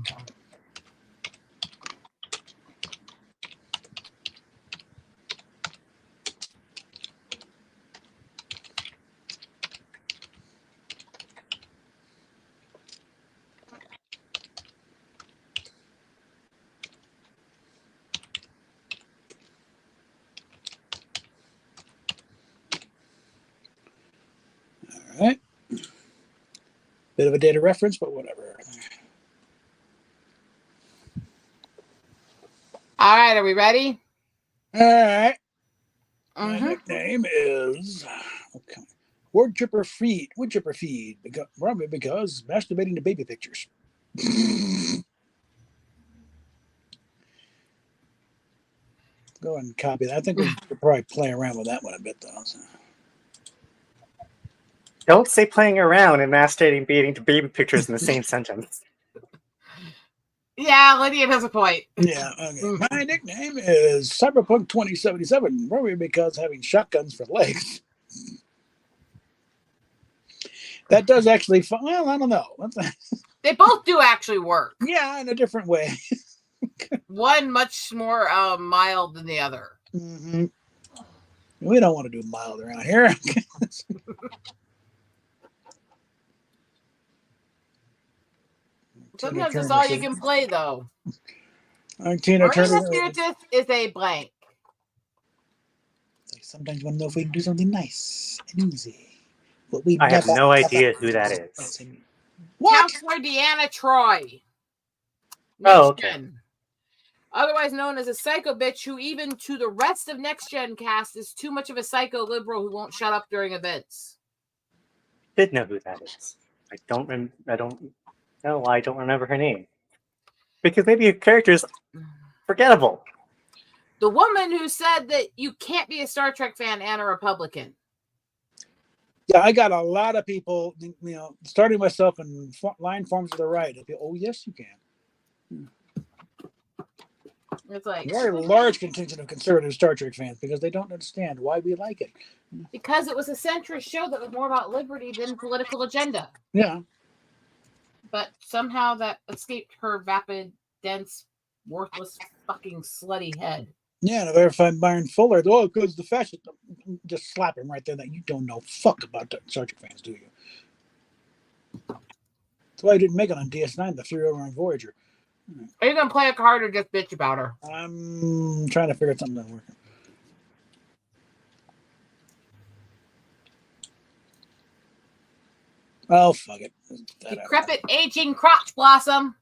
right. Bit of a data reference, but whatever. All right, are we ready? All right. My nickname is Wood Chipper Feed. Probably because masturbating to baby pictures. Go ahead and copy that. I think we could probably play around with that one a bit, though. So. Don't say playing around and masturbating to baby pictures in the same sentence. Yeah, Lydia has a point. Yeah, okay. My nickname is Cyberpunk 2077, probably because having shotguns for legs. That does actually, well, I don't know. They both do actually work. Yeah, in a different way. One much more mild than the other. Mm-hmm. We don't want to do mild around here. Sometimes that's all you can play, though. Tina Marina Turner. Spiritus is a blank. Sometimes want to know if we can do something nice and easy. But we I have never no idea who that is. What? Counselor Deanna Troy. Oh, okay. Gen. Otherwise known as a psycho bitch who even to the rest of Next Gen cast is too much of a psycho liberal who won't shut up during events. Did know who that is. I don't know why I don't remember her name. Because maybe her character is forgettable. The woman who said that you can't be a Star Trek fan and a Republican. Yeah, I got a lot of people, starting myself in line forms to the right. Oh, yes, you can. It's like very large contingent of conservative Star Trek fans because they don't understand why we like it. Because it was a centrist show that was more about liberty than political agenda. Yeah. But somehow that escaped her vapid, dense, worthless, fucking slutty head. Yeah, and if I ever find Byron Fuller, because the fascist, just slap him right there. That you don't know fuck about Star Trek fans, do you? That's why I didn't make it on DS9. The threw over on Voyager. Are you gonna play a card or just bitch about her? I'm trying to figure out something that's working. Oh, fuck it. Decrepit aging crotch blossom.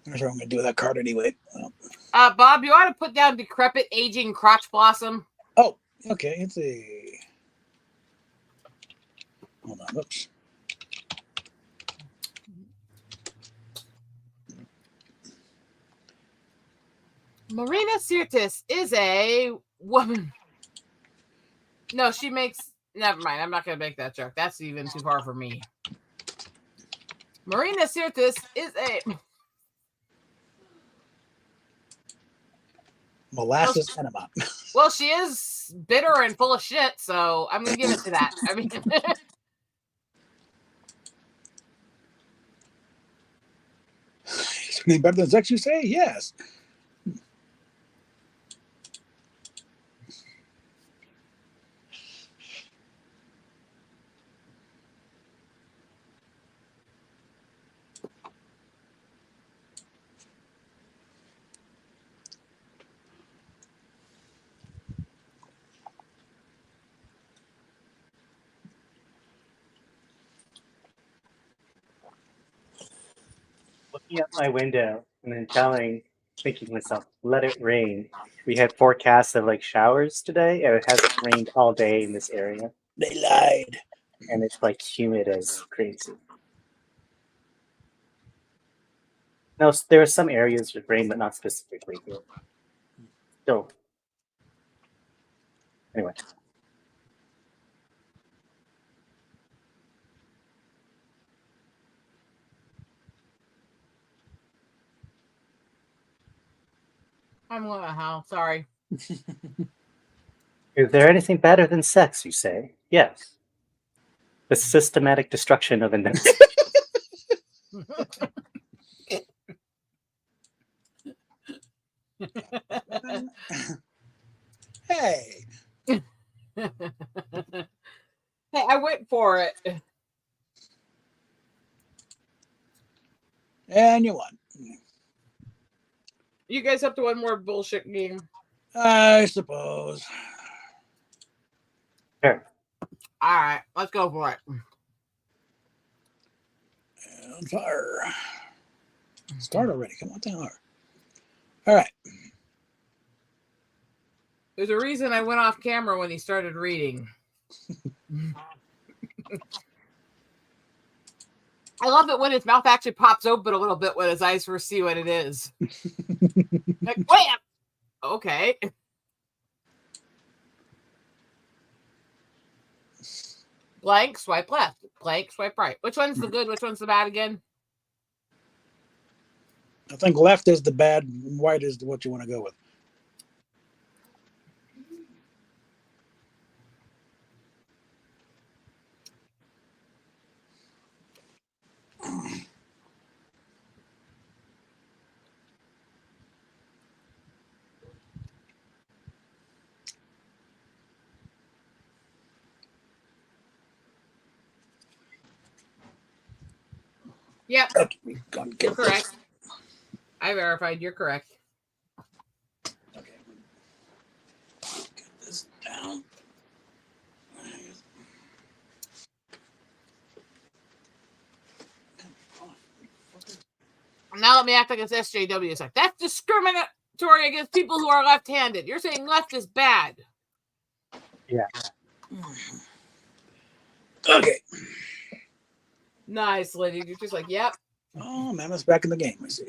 I'm sure I'm gonna do that card anyway. Well. Bob, you ought to put down decrepit aging crotch blossom. Oh, okay. Let's see. Hold on. Oops. Marina Sirtis is a woman. No, she makes. Never mind. I'm not going to make that joke. That's even too far for me. Marina Sirtis is a molasses enema. Well, she is bitter and full of shit, so I'm going to give it to that. I mean, is it better than sex, you say? Yes. Looking out my window and then thinking to myself, let it rain. We had forecasts of like showers today, and it hasn't rained all day in this area. They lied. And it's like humid as crazy. No, there are some areas with rain, but not specifically here. Still. Anyway. I'm going to hell. Sorry. Is there anything better than sex, you say? Yes. The systematic destruction of innocence. Hey. Hey, I went for it. And you won. You guys up to one more bullshit game? I suppose. Sure. All right, let's go for it. On fire. Start already. Come on down. All right. There's a reason I went off camera when he started reading. I love it when his mouth actually pops open a little bit when his eyes first see what it is. Like, wait. Okay. Blank, swipe left. Blank, swipe right. Which one's the good? Which one's the bad again? I think left is the bad, white is what you want to go with. Yep, Okay, we're gonna you're get correct. I verified. You're correct. Okay. Get this down. Now let me act like it's SJW. It's like, that's discriminatory against people who are left-handed. You're saying left is bad. Yeah. Okay. Nice, Liddy. You're just like, yep. Oh, Mammoth's back in the game, I see.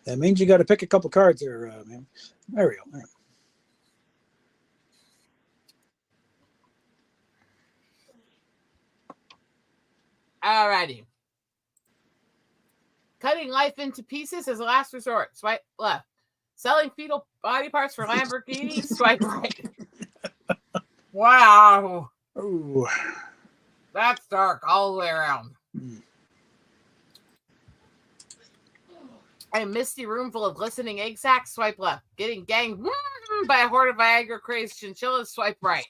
That means you got to pick a couple cards there, man. There we go. There. Alrighty. Cutting life into pieces is a last resort. Swipe left. Selling fetal body parts for Lamborghinis. Swipe right. Wow. Oh. That's dark all the way around. A misty room full of glistening egg sacs. Swipe left. Getting ganged by a horde of Viagra crazed chinchillas. Swipe right.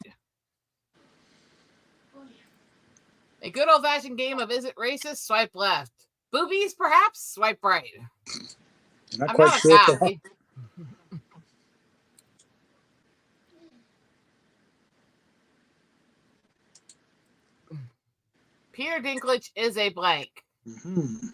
A good old fashioned game of is it racist? Swipe left. Boobies, perhaps? Swipe right. I'm not I'm quite not sure a what the guy. Peter Dinklage is a blank. Mm-hmm.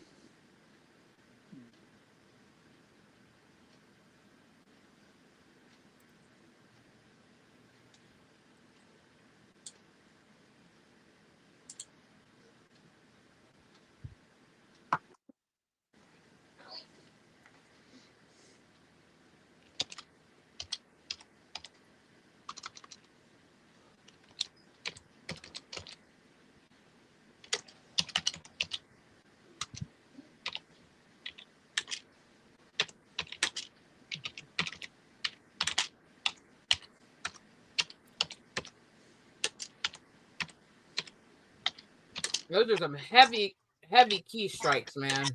Those are some heavy, heavy key strikes, man.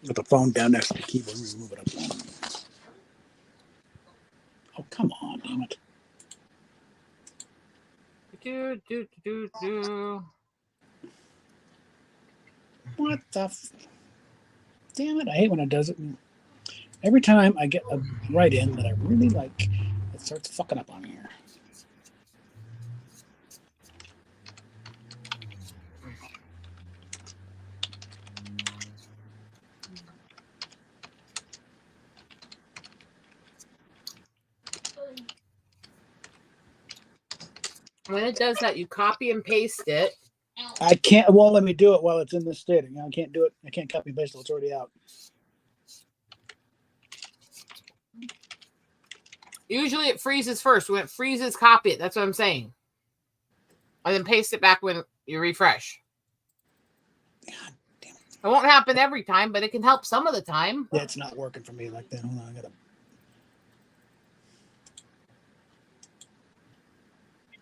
With the phone down next to the keyboard, we move it up. Oh, come on, damn it. What the damn it, I hate when it does it. Every time I get a write-in that I really like, it starts fucking up on here. When it does that, you copy and paste it. I can't, it won't let me do it while it's in this state. I can't do it. I can't copy and paste till it's already out. Usually it freezes first. When it freezes, copy it. That's what I'm saying. And then paste it back when you refresh. God damn it. It won't happen every time, but it can help some of the time. Yeah, it's not working for me like that. Hold on, I gotta.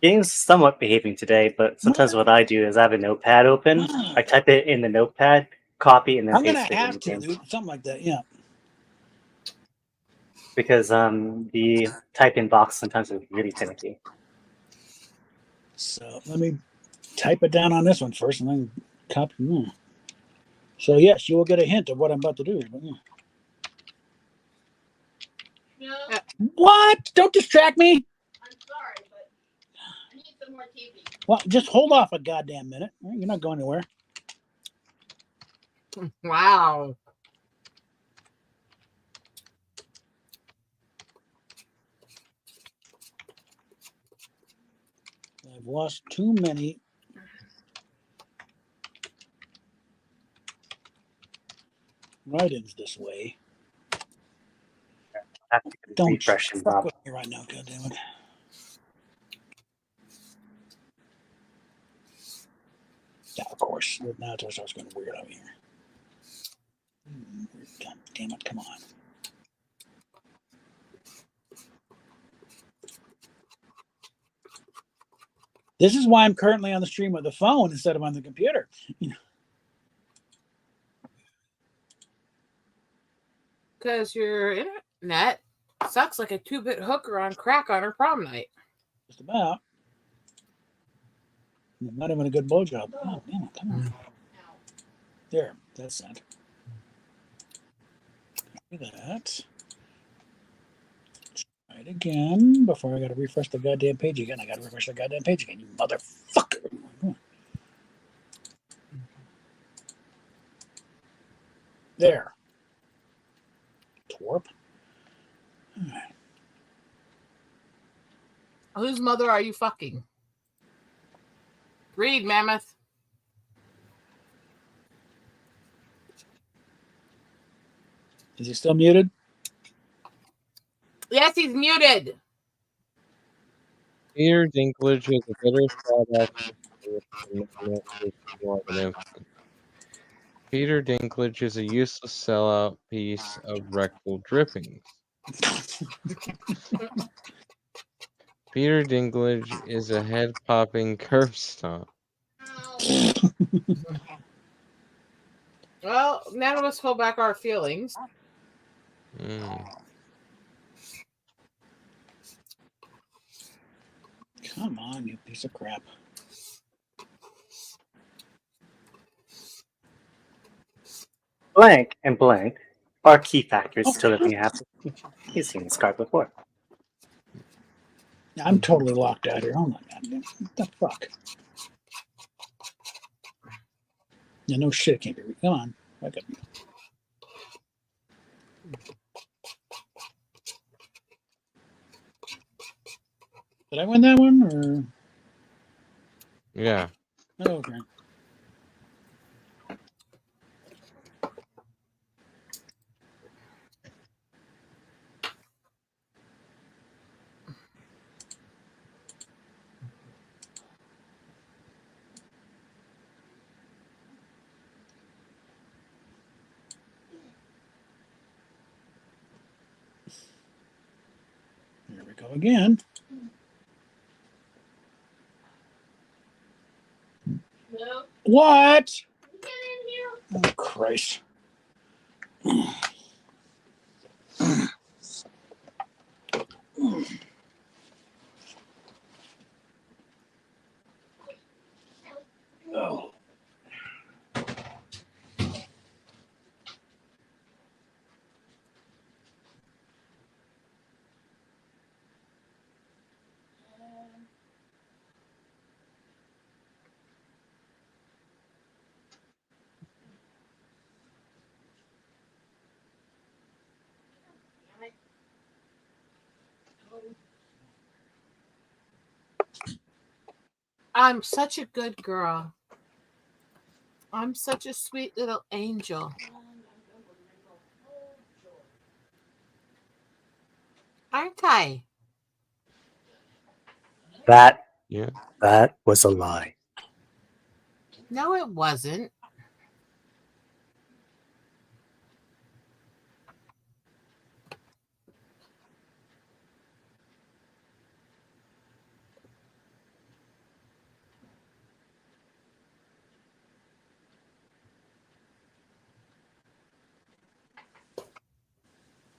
Game's somewhat behaving today, but sometimes what I do is I have a notepad open. I type it in the notepad, copy, and then I'm paste gonna it in have the to game. do something like that. Yeah. Because the type in box sometimes is really finicky. So let me type it down on this one first and then copy. So yes, you will get a hint of what I'm about to do. But, No, What? Don't distract me. I'm sorry, but I need some more TV. Well, just hold off a goddamn minute. You're not going anywhere. Wow. I've lost too many. Write-ins this way. I have to Don't refresh and fuck Bob. with me right now, goddammit. Yeah, of course. Now it starts going weird over here. God damn it, come on. This is why I'm currently on the stream with the phone instead of on the computer. Because your internet sucks like a 2-bit hooker on crack on her prom night. Just about. Not even a good blowjob. Oh, damn it, come on. There, that's that. Do that. Try it again before I got to refresh the goddamn page again. I got to refresh the goddamn page again, you motherfucker. There. Twerp. Whose mother are you fucking? Read, Mammoth. Is he still muted? Yes, he's muted. Peter Dinklage is a bitter side actor. Peter Dinklage is a useless sellout piece of rectal drippings. Peter Dinklage is a head-popping curb stomp. Well, none of us hold back our feelings. Come on, you piece of crap. Blank and blank are key factors to living happy. You've seen this card before. I'm totally locked out here. Oh my god. What the fuck? Yeah, no shit, it can't be. Come on. Wake up. Did I win that one? Or Yeah. oh, okay. Here we go again. No. What? Get in here. Oh, Christ. Oh. I'm such a good girl. I'm such a sweet little angel. Aren't I? That Yeah. was a lie. No, it wasn't.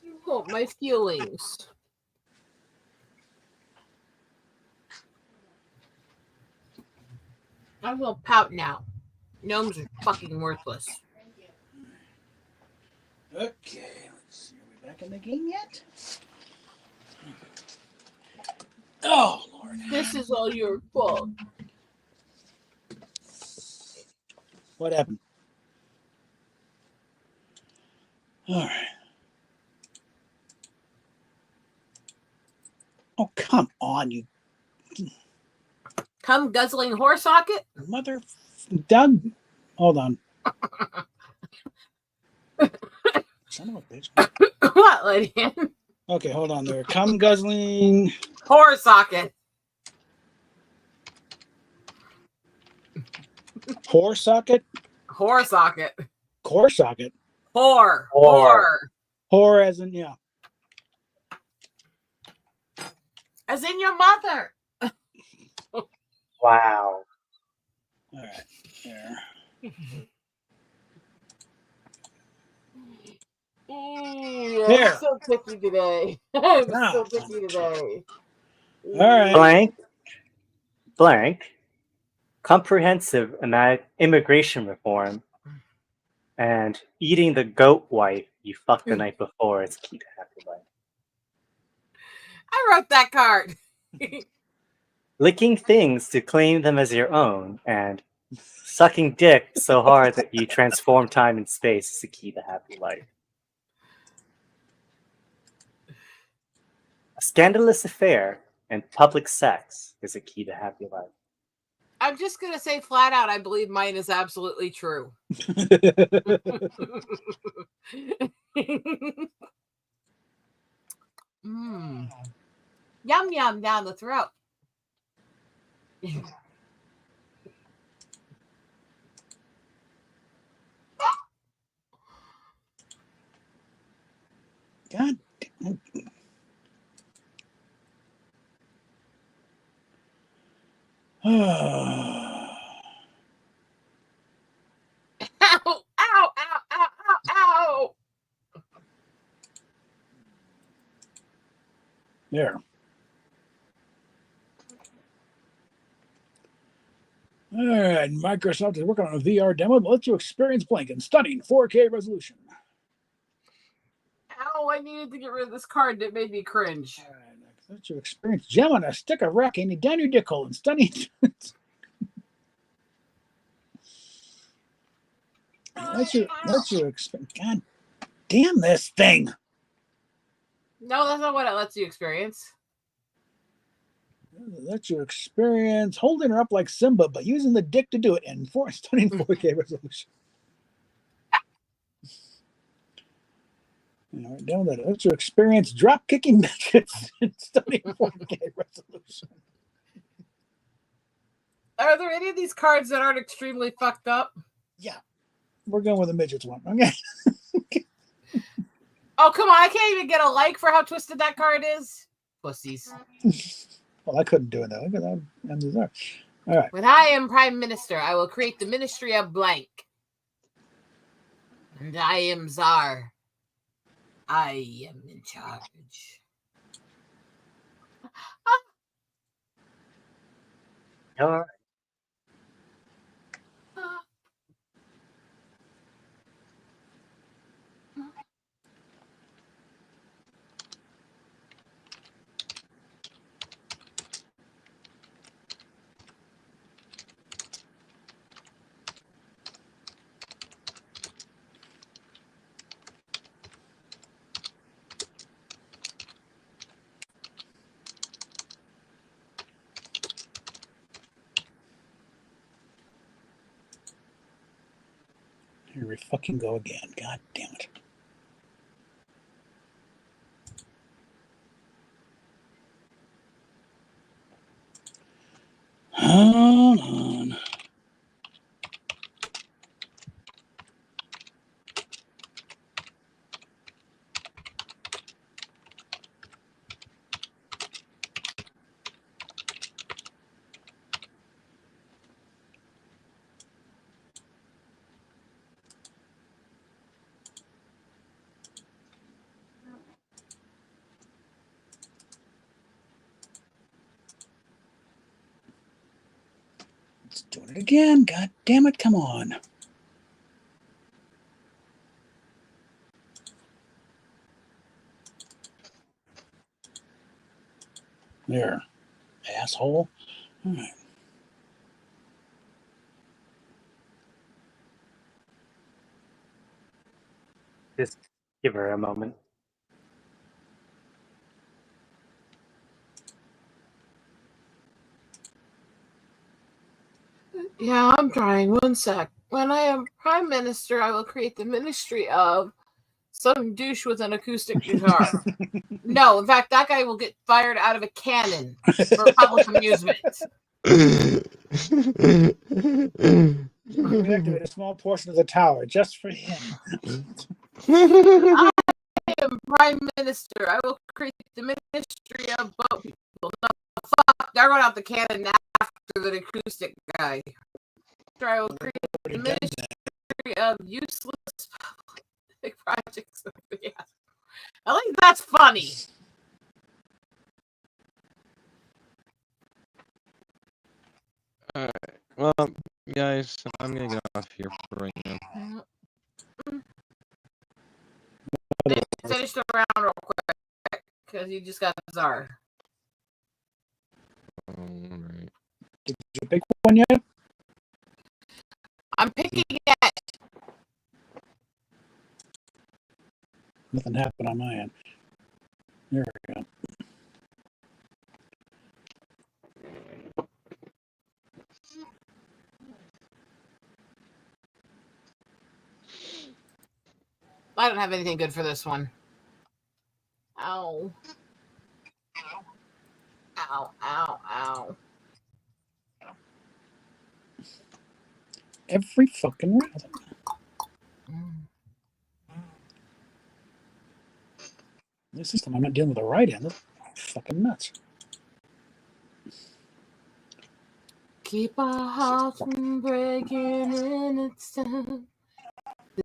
You hurt my feelings. I will pout now. Gnomes are fucking worthless. Okay, let's see. Are we back in the game yet? Oh, Lord. This is all your fault. What happened? All right. Oh, come on, you Come guzzling whore socket. mother. Doug, hold on. Son of a bitch. What, Lydian? Okay, hold on there. Come guzzling. Whore socket. Whore socket? Whore socket. Core socket. Whore. Whore. Whore as in, yeah. As in your mother. Wow. All right. There. There. I'm so picky today. I'm Ah. so picky today. All right. Blank. Blank. Comprehensive immigration reform. And eating the goat wife you fucked the night before is key to happy life. I wrote that card. Licking things to claim them as your own, and sucking dick so hard that you transform time and space is the key to happy life. A scandalous affair and public sex is a key to happy life. I'm just going to say flat out, I believe mine is absolutely true. Mm. Yum, yum down the throat. God damn. Ow, ow, ow, ow, ow, ow. There. All right. Microsoft is working on a VR demo that lets you experience blank and stunning 4K resolution. Ow, I needed to get rid of this card that made me cringe. All right. Let you experience gem on a stick of rock and down your dick hole and stunning. let you experience. God damn this thing. No, that's not what it lets you experience. Let you experience holding her up like Simba, but using the dick to do it in stunning 4K resolution. All right, down that. Let you experience drop kicking midgets in stunning 4K resolution. Are there any of these cards that aren't extremely fucked up? Yeah, we're going with the midgets one. Okay. Oh, come on. I can't even get a like for how twisted that card is. Pussies. Well, I couldn't do it though. Look at that. All right. When I am Prime Minister, I will create the Ministry of Blank. And I am Czar. I am in charge. All right. Here we fucking go again. God damn it. Hold on. It's doing it again. God damn it. Come on. There. Asshole. All right. Just give her a moment. Yeah, I'm trying. One sec. When I am Prime Minister, I will create the Ministry of some douche with an acoustic guitar. No, in fact, that guy will get fired out of a cannon for public amusement. Reactivate a small portion of the tower just for him. I am Prime Minister. I will create the Ministry of Boat People. No, fuck. They're going out the cannon after the acoustic guy. I will create the Ministry of Useless Public Projects. Yeah. I think that's funny. All right. Well, guys, I'm gonna get off here for right now. Finish the round real quick because you just got bizarre. All right. Did you pick one yet? I'm picking it. Nothing happened on my end. There we go. I don't have anything good for this one. Ow. Ow, ow, ow. Every fucking round. This system, I'm not dealing with the right end. That's fucking nuts. Keep our hearts from breaking in its time.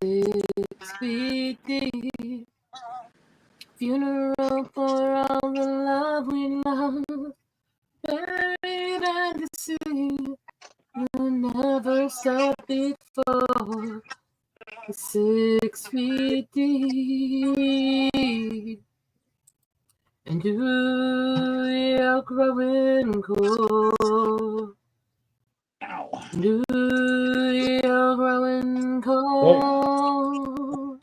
6 feet deep. Funeral for all the love we lost. Buried under the sea. You never saw before. 6 feet deep. And you're growing cold. Ow. You're growing cold.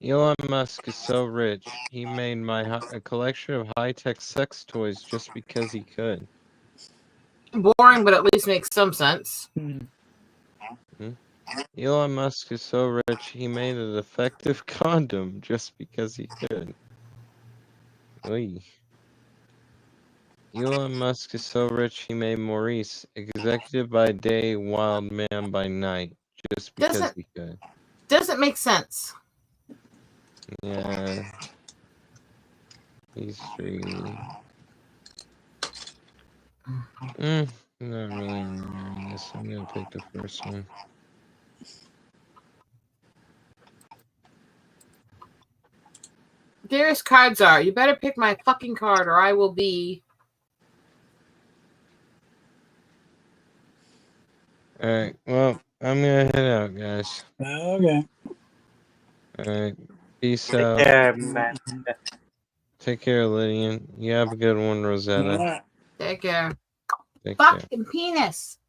Elon Musk is so rich, he made a collection of high-tech sex toys just because he could. Boring, but at least makes some sense. Elon Musk is so rich, he made an effective condom just because he could. Oy. Elon Musk is so rich, he made Maurice executive by day, wild man by night, just because he could. Doesn't make sense. Yeah. He's really... not really remembering this. I'm gonna pick the first one. Dearest cards are. You better pick my fucking card or I will be... Alright, well, I'm gonna head out, guys. Okay. Alright, peace Take out. care, man. Take care, Lydian. You have a good one, Rosetta. Take care. Take care. Fucking penis.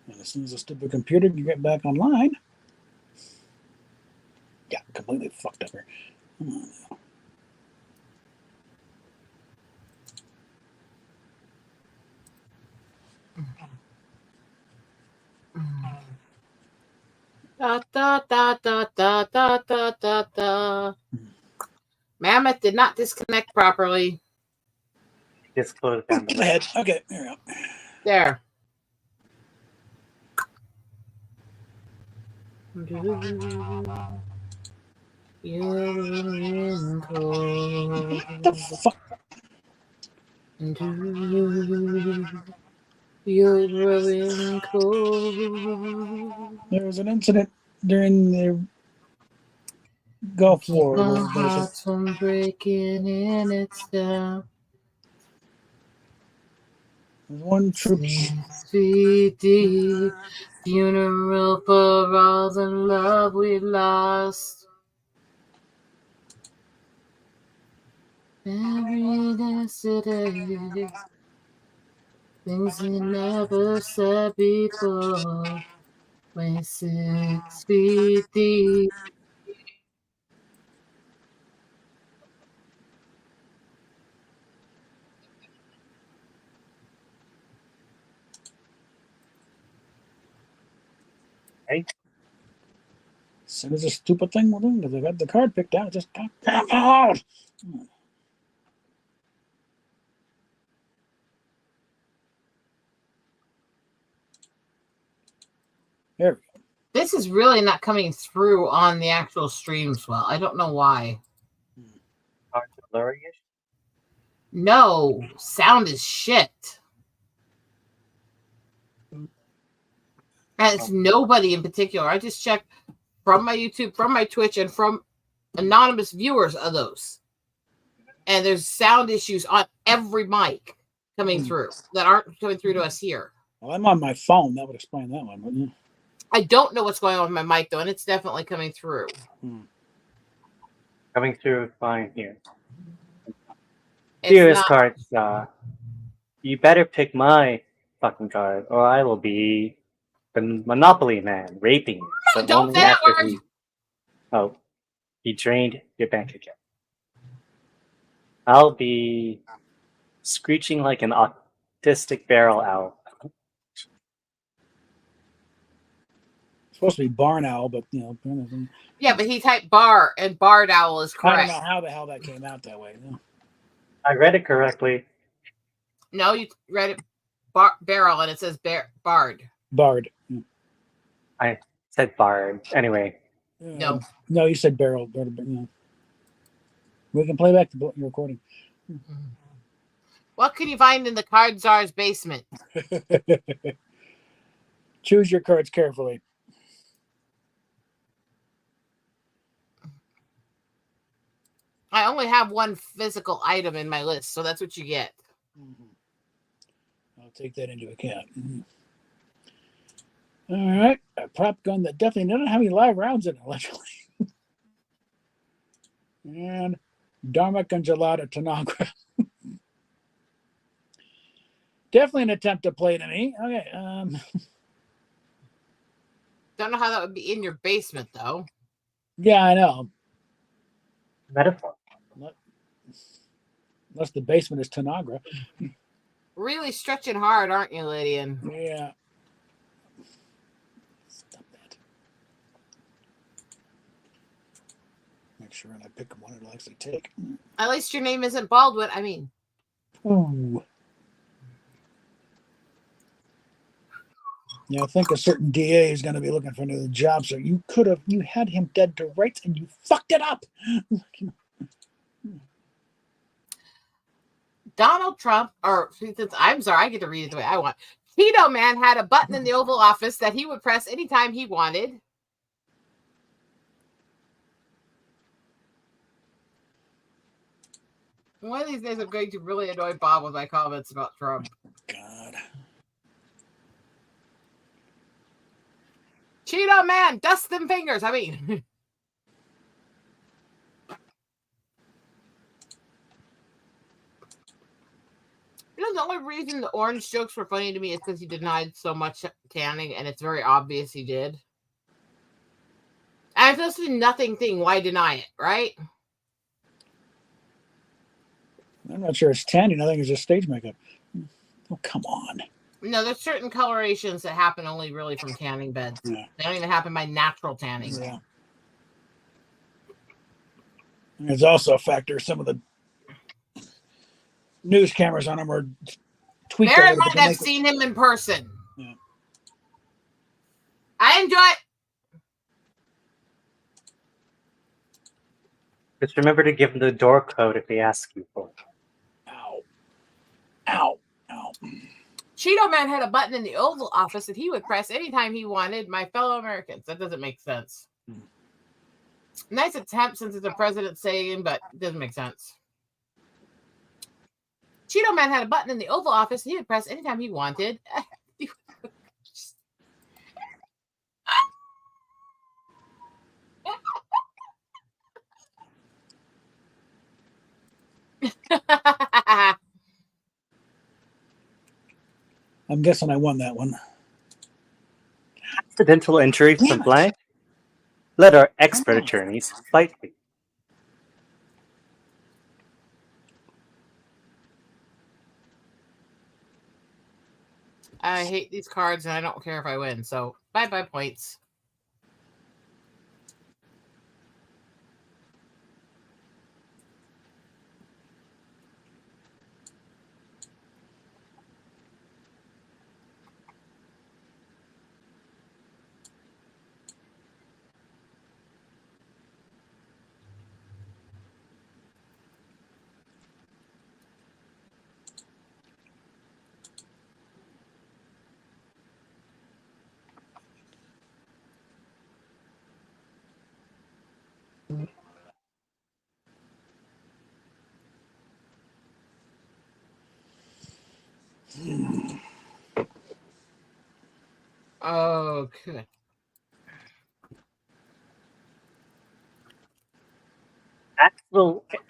And as soon as the stupid computer can get back online. Yeah, completely fucked up here. Come on now. Da, da, da, da, da, da, da, da, da. Mammoth did not disconnect properly. Just close down Get ahead. Okay, there we go. There. What the fuck? You're growing cold. There was an incident during the Gulf War. My heart's from breaking in itself. One troop. 6 feet deep, funeral for all the love we lost. Buried yesterday, things we never said before. We're 6 feet deep. As soon as a stupid thing will do, because I got the card picked out, just got out. There we go. This is really not coming through on the actual streams well. I don't know why. Hard to blur you. No, sound is shit. And it's nobody in particular. I just checked from my YouTube, from my Twitch, and from anonymous viewers of those. And there's sound issues on every mic coming through that aren't coming through to us here. Well, I'm on my phone. That would explain that one, wouldn't it? I don't know what's going on with my mic, though, and it's definitely coming through. Coming through fine here. It's Serious not- cards. You better pick my fucking card, or I will be the Monopoly man raping you. No, but don't only say that after word. He drained your bank account. I'll be screeching like an autistic barrel owl. Supposed to be barn owl, but you know. Yeah, but he typed bar, and barred owl is I don't correct. know how the hell that came out that way. No. I read it correctly. No, you read it barrel, and it says barred. Bard. I said bard. Anyway, No. No, you said barrel. No. We can play back the recording. What can you find in the card czar's basement? Choose your cards carefully. I only have one physical item in my list, so that's what you get. I'll take that into account. All right. A prop gun that definitely doesn't have any live rounds in it, allegedly. And Dharma Congelata Tanagra. Definitely an attempt to play to me. Okay. Don't know how that would be in your basement, though. Yeah, I know. metaphor. Unless the basement is Tanagra. Really stretching hard, aren't you, Lydian? Yeah. Stop that. Make sure when I pick one, it'll actually take. At least your name isn't Baldwin. I mean, Ooh. Yeah, I think a certain DA is going to be looking for another job. So you had him dead to rights and you fucked it up. Donald Trump, or I'm sorry, I get to read it the way I want. Cheeto Man had a button in the Oval Office that he would press anytime he wanted. One of these days, I'm going to really annoy Bob with my comments about Trump. God. Cheeto Man, dust them fingers. I mean, the only reason the orange jokes were funny to me is because he denied so much tanning, and it's very obvious he did. And if this is nothing thing, why deny it, right? I'm not sure it's tanning. I think it's just stage makeup. Oh, come on. No, there's certain colorations that happen only really from tanning beds. Yeah. They don't even happen by natural tanning. Yeah. And there's also a factor. Some of the news cameras on him are tweaked. Bear a in little mind, bit to I've make it- seen him in person. Yeah. I enjoy it. Just remember to give them the door code if they ask you for it. Ow. Ow. Ow. Cheeto Man had a button in the Oval Office that he would press anytime he wanted. My fellow Americans. That doesn't make sense. Nice attempt since it's a president saying, but it doesn't make sense. Cheeto Man had a button in the Oval Office he would press anytime he wanted. I'm guessing I won that one. Accidental entry Damn from it. blank. Let our expert attorneys fight for you. I hate these cards and I don't care if I win. So bye-bye points. Okay.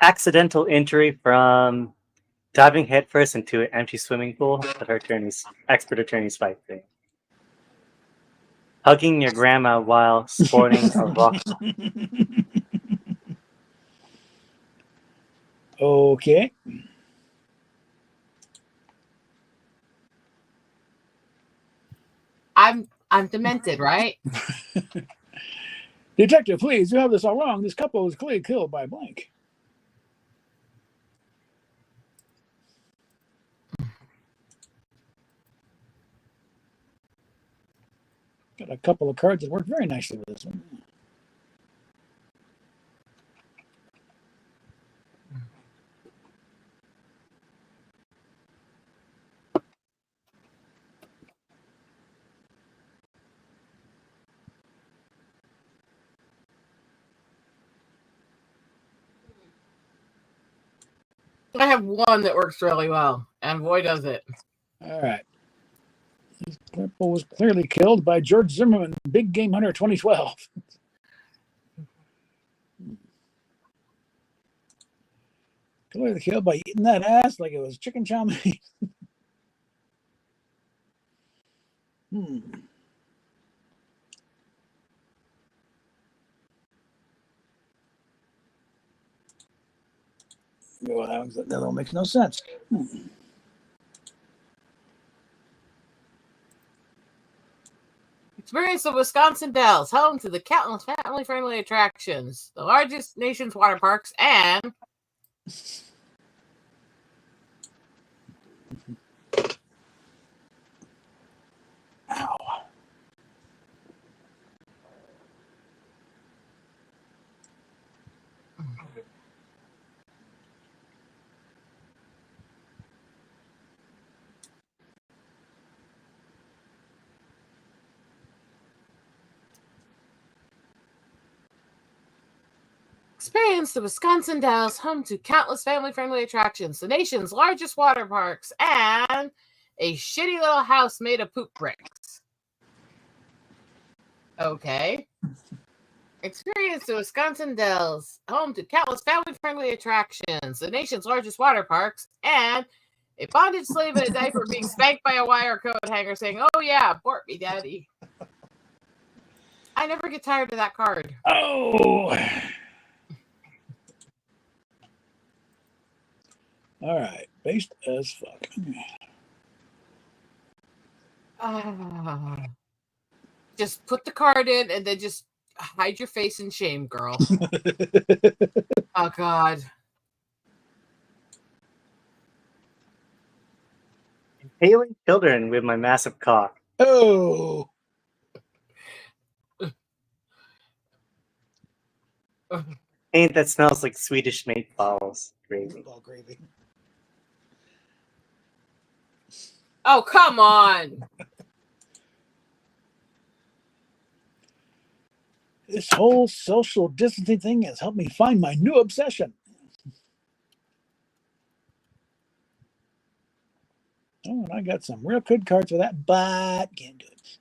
Accidental entry from diving headfirst into an empty swimming pool. Let our expert attorneys fight for you. Hugging your grandma while sporting a rock. Okay. I'm demented, right? Detective, please, you have this all wrong. This couple was clearly killed by blank. Got a couple of cards that work very nicely with this one. I have one that works really well, and boy does it. All right. This couple was clearly killed by George Zimmerman, Big Game Hunter 2012. Clearly killed by eating that ass like it was chicken chow mein. Well, that one makes no sense. Experience the Wisconsin Dells, home to the countless family-friendly attractions, the largest nation's water parks, and Ow. experience the Wisconsin Dells, home to countless family-friendly attractions, the nation's largest water parks, and a shitty little house made of poop bricks. Okay. Experience the Wisconsin Dells, home to countless family-friendly attractions, the nation's largest water parks, and a bondage slave in a diaper being spanked by a wire coat hanger saying, "Oh yeah, abort me, daddy." I never get tired of that card. Oh. All right. Based as fuck. Just put the card in and then just hide your face in shame, girl. Oh, God. Hailing children with my massive cock. Oh. Paint that smells like Swedish meatballs. Gravy. Meatball gravy. Oh, come on. This whole social distancing thing has helped me find my new obsession. Oh, and I got some real good cards for that, but can't do it.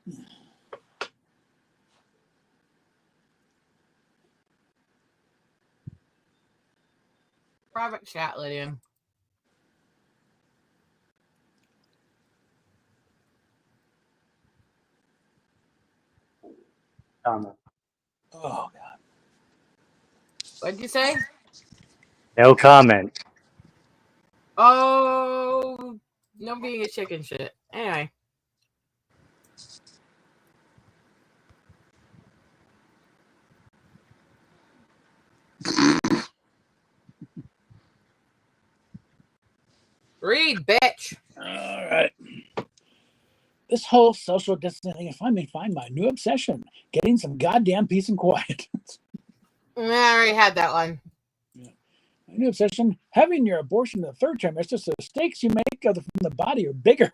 Private chat, Lydian. Comment. Oh God. What'd you say? No comment. Oh, no being a chicken shit. Anyway. Read, bitch. All right. This whole social distancing, if I may find my new obsession, getting some goddamn peace and quiet. I already had that one. My new obsession, having your abortion in the third trimester, so the stakes you make from the body are bigger.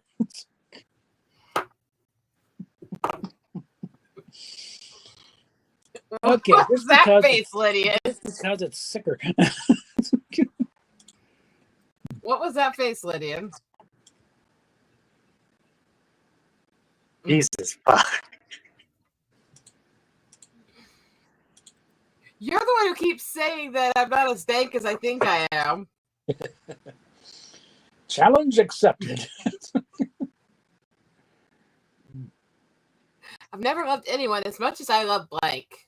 Okay, What's just that because face, Lydian? because it's sicker. What was that face, Lydian? Jesus fuck. You're the one who keeps saying that I'm not as dank as I think I am. Challenge accepted. I've never loved anyone as much as I love Blake.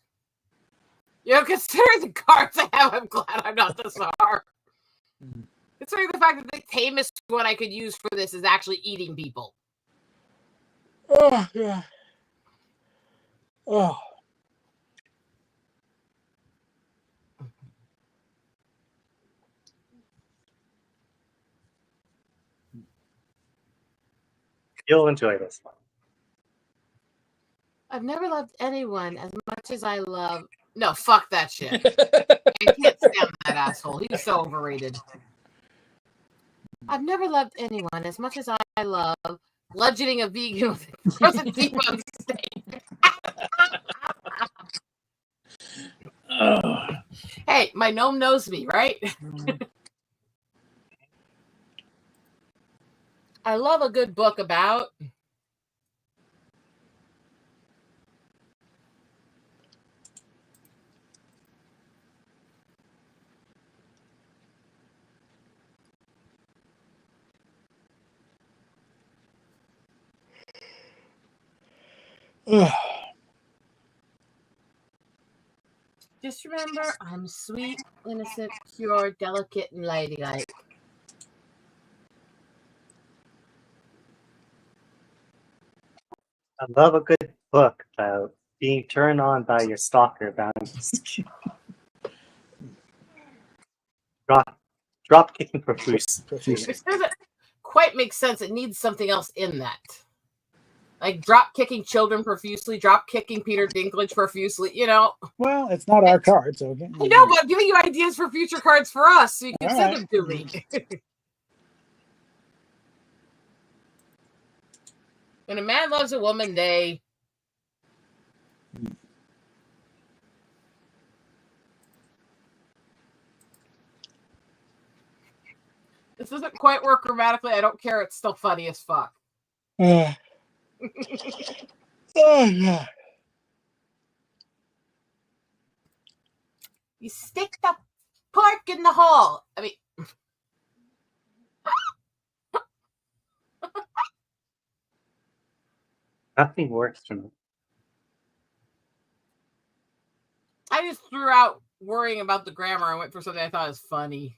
You know, considering the cards I have, I'm glad I'm not this far. Considering the fact that the tamest one I could use for this is actually eating people. Oh yeah. Oh. You'll enjoy this one. I've never loved anyone as much as I love. No, fuck that shit. I can't stand that asshole. He's so overrated. I've never loved anyone as much as I love bludgeoning a vegan with frozen T-bone steak. Oh. Hey, my gnome knows me, right? I love a good book about. Just remember, I'm sweet, innocent, pure, delicate, and ladylike. I love a good book about being turned on by your stalker bounties. Drop kicking profuse. Which doesn't quite make sense. It needs something else in that. Like drop kicking children profusely, drop kicking Peter Dinklage profusely, you know. Well, it's not our card, so okay. I know, but I'm giving you ideas for future cards for us, so you can All send right. them to me. When a man loves a woman, they. This doesn't quite work grammatically. I don't care. It's still funny as fuck. Oh, yeah. You stick the pork in the hole. I mean, Nothing works for me. I just threw out worrying about the grammar. I went for something I thought was funny.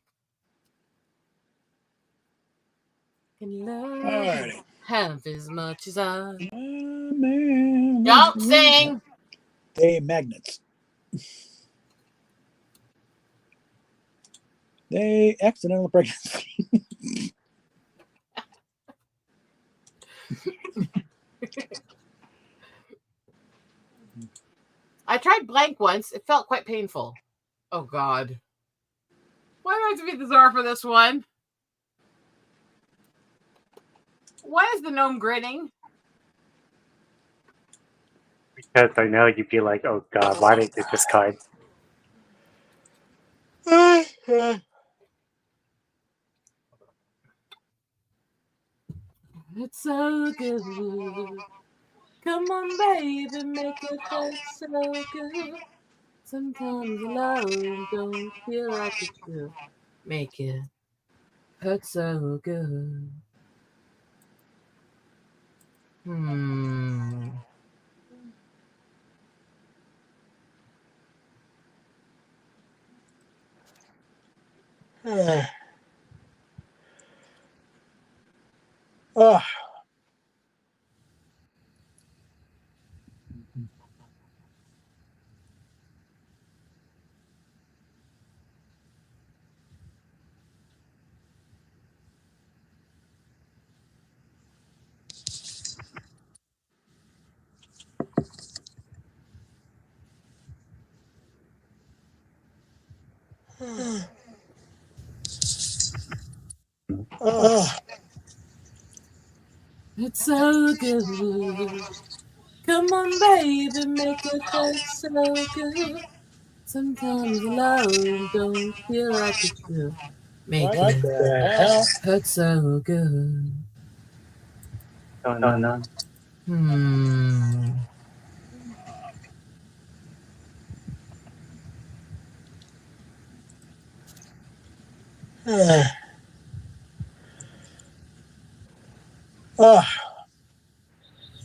Can love Alrighty. have as much as I. Man, Don't sing. They magnets. They accidental pregnancy. I tried blank once. It felt quite painful. Oh, God. Why do I have to be the czar for this one? Why is the gnome grinning? Because I know you'd be like, oh god, why did I get this card? It's so good. Come on, baby, make it hurt so good. Sometimes love don't feel like it should. Make it hurt so good. Hmm. Oh, oh, It's so good. Come on, baby, make it hurt so good. Sometimes love don't feel like it should. Make what it the hell? hurt so good. Oh, no. Hmm. Oh,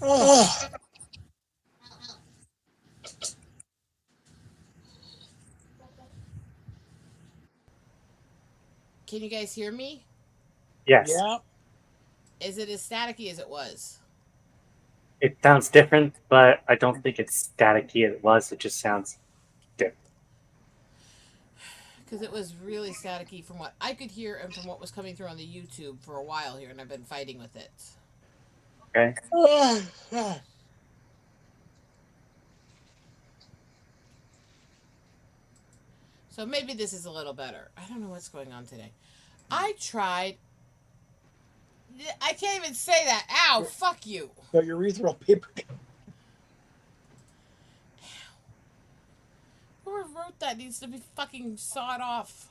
oh. Can you guys hear me? Yes. Yeah. Is it as staticky as it was? It sounds different, but I don't think it's staticky as it was. It just sounds different. Because it was really staticky from what I could hear and from what was coming through on the YouTube for a while here, and I've been fighting with it. Okay. So maybe this is a little better. I don't know what's going on today. I tried. I can't even say that. Ow, fuck you. The urethral paper. Whoever wrote that needs to be fucking sawed off.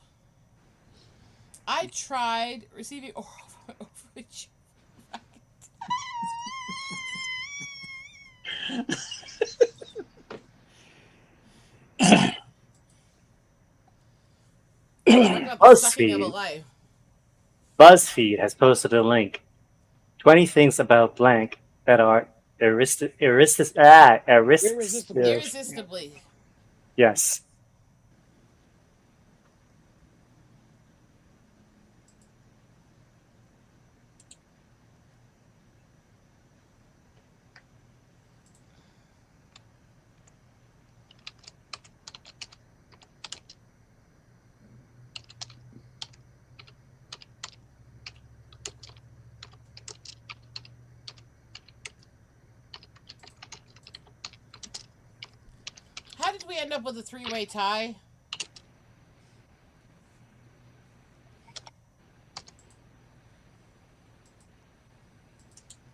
I tried receiving oral overage. Talk about the sucking of a life. BuzzFeed has posted a link. 20 things about blank that are irresistible. Irresistibly. Yes. How did we end up with a three-way tie?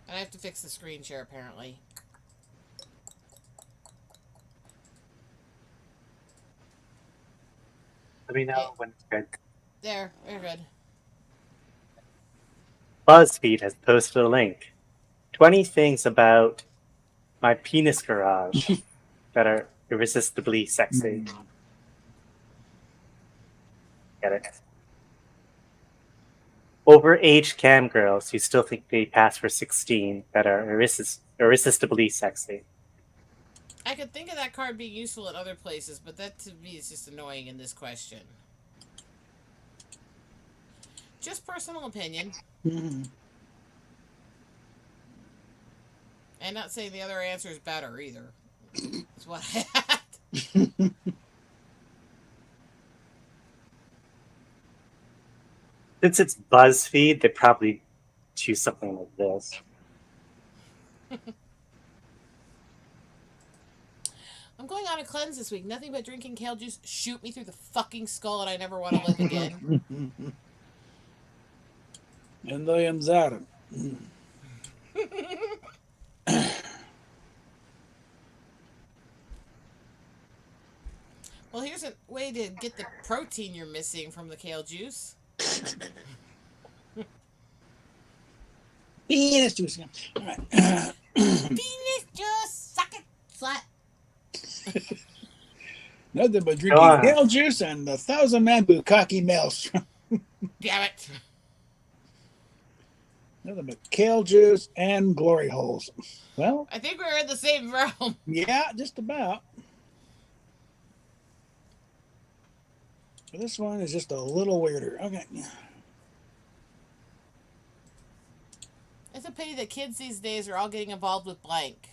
I have to fix the screen share, apparently. Let me know when it's good. There, we're good. BuzzFeed has posted a link. 20 things about my penis garage that are irresistibly sexy. Get it? Overage cam girls who still think they pass for 16 that are irresistibly sexy. I could think of that card being useful at other places, but that to me is just annoying in this question. Just personal opinion. Mm-hmm. And not saying the other answer is better either. That's what I had. Since it's BuzzFeed, they probably choose something like this. I'm going on a cleanse this week. Nothing but drinking kale juice. Shoot me through the fucking skull and I never want to live again. And I am Zara. Well, here's a way to get the protein you're missing from the kale juice. Penis juice. All right. Penis juice, suck it, slut. Nothing but Go drinking on. kale juice and the 1,000-man bukkake maelstrom. Damn it. Nothing but kale juice and glory holes. Well, I think we're in the same realm. yeah, just about. But this one is just a little weirder. Okay. It's a pity that kids these days are all getting involved with blank.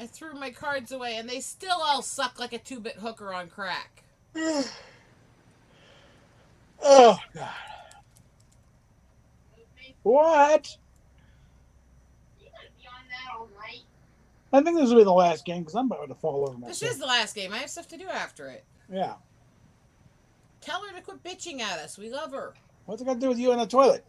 I threw my cards away and they still all suck like a 2-bit hooker on crack. Oh, God. What? I think this will be the last game because I'm about to fall over myself. This is the last game. I have stuff to do after it. Yeah. Tell her to quit bitching at us. We love her. What's it got to do with you in the toilet?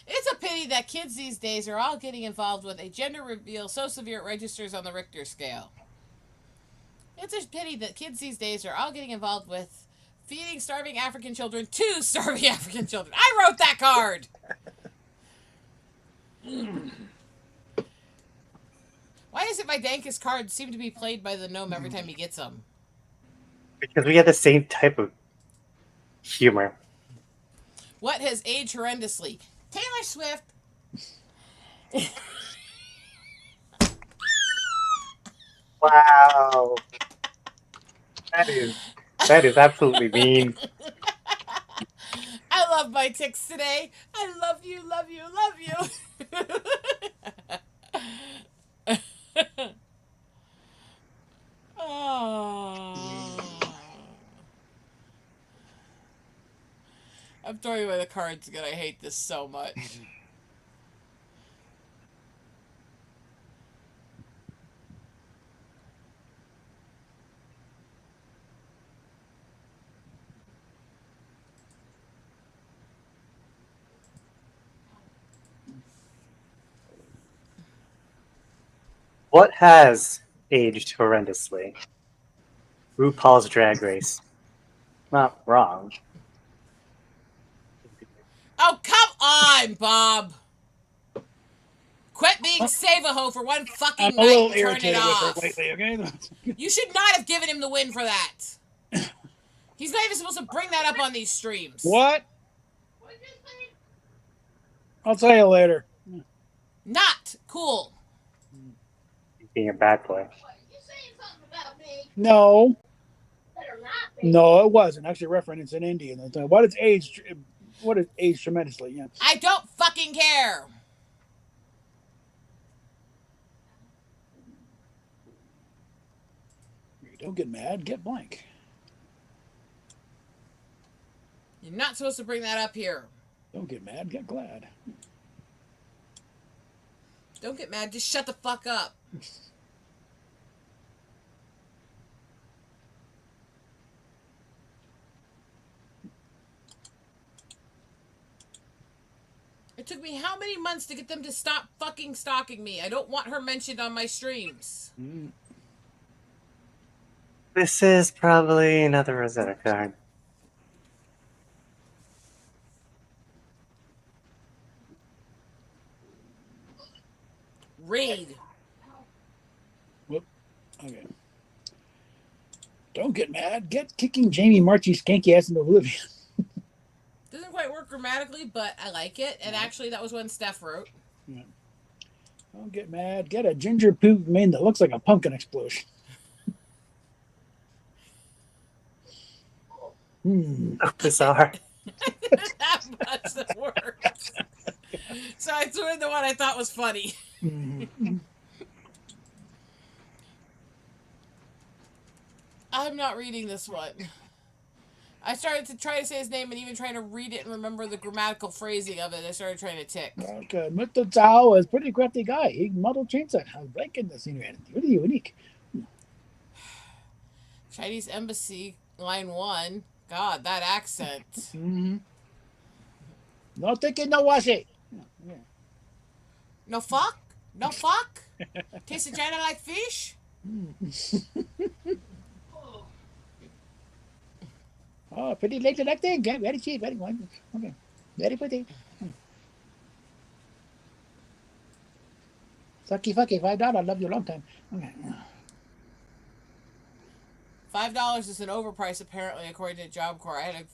It's a pity that kids these days are all getting involved with a gender reveal so severe it registers on the Richter scale. It's a pity that kids these days are all getting involved with feeding starving African children to starving African children. I wrote that card! Why is it my dankest cards seem to be played by the gnome every time he gets them? Because we have the same type of humor. What has aged horrendously? Taylor Swift. Wow. That is absolutely mean. I love my ticks today. I love you, love you, love you. Oh. I'm throwing away the cards again. I hate this so much. What has aged horrendously? RuPaul's Drag Race. Not wrong. Oh, come on, Bob. Quit being save-a-ho for one fucking I'm a night little and turn it irritated with her off. lately, okay? You should not have given him the win for that. He's not even supposed to bring that up on these streams. What? I'll tell you later. Not cool. Being a bad boy. No. No, it wasn't. Actually, reference in Indian. What is aged? What is aged tremendously? Yeah. I don't fucking care. Don't get mad. Get blank. You're not supposed to bring that up here. Don't get mad. Get glad. Don't get mad. Just shut the fuck up. It took me how many months to get them to stop fucking stalking me? I don't want her mentioned on my streams. This is probably another Rosetta card. Read. Whoop. Okay. Don't get mad. Get kicking Jamie Marchie's skanky ass into oblivion. Doesn't quite work grammatically, but I like it. And actually, that was one Steph wrote. Yeah. Don't get mad. Get a ginger poop mane that looks like a pumpkin explosion. So bizarre. That much that works. So I threw in the one I thought was funny. I'm not reading this one. I started to try to say his name and even trying to read it and remember the grammatical phrasing of it. I started trying to tick. Okay, Mr. Zhao is a pretty crafty guy. He modeled chainsaw. I like in the scenery. Really unique. Chinese Embassy, line 1. God, that accent. No taking no washi. Yeah. No fuck? No fuck? Taste vagina like fish? Oh, pretty lady like that. Okay, very cheap, very one. Okay, very pretty. Sucky fucky, $5. I love you a long time. Okay. $5 is an overprice, apparently, according to Job Corps. I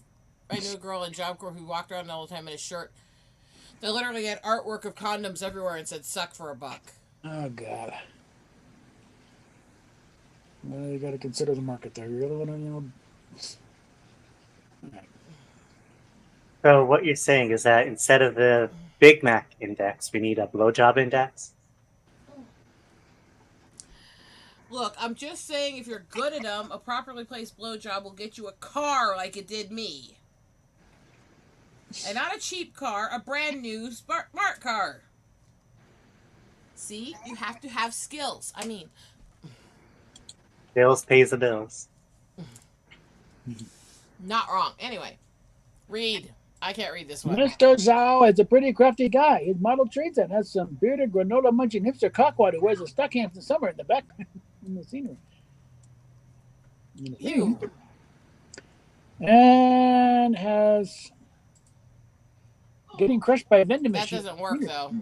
knew a girl in Job Corps who walked around all the time in a shirt that literally had artwork of condoms everywhere and said "suck for $1." Oh God. Well, you got to consider the market there. You really want to, All right. So what you're saying is that instead of the Big Mac index, we need a blowjob index? Look, I'm just saying, if you're good at them, a properly placed blowjob will get you a car like it did me. And not a cheap car, a brand new smart car. See, you have to have skills. I mean, Bills pays the bills. not wrong. Anyway, read. I can't read this one. Mr. Zhao is a pretty crafty guy. His model trains and has some bearded granola munching hipster cockwad who wears a Stockhampton summer in the back in the scenery. Ew. And has getting crushed by a vending That machine. doesn't work, though.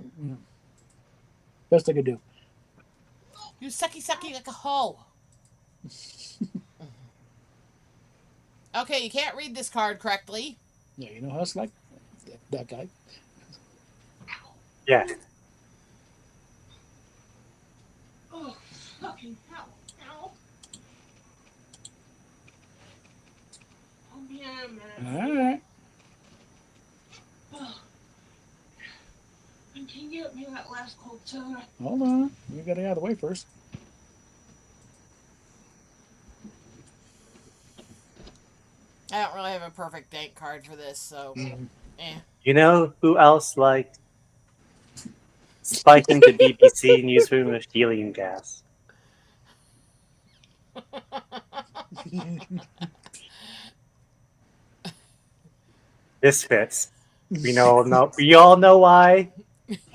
Best I could do. You sucky like a hoe. Okay, you can't read this card correctly. Yeah, you know how it's like that guy. Yeah. Oh, fucking hell. Ow. Oh, yeah, man. All right. Oh. Can you get me that last cold soda? Hold on. We got to get out of the way first. I don't really have a perfect dank card for this, so You know who else liked spiking the BBC newsroom with helium gas? This fits. We all know why,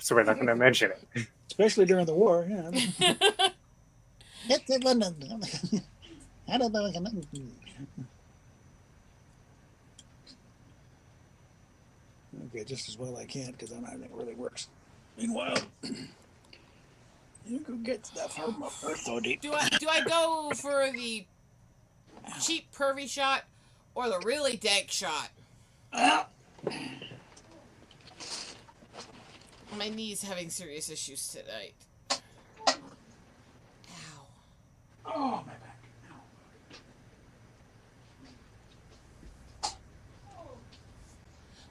so we're not going to mention it. Especially during the war. Yeah. Okay, just as well I can because I don't think it really works. Meanwhile, you go get stuff from up there so deep. do I go for the cheap pervy shot or the really dank shot? My knee's having serious issues tonight. Ow. Oh, my back.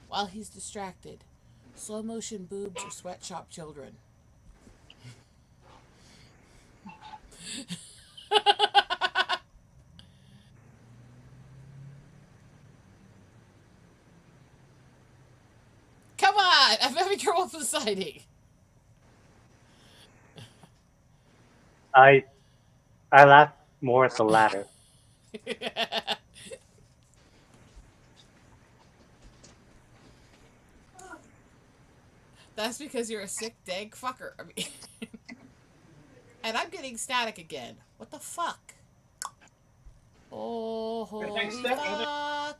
While he's distracted, slow motion boobs or sweatshop children. Come on! I'm having trouble deciding. I laugh more at the latter. That's because you're a sick, dank fucker. I mean, and I'm getting static again. What the fuck? Oh, holy fuck.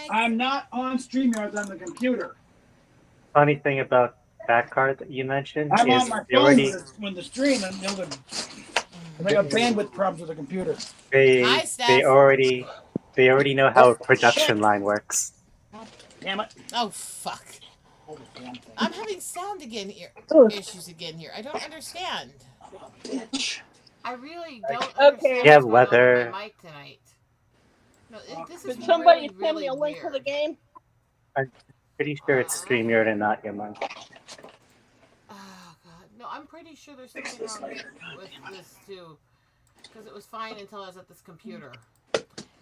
I'm not on StreamYard on the computer. Funny thing about that card that you mentioned I'm is on my they phone already when the stream and I got bandwidth problems with the computer. Hi, Steph. they already know how a production line works. Damn it. Oh, fuck. Damn thing. I'm having sound again here. Issues again here. I don't understand. Bitch. I really don't Okay. understand You have what's going on weather. with my mic tonight. No, this is Did somebody really, send me a really link to the weird. game? Pretty sure it's StreamYard and not your mic. Oh, God. No, I'm pretty sure there's something wrong with this, too. Because it was fine until I was at this computer.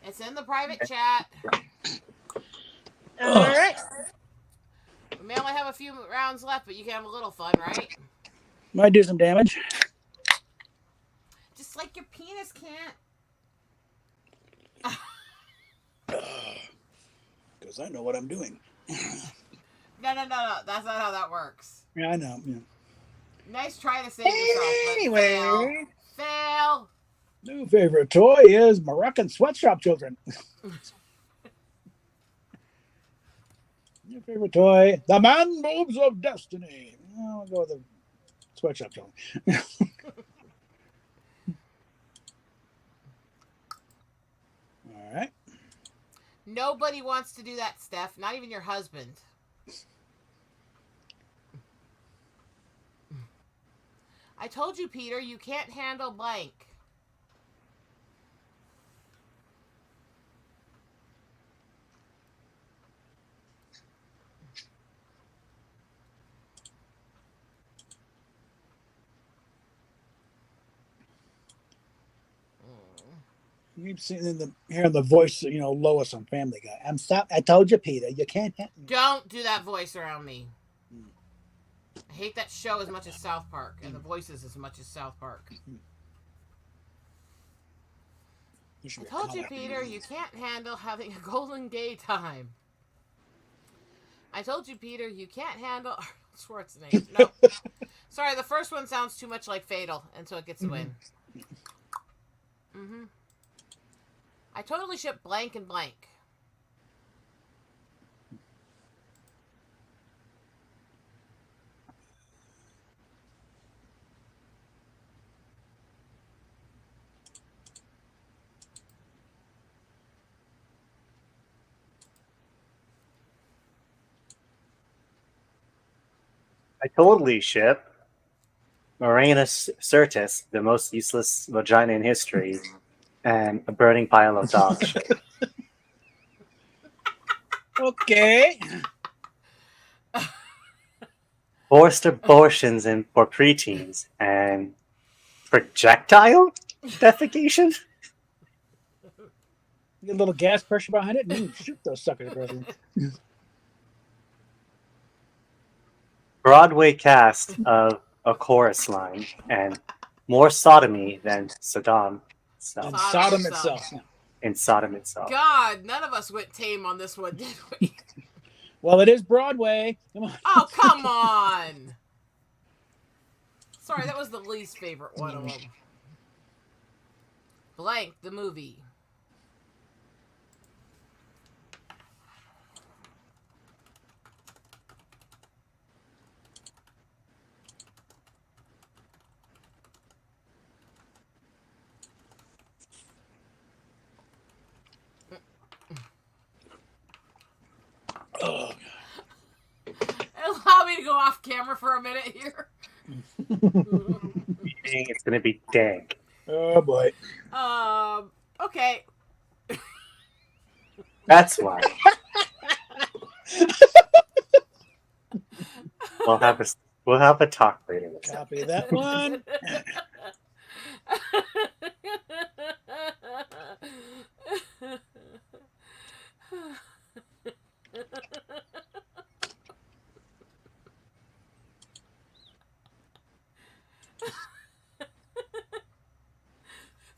It's in the private chat. All right. We may only have a few rounds left, but you can have a little fun, right? Might do some damage. Just like your penis can't. Because I know what I'm doing. No, no, no, no. That's not how that works. Yeah, I know. Yeah. Nice try to save yourself, but Anyway, fail. new favorite toy is Moroccan sweatshop children. New favorite toy, the man boobs of destiny. I'll go with the sweatshop children. All right. Nobody wants to do that, Steph. Not even your husband. I told you, Peter, you can't handle blank. You keep seeing hearing the voice, Lois on Family Guy. I'm sorry. I told you, Peter, you can't. Don't do that voice around me. I hate that show as much as South Park, and the voices as much as South Park. I told you, Peter, you can't handle having a golden gay time. I told you, Peter, you can't handle Schwarzenegger. No. Sorry, the first one sounds too much like Fatal, and so it gets the win. I totally ship blank and blank. I totally ship Moranus Certus, the most useless vagina in history, and a burning pile of dog shit. Okay. Forced abortions for preteens and projectile defecation? Get a little gas pressure behind it, and you shoot those suckers across the Broadway cast of A Chorus Line and more sodomy than Saddam and itself. Sodom itself. In Sodom itself. God, none of us went tame on this one, did we? Well, it is Broadway. Come on. Oh, come on. Sorry, that was the least favorite one of them. Blank, the movie. Oh, Allow me to go off camera for a minute here. It's going to be dank. oh boy. Okay. That's why. We'll have a talk later. Copy that one.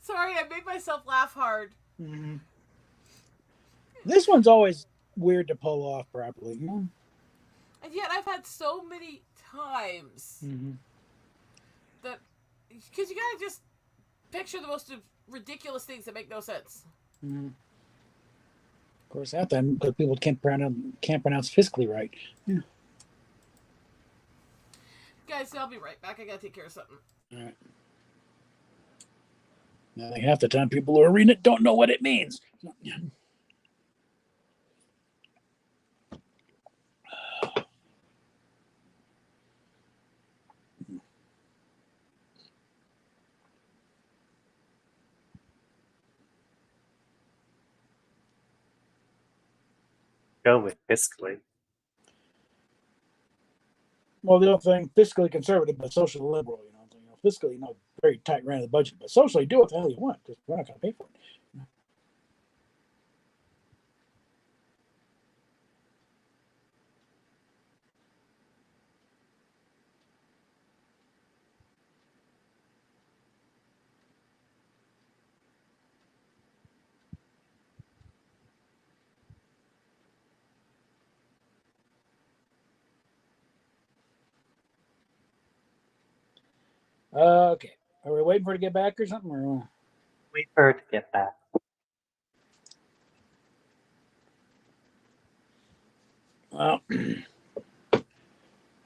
Sorry, I made myself laugh hard. Mm-hmm. This one's always weird to pull off properly. And yet I've had so many times that, because you gotta just picture the most ridiculous things that make no sense. Of course, that time people can't pronounce fiscally right. Yeah. Guys, I'll be right back. I gotta take care of something. All right. I think half the time people who are reading it don't know what it means. Go with fiscally. Well, the other thing, fiscally conservative but socially liberal. Fiscally, very tight ran of the budget, but socially, do what the hell you want. Just we're not going to pay for it. Okay. Are we waiting for her to get back or something? Or... Wait for her to get back. Well, I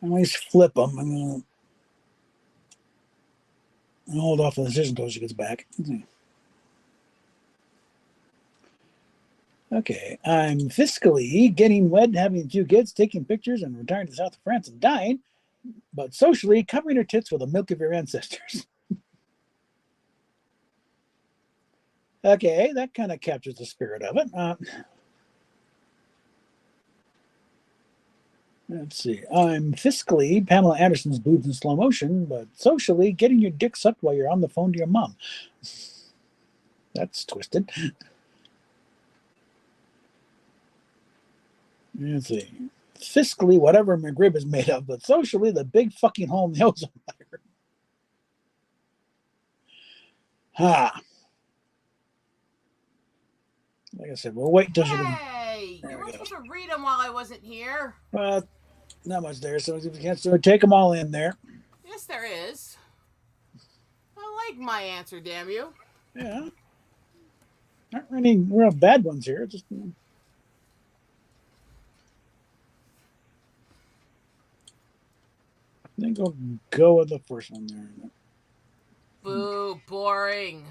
always flip them. I'm going to hold off the decision until she gets back. Okay. I'm fiscally getting wed, having a few kids, taking pictures, and retiring to the south of France and dying, but socially covering her tits with the milk of your ancestors. Okay, that kind of captures the spirit of it. Let's see. I'm fiscally Pamela Anderson's boobs in slow motion, but socially getting your dick sucked while you're on the phone to your mom. That's twisted. Let's see. Fiscally, whatever McRib is made of, but socially, the big fucking hole in the ozone layer. Ha. Like I said, we'll wait until she. Hey, you were supposed to read them while I wasn't here. Well, not much there, so if you can't so take them all in there. Yes, there is. I like my answer, damn you. Yeah. Not any real bad ones here. Just. I think I'll go with the first one there. Boo, boring.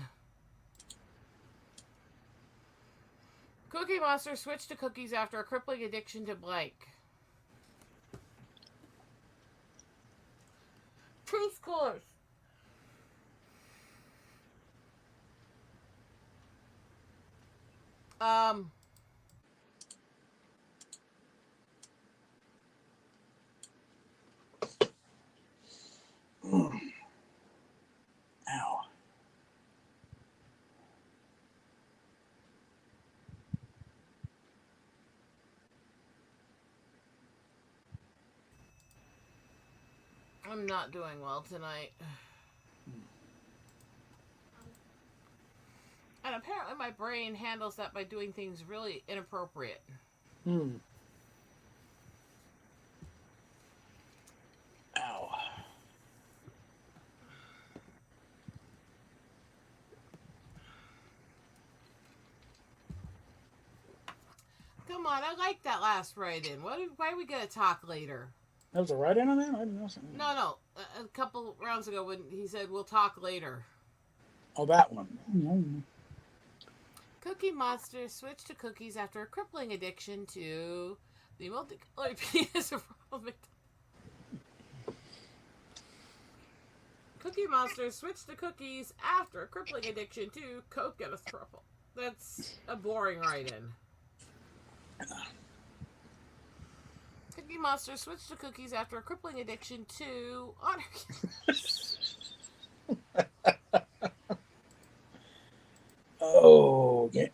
Cookie Monster switched to cookies after a crippling addiction to blank. Preschoolers. Ow. I'm not doing well tonight. And apparently my brain handles that by doing things really inappropriate. Ow. Come on, I like that last write-in. Why are we gonna talk later? That was a write-in on that? I didn't know something. No. A couple rounds ago when he said we'll talk later. Oh, that one. Cookie Monster switched to cookies after a crippling addiction to the multicolored penis of Ronald McDonald. Cookie Monster switched to cookies after a crippling addiction to Coke and a thruple. That's a boring write-in. Cookie Monster switched to cookies after a crippling addiction to honor. Oh, okay.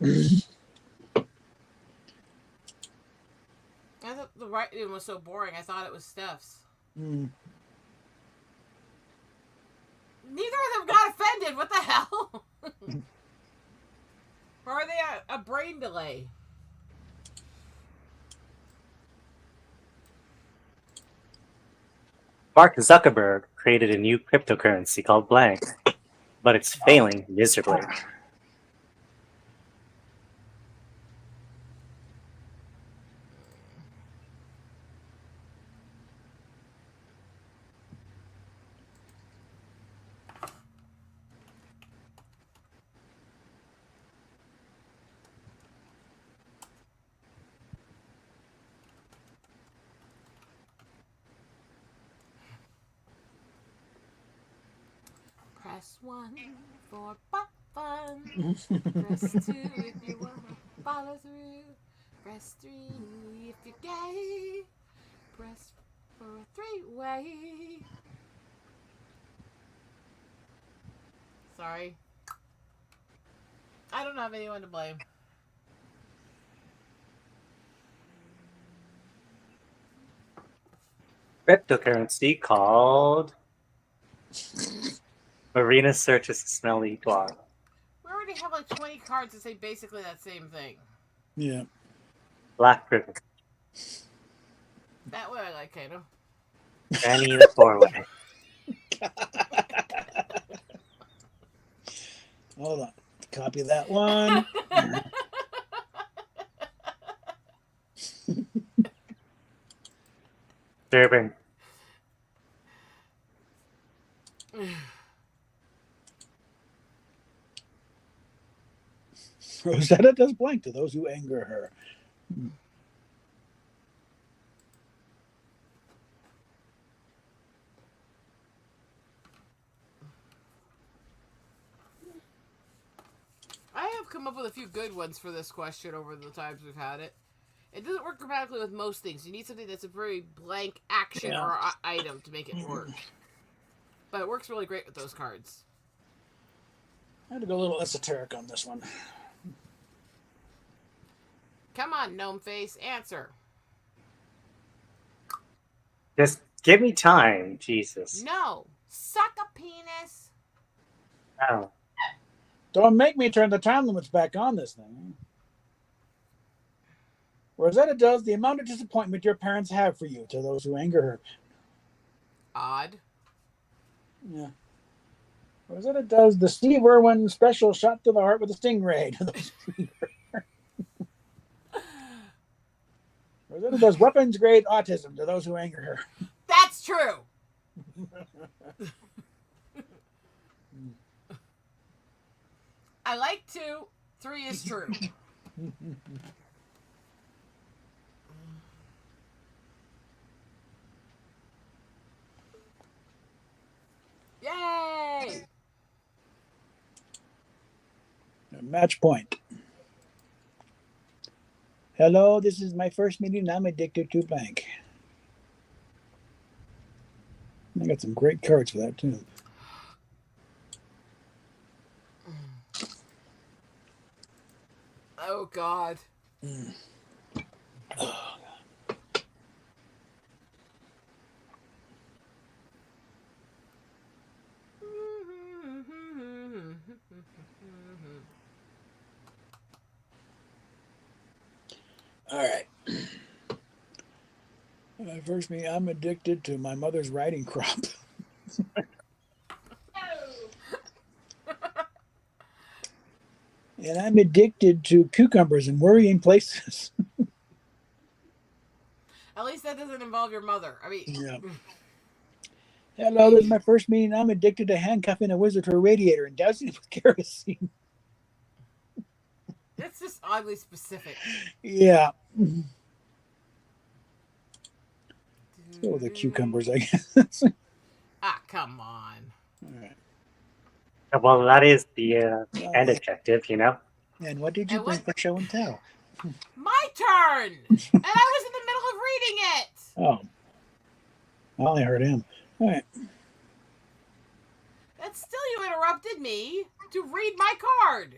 I thought the writing was so boring. I thought it was Steph's. Mm. Neither of them got offended. What the hell? Or are they a brain delay? Mark Zuckerberg created a new cryptocurrency called Blank, but it's failing miserably. Press 1 for fun. Press 2 if you want to follow through. Press 3 if you're gay. Press for a 3-way. Sorry. I don't have anyone to blame. Cryptocurrency called Marina Searches Smelly Dog. We already have like 20 cards that say basically that same thing. Yeah. Black Ribbon. That way I like, kind of. Granny the Four-Way. Hold on. Copy that one. Durban. Rosetta does blank to those who anger her. I have come up with a few good ones for this question over the times we've had it. It doesn't work grammatically with most things. You need something that's a very blank action or item to make it work. But it works really great with those cards. I had to go a little esoteric on this one. Come on, gnome face, answer. Just give me time, Jesus. No, suck a penis. Oh. Don't make me turn the time limits back on this thing. Rosetta does the amount of disappointment your parents have for you to those who anger her. Odd. Yeah. Rosetta does the Steve Irwin special shot to the heart with a stingray to those who anger her. Rosetta does weapons grade autism to those who anger her. That's true. I like 2. 3 is true. Yay! Match point. Hello, this is my first meeting. I'm addicted to blank. I got some great cards for that, too. Oh, God. Oh, all right. First, me, I'm addicted to my mother's riding crop. And I'm addicted to cucumbers in worrying places. At least that doesn't involve your mother. I mean, Yeah. Hello, this is my first meeting. I'm addicted to handcuffing a wizard to a radiator and dousing it with kerosene. that's just oddly specific. Yeah. Oh, the cucumbers, I guess. Ah, come on. All right. Well, that is the end objective, you know? And what did you And bring what- for show and tell? My turn! And I was in the middle of reading it! Oh. I only heard him. All right. And still you interrupted me to read my card.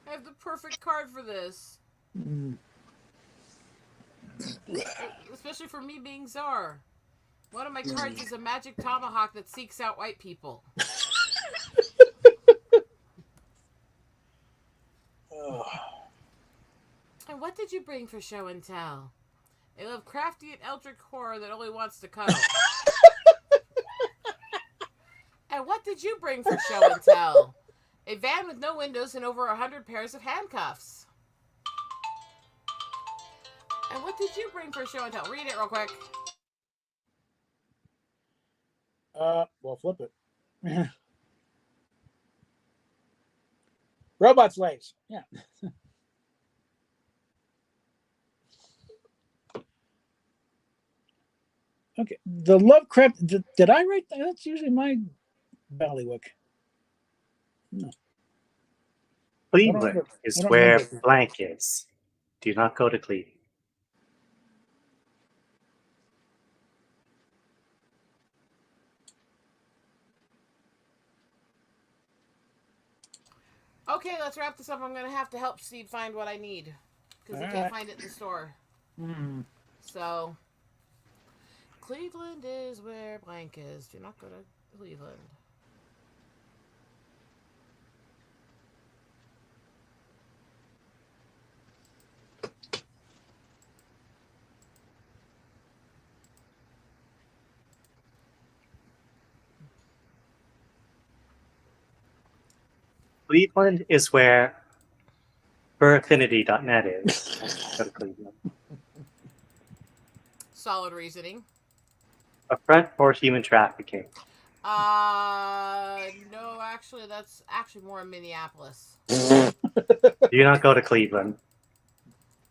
I have the perfect card for this. Mm. Especially for me being Czar. One of my cards is a magic tomahawk that seeks out white people. Oh. And what did you bring for show and tell? A Lovecraftian and eldritch horror that only wants to cuddle. And what did you bring for show and tell? A van with no windows and over 100 pairs of handcuffs. And what did you bring for show and tell? Read it real quick. Well, flip it. Robot slaves. Yeah. Okay. The Lovecraft. Did I write that? That's usually my ballywick. No. Cleveland is I don't where remember. blank is. Do not go to Cleveland. Okay, let's wrap this up. I'm going to have to help Steve find what I need. Because he can't find it in the store. Mm. So, Cleveland is where blank is. Do not go to Cleveland. Cleveland is where furaffinity.net is. Go to Cleveland. Solid reasoning. A front for human trafficking. No, actually, that's actually more in Minneapolis. Do not go to Cleveland.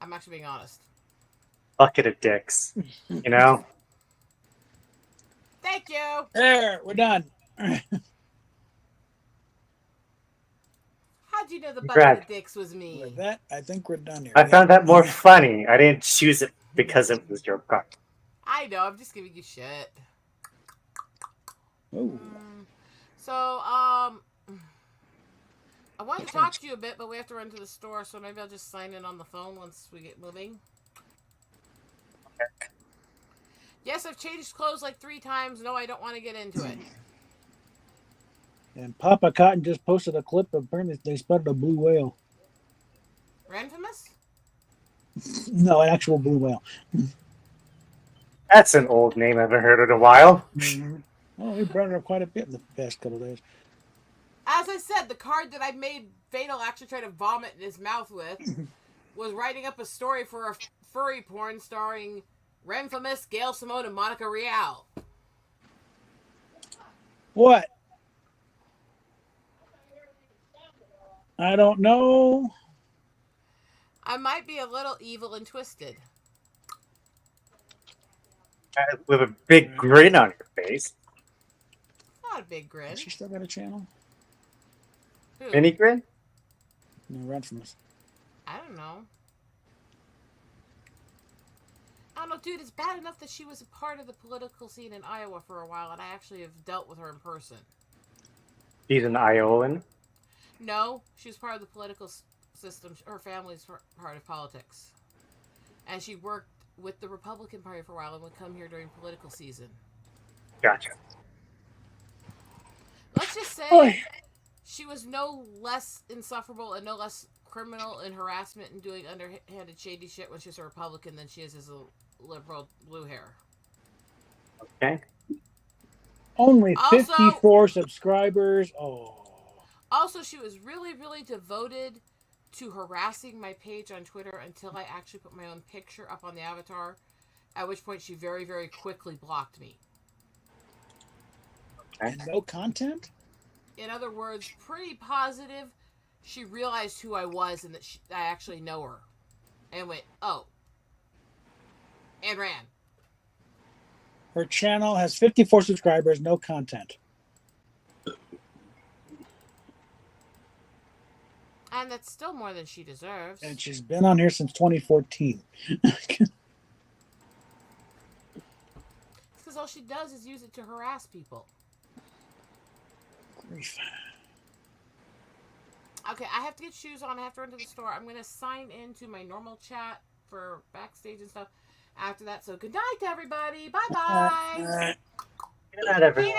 I'm actually being honest. Bucket of dicks. You know? Thank you. There, we're done. How'd you know the bucket Brad. of dicks was me? With that, I think we're done here. I found that more funny. I didn't choose it because it was your car. I know. I'm just giving you shit. Oh, So, I wanted to talk to you a bit, but we have to run to the store, so maybe I'll just sign in on the phone once we get moving. Okay. Yes, I've changed clothes like 3 times. No, I don't want to get into it. and Papa Cotton just posted a clip. Apparently, they spotted a blue whale. Ranfamous? No, an actual blue whale. That's an old name I haven't heard in a while. Oh, we brought it up quite a bit in the past couple of days. As I said, the card that I made Fatal actually try to vomit in his mouth with was writing up a story for a furry porn starring Ranfamous, Gail Simone, and Monica Rial. What? I don't know. I might be a little evil and twisted. With a big grin on your face. Not a big grin. Has she still got a channel? Who? Mini grin? No, Ranfamous. I don't know. I don't know, dude. It's bad enough that she was a part of the political scene in Iowa for a while, and I actually have dealt with her in person. She's an Iowan. No, she was part of the political system. Her family's part of politics. And she worked with the Republican Party for a while and would come here during political season. Gotcha. Let's just say she was no less insufferable and no less criminal in harassment and doing underhanded shady shit when she's a Republican than she is as a liberal blue hair. Okay. Only Also- 54 subscribers. Oh. Also, she was really, really devoted to harassing my page on Twitter until I actually put my own picture up on the avatar, at which point she very, very quickly blocked me. And no content? In other words, pretty positive she realized who I was and that I actually know her. And went, oh. And ran. Her channel has 54 subscribers, no content. And that's still more than she deserves. And she's been on here since 2014. It's because all she does is use it to harass people. Grief. Okay, I have to get shoes on. I have to run to the store. I'm going to sign into my normal chat for backstage and stuff after that. So good night, everybody. Bye-bye. Good night, everyone. Penis